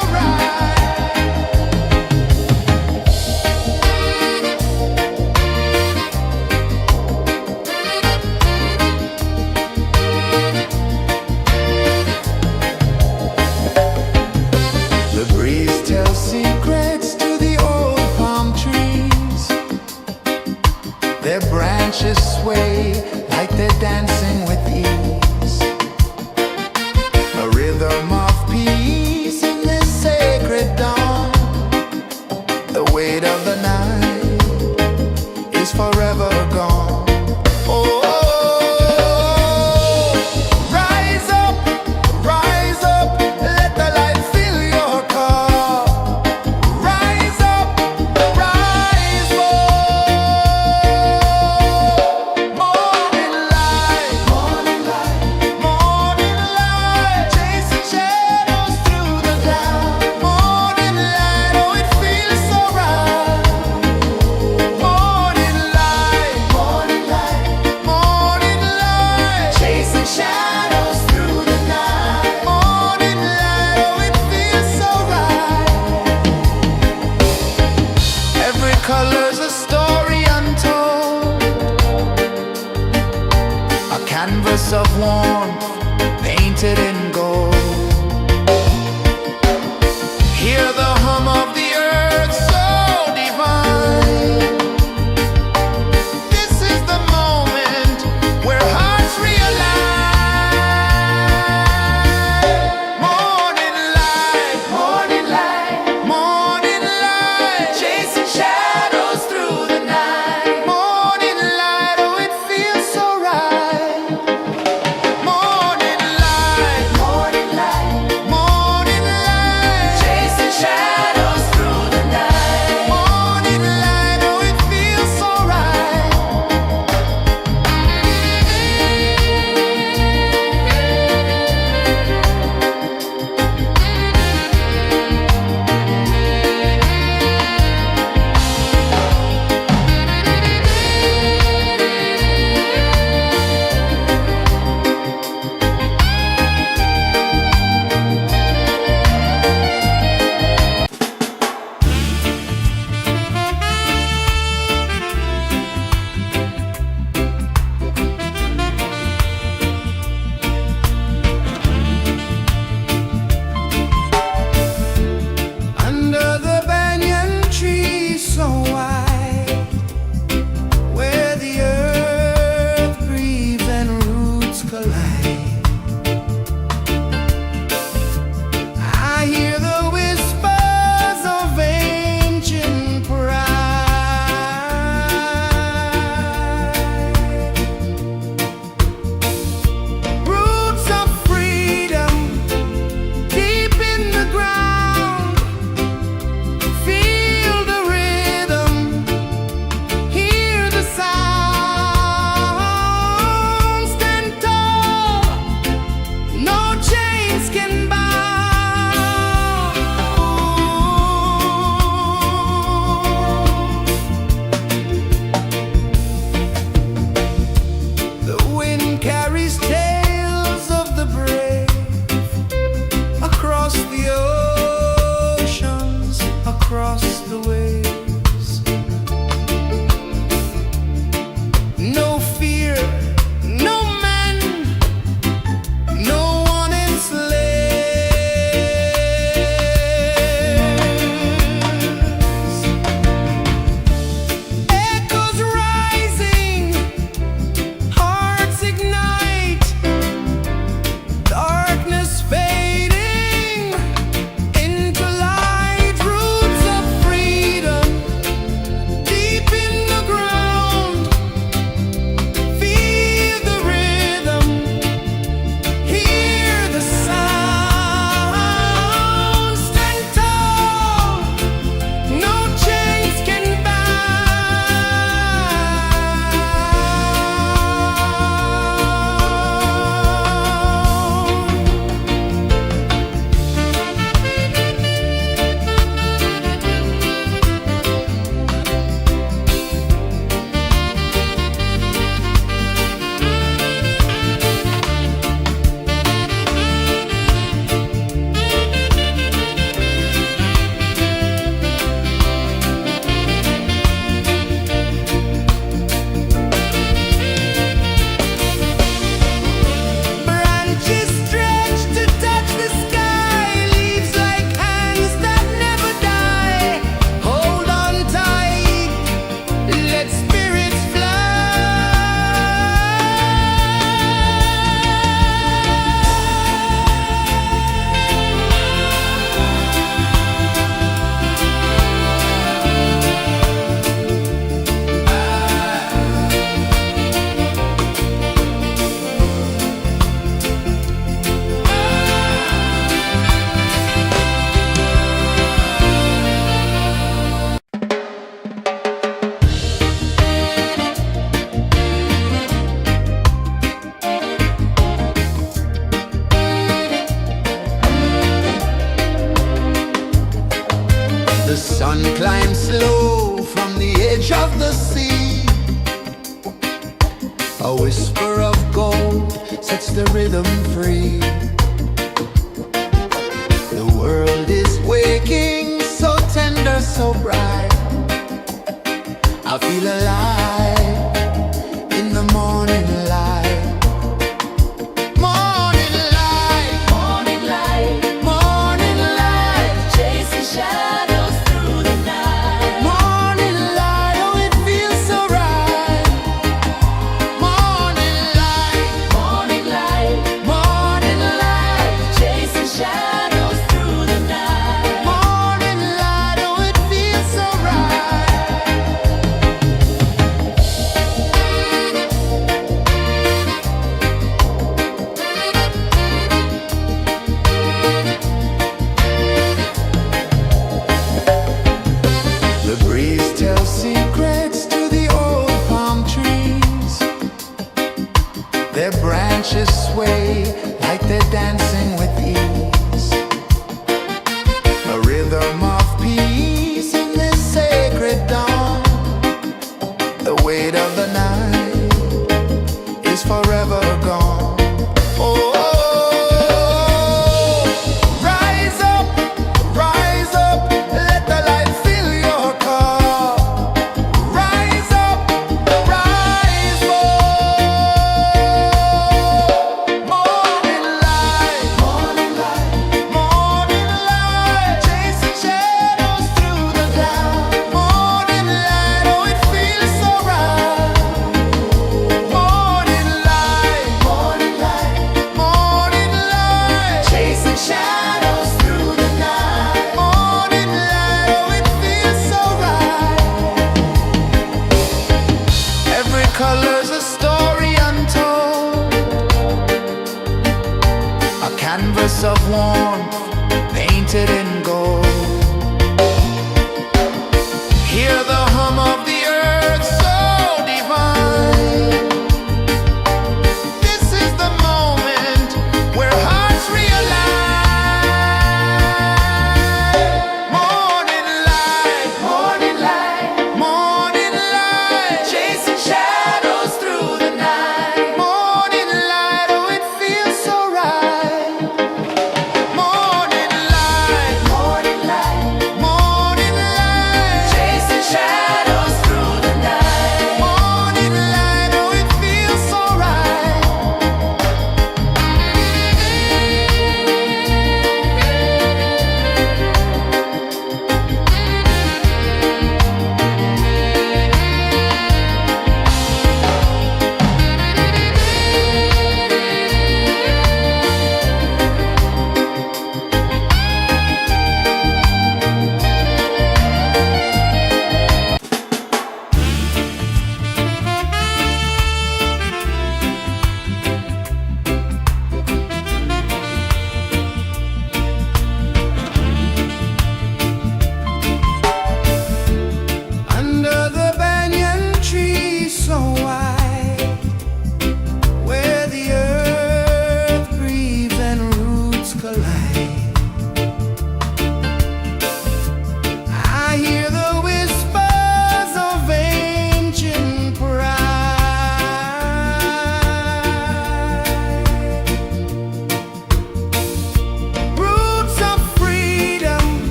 The sun climbs slow from the edge of the sea. A whisper of gold sets the rhythm free. The world is waking, so tender, so bright. I feel alive in the morning light. Morning light, Morning light, morning light, chasing shadows through the night. morning light, oh it feels so right. Morning light, Morning light, morning light, chasing shadows through the night. morning light, oh it feels so right.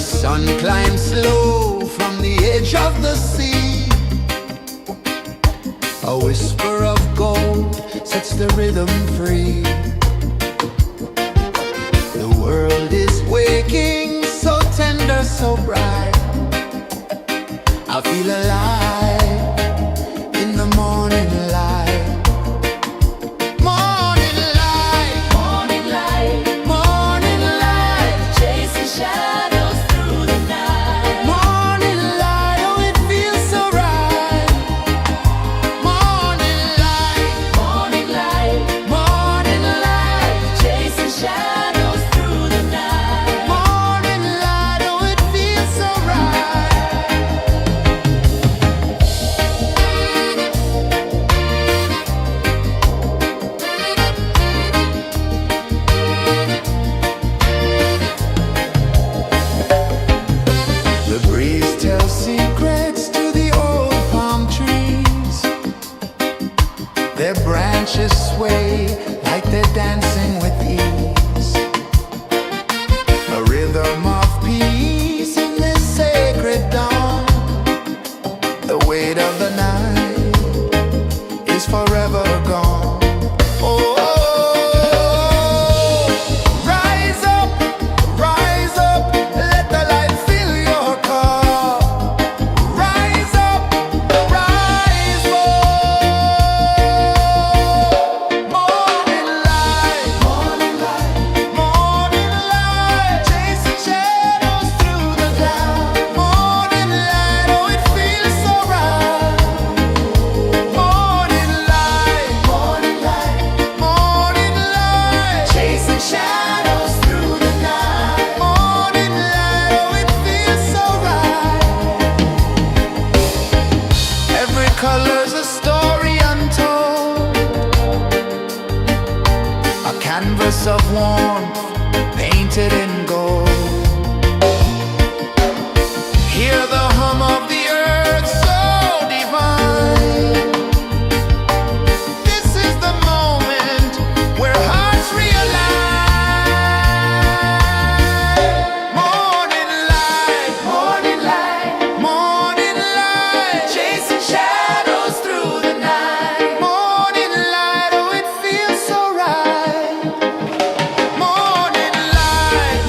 sun climbs slow from the edge of the sea. A whisper of gold sets the rhythm free. The world is waking, so tender, so bright. I feel alive in the morning light. Morning light, Morning light, morning light, chasing shadows through the night. morning light, oh it feels so right. Morning light, Morning light, morning light, chasing shadows through the night. morning light, oh it feels so right. The breeze tells secrets to the old palm trees. Their branches sway like they're dancing with ease. A rhythm of peace in this sacred dawn. The weight of the night is forever gone. Oh, rise up, let the light fill your cup. Rise up, rise up. Morning light, morning light, chasing shadows through the cloud. Morning light, oh it feels so right. Morning light, chasing shadows through the night. Morning light, oh it feels so right. Every color's a story untold, a canvas of warmth painted in gold. Hear the hum of the earth so divine. This is the moment where hearts realign. Morning light, morning light, chasing shadows through the night. Morning light, oh it feels so right. Morning light,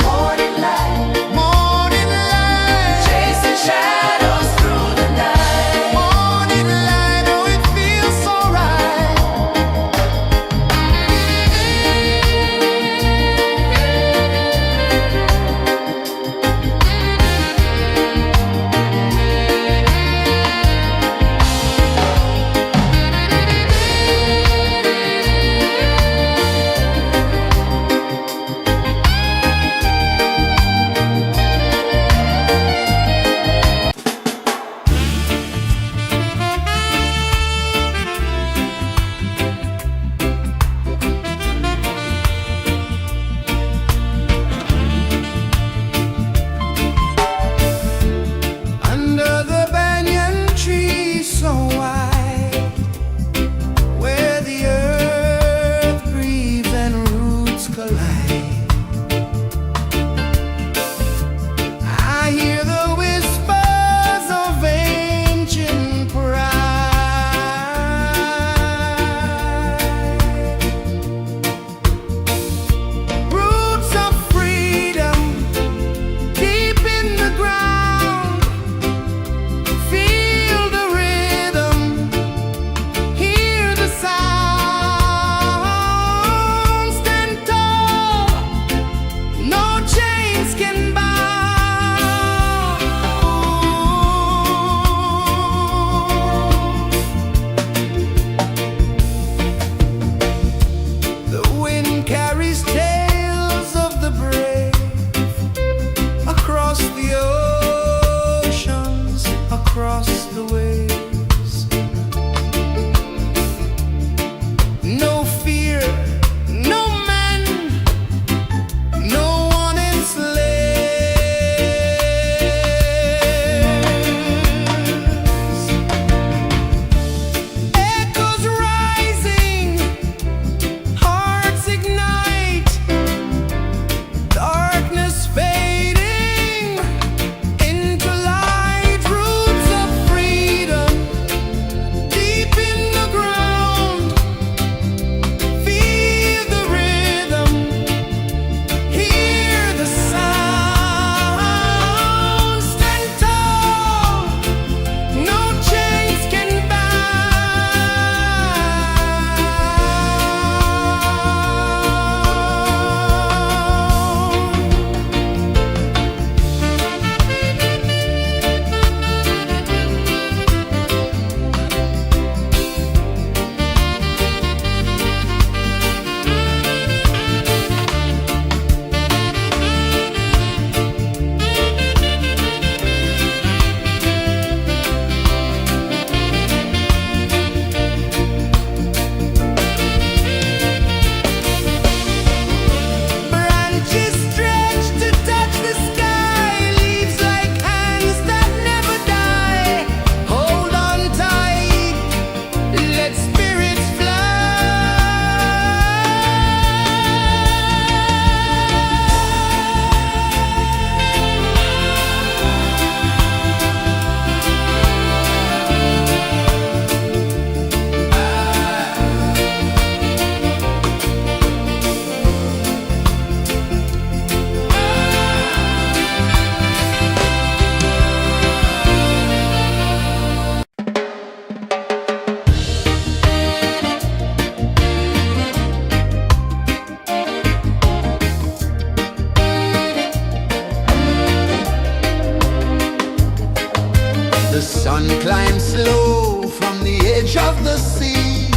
Sun climbs slow from the edge of the sea.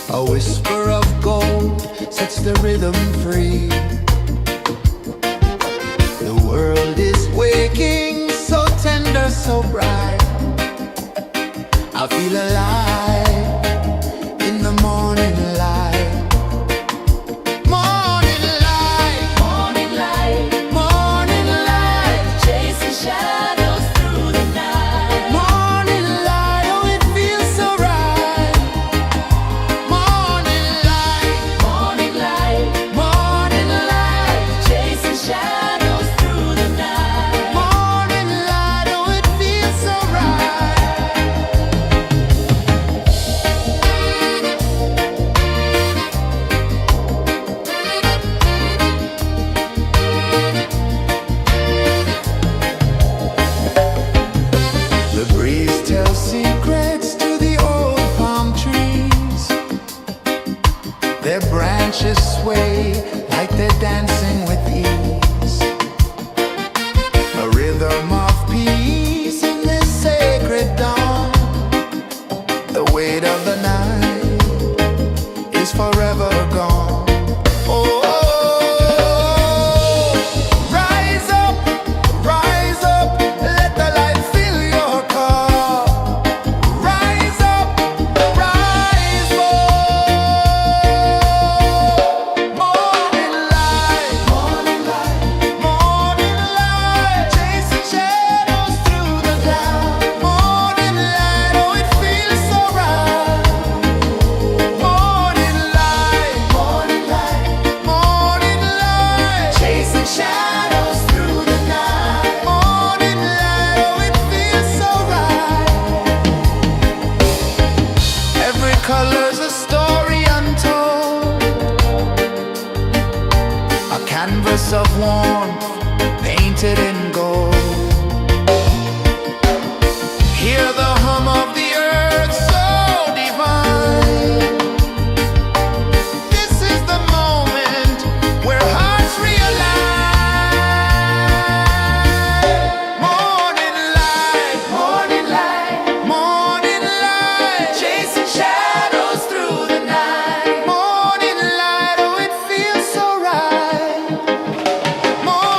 A whisper of gold sets the rhythm free. The world is waking, so tender, so bright. I feel alive in the morning light. Morning light, Morning light, morning light, chasing shadows through the night. morning light, oh it feels so right. Morning light, Morning light, morning light, chasing shadows through the night. morning light, oh it feels so right. The breeze tells secrets to the old palm trees. Their branches sway like they're dancing with ease. A rhythm of peace in this sacred dawn. The weight of the night is forever gone. Oh, rise up, let the light fill your cup. Rise up, rise up. Morning light, morning light, morning light, chasing shadows through the cloud. Morning light, oh it feels so right. Morning light, morning light, morning light, chasing shadows through the night. Morning light, oh it feels so right. Every color's a story untold, a canvas of warmth painted in gold. Hear the hum of the earth so divine. This is the moment where hearts realign. Morning light, morning light, morning light, chasing shadows through the night. Morning light, oh it feels so right. Morning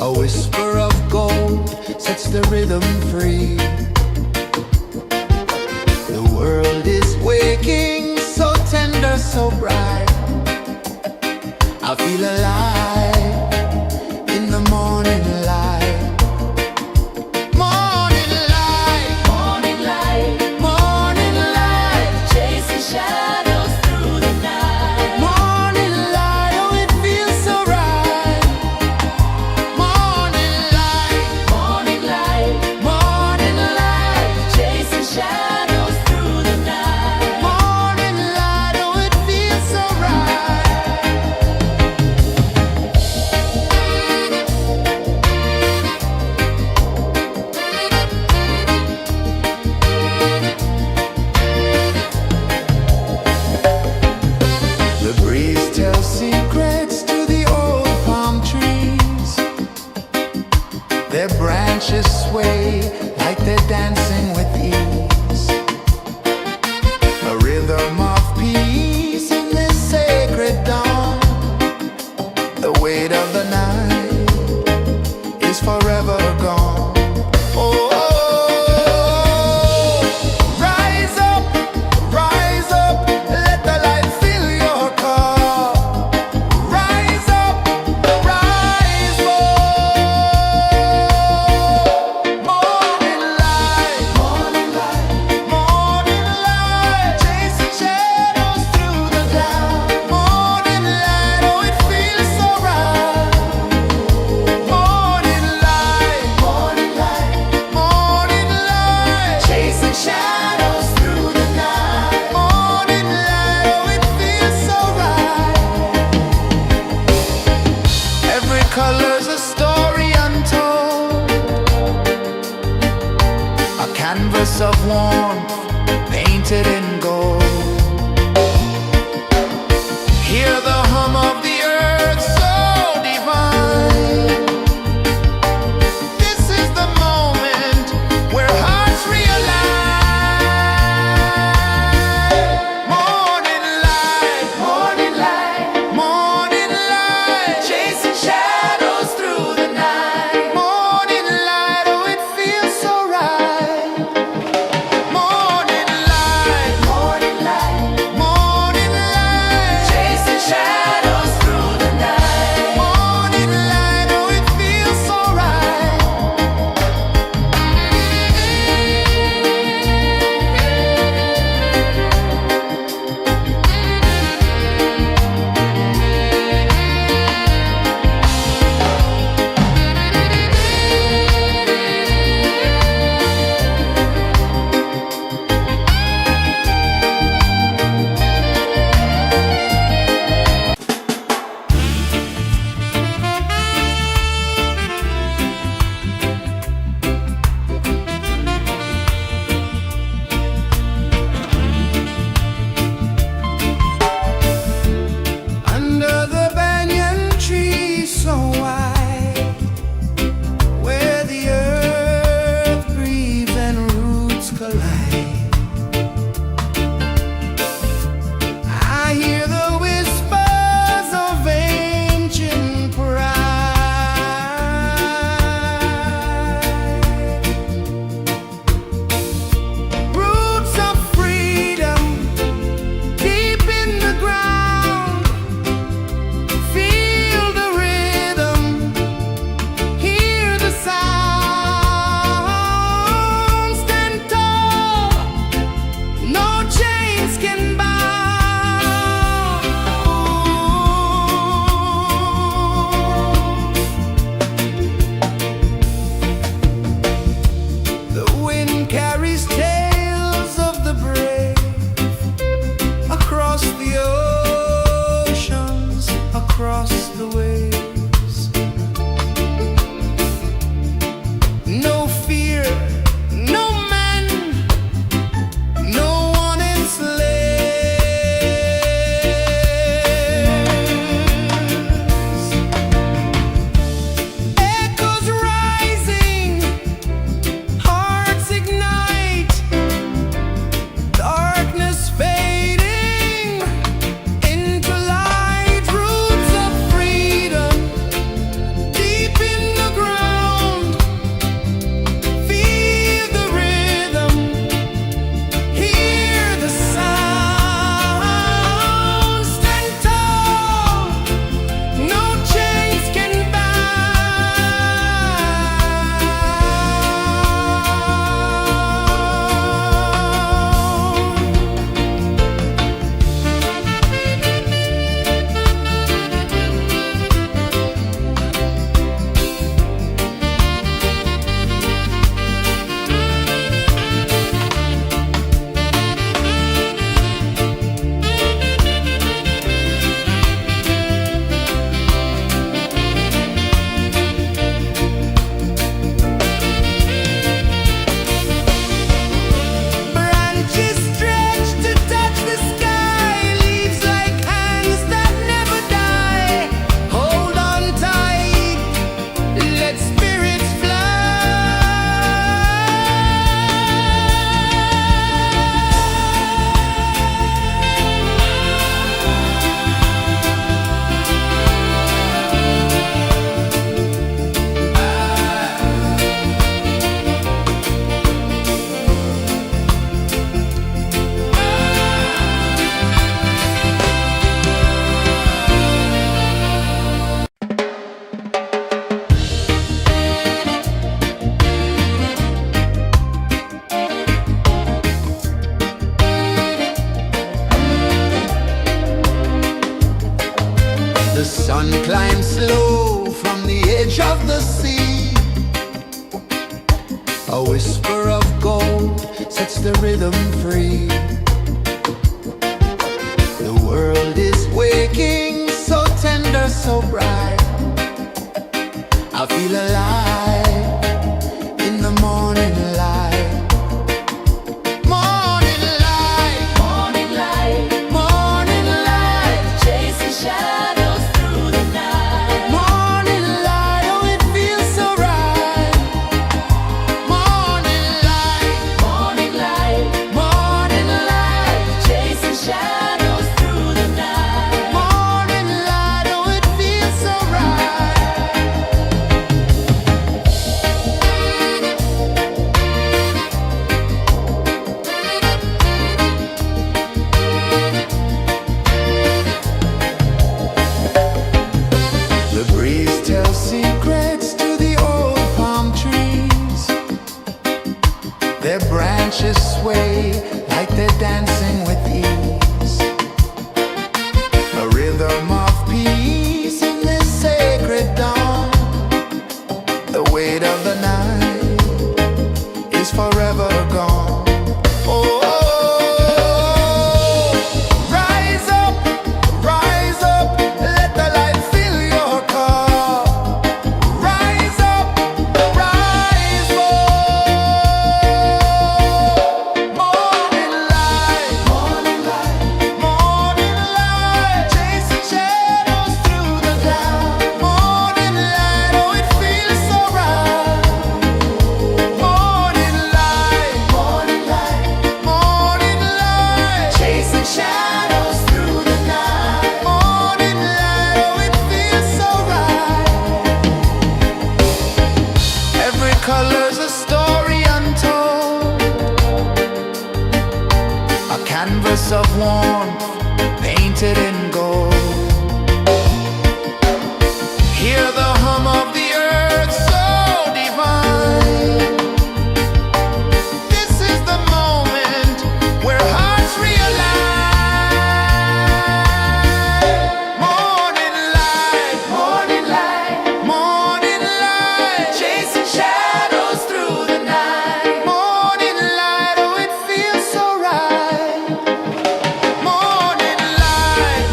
A whisper of gold sets the rhythm free. The world is waking, so tender, so bright. I feel alive in the morning light. Morning light, Morning light, morning light, chasing shadows through the night. morning light. Oh, it feels so right. Morning light, Morning light, morning light, chasing shadows through the night. morning light. Oh, it feels so right. The breeze tells secrets to the old palm trees. Their branches sway like they're dancing with ease. A rhythm of peace in this sacred dawn. The weight of the night is forever gone. Oh, rise up, let the light fill your cup. Rise up, rise more. Morning light, morning light, chasing shadows through the cloud. Morning light, oh, it feels so right. Morning light, morning light, chasing shadows through the night. Morning light, oh, it feels so right. Every color's a story untold, a canvas of warmth painted in gold. Hear the hum of the earth so divine. This is the moment where hearts realign. Morning light, morning light, chasing shadows through the night. Morning light, oh, it feels so right. Morning I feel alive in the morning light. Morning light, Morning light, morning light, chasing shadows through the night. morning light. Oh, it feels so right. Morning light, Morning light, morning light, chasing shadows through the night. morning light. Oh, it feels so right. The breeze tells secrets to the old palm trees. Their branches sway like they're dancing with ease. A rhythm of peace in this sacred dawn. The weight of the night is forever gone. Oh, rise up, let the light fill your cup. Rise up, rise more. Morning light, morning light, chasing shadows through the cloud. Morning light, oh, it feels so right. Morning light, morning light, chasing shadows through the night. Morning light, oh, it feels so right. Every color's a story untold, a canvas of warmth painted in gold. Hear the hum of the earth so divine. This is the moment where hearts realign. Morning light, morning light, chasing shadows through the night. Morning light, oh, it feels so right. Morning light,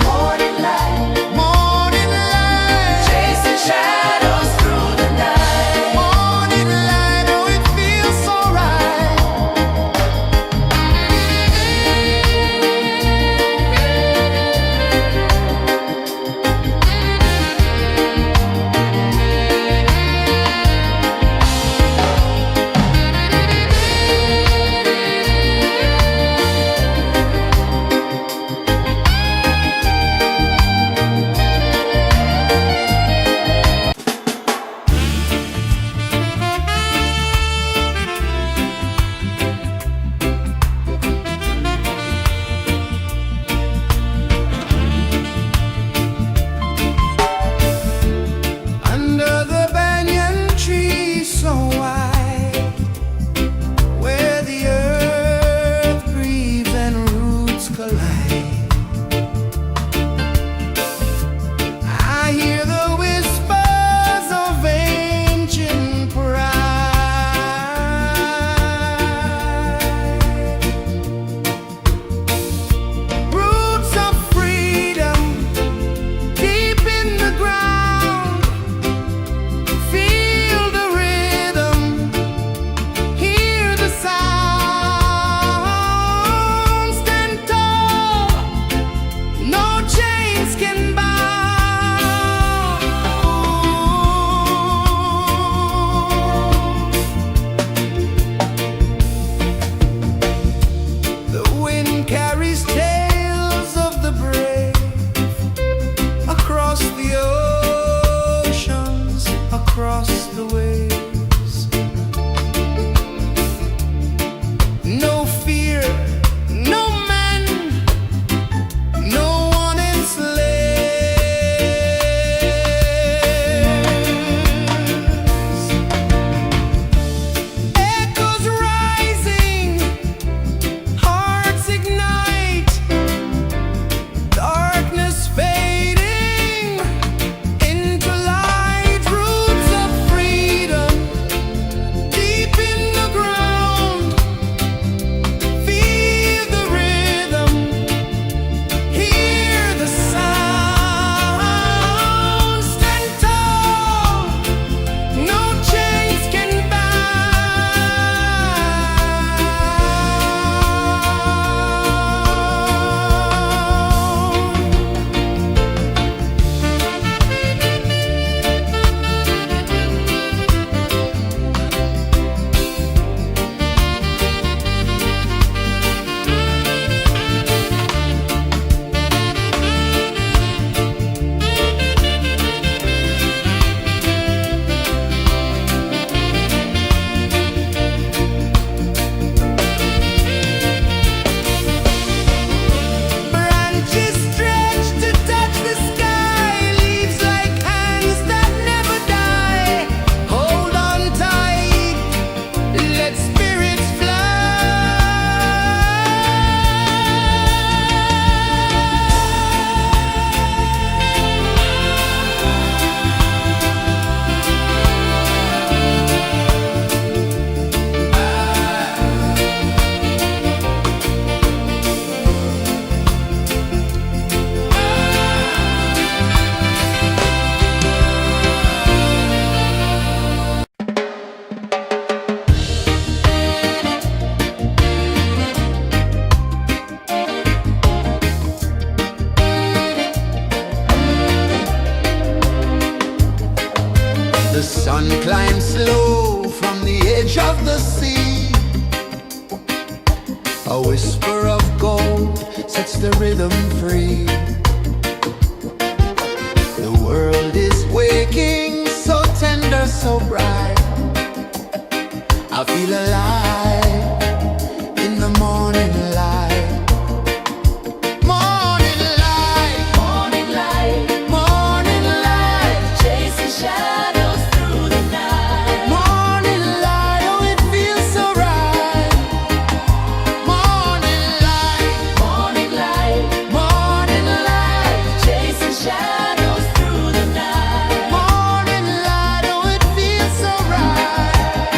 The sun climbs slow from the edge of the sea. A whisper of gold sets the rhythm free. The world is waking, so tender, so bright. I feel alive in the morning light. Morning light, Morning light, morning light, chasing shadows through the night. morning light, oh it feels so right. Morning light, Morning light, morning light, chasing shadows through the night. morning light, oh it feels so right.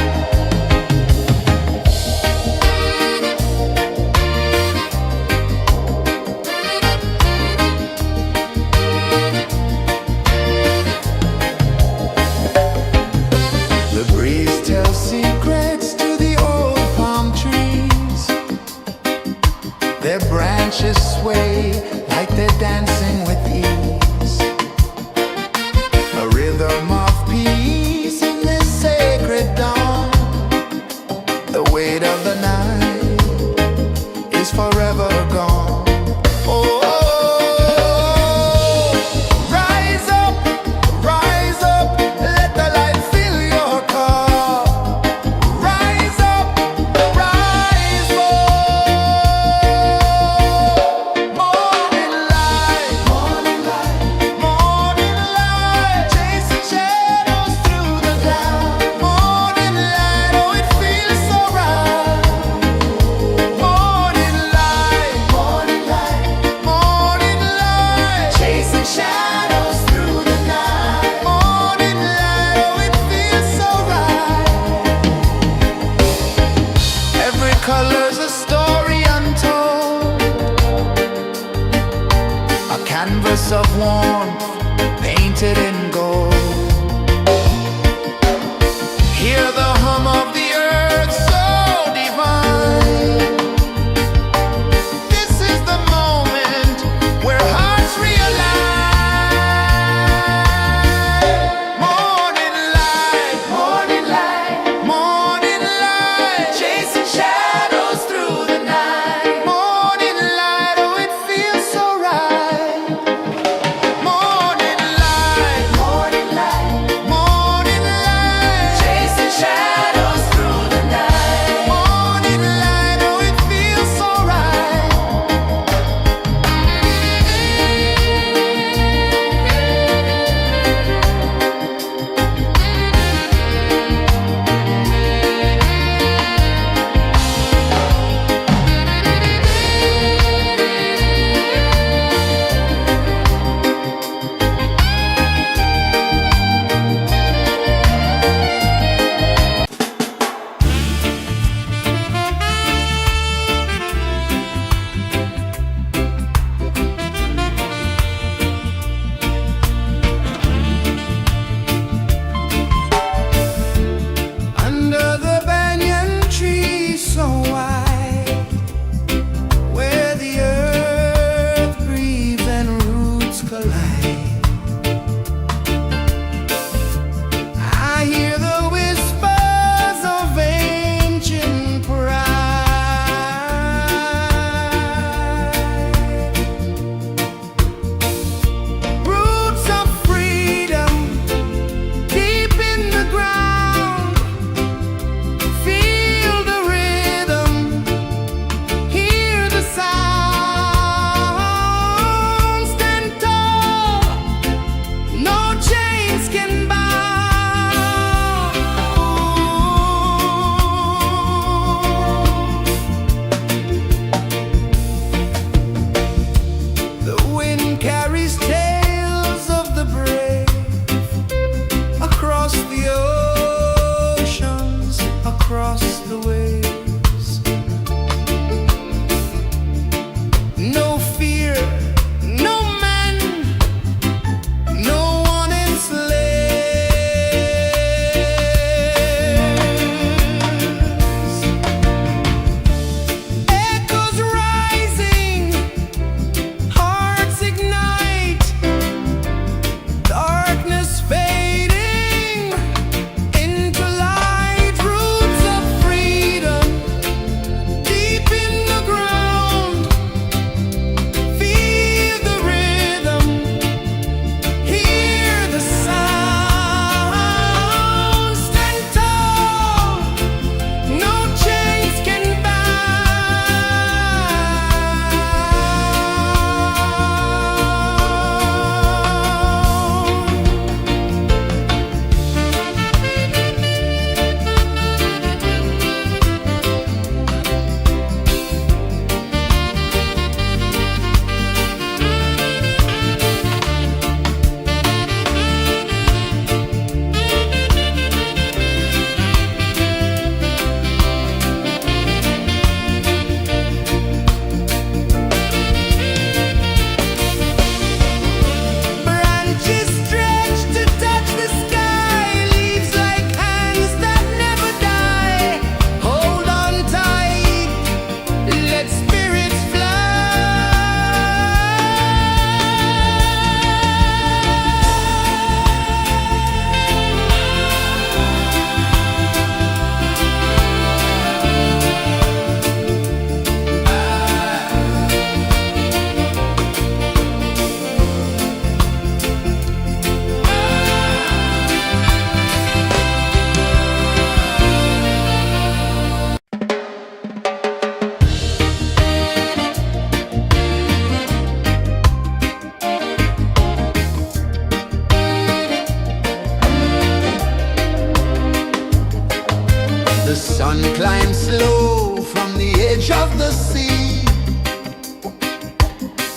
The sun climbs slow from the edge of the sea.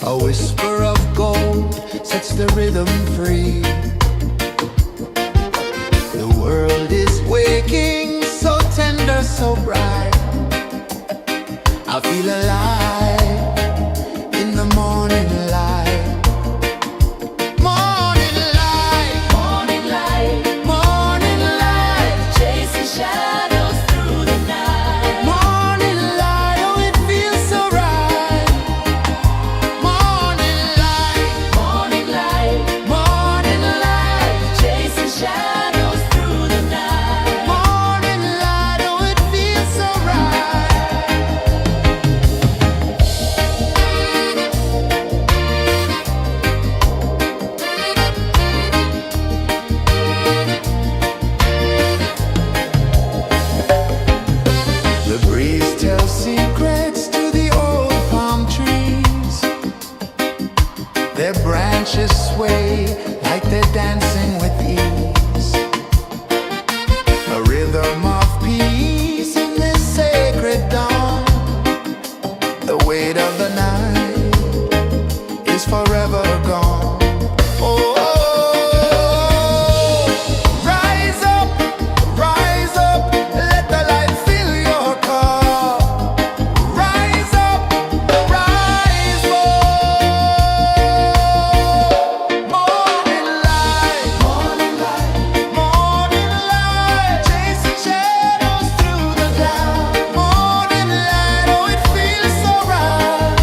A whisper of gold sets the rhythm free. The world is waking, so tender, so bright. I feel alive in the morning light. Morning light, Morning light, morning light, chasing shadows through the night. morning light, oh it feels so right. Morning light, Morning light, morning light, chasing shadows through the night. morning light, oh it feels so right. The breeze tells secrets to the old palm trees. Their branches sway like they're dancing with ease. A rhythm of peace in this sacred dawn. The weight of the night is forever gone. Oh, rise up, let the light fill your car. Rise up, rise up. Morning light, morning light, morning light, chasing shadows through the cloud. Morning light, oh it feels so right.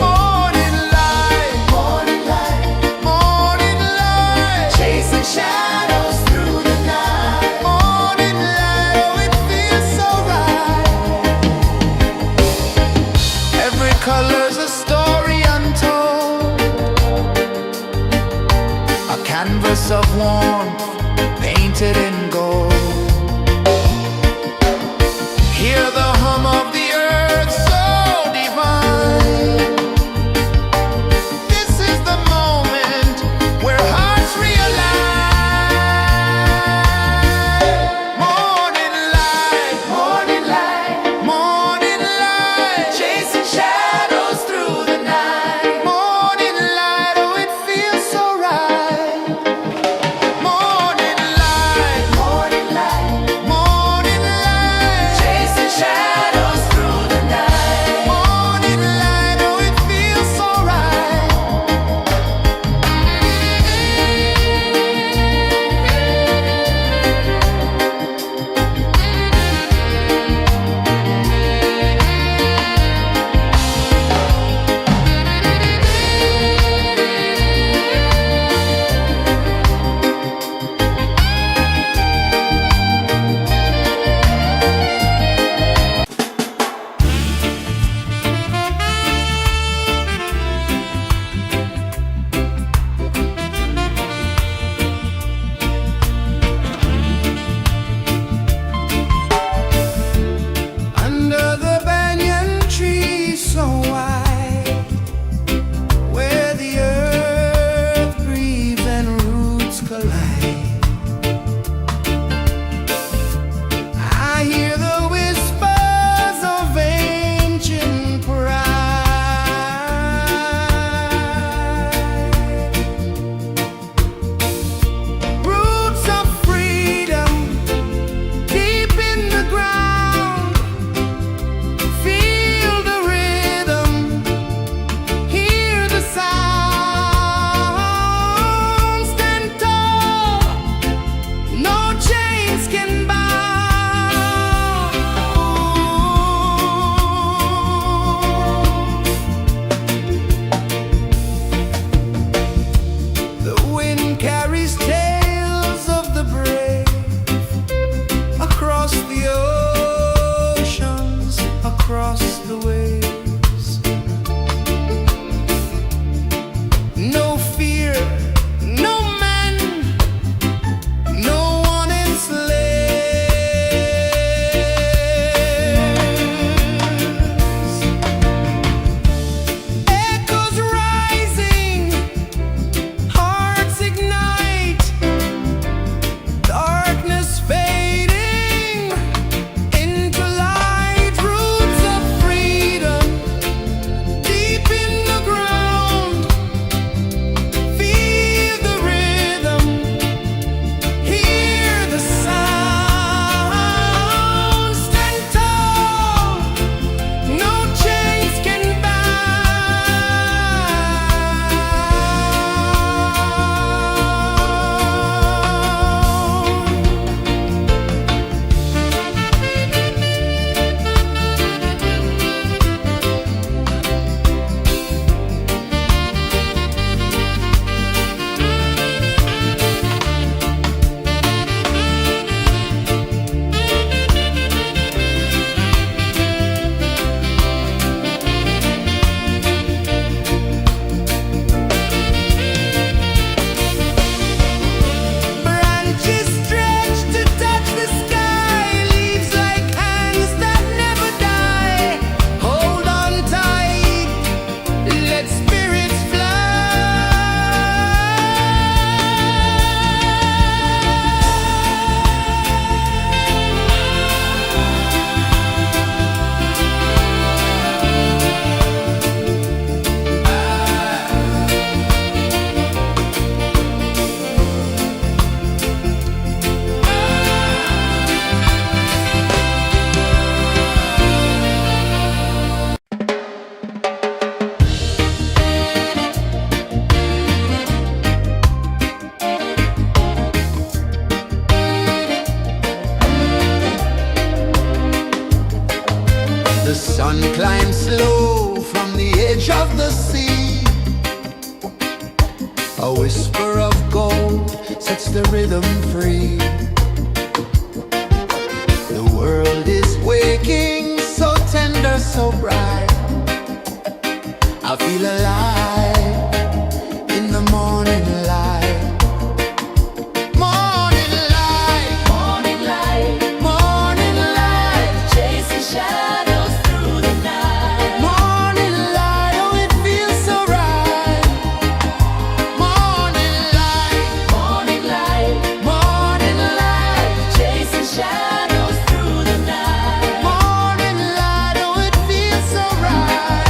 Morning light, morning light, morning light, chasing shadows through the night. Morning light, oh it feels so right. Every color's a story untold, a canvas of warmth painted in gold. Hear the hum of the earth so divine. This is the moment where hearts realign. Morning light, morning light, morning light, chasing shadows through the night. Morning light, oh it feels so right. Morning light, sun climbs slow from the edge of the sea. A whisper of gold sets the rhythm free. The world is waking, so tender, so bright. I feel alive in the morning light. Morning light, Morning light, morning light, chasing shadows through the night. morning light, oh it feels so right. Morning light, Morning light, morning light, chasing shadows through the night. morning light, oh it feels so right.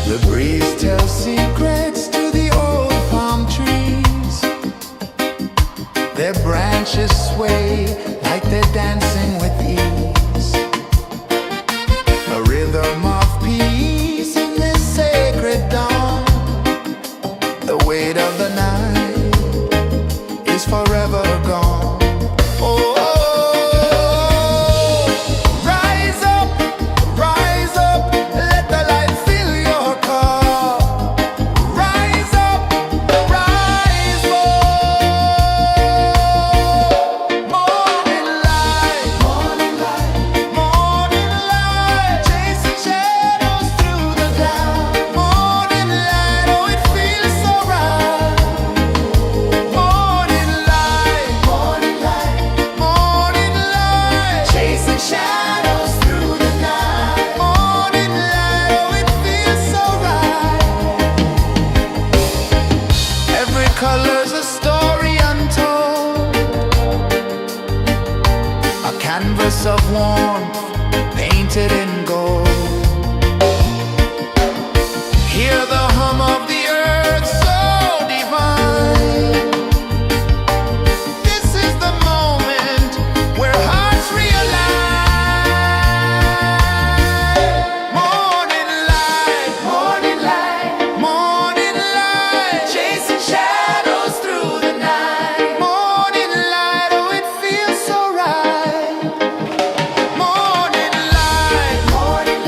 The breeze tells secrets to the old palm trees. Their branches sway like they're dancing with ease. A rhythm of peace in this sacred dawn. The weight of the night is forever gone. Oh, rise up, let the light fill your cup. Rise up, rise up. Morning light, morning light, morning light, chasing shadows through the cloud. Morning light, oh it feels so right. Morning light, morning light, morning light, chasing shadows through the night. Morning light, oh it feels so right. Every color's a story untold, a canvas of warmth painted in gold. Hear the hum of the earth so divine. This is the moment where hearts realign. Morning light, morning light, morning light, chasing shadows through the night. Morning light, oh it feels so right. Morning light, morning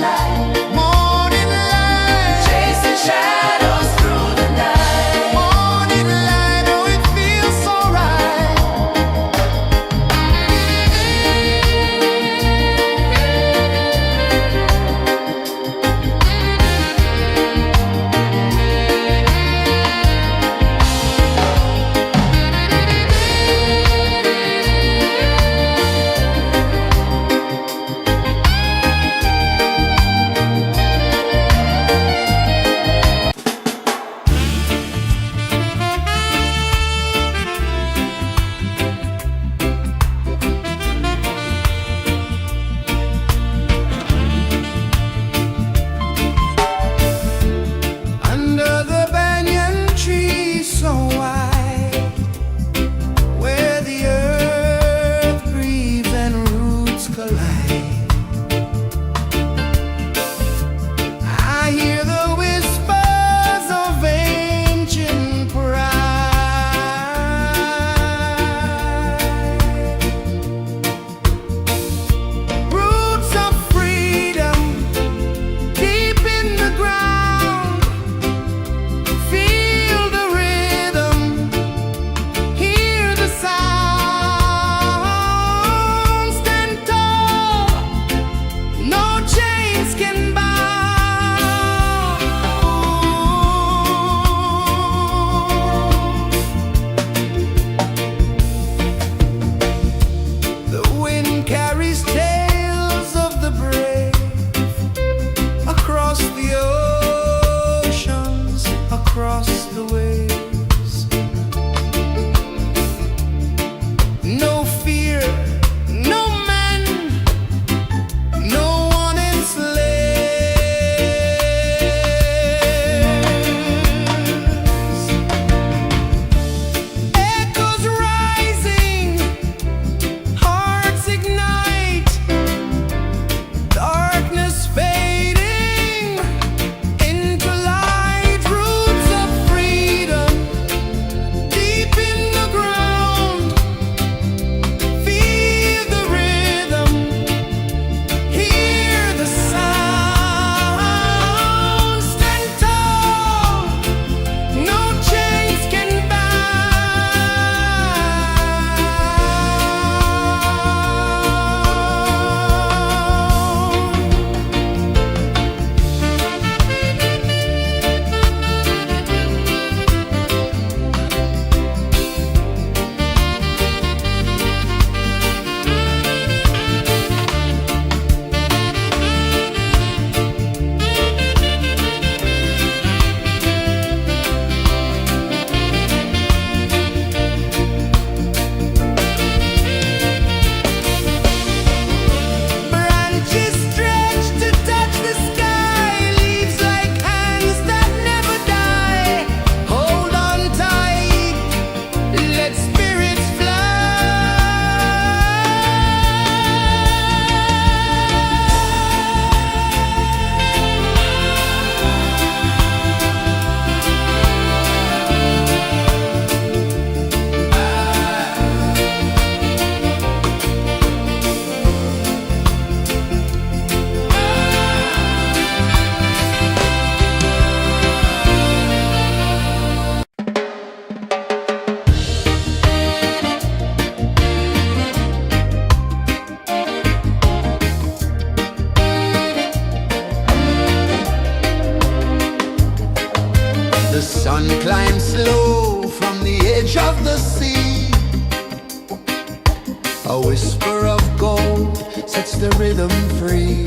of gold sets the rhythm free.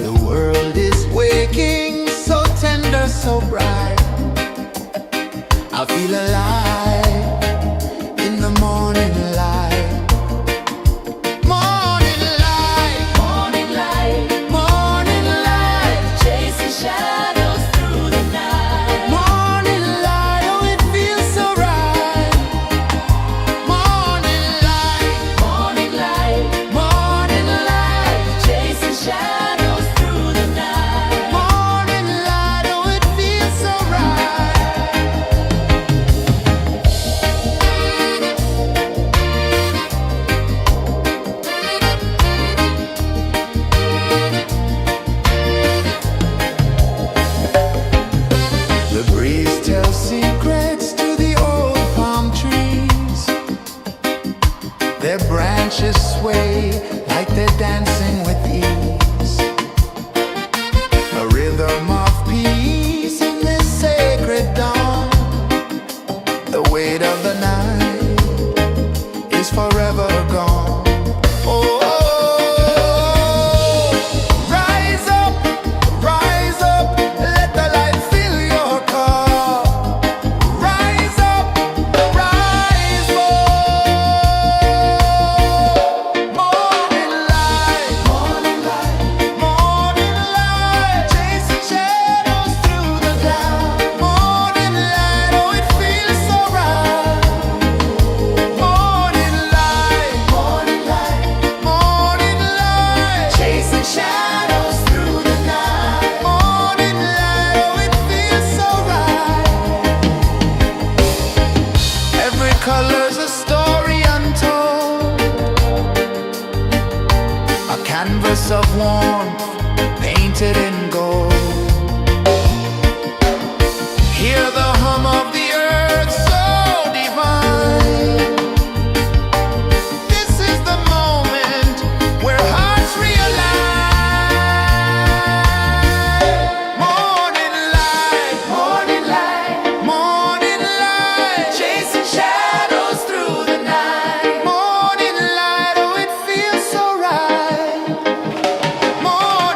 The world is waking, so tender, so bright. I feel alive in the morning light. Morning light, Morning light, morning light, chasing shadows through the night. morning light, oh it feels so right. Morning light, Morning light, morning light, chasing shadows through the night. morning light, oh it feels so right. The breeze tells secrets to the old palm trees. Their branches sway like they're dancing with ease. A rhythm of peace in this sacred dawn. The weight of the night is forever gone. Oh, rise up, let the light fill your cup. Rise up, rise more. Morning light, morning light, morning light, chasing shadows through the cloud. Morning light, oh it feels so right. Morning light, morning light, morning light, chasing shadows through the night. Morning light, oh it feels so right. Every color's a story untold, a canvas of warmth painted in gold. Hear the hum of the earth so divine. This is the moment where hearts realign. Morning light, morning light, morning light, chasing shadows through the night. Morning light, oh it feels so right. Morning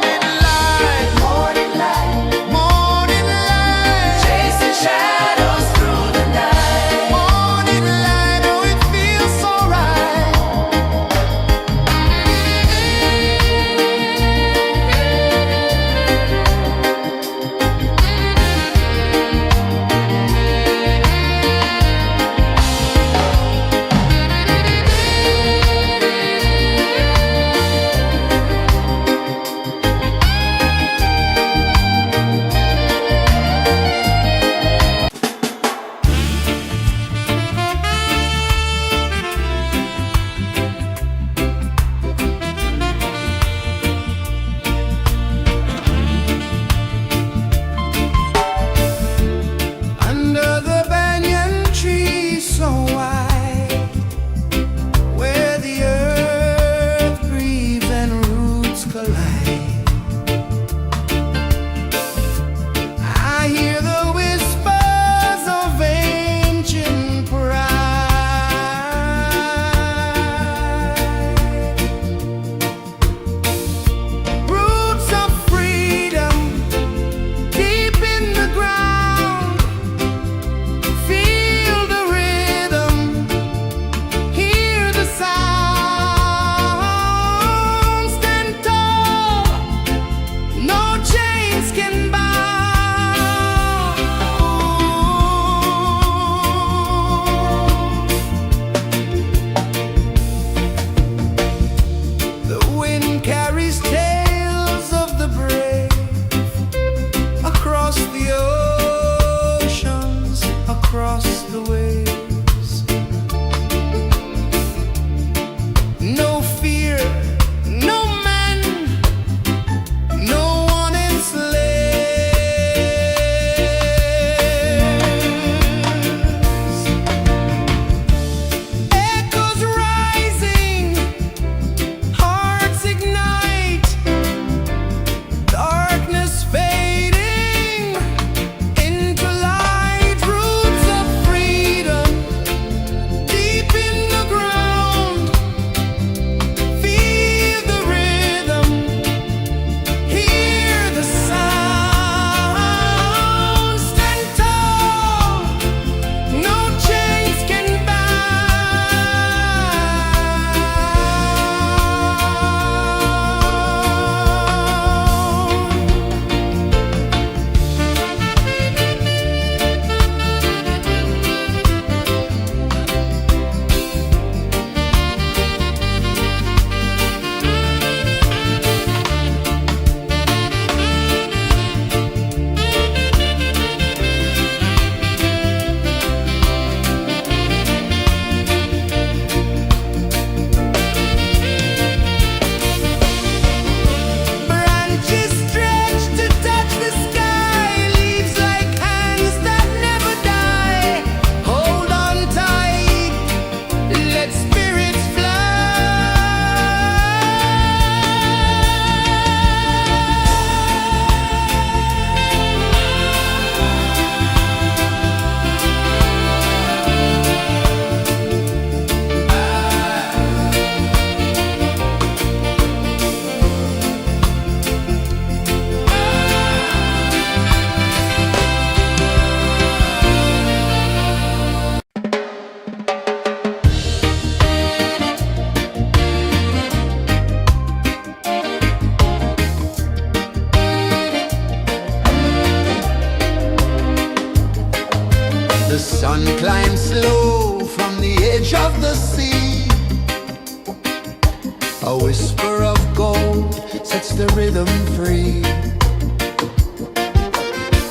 whisper of gold sets the rhythm free.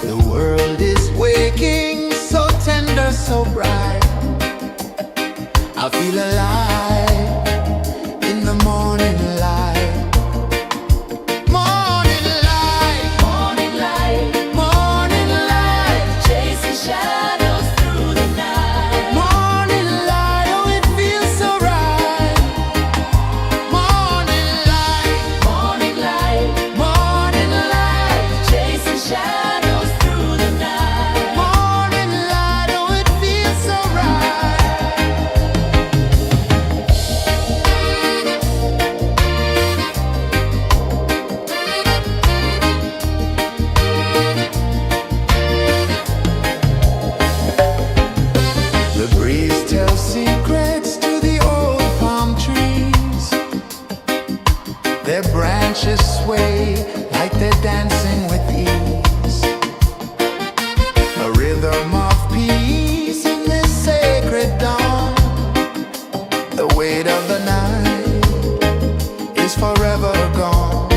The world is waking, so tender, so bright. I feel alive in the morning light. Morning light, Morning light, morning light, chasing shadows through the night. morning light, oh it feels so right. Morning light, Morning light, morning light, chasing shadows through the night. morning light, oh it feels so right. The breeze tells secrets to the old palm trees. Their branches sway like they're dancing with ease. A rhythm of peace in this sacred dawn. The weight of the night is forever gone.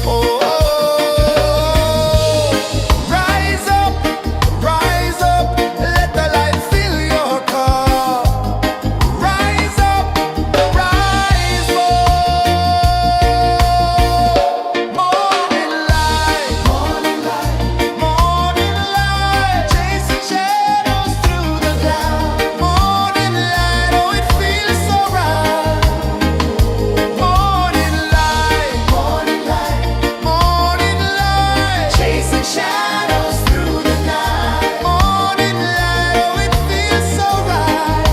Oh, rise up, let the light fill your cup. Rise up, rise more. Morning light, morning light, morning light, chasing shadows through the cloud. Morning light, oh it feels so right. Morning light, morning light, morning light, chasing shadows through the night. Morning light, oh it feels so right.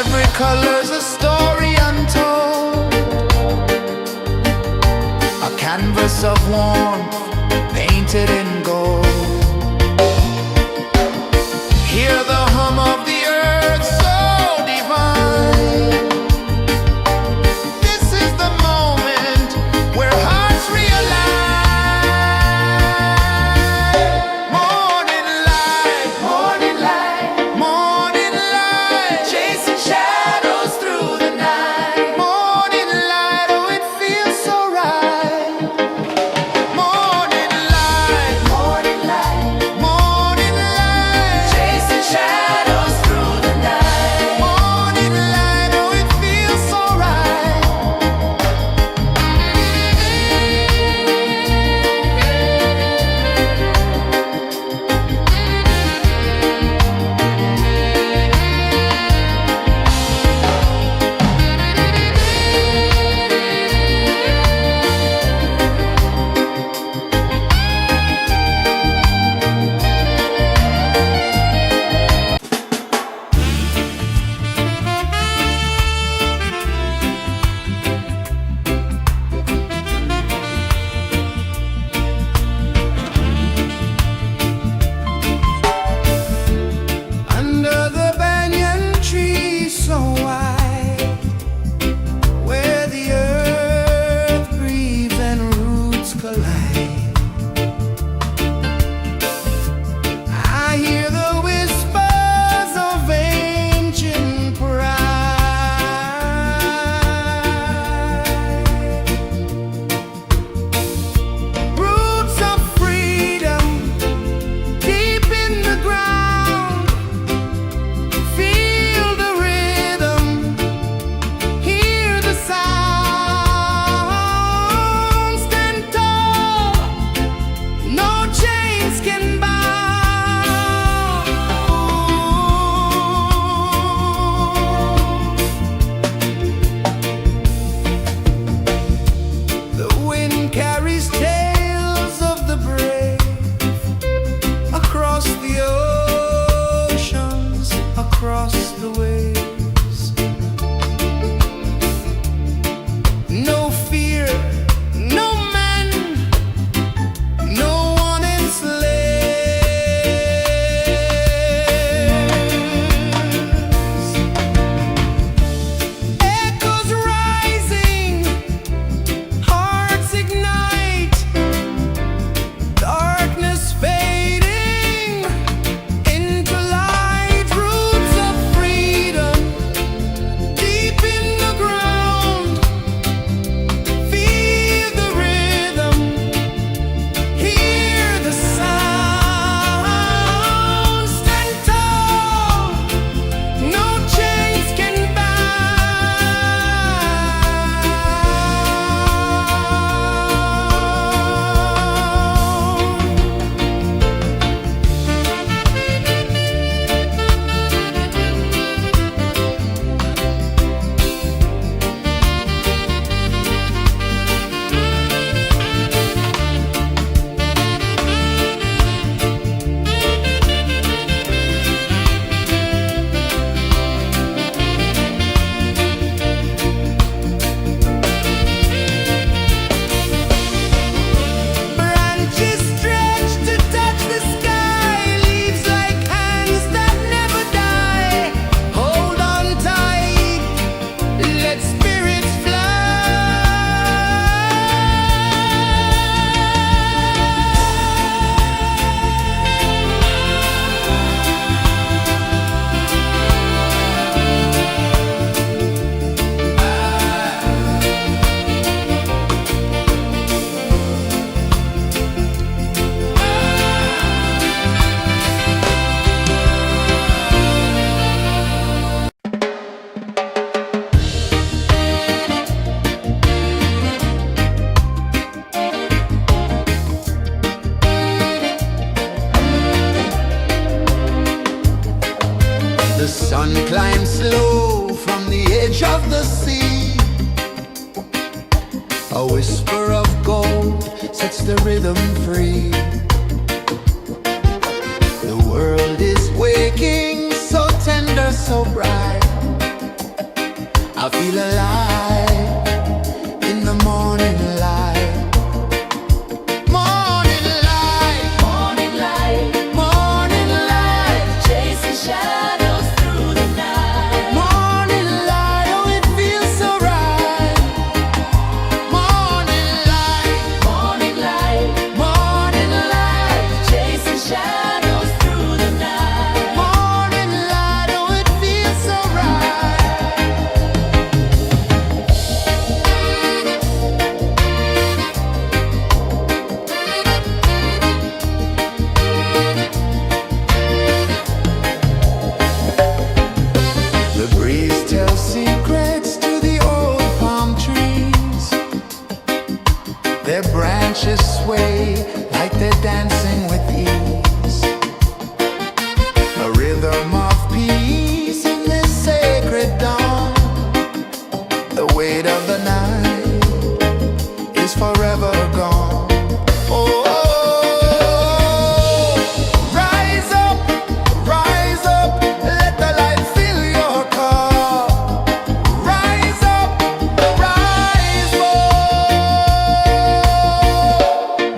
Every color's a story untold, a canvas of warmth painted in gold. Hear the hum of the earth so divine. This is the moment where hearts realign. Morning light, morning light, morning light, chasing shadows through the night. Morning light, oh it feels so right. Morning light, the sea. A whisper of gold sets the rhythm free. The world is waking, so tender, so bright. I feel alive in the morning light. Morning light, Morning light, morning light, chasing shadows through the night. morning light, oh it feels so right. Morning light, Morning light, morning light, chasing shadows through the night. morning light, oh it feels so right. The breeze tells secrets to the old palm trees. Their branches sway like they're dancing with ease. A rhythm of peace in this sacred dawn. The weight of the night is forever gone. Oh, rise up, let the light fill your cup. Rise up, rise up.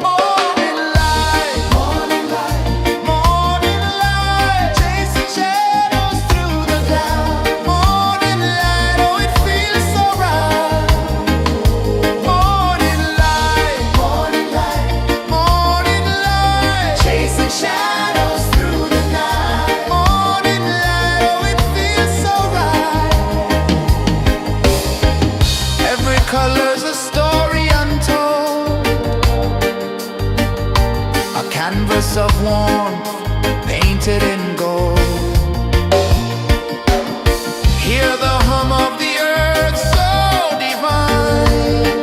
Morning light, morning light, morning light, chasing shadows through the cloud. Morning light, oh it feels so right. Morning light, morning light, morning light, chasing shadows through the night. Morning light, oh it feels so right. Every color's a story untold, a canvas of warmth painted in gold. Hear the hum of the earth so divine.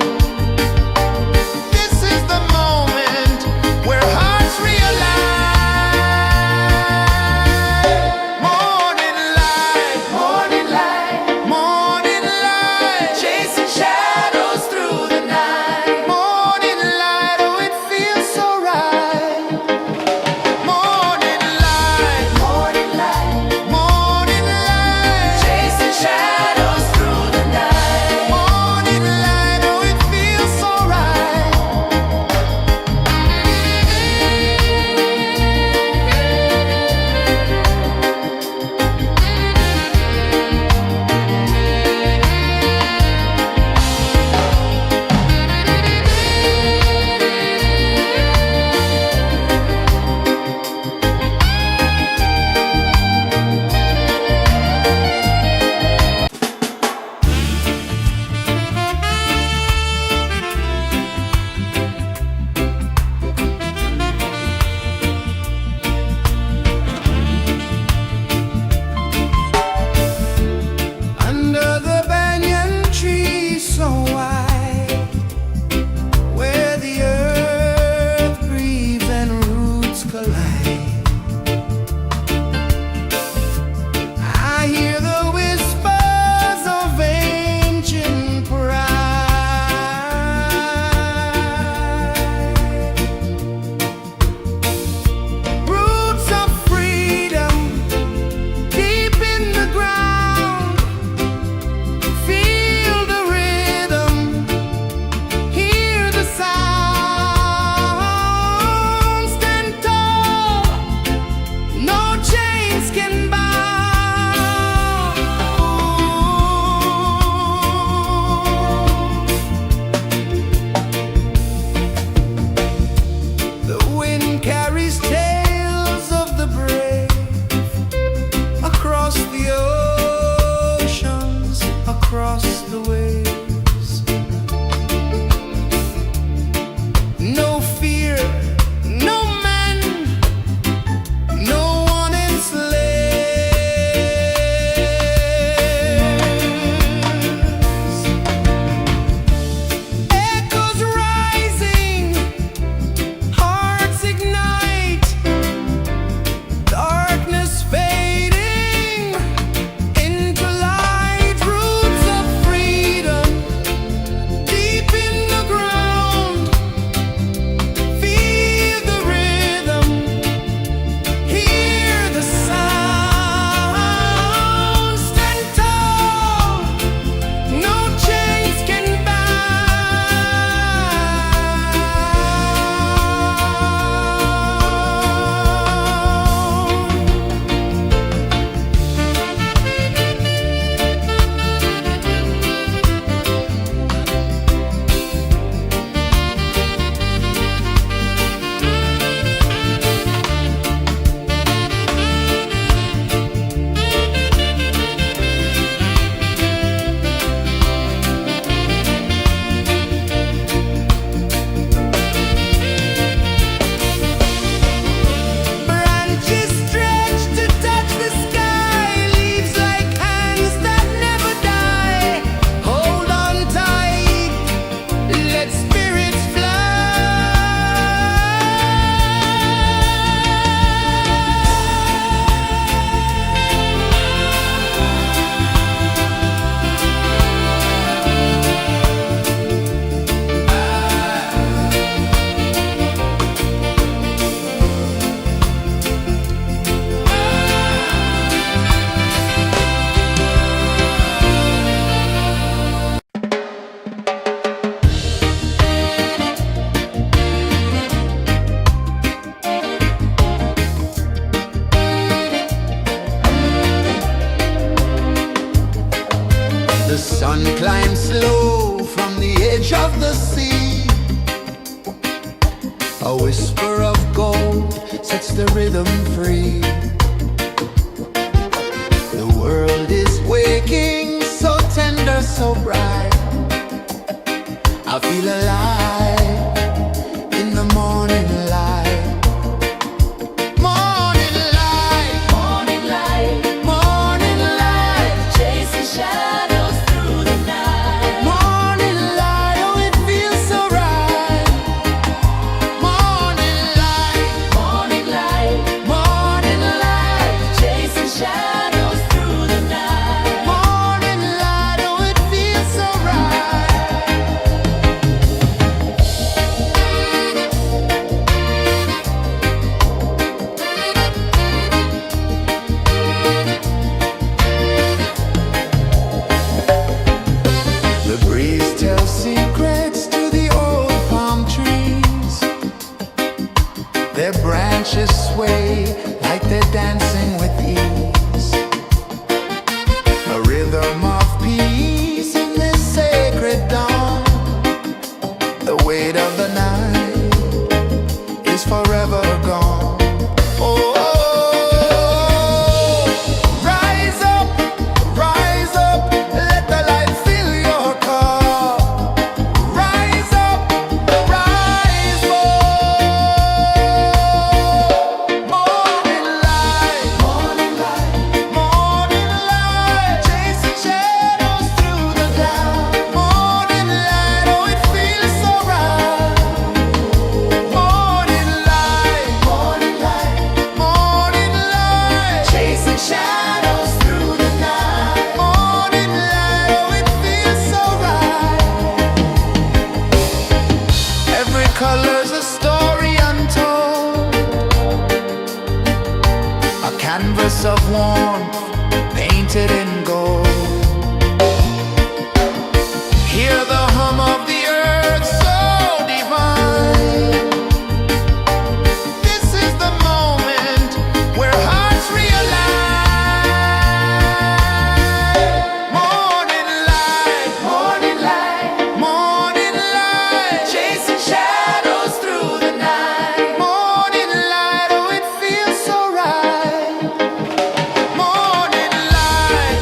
This is the moment where hearts realign. Morning light, morning light, morning light, chasing shadows through the night. Morning light, oh it feels so right. Morning light, morning light, morning light, chasing shadows The sun climbs slow from the edge of the sea. A whisper of gold sets the rhythm free. The world is waking, so tender, so bright. I feel alive in the morning light. Morning light, Morning light, morning light, chasing shadows through the night. morning light, oh it feels so right. Morning light, Morning light, morning light, chasing shadows through the night. morning light, oh it feels so right. The breeze tells secrets to the old palm trees. Their branches sway like they're dancing with ease. A rhythm of peace in this sacred dawn. The weight of the night is forever gone. Oh, rise up, let the light fill your cup. Rise up, rise more. Morning light, morning light, morning light, chasing shadows through the cloud. Morning light, oh it feels so right. Morning light, morning light, morning light, chasing shadows through the night. Morning light, oh it feels so right. Every color's a story untold, a canvas of warmth painted in gold. Hear the hum of the earth so divine. This is the moment where hearts realign. Morning light, morning light, morning light, chasing shadows through the night. Morning light, oh it feels so right. Morning light,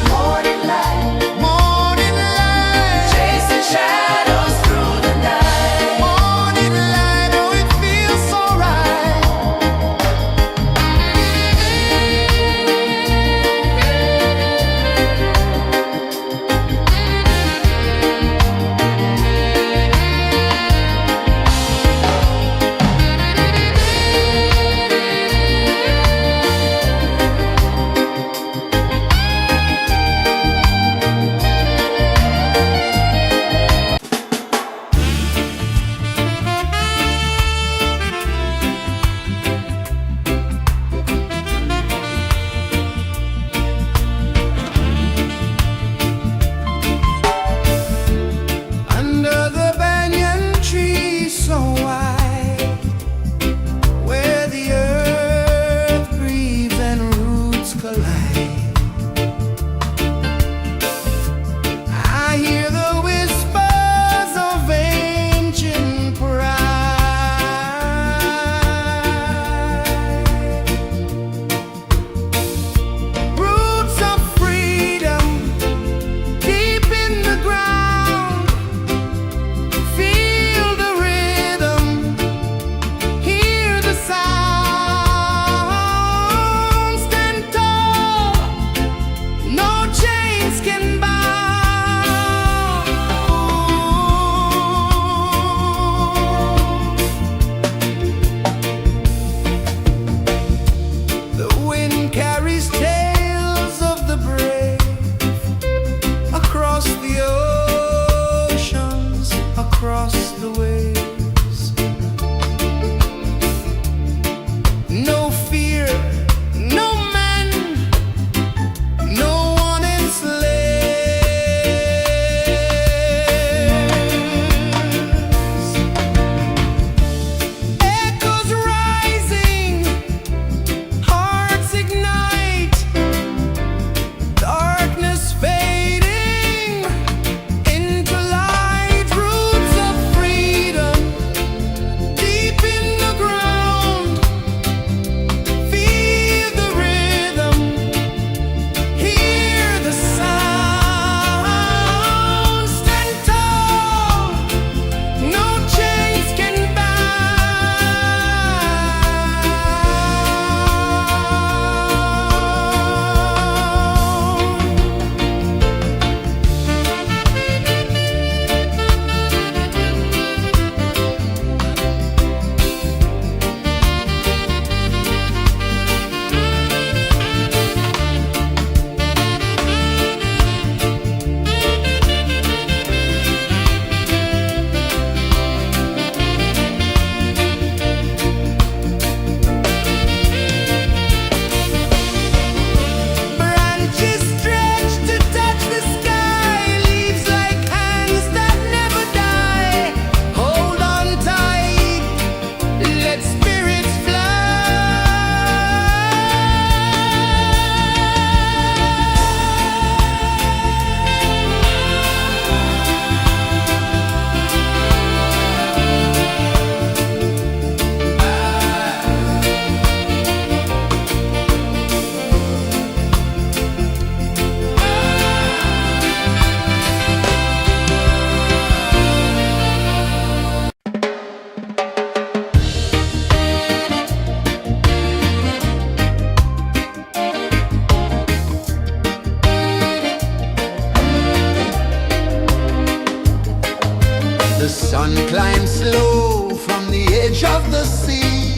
The sun climbs slow from the edge of the sea.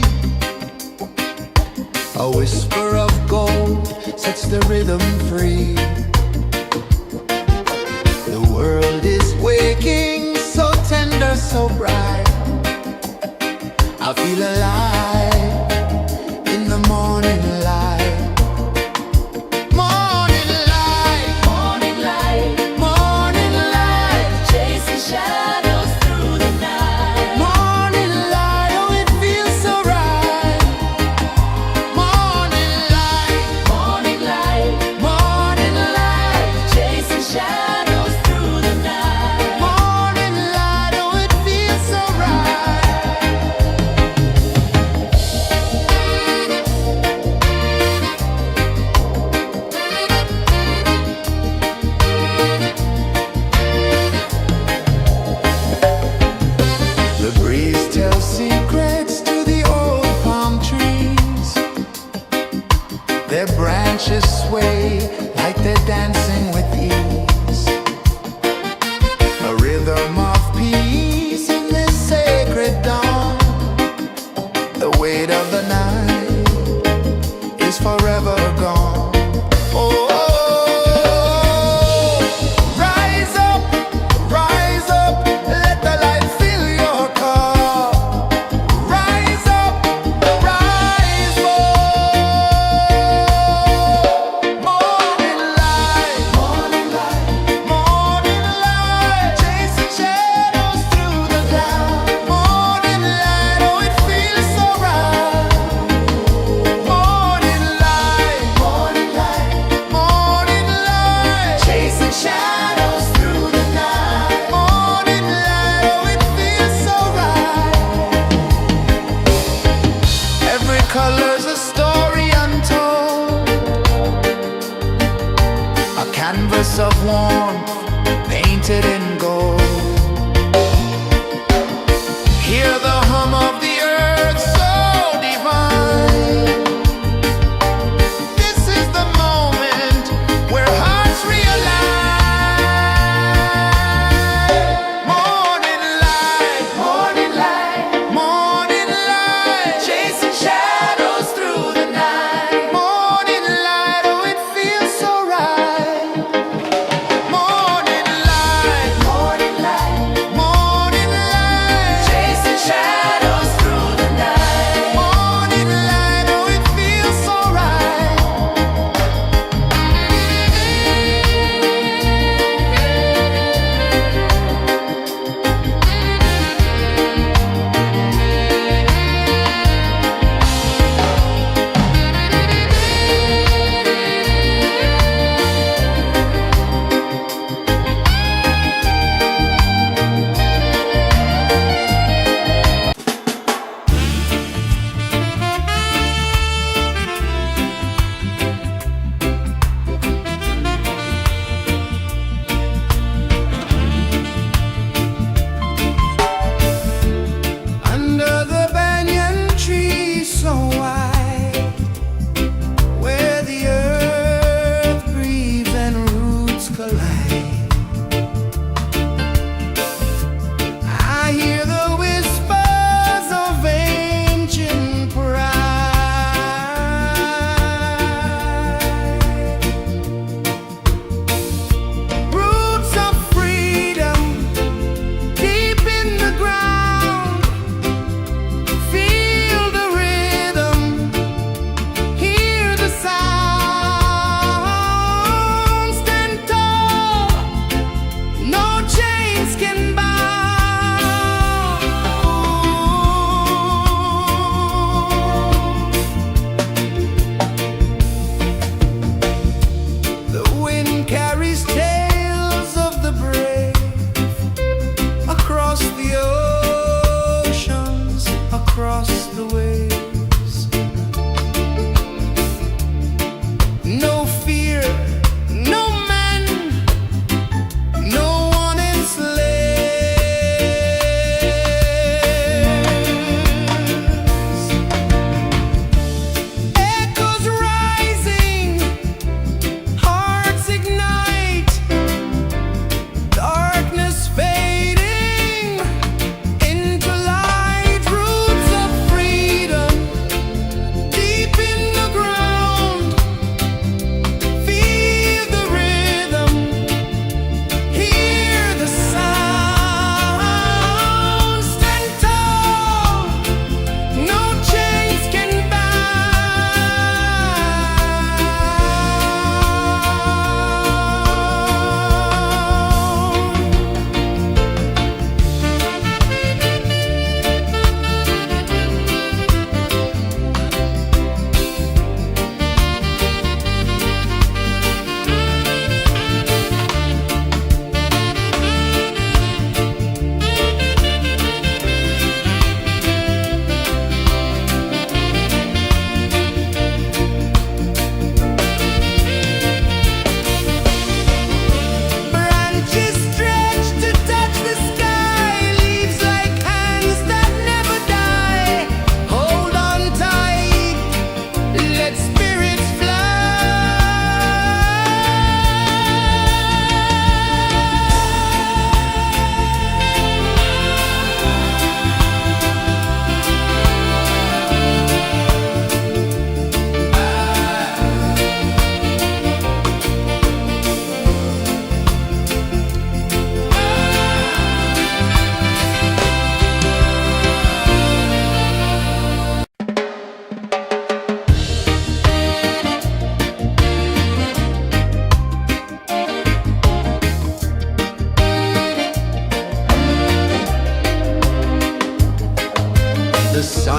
A whisper of gold sets the rhythm free. The world is waking, so tender, so bright. I feel alive in the morning light. Morning light, Morning light, morning light, chasing shadows through the night. morning light, oh it feels so right. Morning light, Morning light, morning light, chasing shadows through the night. morning light, oh it feels so right.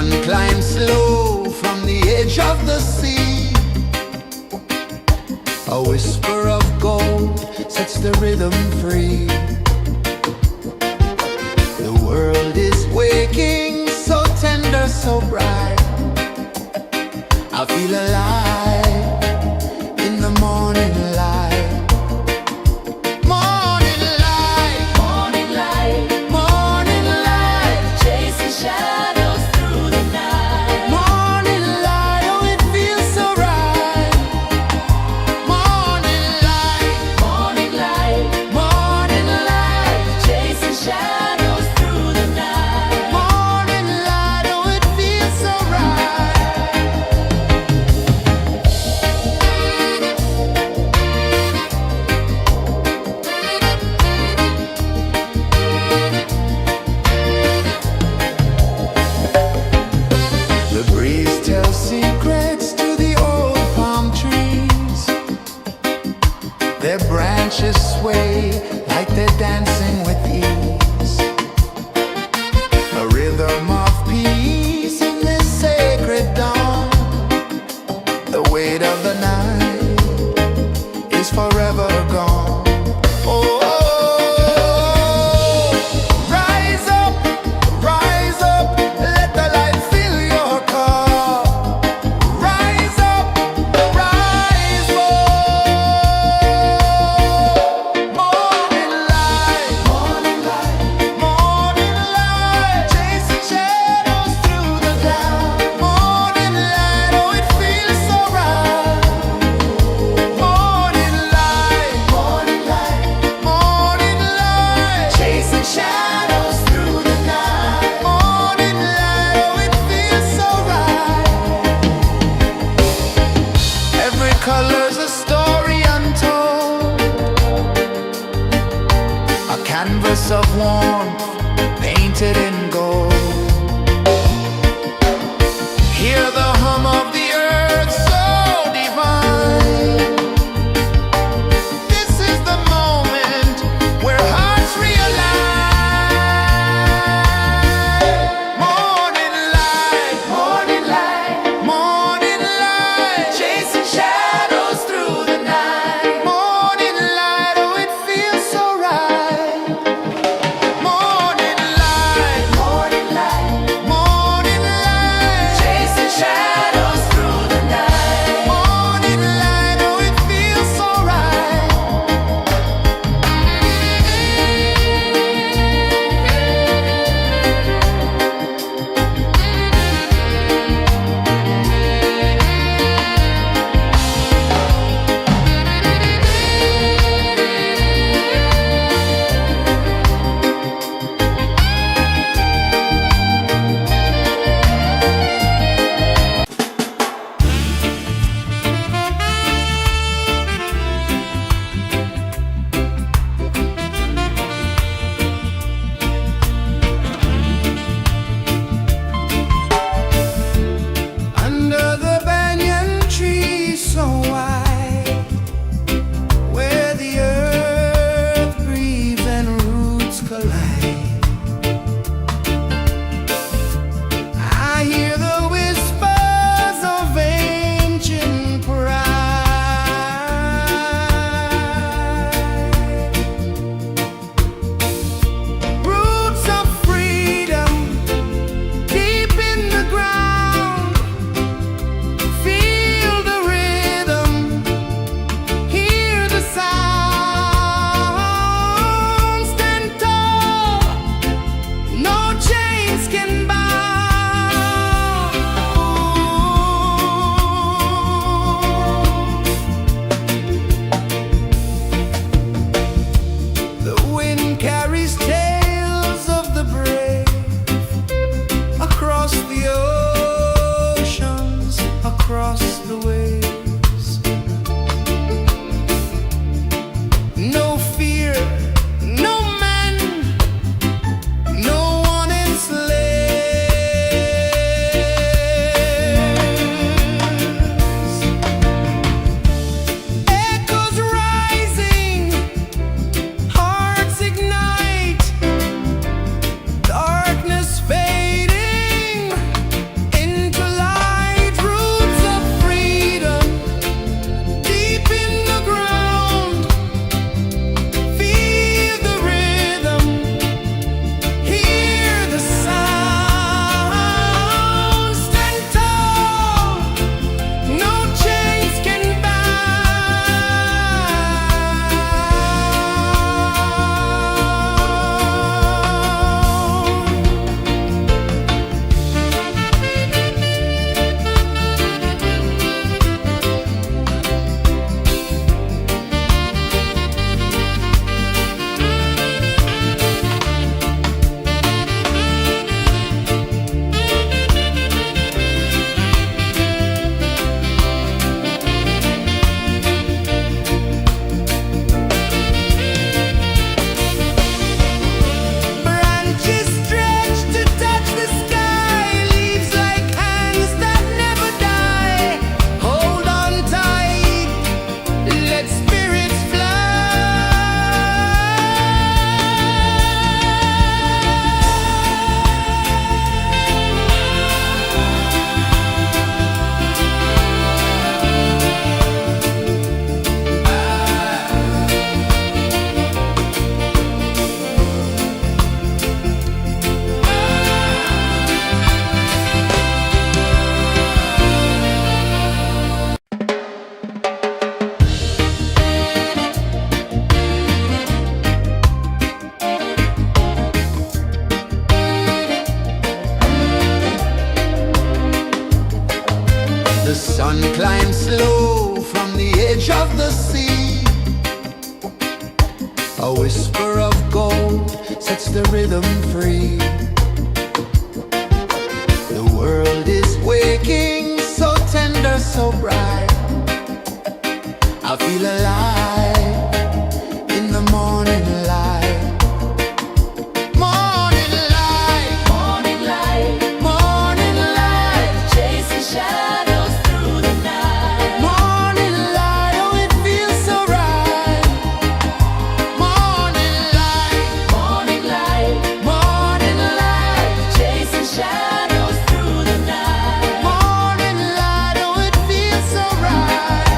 sun climbs slow from the edge of the sea. A whisper of gold sets the rhythm free. The world is waking, so tender, so bright. I feel alive in the morning light. Morning light, Morning light, morning light, chasing shadows through the night. morning light, oh it feels so right. Morning light, Morning light, morning light, chasing shadows through the night. morning light, oh it feels so right. The breeze tells secrets to the old palm trees. Their branches sway like they're dancing with ease. A rhythm of peace in this sacred dawn. The weight of the night is forever gone. Oh, rise up, let the light fill your cup. Rise up, rise up. Morning light, morning light, morning light, chasing shadows through the cloud. Morning light, oh it feels so right. Morning light, morning light, morning light, chasing shadows through the night. Morning light, oh it feels so right. Every color's a story untold, a canvas of warmth painted in gold. Hear the hum of the earth so divine. This is the moment where hearts realign. Morning light, morning light, morning light, chasing shadows through the night. Morning light, oh it feels so right. Morning light, morning whisper of gold sets the rhythm free. The world is waking, so tender, so bright. I feel alive in the morning light. Morning light, Morning light, morning light, chasing shadows through the night. morning light, oh it feels so right. Morning light, Morning light, morning light, chasing shadows through the night. morning light, oh it feels so right.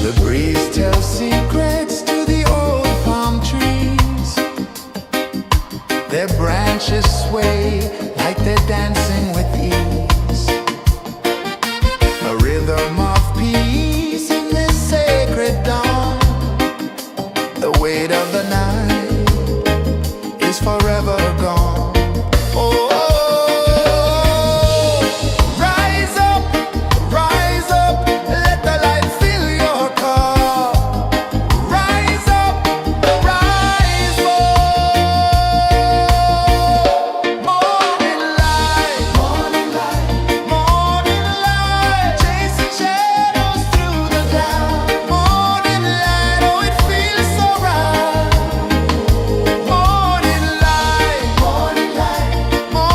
The breeze tells secrets to the old palm trees. Their branches sway like they're dancing with ease. A rhythm of peace in this sacred dawn. The weight of the night is forever gone. Oh, rise up, let the light fill your cup. Rise up, rise up. Morning light, morning light, morning light, chasing shadows through the cloud. Morning light, oh it feels so right. Morning light, morning light, morning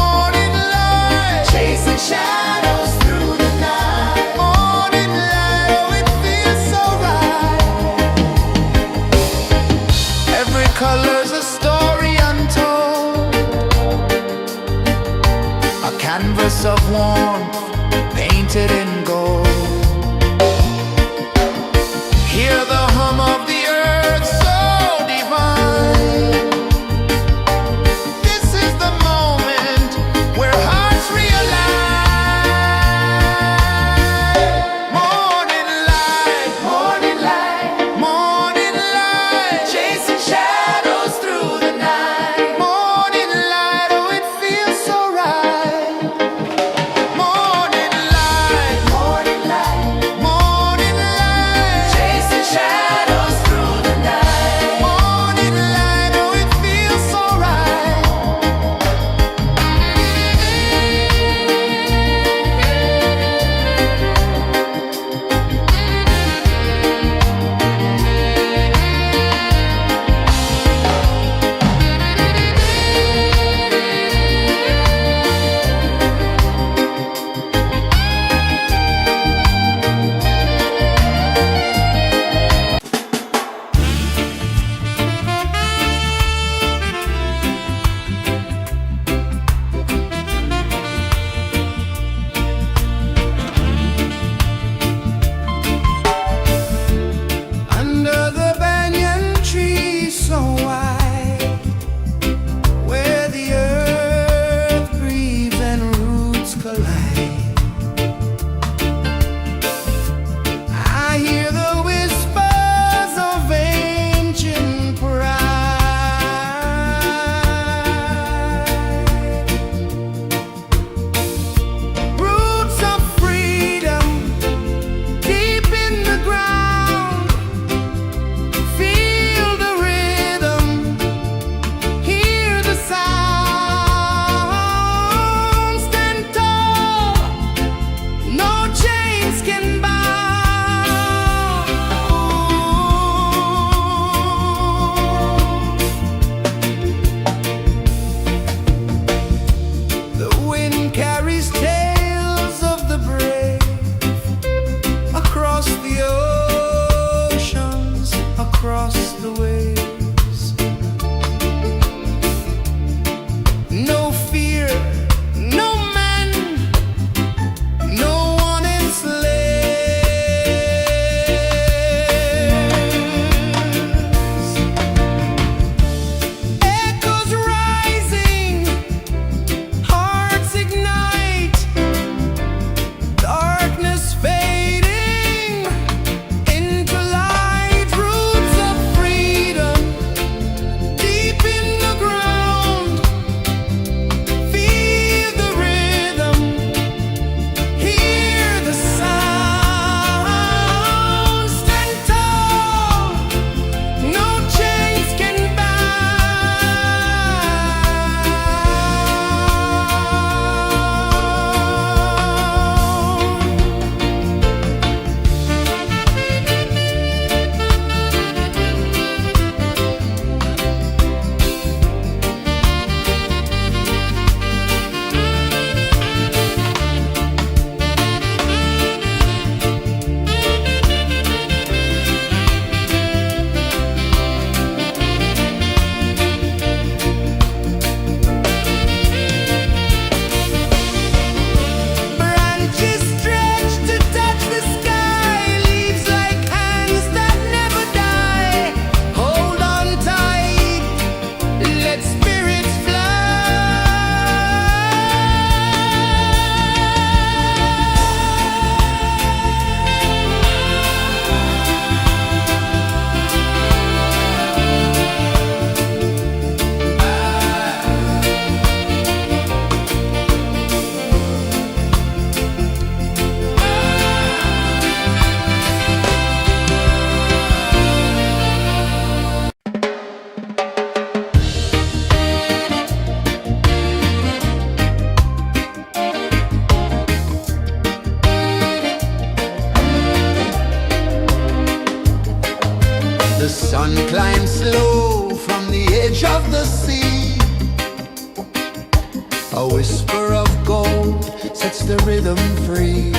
A whisper of gold sets the rhythm free.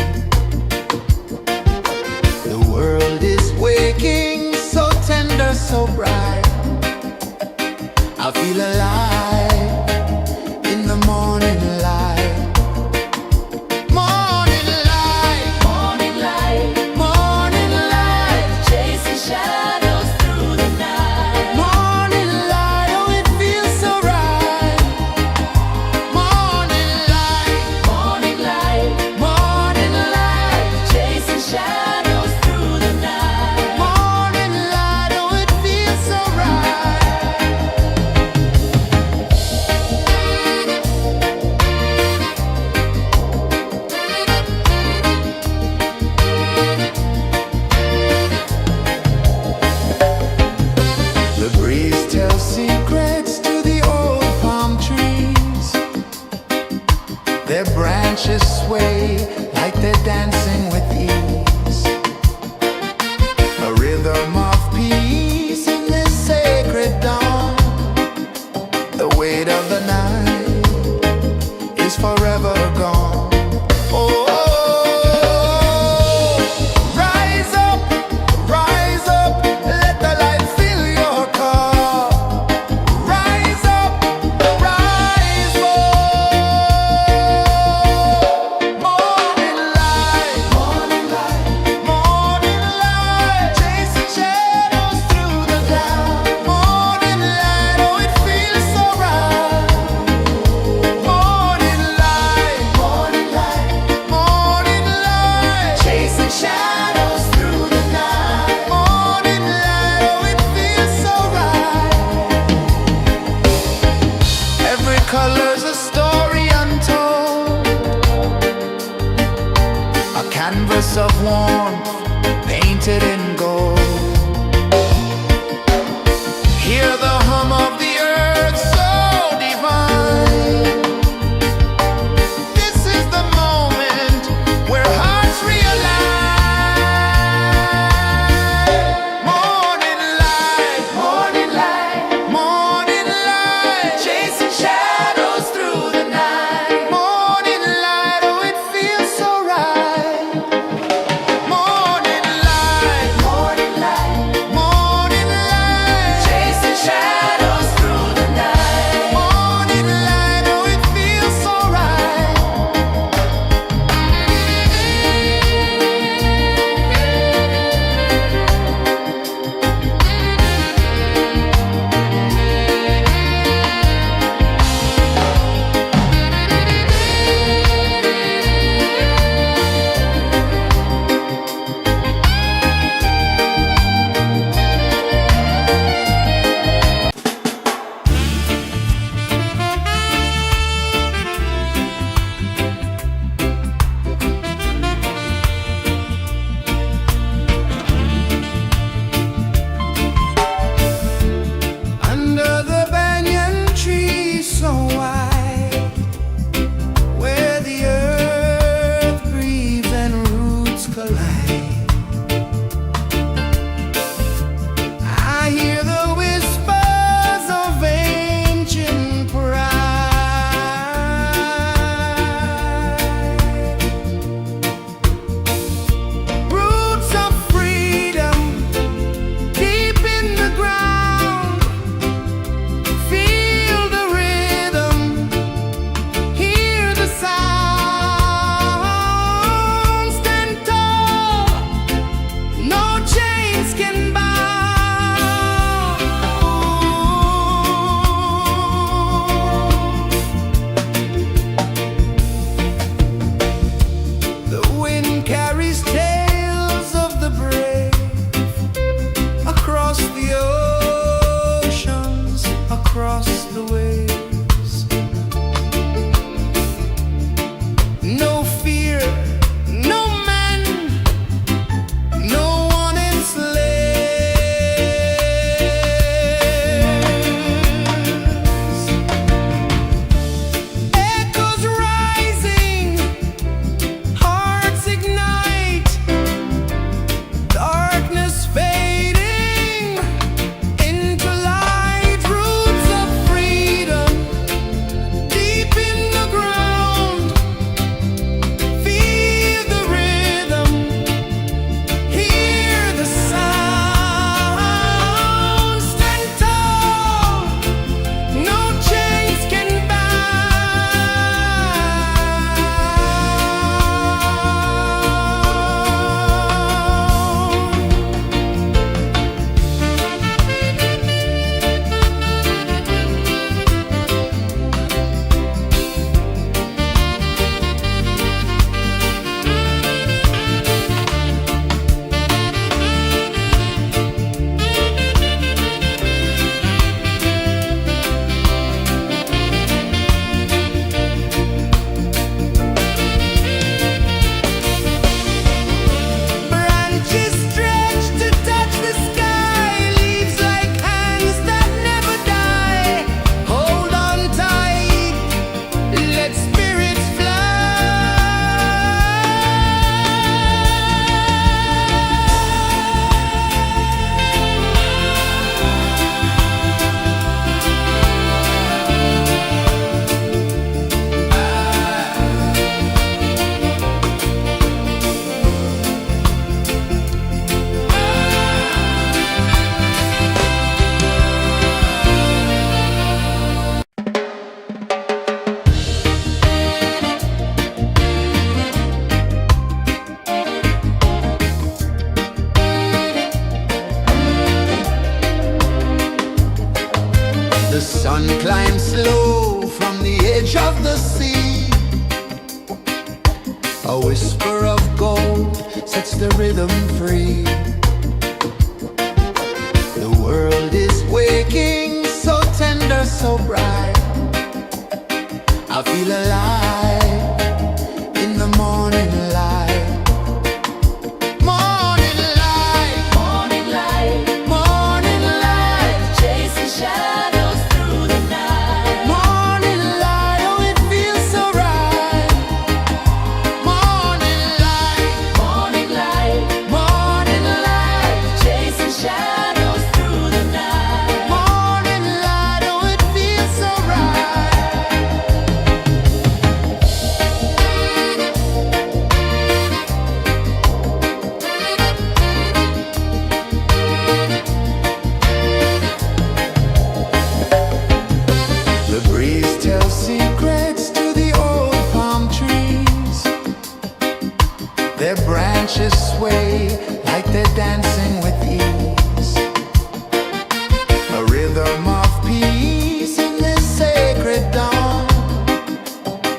The world is waking, so tender, so bright. I feel alive in the morning light. Morning light, Morning light, morning light, chasing shadows through the night. morning light, oh it feels so right. Morning light, Morning light, morning light, chasing shadows through the night. morning light, oh it feels so right. The breeze tells secrets to the old palm trees. Their branches sway like they're dancing with ease. A rhythm of peace in this sacred dawn. The weight of the night is forever gone. Oh, rise up, let the light fill your car. Rise up, rise up. Morning light, morning light, morning light, chasing shadows through the cloud. Morning light, oh it feels so right. Morning light, morning light, morning light, chasing shadows through the night. Morning light, oh it feels so right. Every color's a story untold, a canvas of warmth painted in gold. Hear the hum of the earth so divine. This is the moment where hearts realign. Morning light, morning light, morning light, chasing shadows through the night. Morning light, oh it feels so right. Morning light, of the sea. A whisper of gold sets the rhythm free. The world is waking, so tender, so bright. I feel alive in the morning light. Morning light, Morning light, morning light, chasing shadows through the night. morning light, oh it feels so right. Morning light, Morning light, morning light, chasing shadows through the night. morning light, oh it feels so right. The breeze tells secrets to the old palm trees. Their branches sway like they're dancing with ease. A rhythm of peace in this sacred dawn.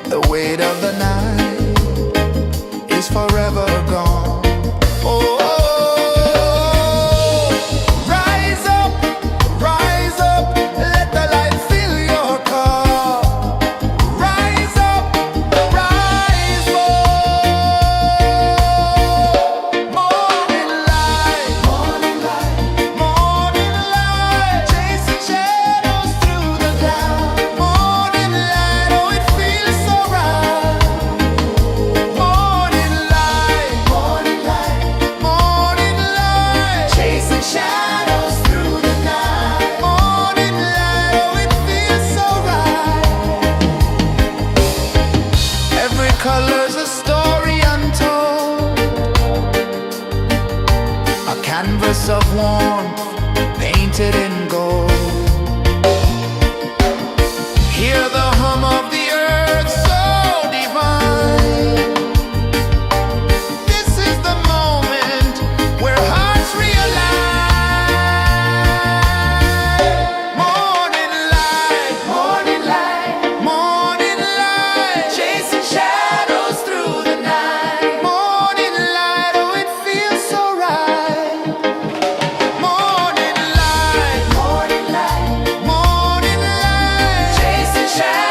The weight of the night is forever gone. Oh, rise up, let the light fill your cup. Rise up, rise up. Morning light, morning light, morning light, chasing shadows through the cloud. Morning light, oh it feels so right. Morning light, morning light, morning light, chasing shadows through the night. Morning light, oh it feels so right. Every color's a story untold, a canvas of warmth painted in gold. Hear the hum of the earth so divine. This is the moment where hearts realign. Morning light, morning light, morning light, chasing shadows through the night. Morning light, oh it feels so right. Morning light, morning light, morning light, chasing shadows.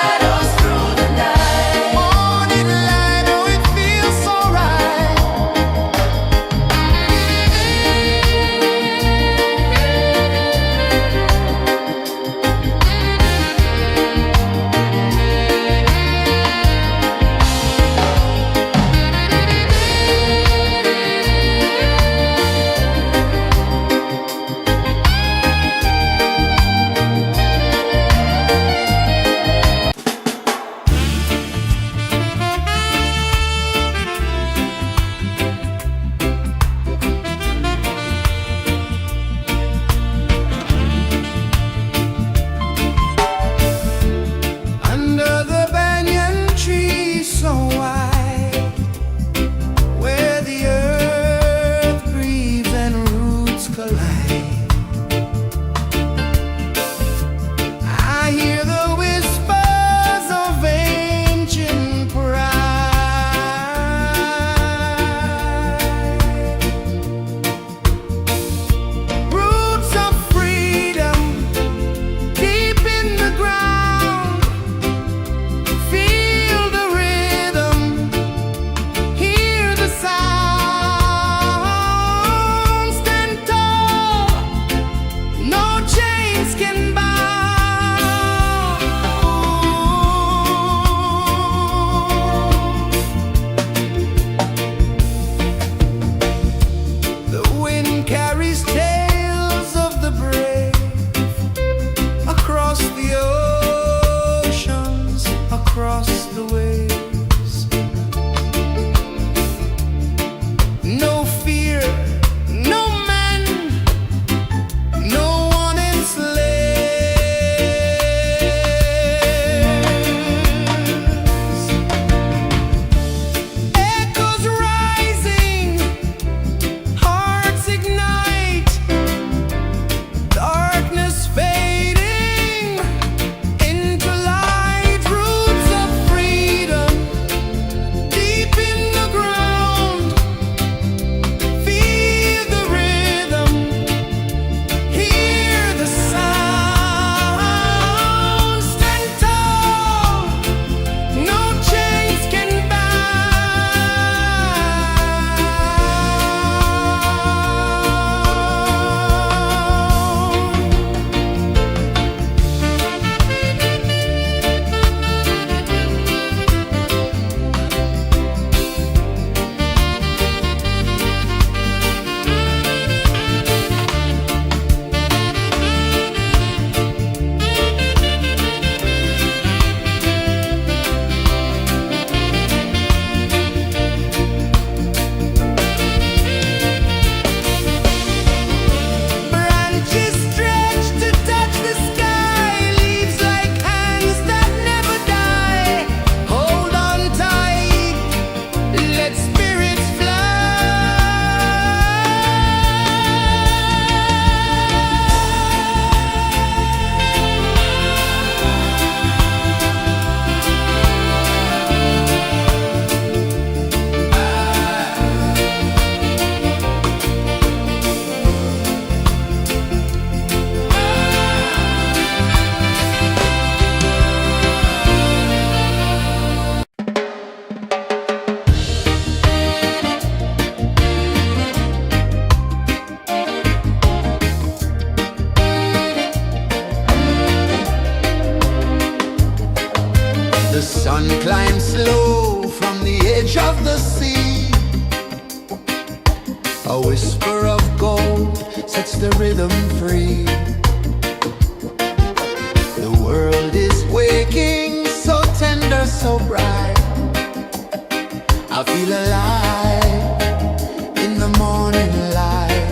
The sun climbs slow from the edge of the sea. A whisper of gold sets the rhythm free. The world is waking, so tender, so bright. I feel alive in the morning light.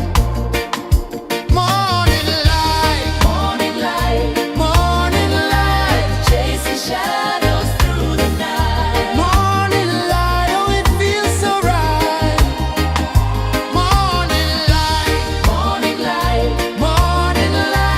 Morning light, Morning light, morning light, chasing shadows through the night. morning light, oh it feels so right. Morning light, Morning light, morning light.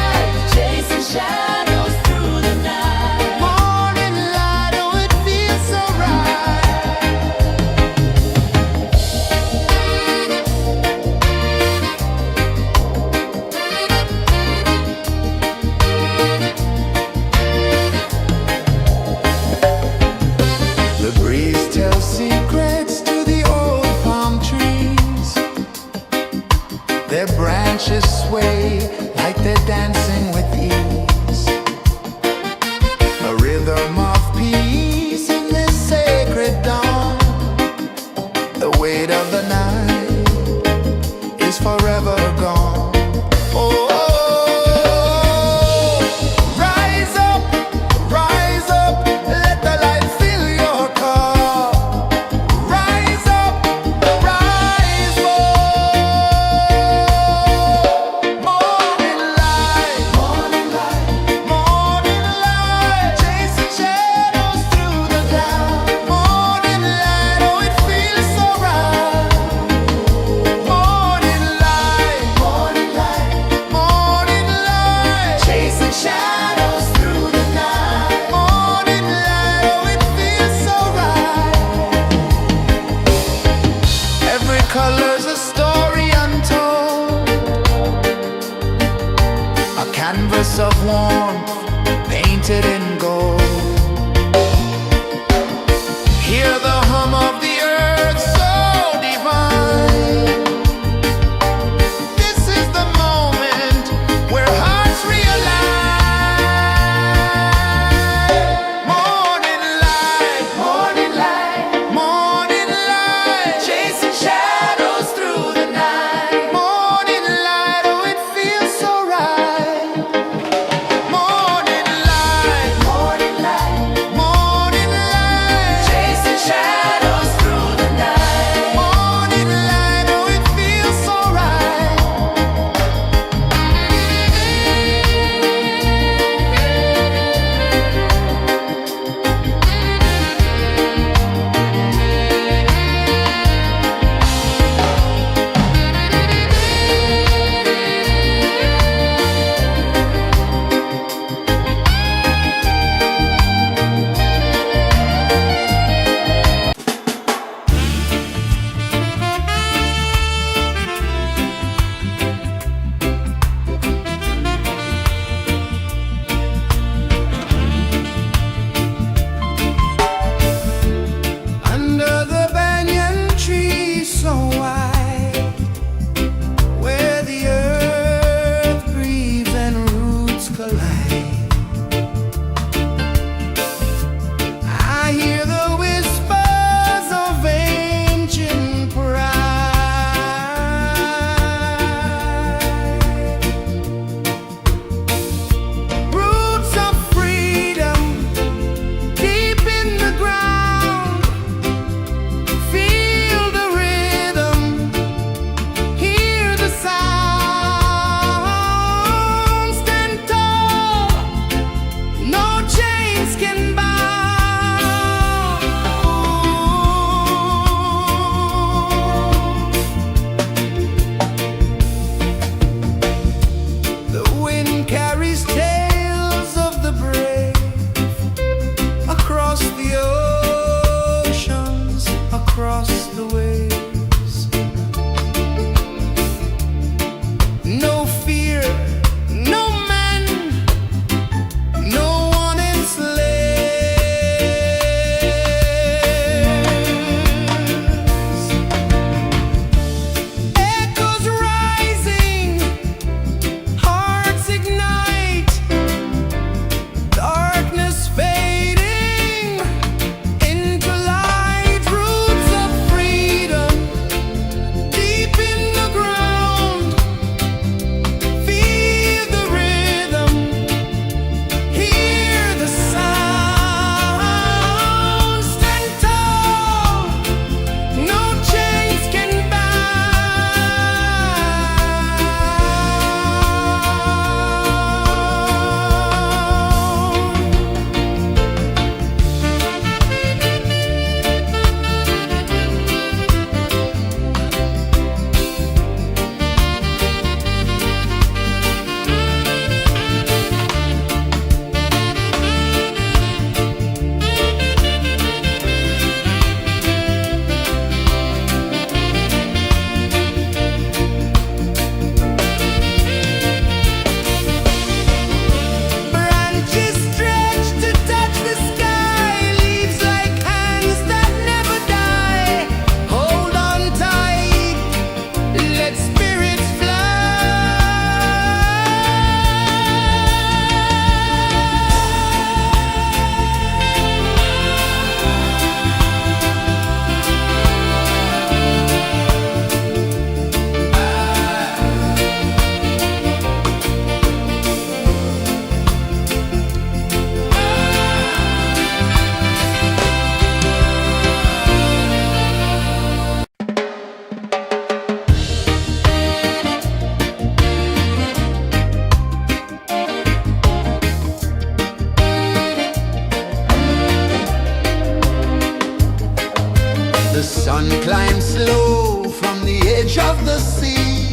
The sun climbs slow from the edge of the sea.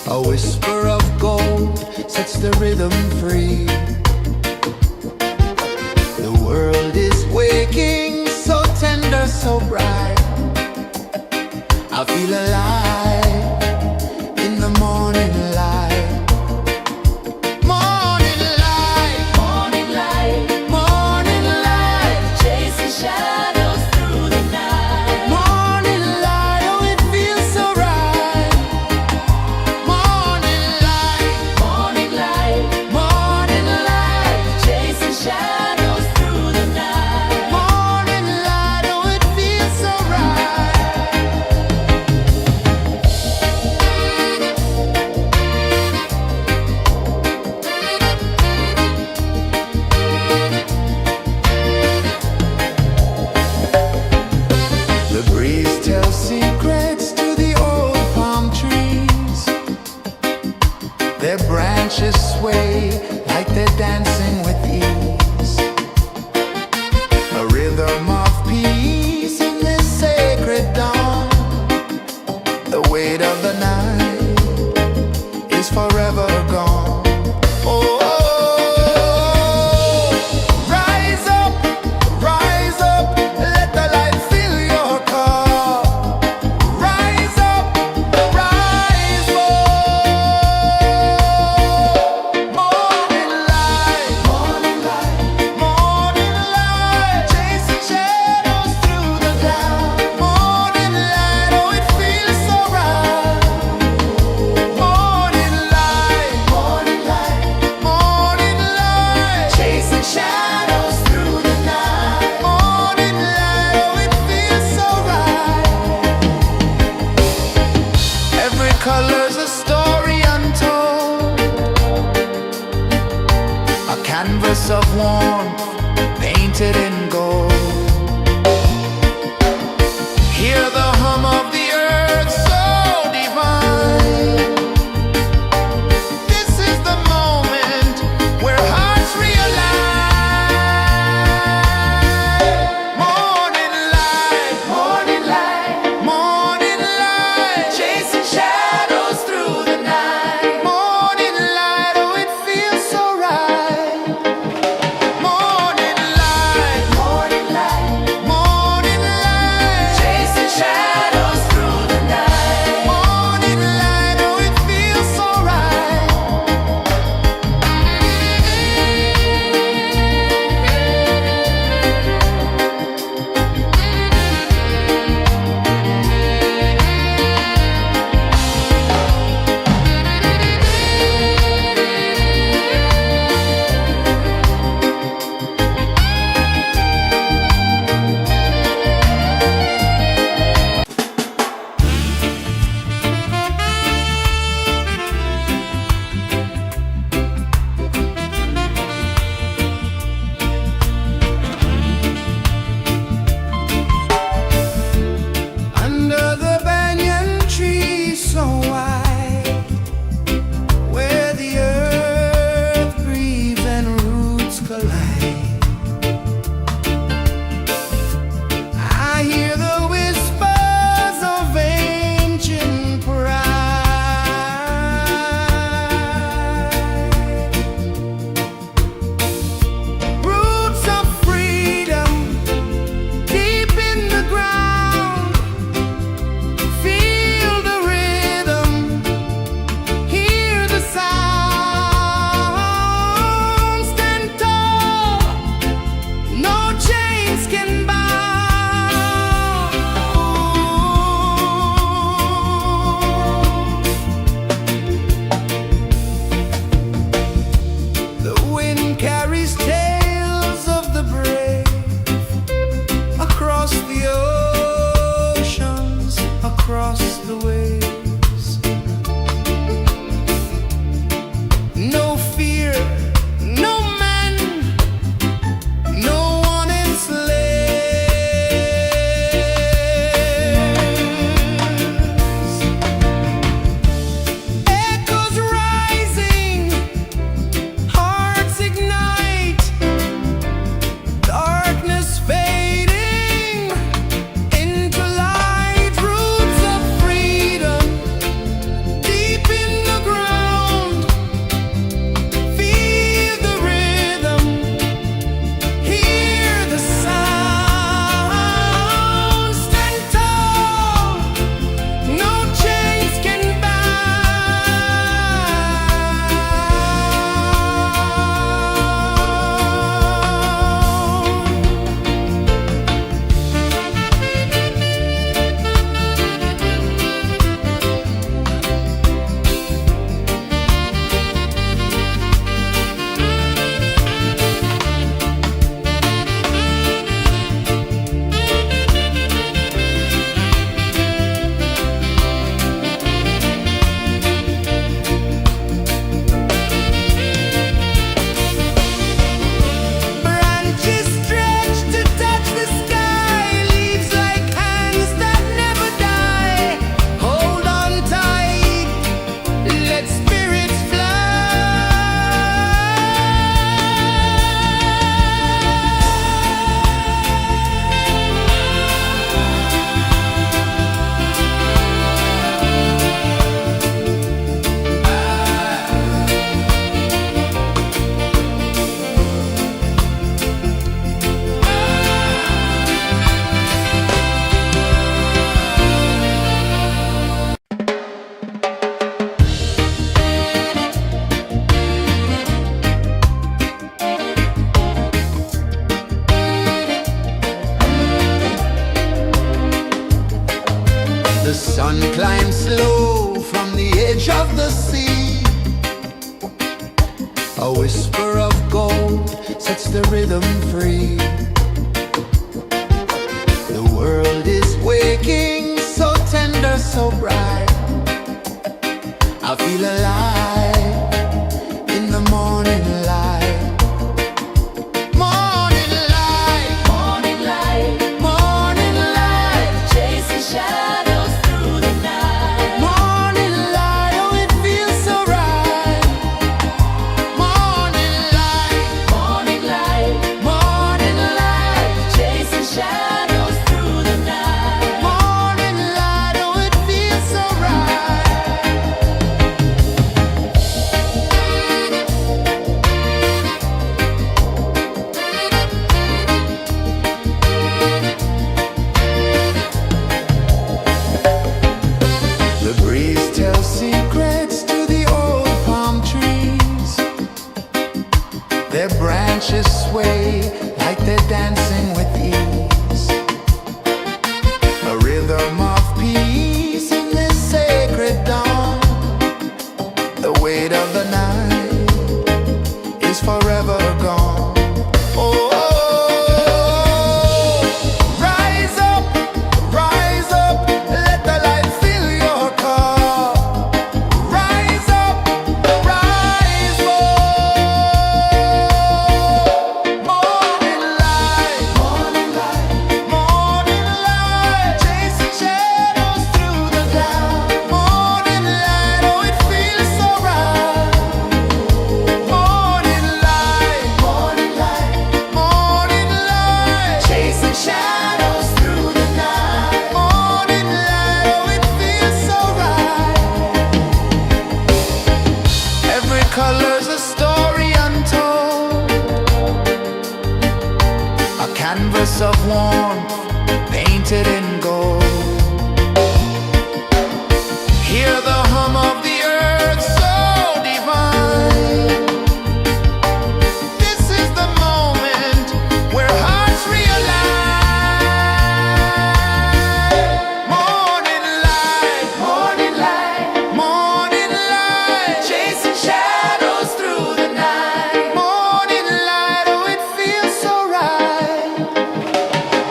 A whisper of gold sets the rhythm free. The world is waking, so tender, so bright. I feel alive in the morning light. Morning light, Morning light, morning light, chasing shadows through the night. morning light, oh it feels so right. Morning light, Morning light, morning light, chasing shadows through the night. morning light, oh it feels so right. Sun climbs slow from the edge of the sea. A whisper of gold sets the rhythm free. The world is waking, so tender, so bright. I feel alive in the morning light. Morning light, Morning light, morning light, chasing shadows through the night. morning light, oh it feels so right. Morning light, Morning light, morning light, chasing shadows through the night. morning light, oh it feels so right. The breeze tells secrets to the old palm trees. Their branches sway like they're dancing with ease. A rhythm of peace in this sacred dawn. The weight of the night is forever gone. Oh, rise up, let the light fill your cup. Rise up, rise up. Morning light, morning light, morning light, chasing shadows through the cloud. Morning light, oh it feels so right. Morning light, morning light, morning light, chasing shadows through the night. Morning light, oh it feels so right. Every color's a story untold, a canvas of warmth painted in gold. Hear the hum of the earth so divine. This is the moment where hearts realign. Morning light, morning light, morning light, chasing shadows through the night. Morning light, oh it feels so right.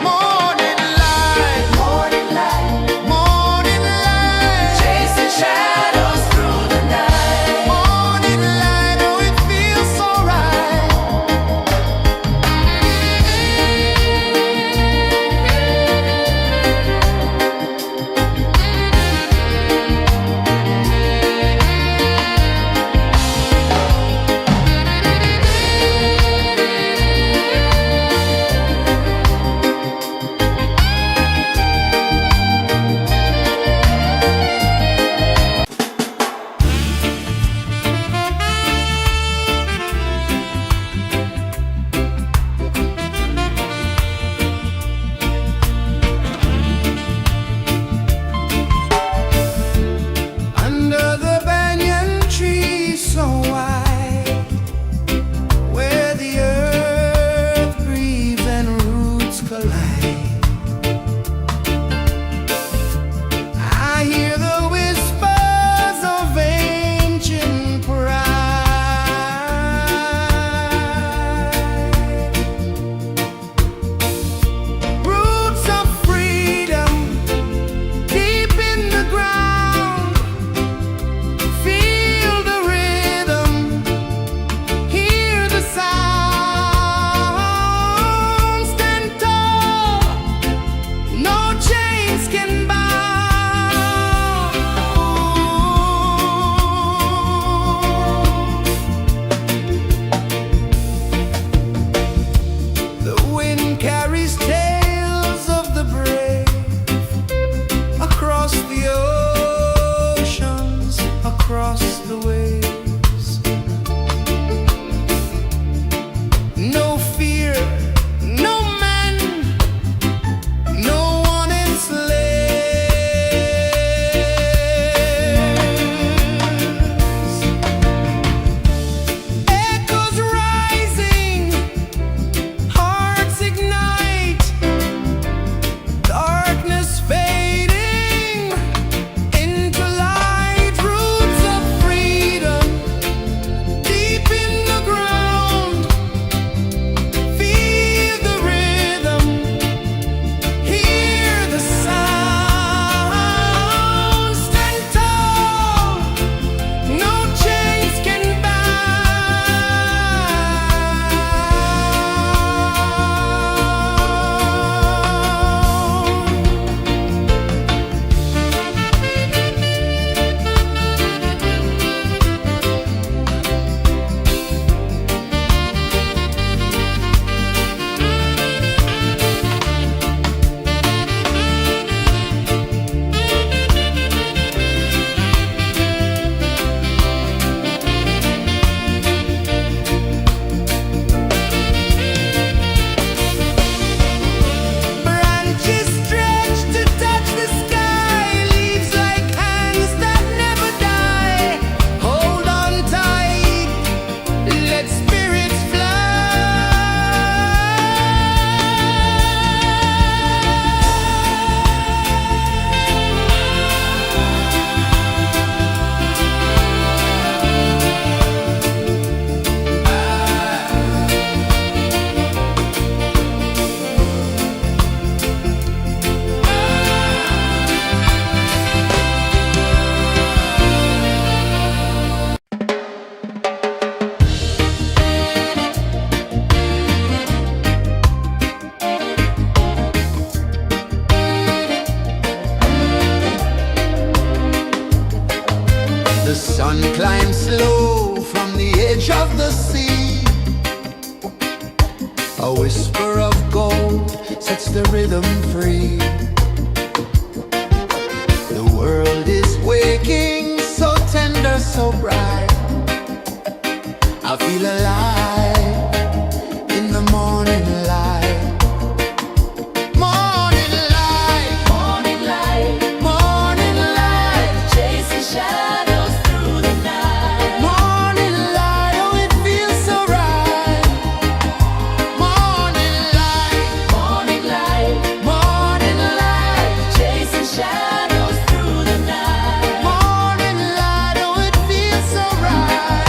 Morning light, morning light, morning light, chasing shadows through the night. Morning light, oh it feels so right. Under the banyan tree so wide, where the earth breathes and roots collide, I hear the whispers of ancient pride. Roots of freedom deep in the ground. Feel the rhythm, hear the sound. Stand tall, no chains can bound. The wind carries tales of the brave across the oceans, across the waves. No fear, no man, no one enslaves. Echoes rising, hearts ignite. A whisper of gold sets the rhythm free. The world is waking, so tender, so bright. I feel alive in the morning light. Morning light, Morning light, morning light, chasing shadows through the night. morning light, oh it feels so right. Morning light, Morning light, morning light, chasing shadows through the night. morning light, oh it feels so right.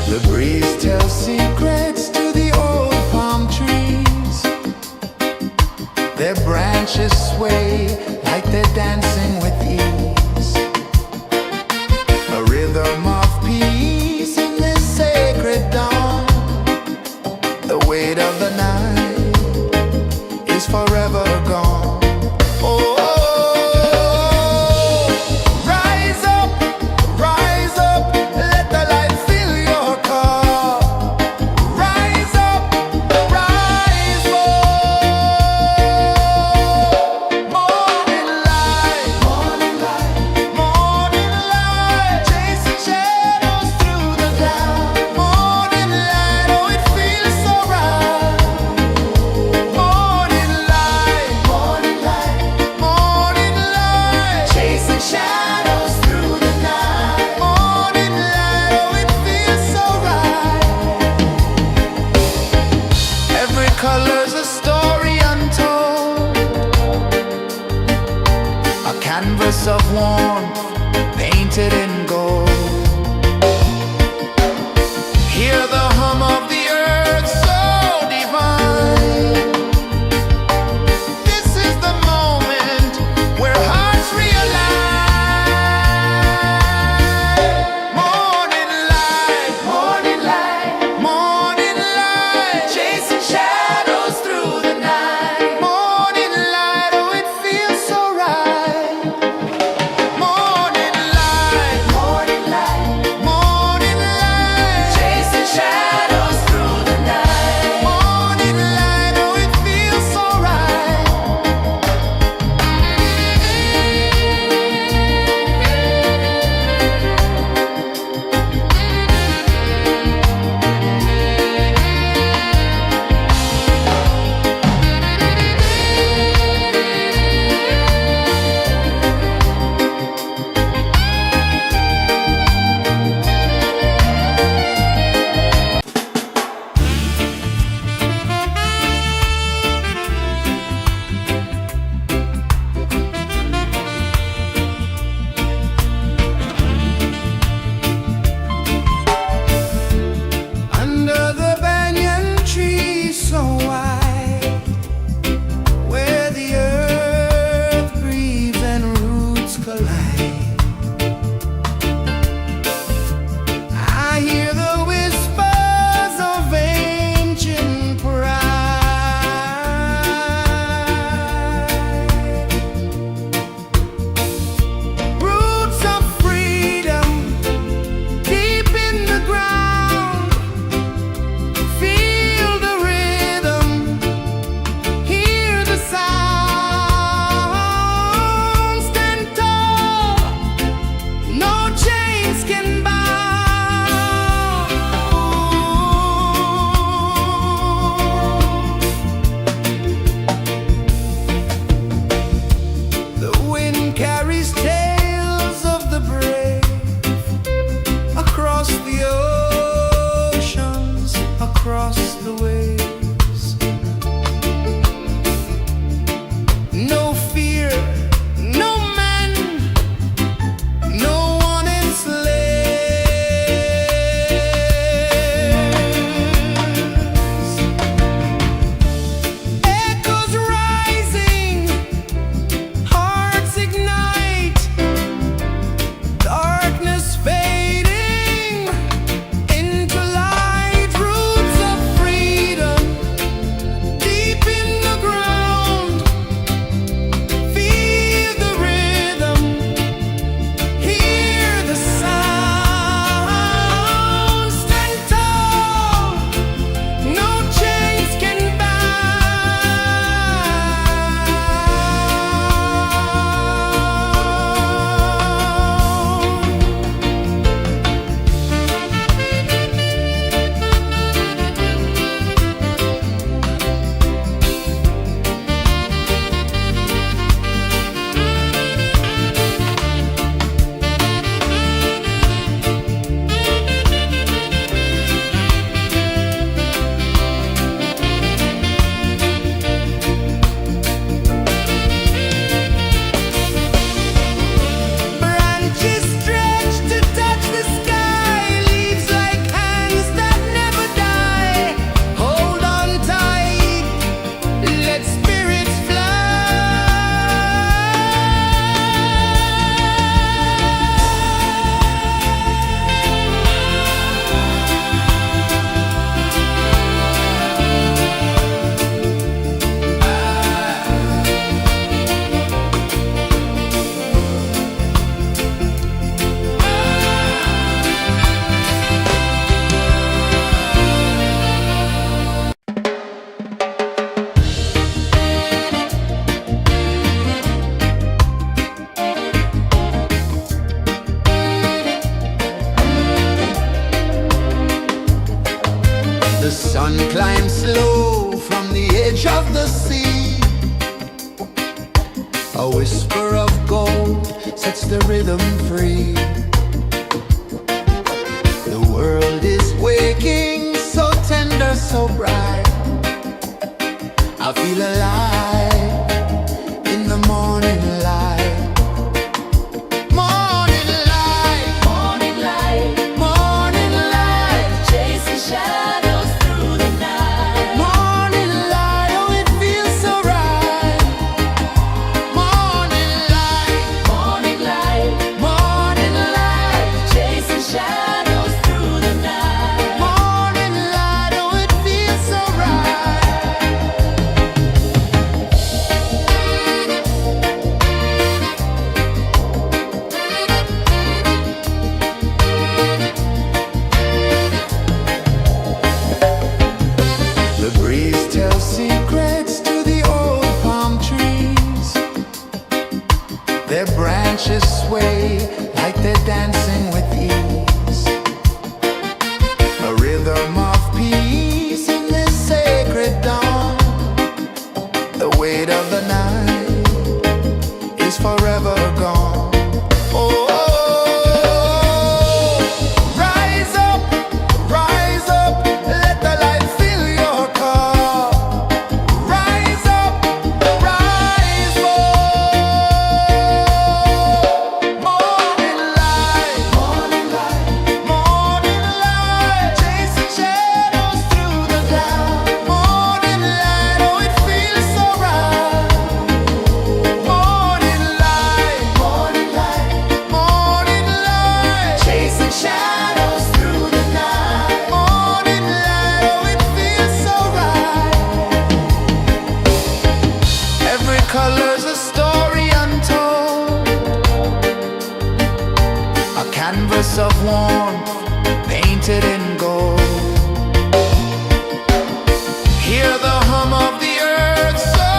The breeze tells secrets to the old palm trees. Their branches sway like they're dancing with ease. A rhythm of peace in this sacred dawn. The weight of the night is forever gone. Oh, rise up, let the light fill your cup. Rise up, rise up. Morning light, morning light, chasing shadows through the cloud. Morning light, oh it feels so right. Morning light, morning light, chasing shadows through the night. Morning light, oh it feels so right. Every color's a story untold, a canvas of warmth painted in gold. Hear the hum of the earth so divine. This is the moment where hearts realize. Morning light, morning light, chasing shadows through the night. Morning light, oh it feels so right. Morning A whisper of gold sets the rhythm free. The world is waking, so tender, so bright. I feel alive in the morning light. Morning light, Morning light, morning light, chasing shadows through the night. morning light, oh it feels so right. Morning light, Morning light, morning light, chasing shadows through the night. morning light, oh it feels so right. The breeze tells secrets to the old palm trees. Their branches sway like they're dancing with ease. A rhythm of peace in this sacred dawn. The weight of the night is forever gone. Oh, rise up, let the light fill your cup. Rise up, rise more. Morning light, morning light, chasing shadows through the cloud. Morning light, oh it feels so right. Morning light, morning light, chasing shadows through the night. Morning light, oh it feels so right. Every color's a story untold, a canvas of warmth painted in gold. Hear the hum of the earth so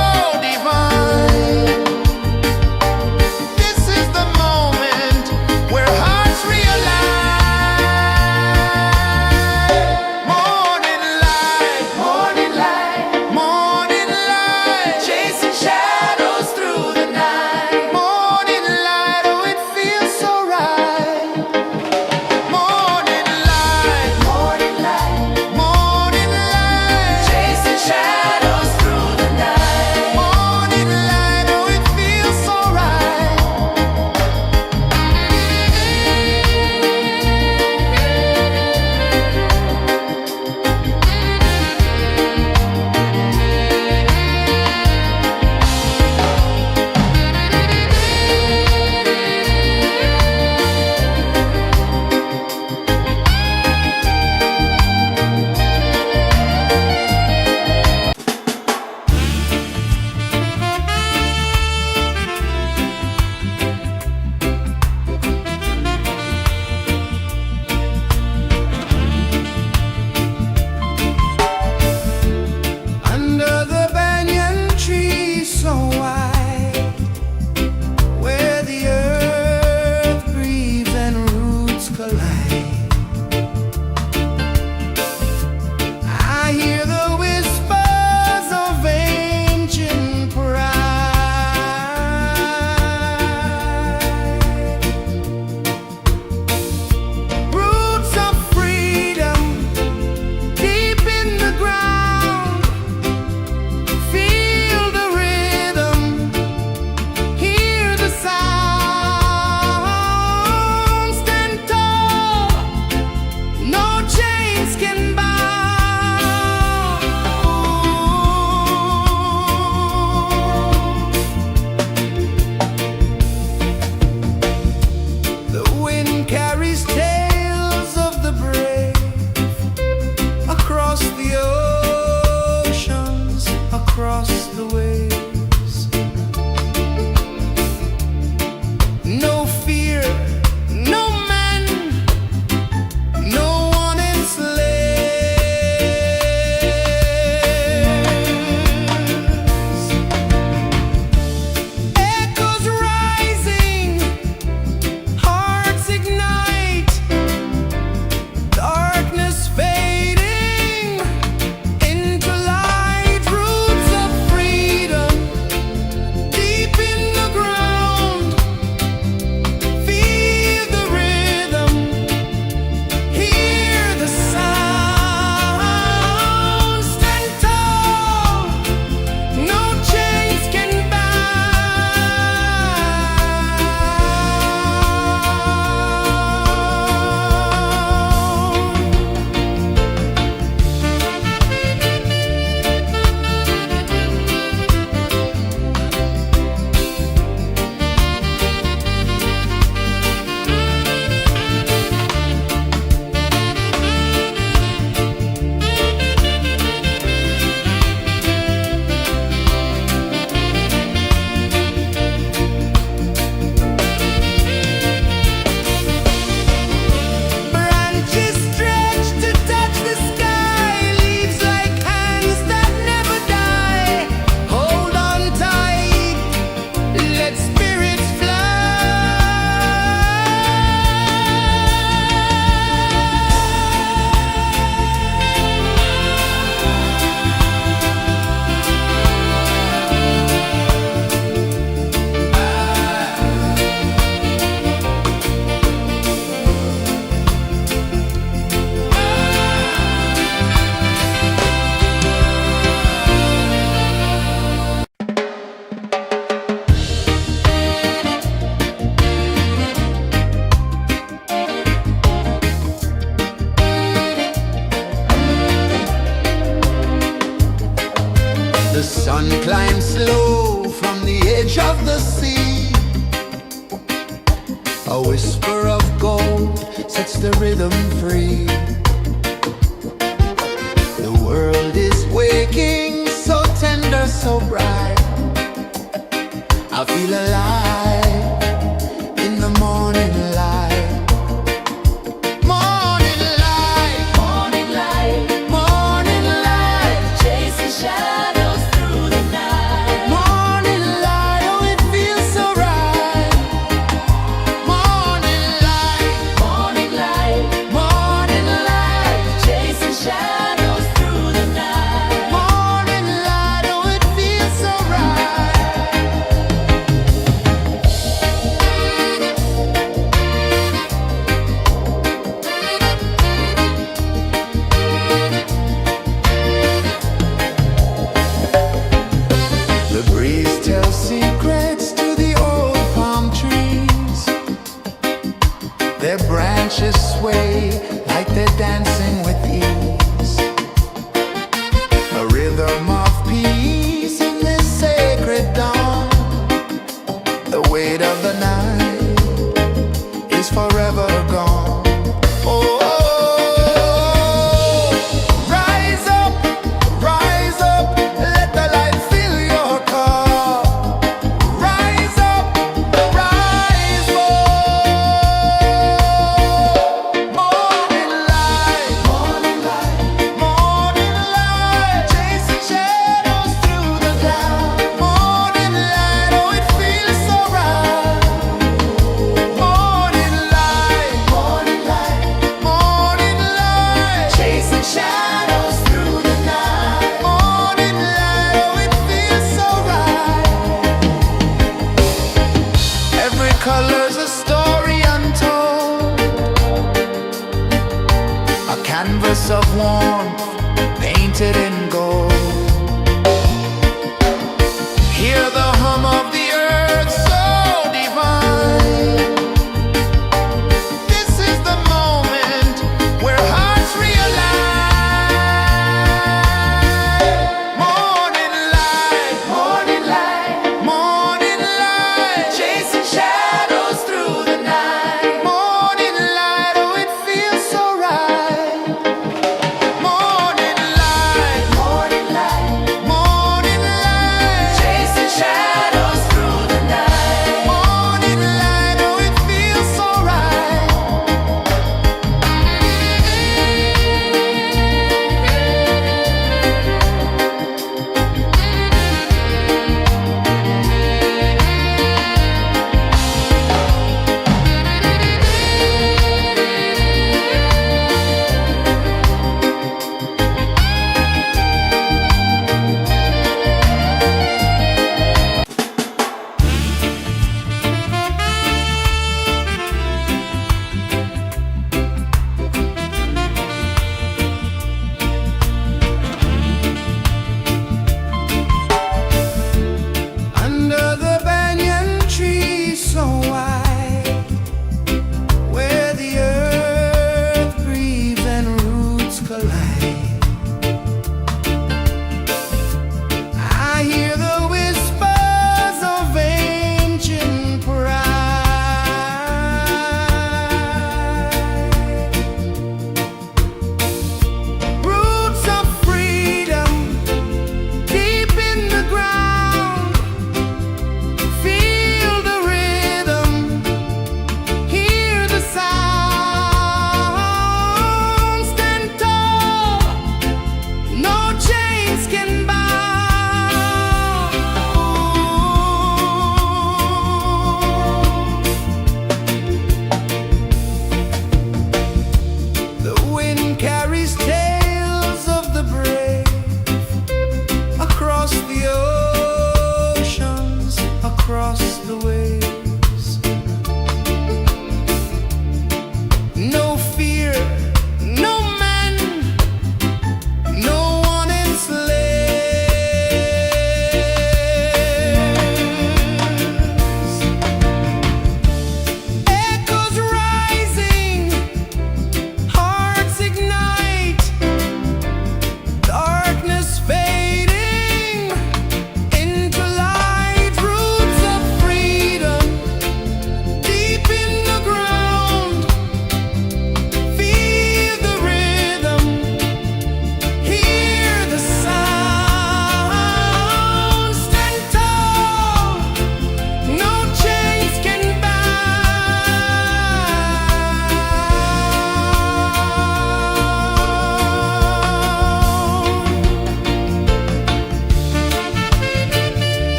divine. This is the moment where hearts realign. Morning light, morning light, chasing shadows through the night. Morning light, oh it feels so right. Morning whisper of gold sets the rhythm free. The world is waking, so tender, so bright. I feel alive in the morning light. Morning light, Morning light, morning light, chasing shadows through the night. morning light, oh it feels so right. Morning light, Morning light, morning light, chasing shadows through the night. morning light, oh it feels so right. The breeze tells secrets to the old palm trees. Their branches sway like they're dancing with ease. A rhythm of peace in this sacred dawn. The weight of the night is forever gone. Oh, rise up, let the light fill your cup. Rise up, rise up. Morning light, morning light, chasing shadows through the cloud. Morning light, oh it feels so right. Morning light, morning light, chasing shadows through the night. Morning light, oh it feels so right. Every color's a story untold, a canvas of warmth painted in gold. Hear the hum of the earth so divine. This is the moment where hearts realign. Morning light, morning light, chasing shadows through the night. Morning light, oh it feels so right. Morning light,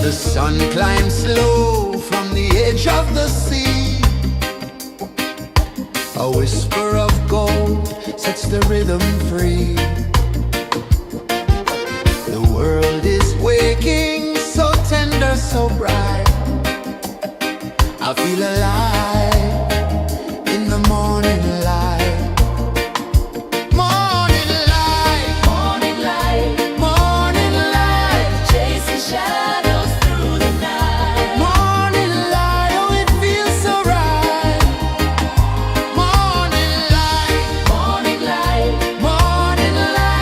The sun climbs slow from the edge of the sea. A whisper of gold sets the rhythm free. The world is waking, so tender, so bright. I feel alive in the morning light. Morning light, Morning light, morning light, chasing shadows through the night. morning light, oh it feels so right. Morning light, Morning light, morning light.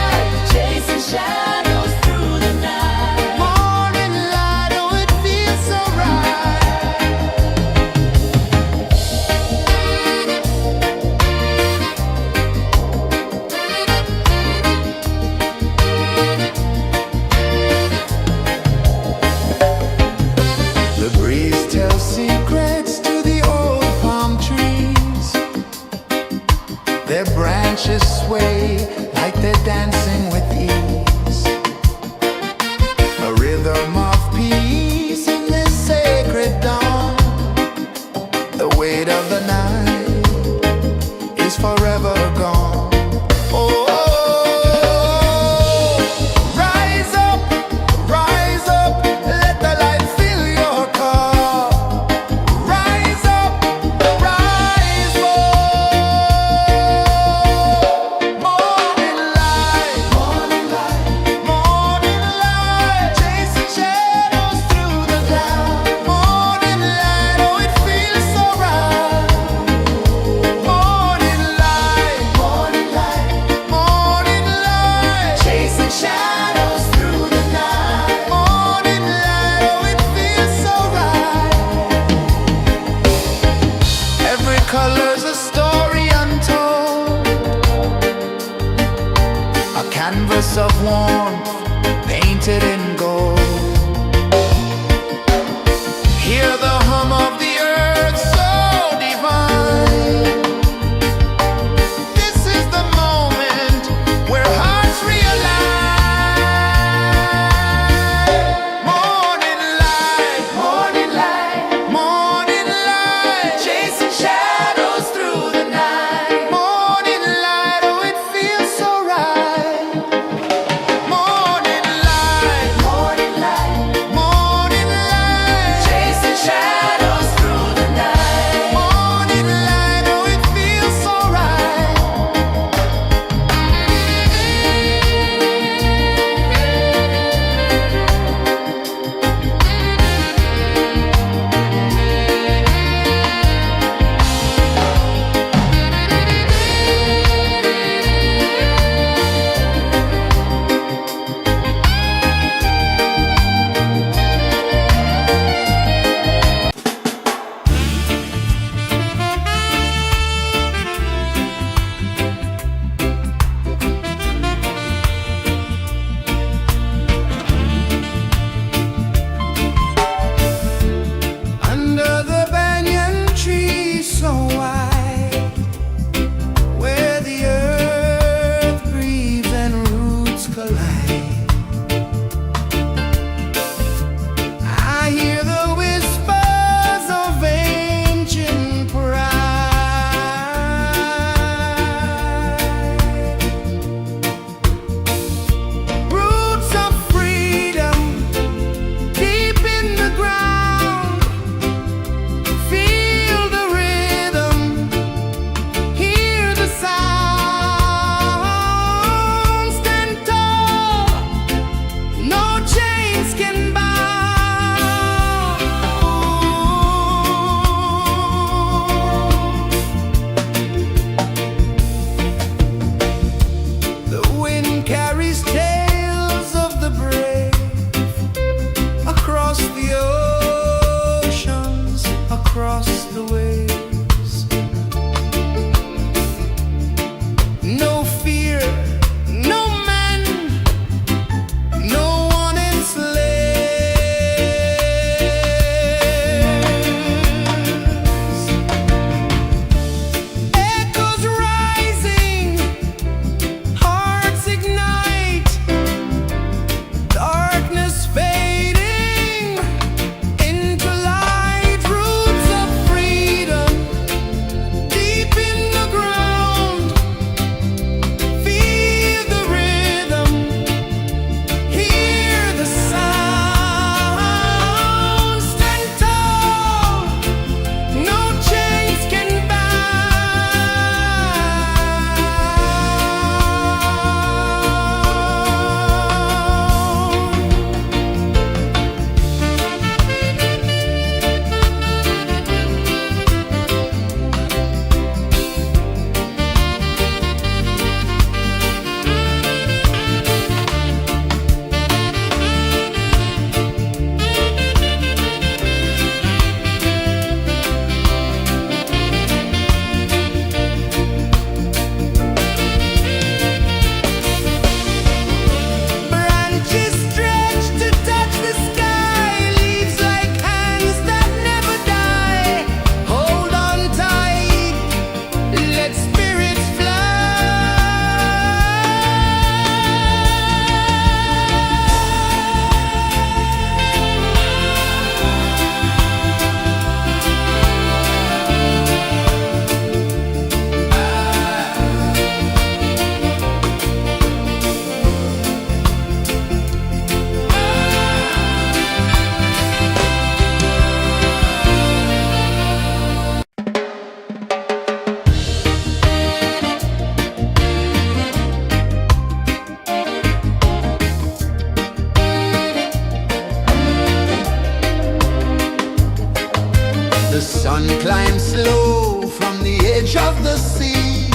Sun climbs slow from the edge of the sea.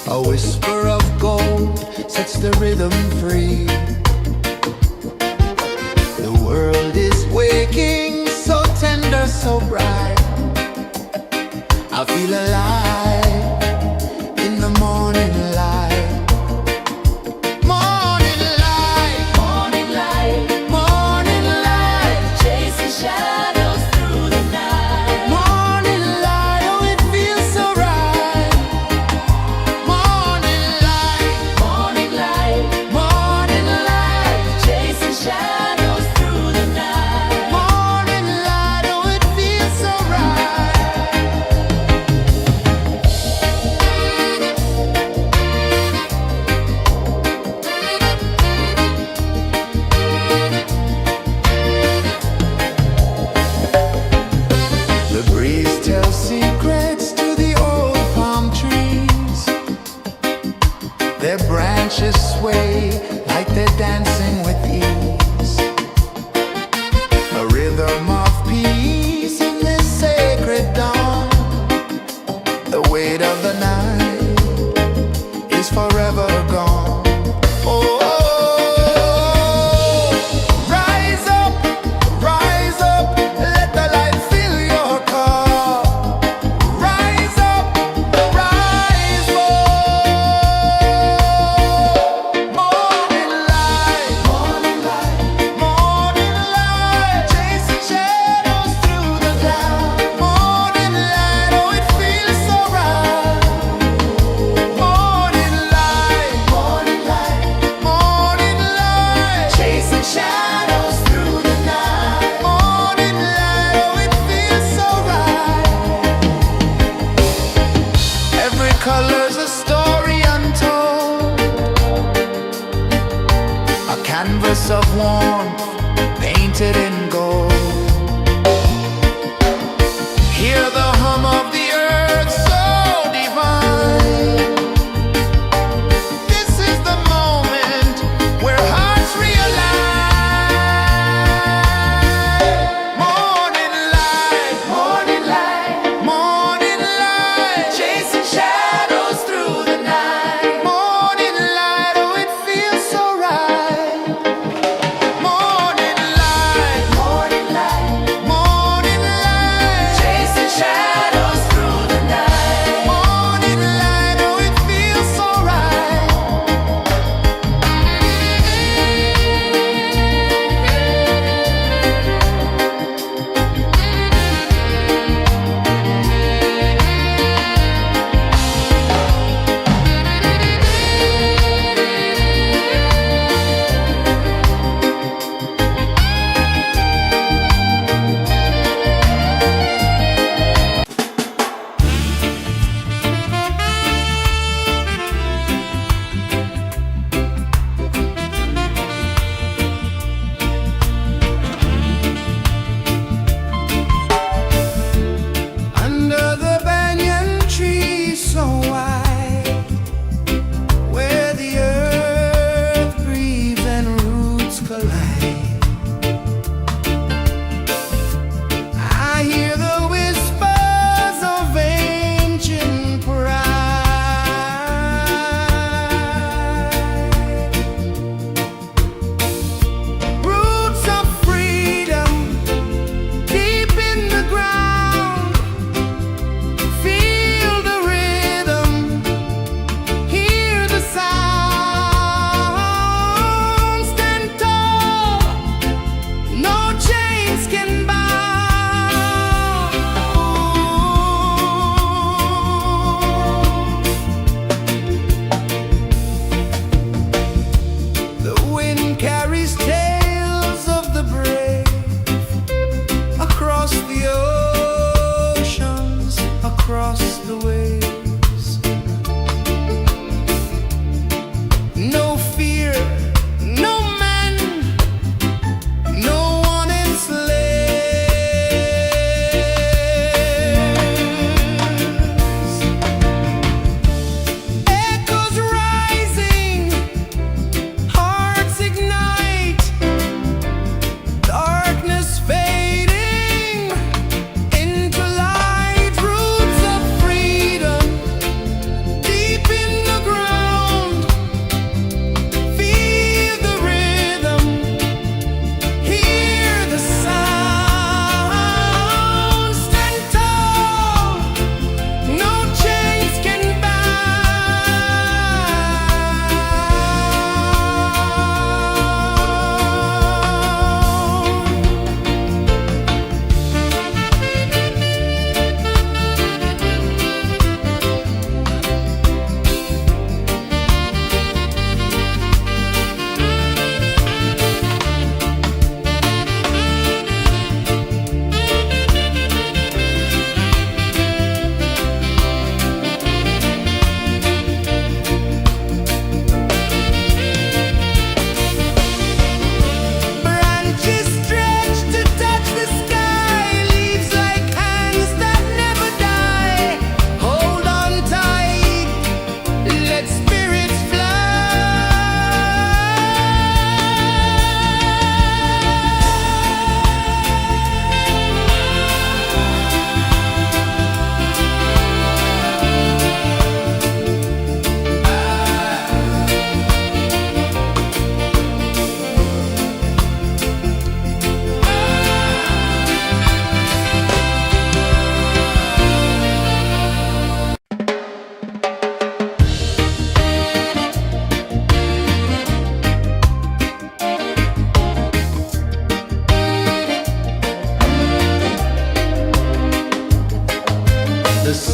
A whisper of gold sets the rhythm free. The world is waking, so tender, so bright. I feel alive in the morning light. Morning light, Morning light, morning light, chasing shadows through the night. morning light, oh it feels so right. Morning light, Morning light, morning light, chasing shadows through the night. morning light, oh it feels so right.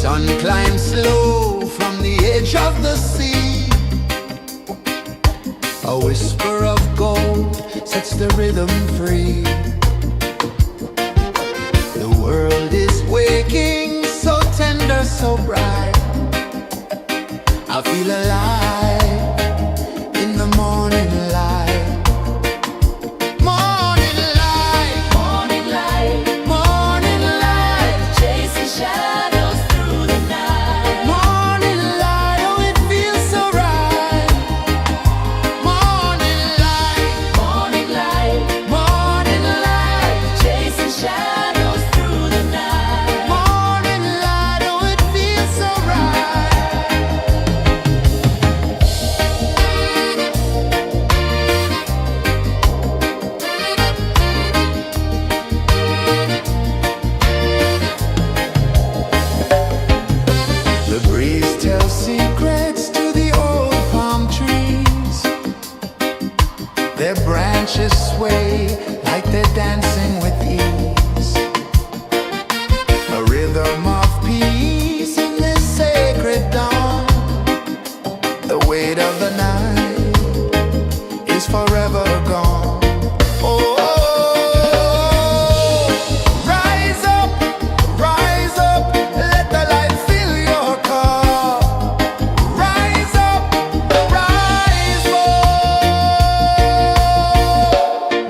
sun climbs slow from the edge of the sea. A whisper of gold sets the rhythm free. The world is waking, so tender, so bright. I feel alive in the morning light. Morning light, Morning light, morning light, chasing shadows through the night. morning light, oh it feels so right. Morning light, Morning light, morning light, chasing shadows through the night. morning light, oh it feels so right. The breeze tells secrets to the old palm trees. Their branches sway like they're dancing with ease. A rhythm of peace in this sacred dawn. The weight of the night is forever gone. Oh, rise up, let the light fill your car. Rise up, rise up.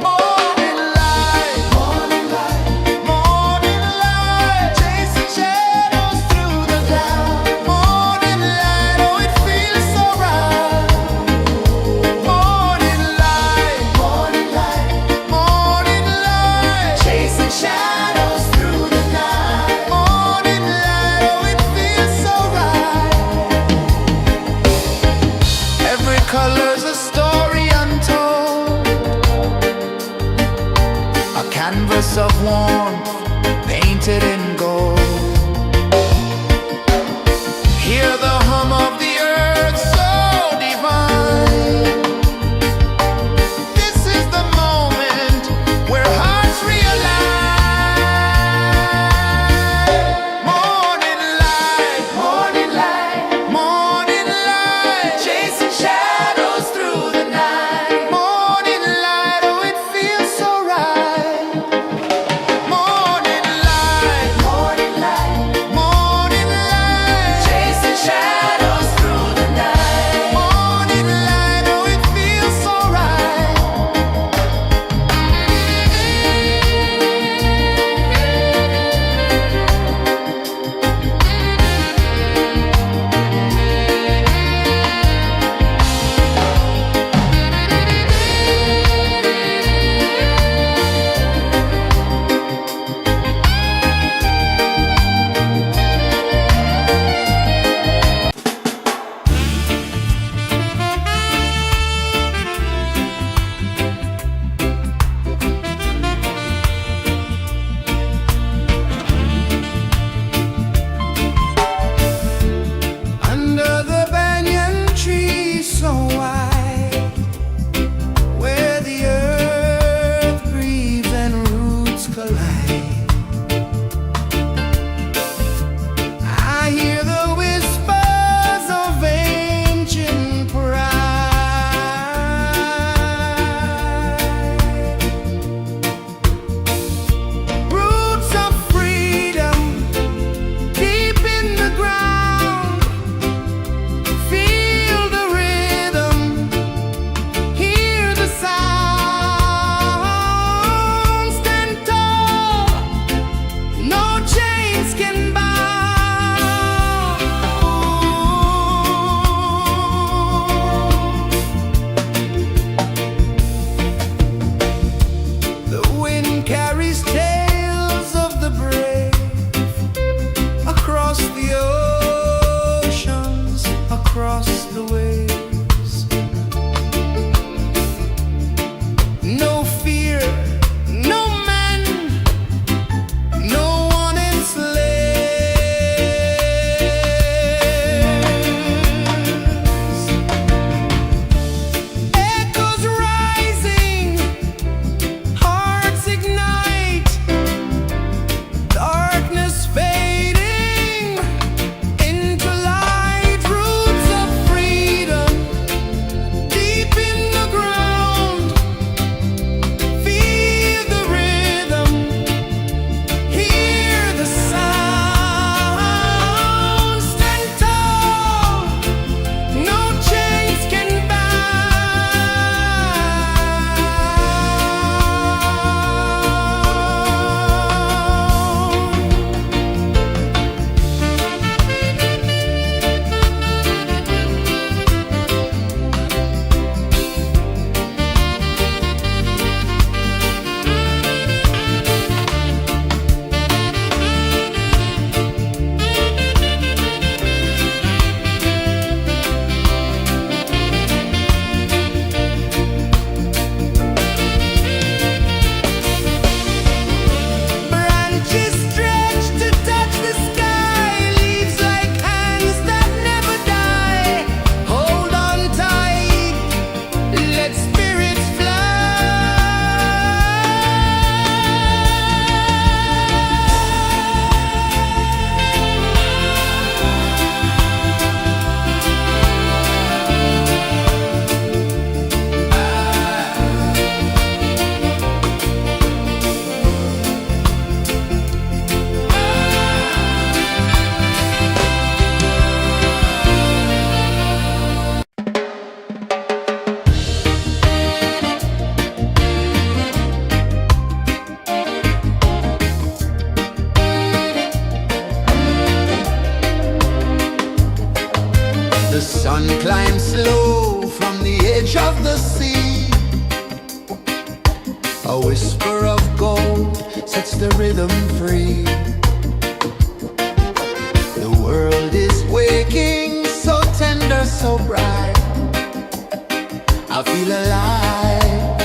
Morning light, morning light, morning light, chasing shadows through the cloud. Morning light, oh it feels so right. Morning light, morning light, morning light, chasing shadows through the night. Morning light, oh it feels so right. Every color's a story untold, a canvas of warmth painted in gold. Hear the hum of the earth so divine. This is the moment where hearts realign. Morning light, morning light, morning light, chasing shadows through the night. Morning light, oh it feels so right. Morning light, of gold sets the rhythm free. The world is waking, so tender, so bright. I feel alive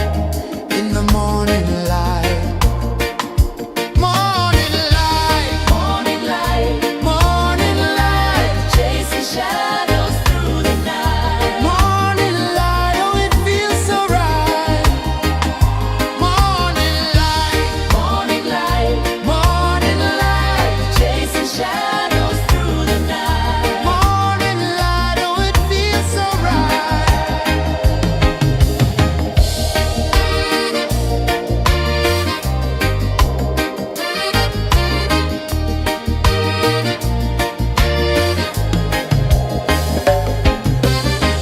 in the morning light. Morning light, Morning light, morning light, chasing shadows through the night. morning light, oh it feels so right. Morning light, Morning light, morning light, chasing shadows through the night. morning light, oh it feels so right.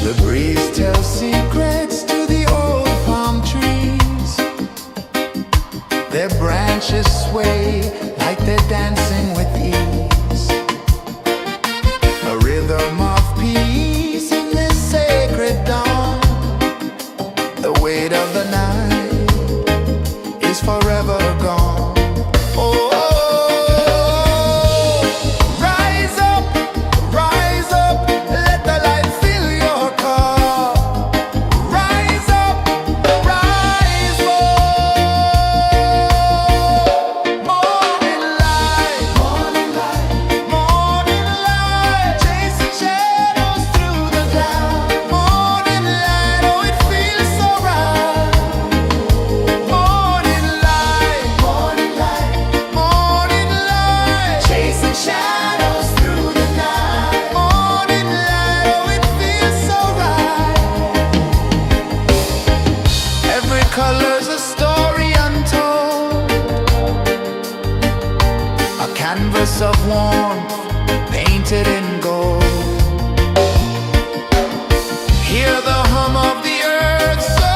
The breeze tells secrets to the old palm trees. Their branches sway like they're dancing with ease. A rhythm of peace in this sacred dawn. The weight of the night is forever gone. Oh, rise up, let the light fill your cup. Rise up, rise up. Morning light, morning light, morning light, chasing shadows through the cloud. Morning light, oh it feels so right. Morning light, morning light, morning light, chasing shadows through the night. Morning light, oh it feels so right. Every color's a story untold, a canvas of warmth painted in gold. Hear the hum of the earth so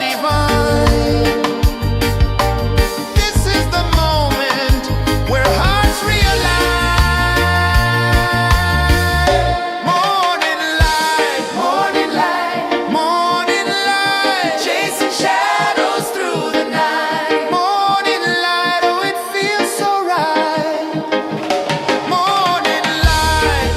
divine. This is the moment where hearts realign. Morning light, morning light, morning light, chasing shadows through the night. Morning light, oh it feels so right. Morning light,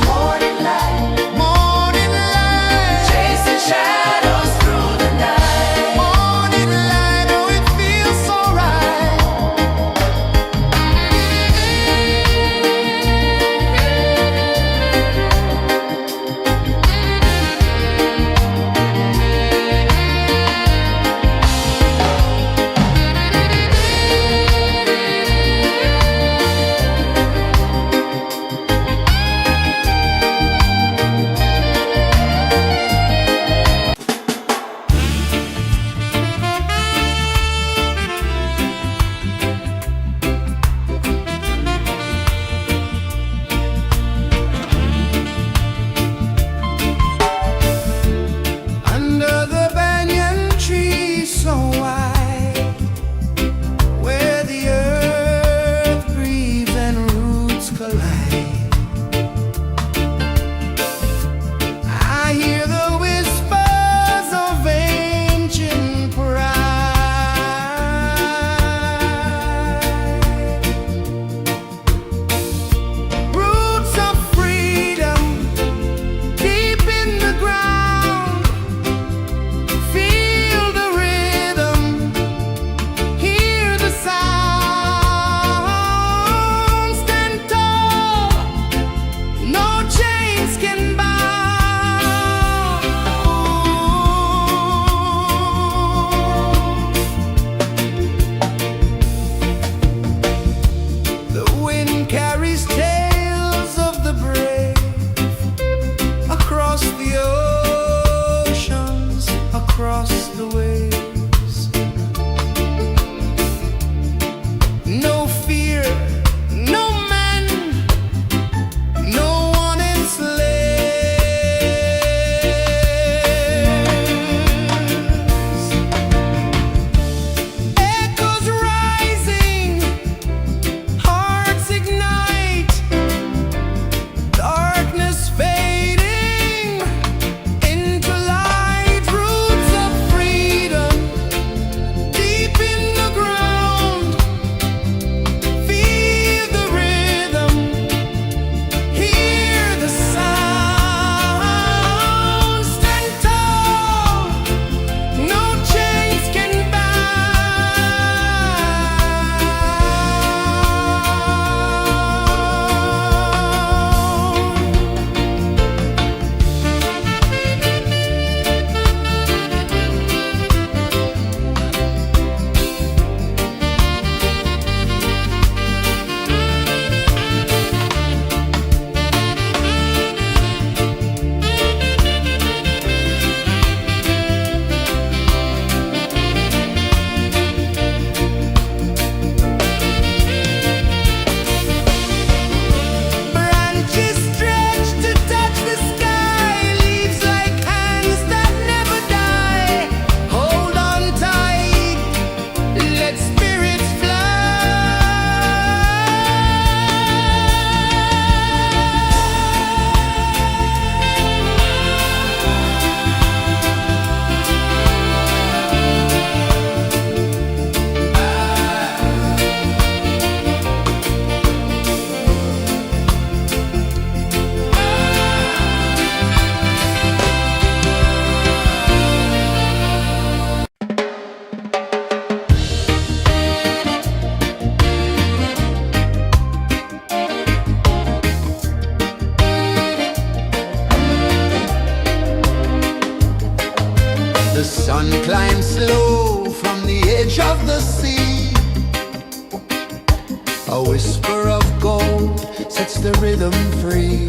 A whisper of gold sets the rhythm free.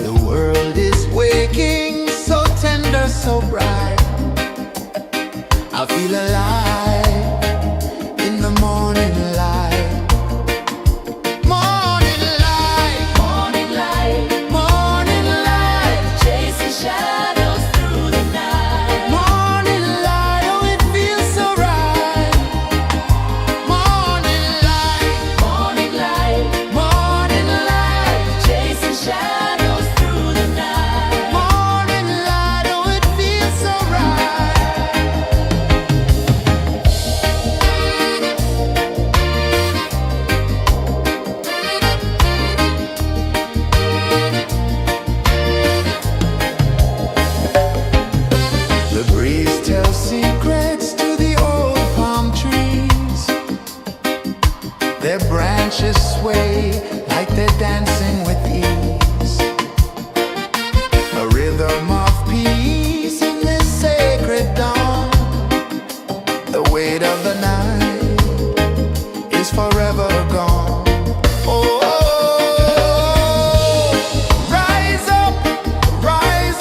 The world is waking, so tender, so bright. I feel alive in the morning light. Morning light, Morning light, morning light, chasing shadows through the night. morning light, oh it feels so right. Morning light, Morning light, morning light, chasing shadows through the night. morning light, oh it feels so right. The breeze tells secrets to the old palm trees. Their branches sway like they're dancing with ease. A rhythm of peace in this sacred dawn. The weight of the night is forever gone. Oh, rise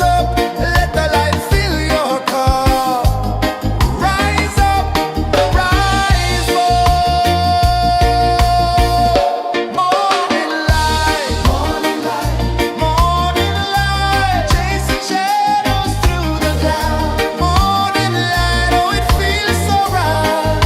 up, let the light fill your cup. Rise up, rise up. Morning light, morning light, morning light, chasing shadows through the cloud. Morning light, oh it feels so right.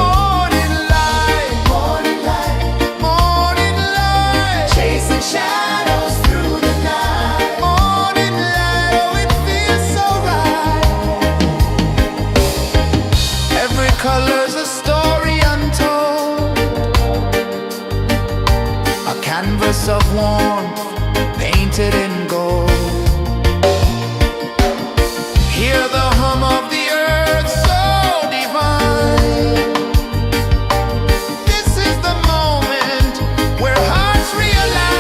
Morning light, morning light, morning light, chasing shadows through the night. Morning light, oh it feels so right. Every color's a story untold, a canvas of warmth painted in gold. Hear the hum of the earth so divine. This is the moment where hearts realign.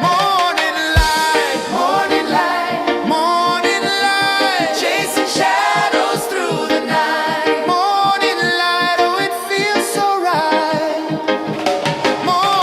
Morning light, morning light, morning light, chasing shadows through the night. Morning light, oh it feels so right. Morning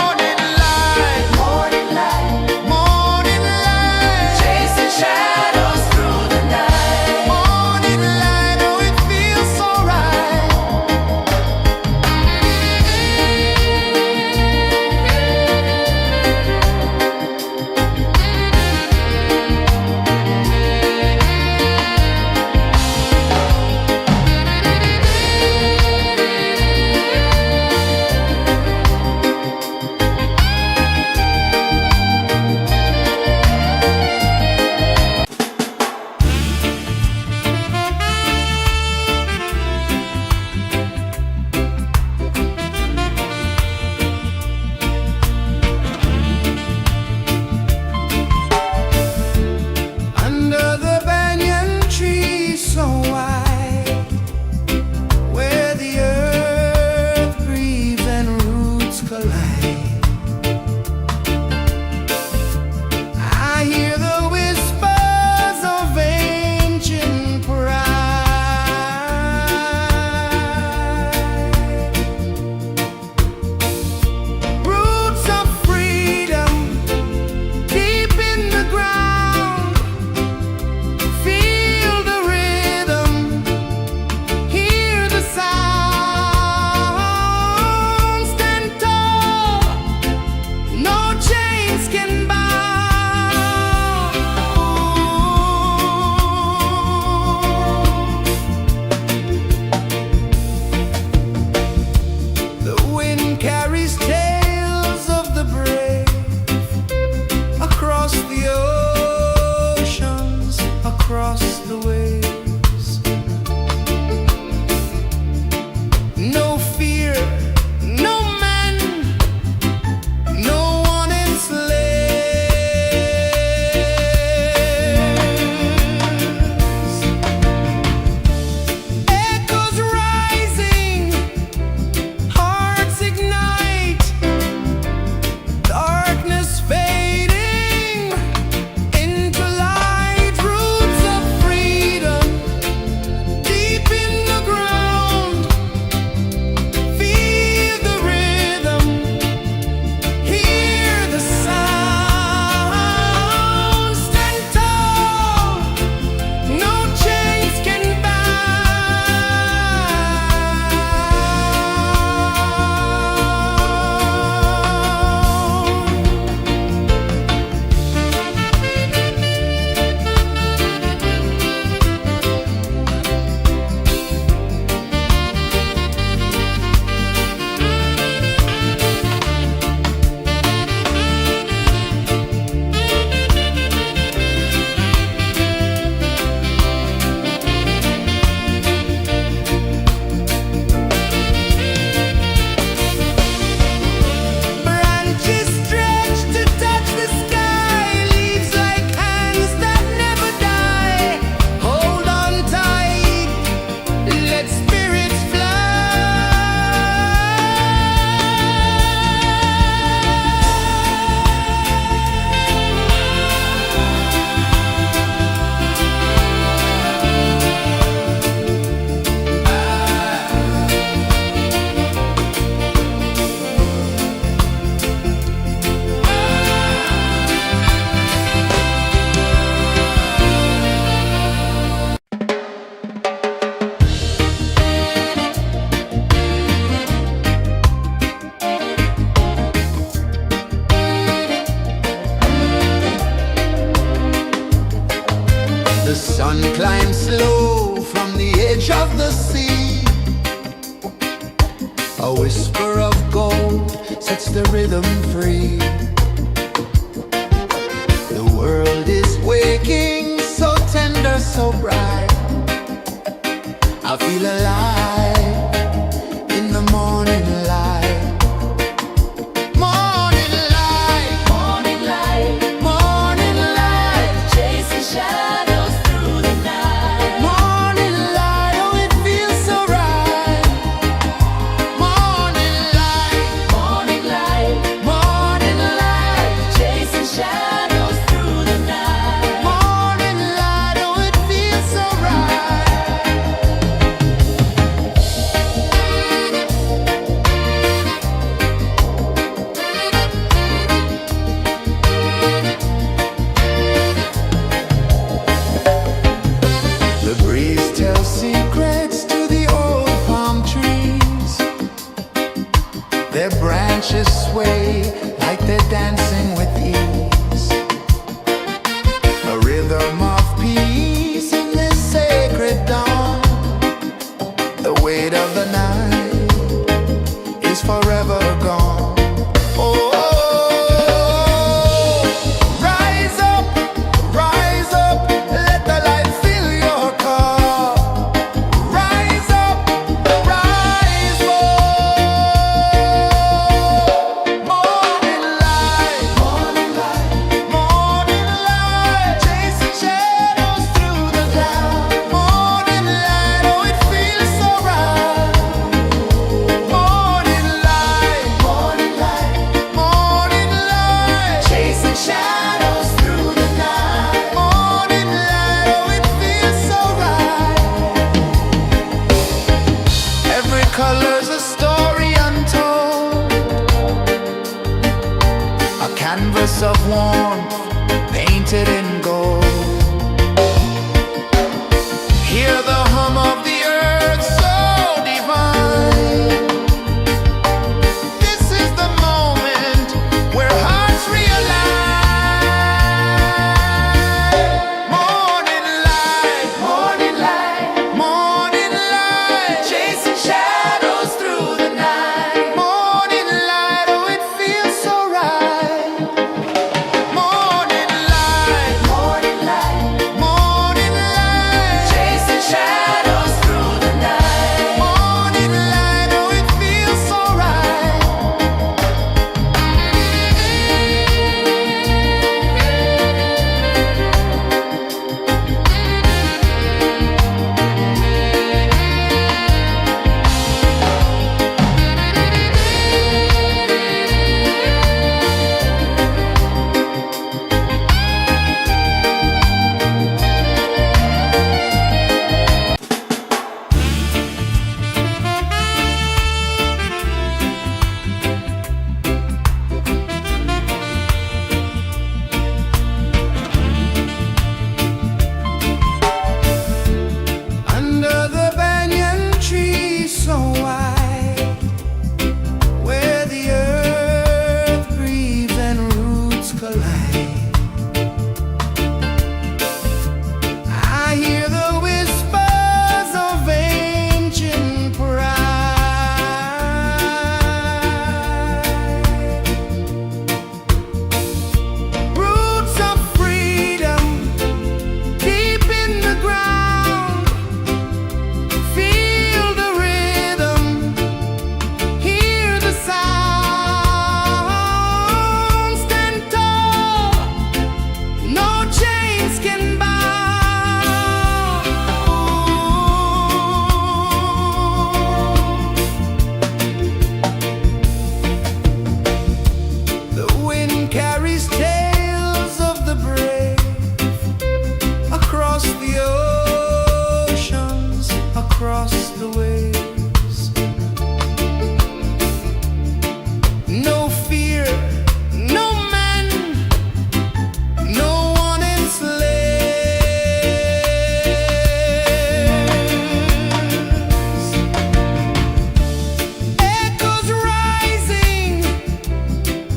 sets the rhythm free. The world is waking, so tender, so bright. I feel alive in the morning light. Morning light, Morning light, morning light, chasing shadows through the night. morning light, oh it feels so right. Morning light, Morning light, morning light, chasing shadows through the night. morning light, oh it feels so right. The breeze tells secrets to the old palm trees. Their branches sway like they're dancing with ease. A rhythm of peace in this sacred dawn. The weight of the night is forever gone. Oh, rise up, let the light fill your cup. Rise up, rise up. Morning light, morning light, morning light, chasing shadows through the cloud. Morning light, oh it feels so right. Morning light, morning light, morning light, chasing shadows through the night. Morning light, oh it feels so right. Every color's a story untold, a canvas of warmth painted in gold. Hear the hum of the earth so divine. This is the moment where hearts realign. Morning light, morning light, morning light, chasing shadows through the night. Morning light, oh it feels so right. Morning light, morning light, morning light, chasing shadows through the night. Morning light, oh it feels so right. Under the banyan tree so wide, where the earth breathes and roots collide, I hear the whispers of ancient pride. Roots of freedom deep in the ground. Feel the rhythm, hear the sound. Stand tall, no chains can bound. The wind carries tales of the brave across the oceans, across the waves. No fear, no man, no one enslaves. Echoes rising,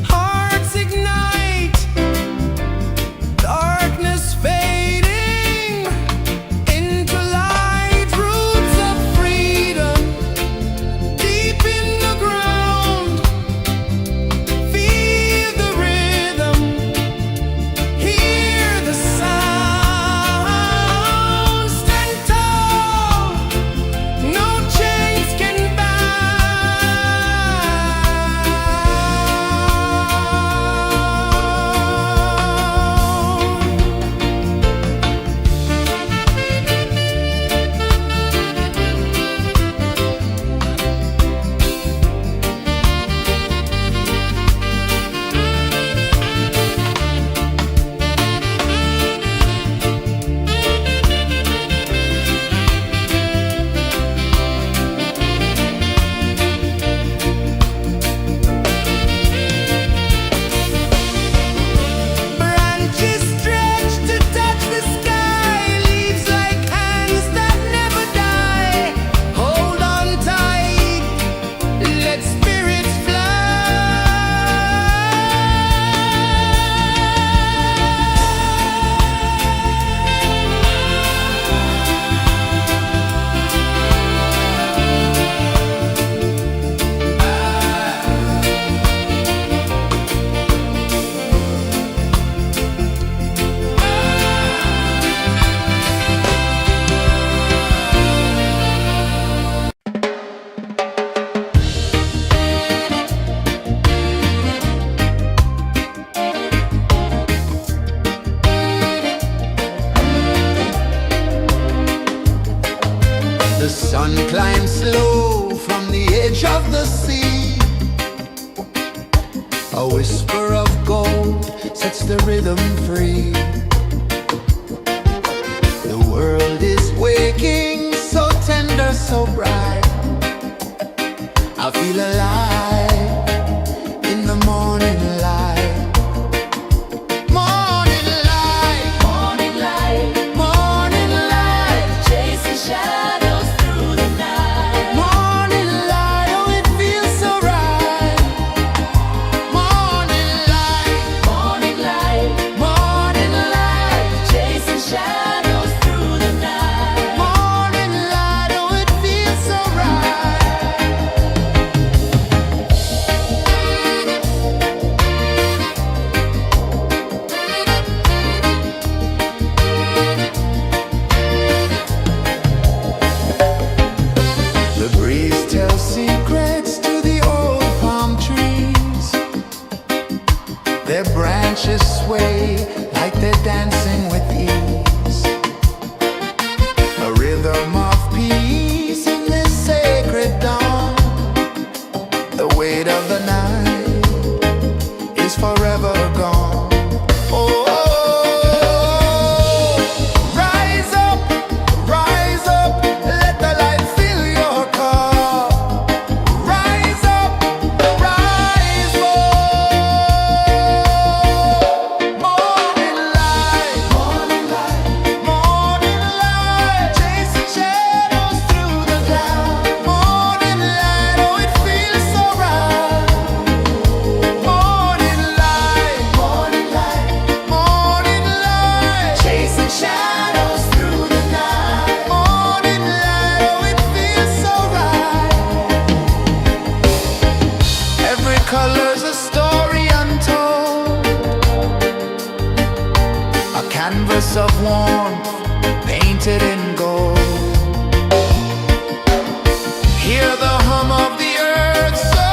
hearts ignite, darkness fading into light. Roots of freedom The sun climbs slow from the edge of the sea. A whisper of gold sets the rhythm free. The world is waking, so tender, so bright. I feel alive in the morning light. Morning light, Morning light, morning light, chasing shadows through the night. morning light, oh it feels so right. Morning light, Morning light, morning light, chasing shadows through the night. morning light, oh it feels so right. The breeze tells secrets to the old palm trees. Their branches sway like they're dancing with ease. A rhythm of peace in this sacred dawn. The weight of the night is forever gone. Oh, rise up, let the light fill your cup. Rise up, rise up. Morning light, morning light, chasing shadows through the cloud. Morning light, oh it feels so right. Morning light, morning light, chasing shadows through the night. Morning light, oh it feels so right. Every color's a story untold, a canvas of warmth painted in gold. Hear the hum of the earth so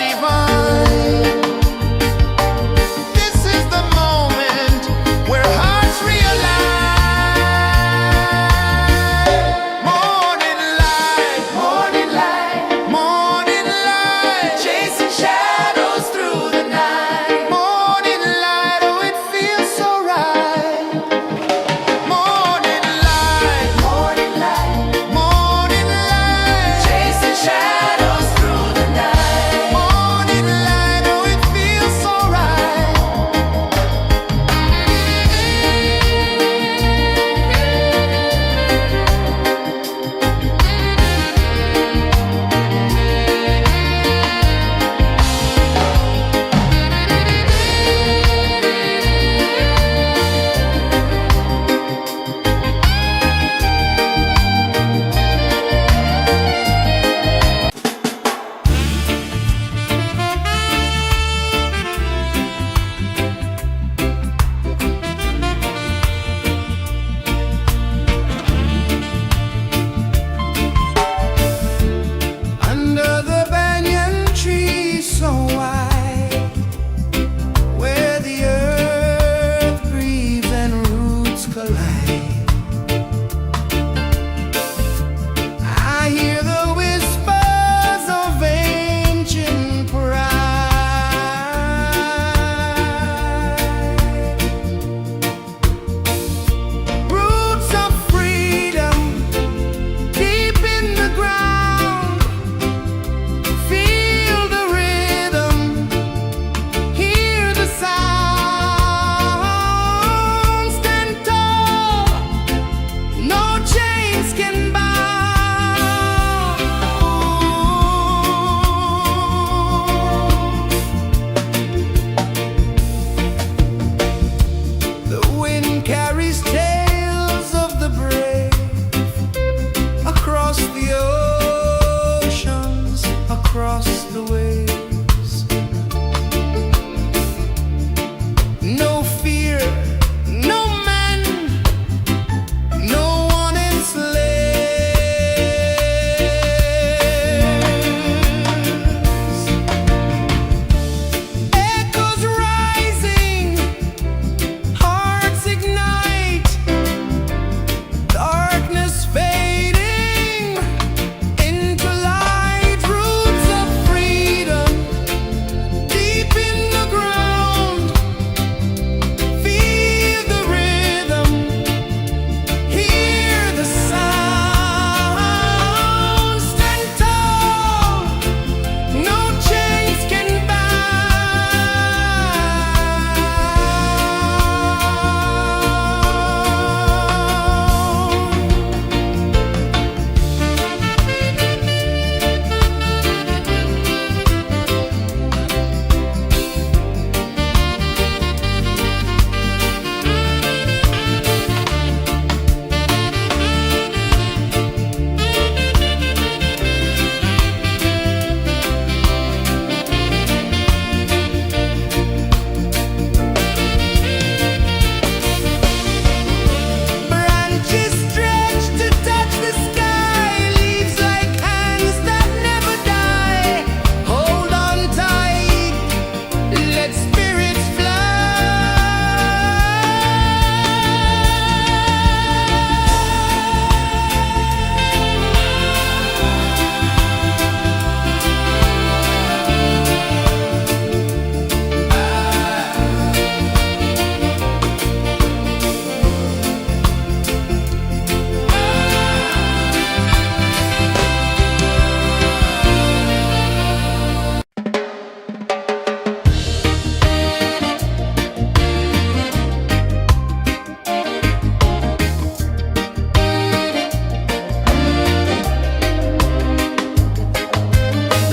divine. This is the moment where hearts realign. Morning light, morning light, chasing shadows through the night. Morning light, oh it feels so right. Morning light,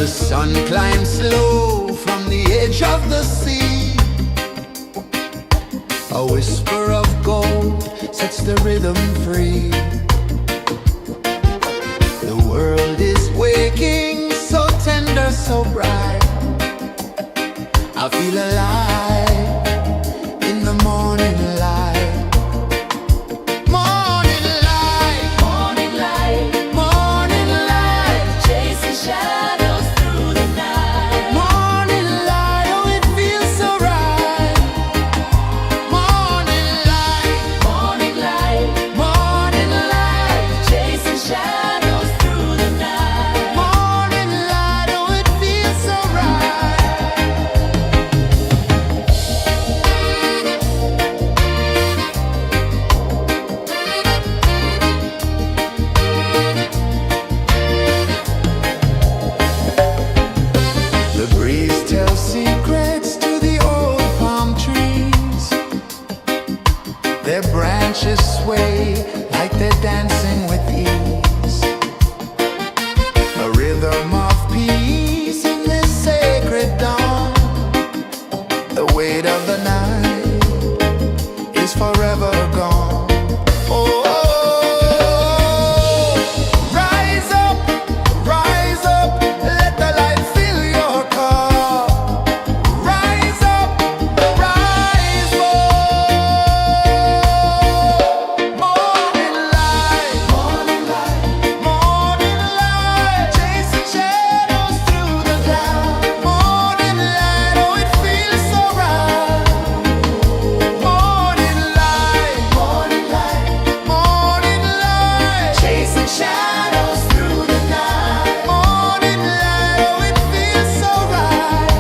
The sun climbs slow from the edge of the sea. A whisper of gold sets the rhythm free. The world is waking, so tender, so bright. I feel alive in the morning light. Morning light, Morning light, morning light, chasing shadows through the night. morning light, oh it feels so right. Morning light, Morning light, morning light, chasing shadows through the night. morning light, oh it feels so right. The breeze tells secrets to the old palm trees. Their branches sway like they're dancing with ease. A rhythm of peace in this sacred dawn. The weight of the night is forever gone. Oh, rise up, let the light fill your cup. Rise up, rise up. Morning light, morning light, chasing shadows through the cloud. Morning light, oh it feels so right. Morning light, morning light, chasing shadows through the night. Morning light, oh it feels so right.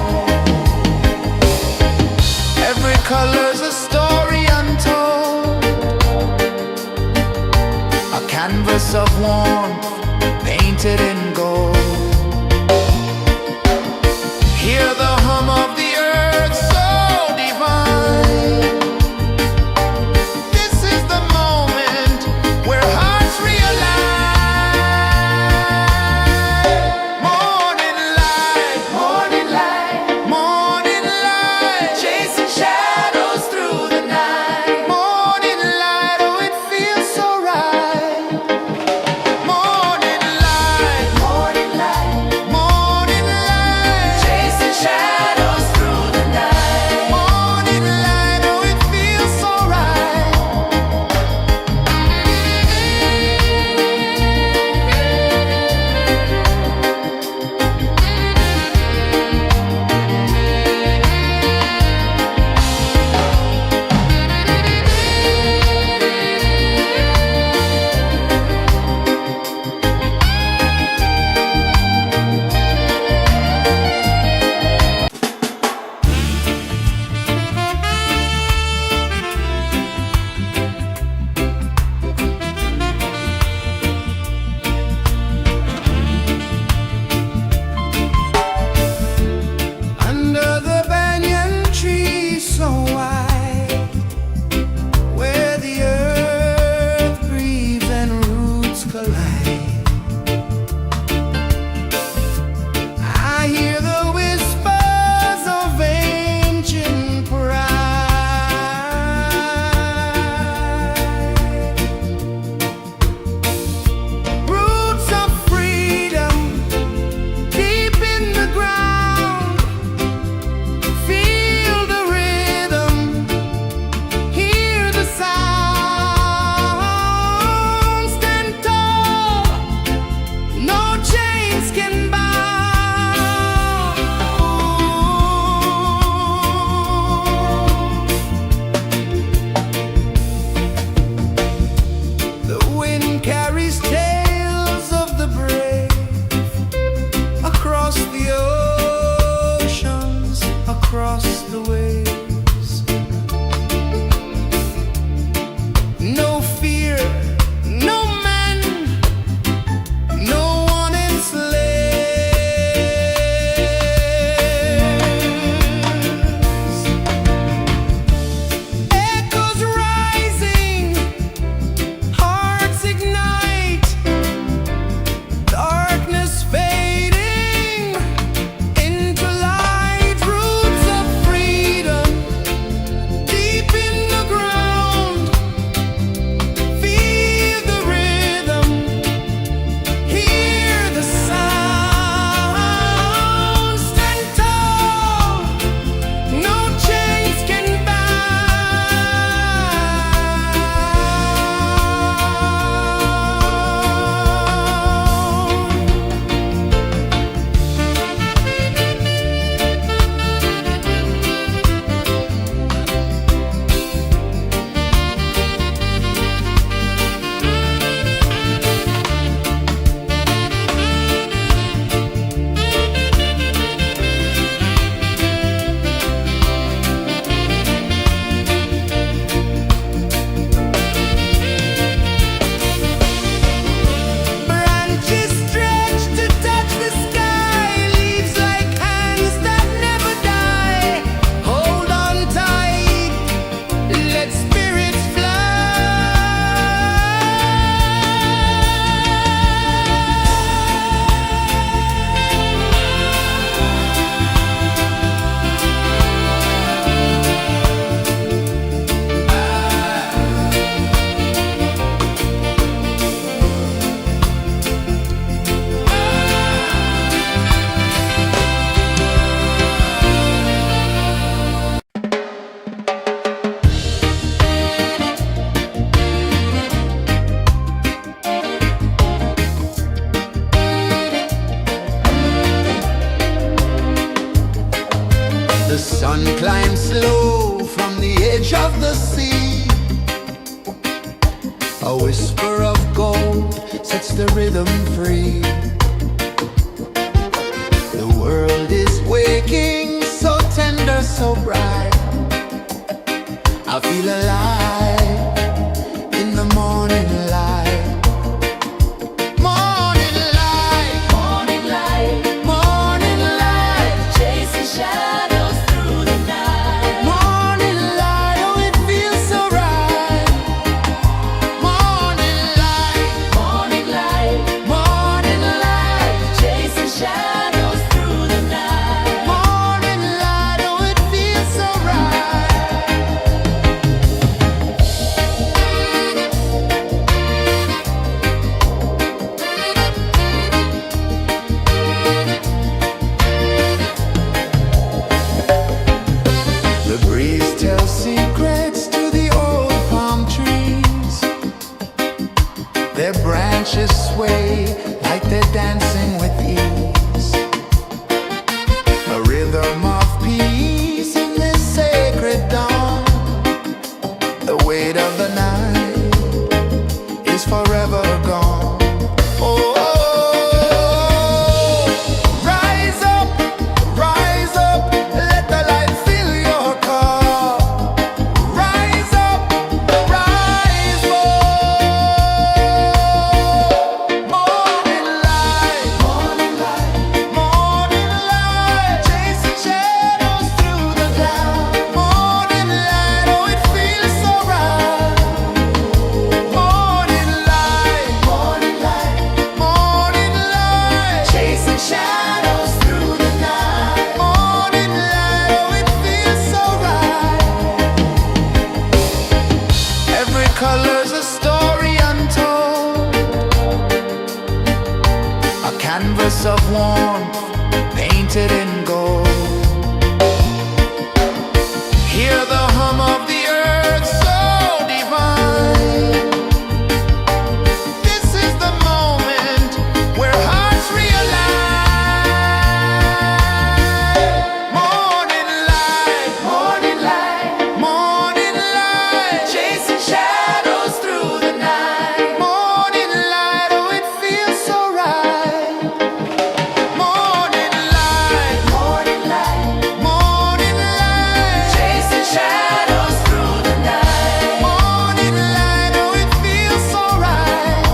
Every color's a story untold, a canvas of warmth painted in gold. Hear the hum of the earth so divine. This is the moment where hearts realign. Morning light, morning light, chasing shadows through the night. Morning light, oh it feels so right. Morning light, The sun climbs slow from the edge of the sea. A whisper of gold sets the rhythm free. The world is waking, so tender, so bright. I feel alive in the morning light. Morning light, Morning light, morning light, chasing shadows through the night. morning light, oh it feels so right. Morning light, Morning light, morning light, chasing shadows through the night. morning light, oh it feels so right. The breeze tells secrets to the old palm trees. Their branches sway like they're dancing with ease. A rhythm of peace in this sacred dawn. The weight of the night is forever gone. Oh, rise up, let the light fill your cup. Rise up, rise up. Morning light, morning light, chasing shadows through the cloud. Morning light, oh it feels so right. Morning light, morning light, chasing shadows through the night. Morning light, oh it feels so right. Every color's a story untold, a canvas of warmth painted in gold. Hear the hum of the earth so divine. This is the moment where hearts realign. Morning light, morning light, chasing shadows through the night. Morning light, oh it feels so right. Morning light, chasing shadows through the night. Morning light, oh it feels so right.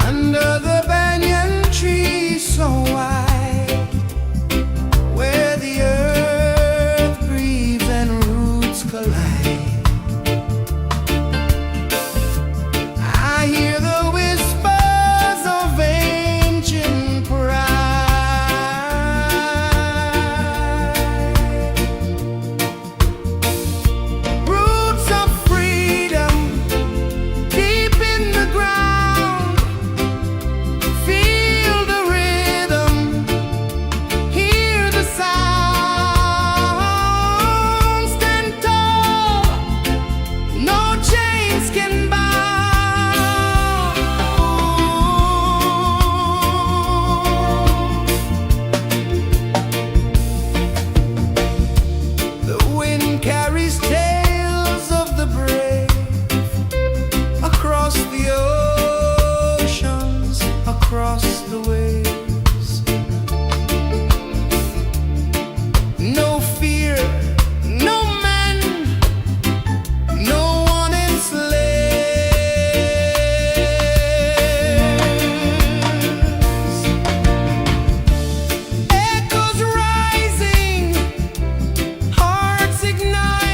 Under the banyan tree so wide, where the earth breathes and roots collide, I hear the whispers of ancient pride. Roots of freedom deep in the ground. Feel the rhythm, hear the sound. Stand tall, no chains can bound. The wind carries tales of the brave across the oceans, across the waves. No fear, no man, no one enslaves. Echoes rising, hearts ignite.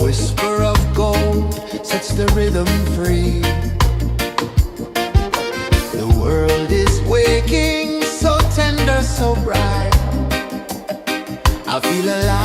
whisper of gold sets the rhythm free. The world is waking, so tender, so bright. I feel alive.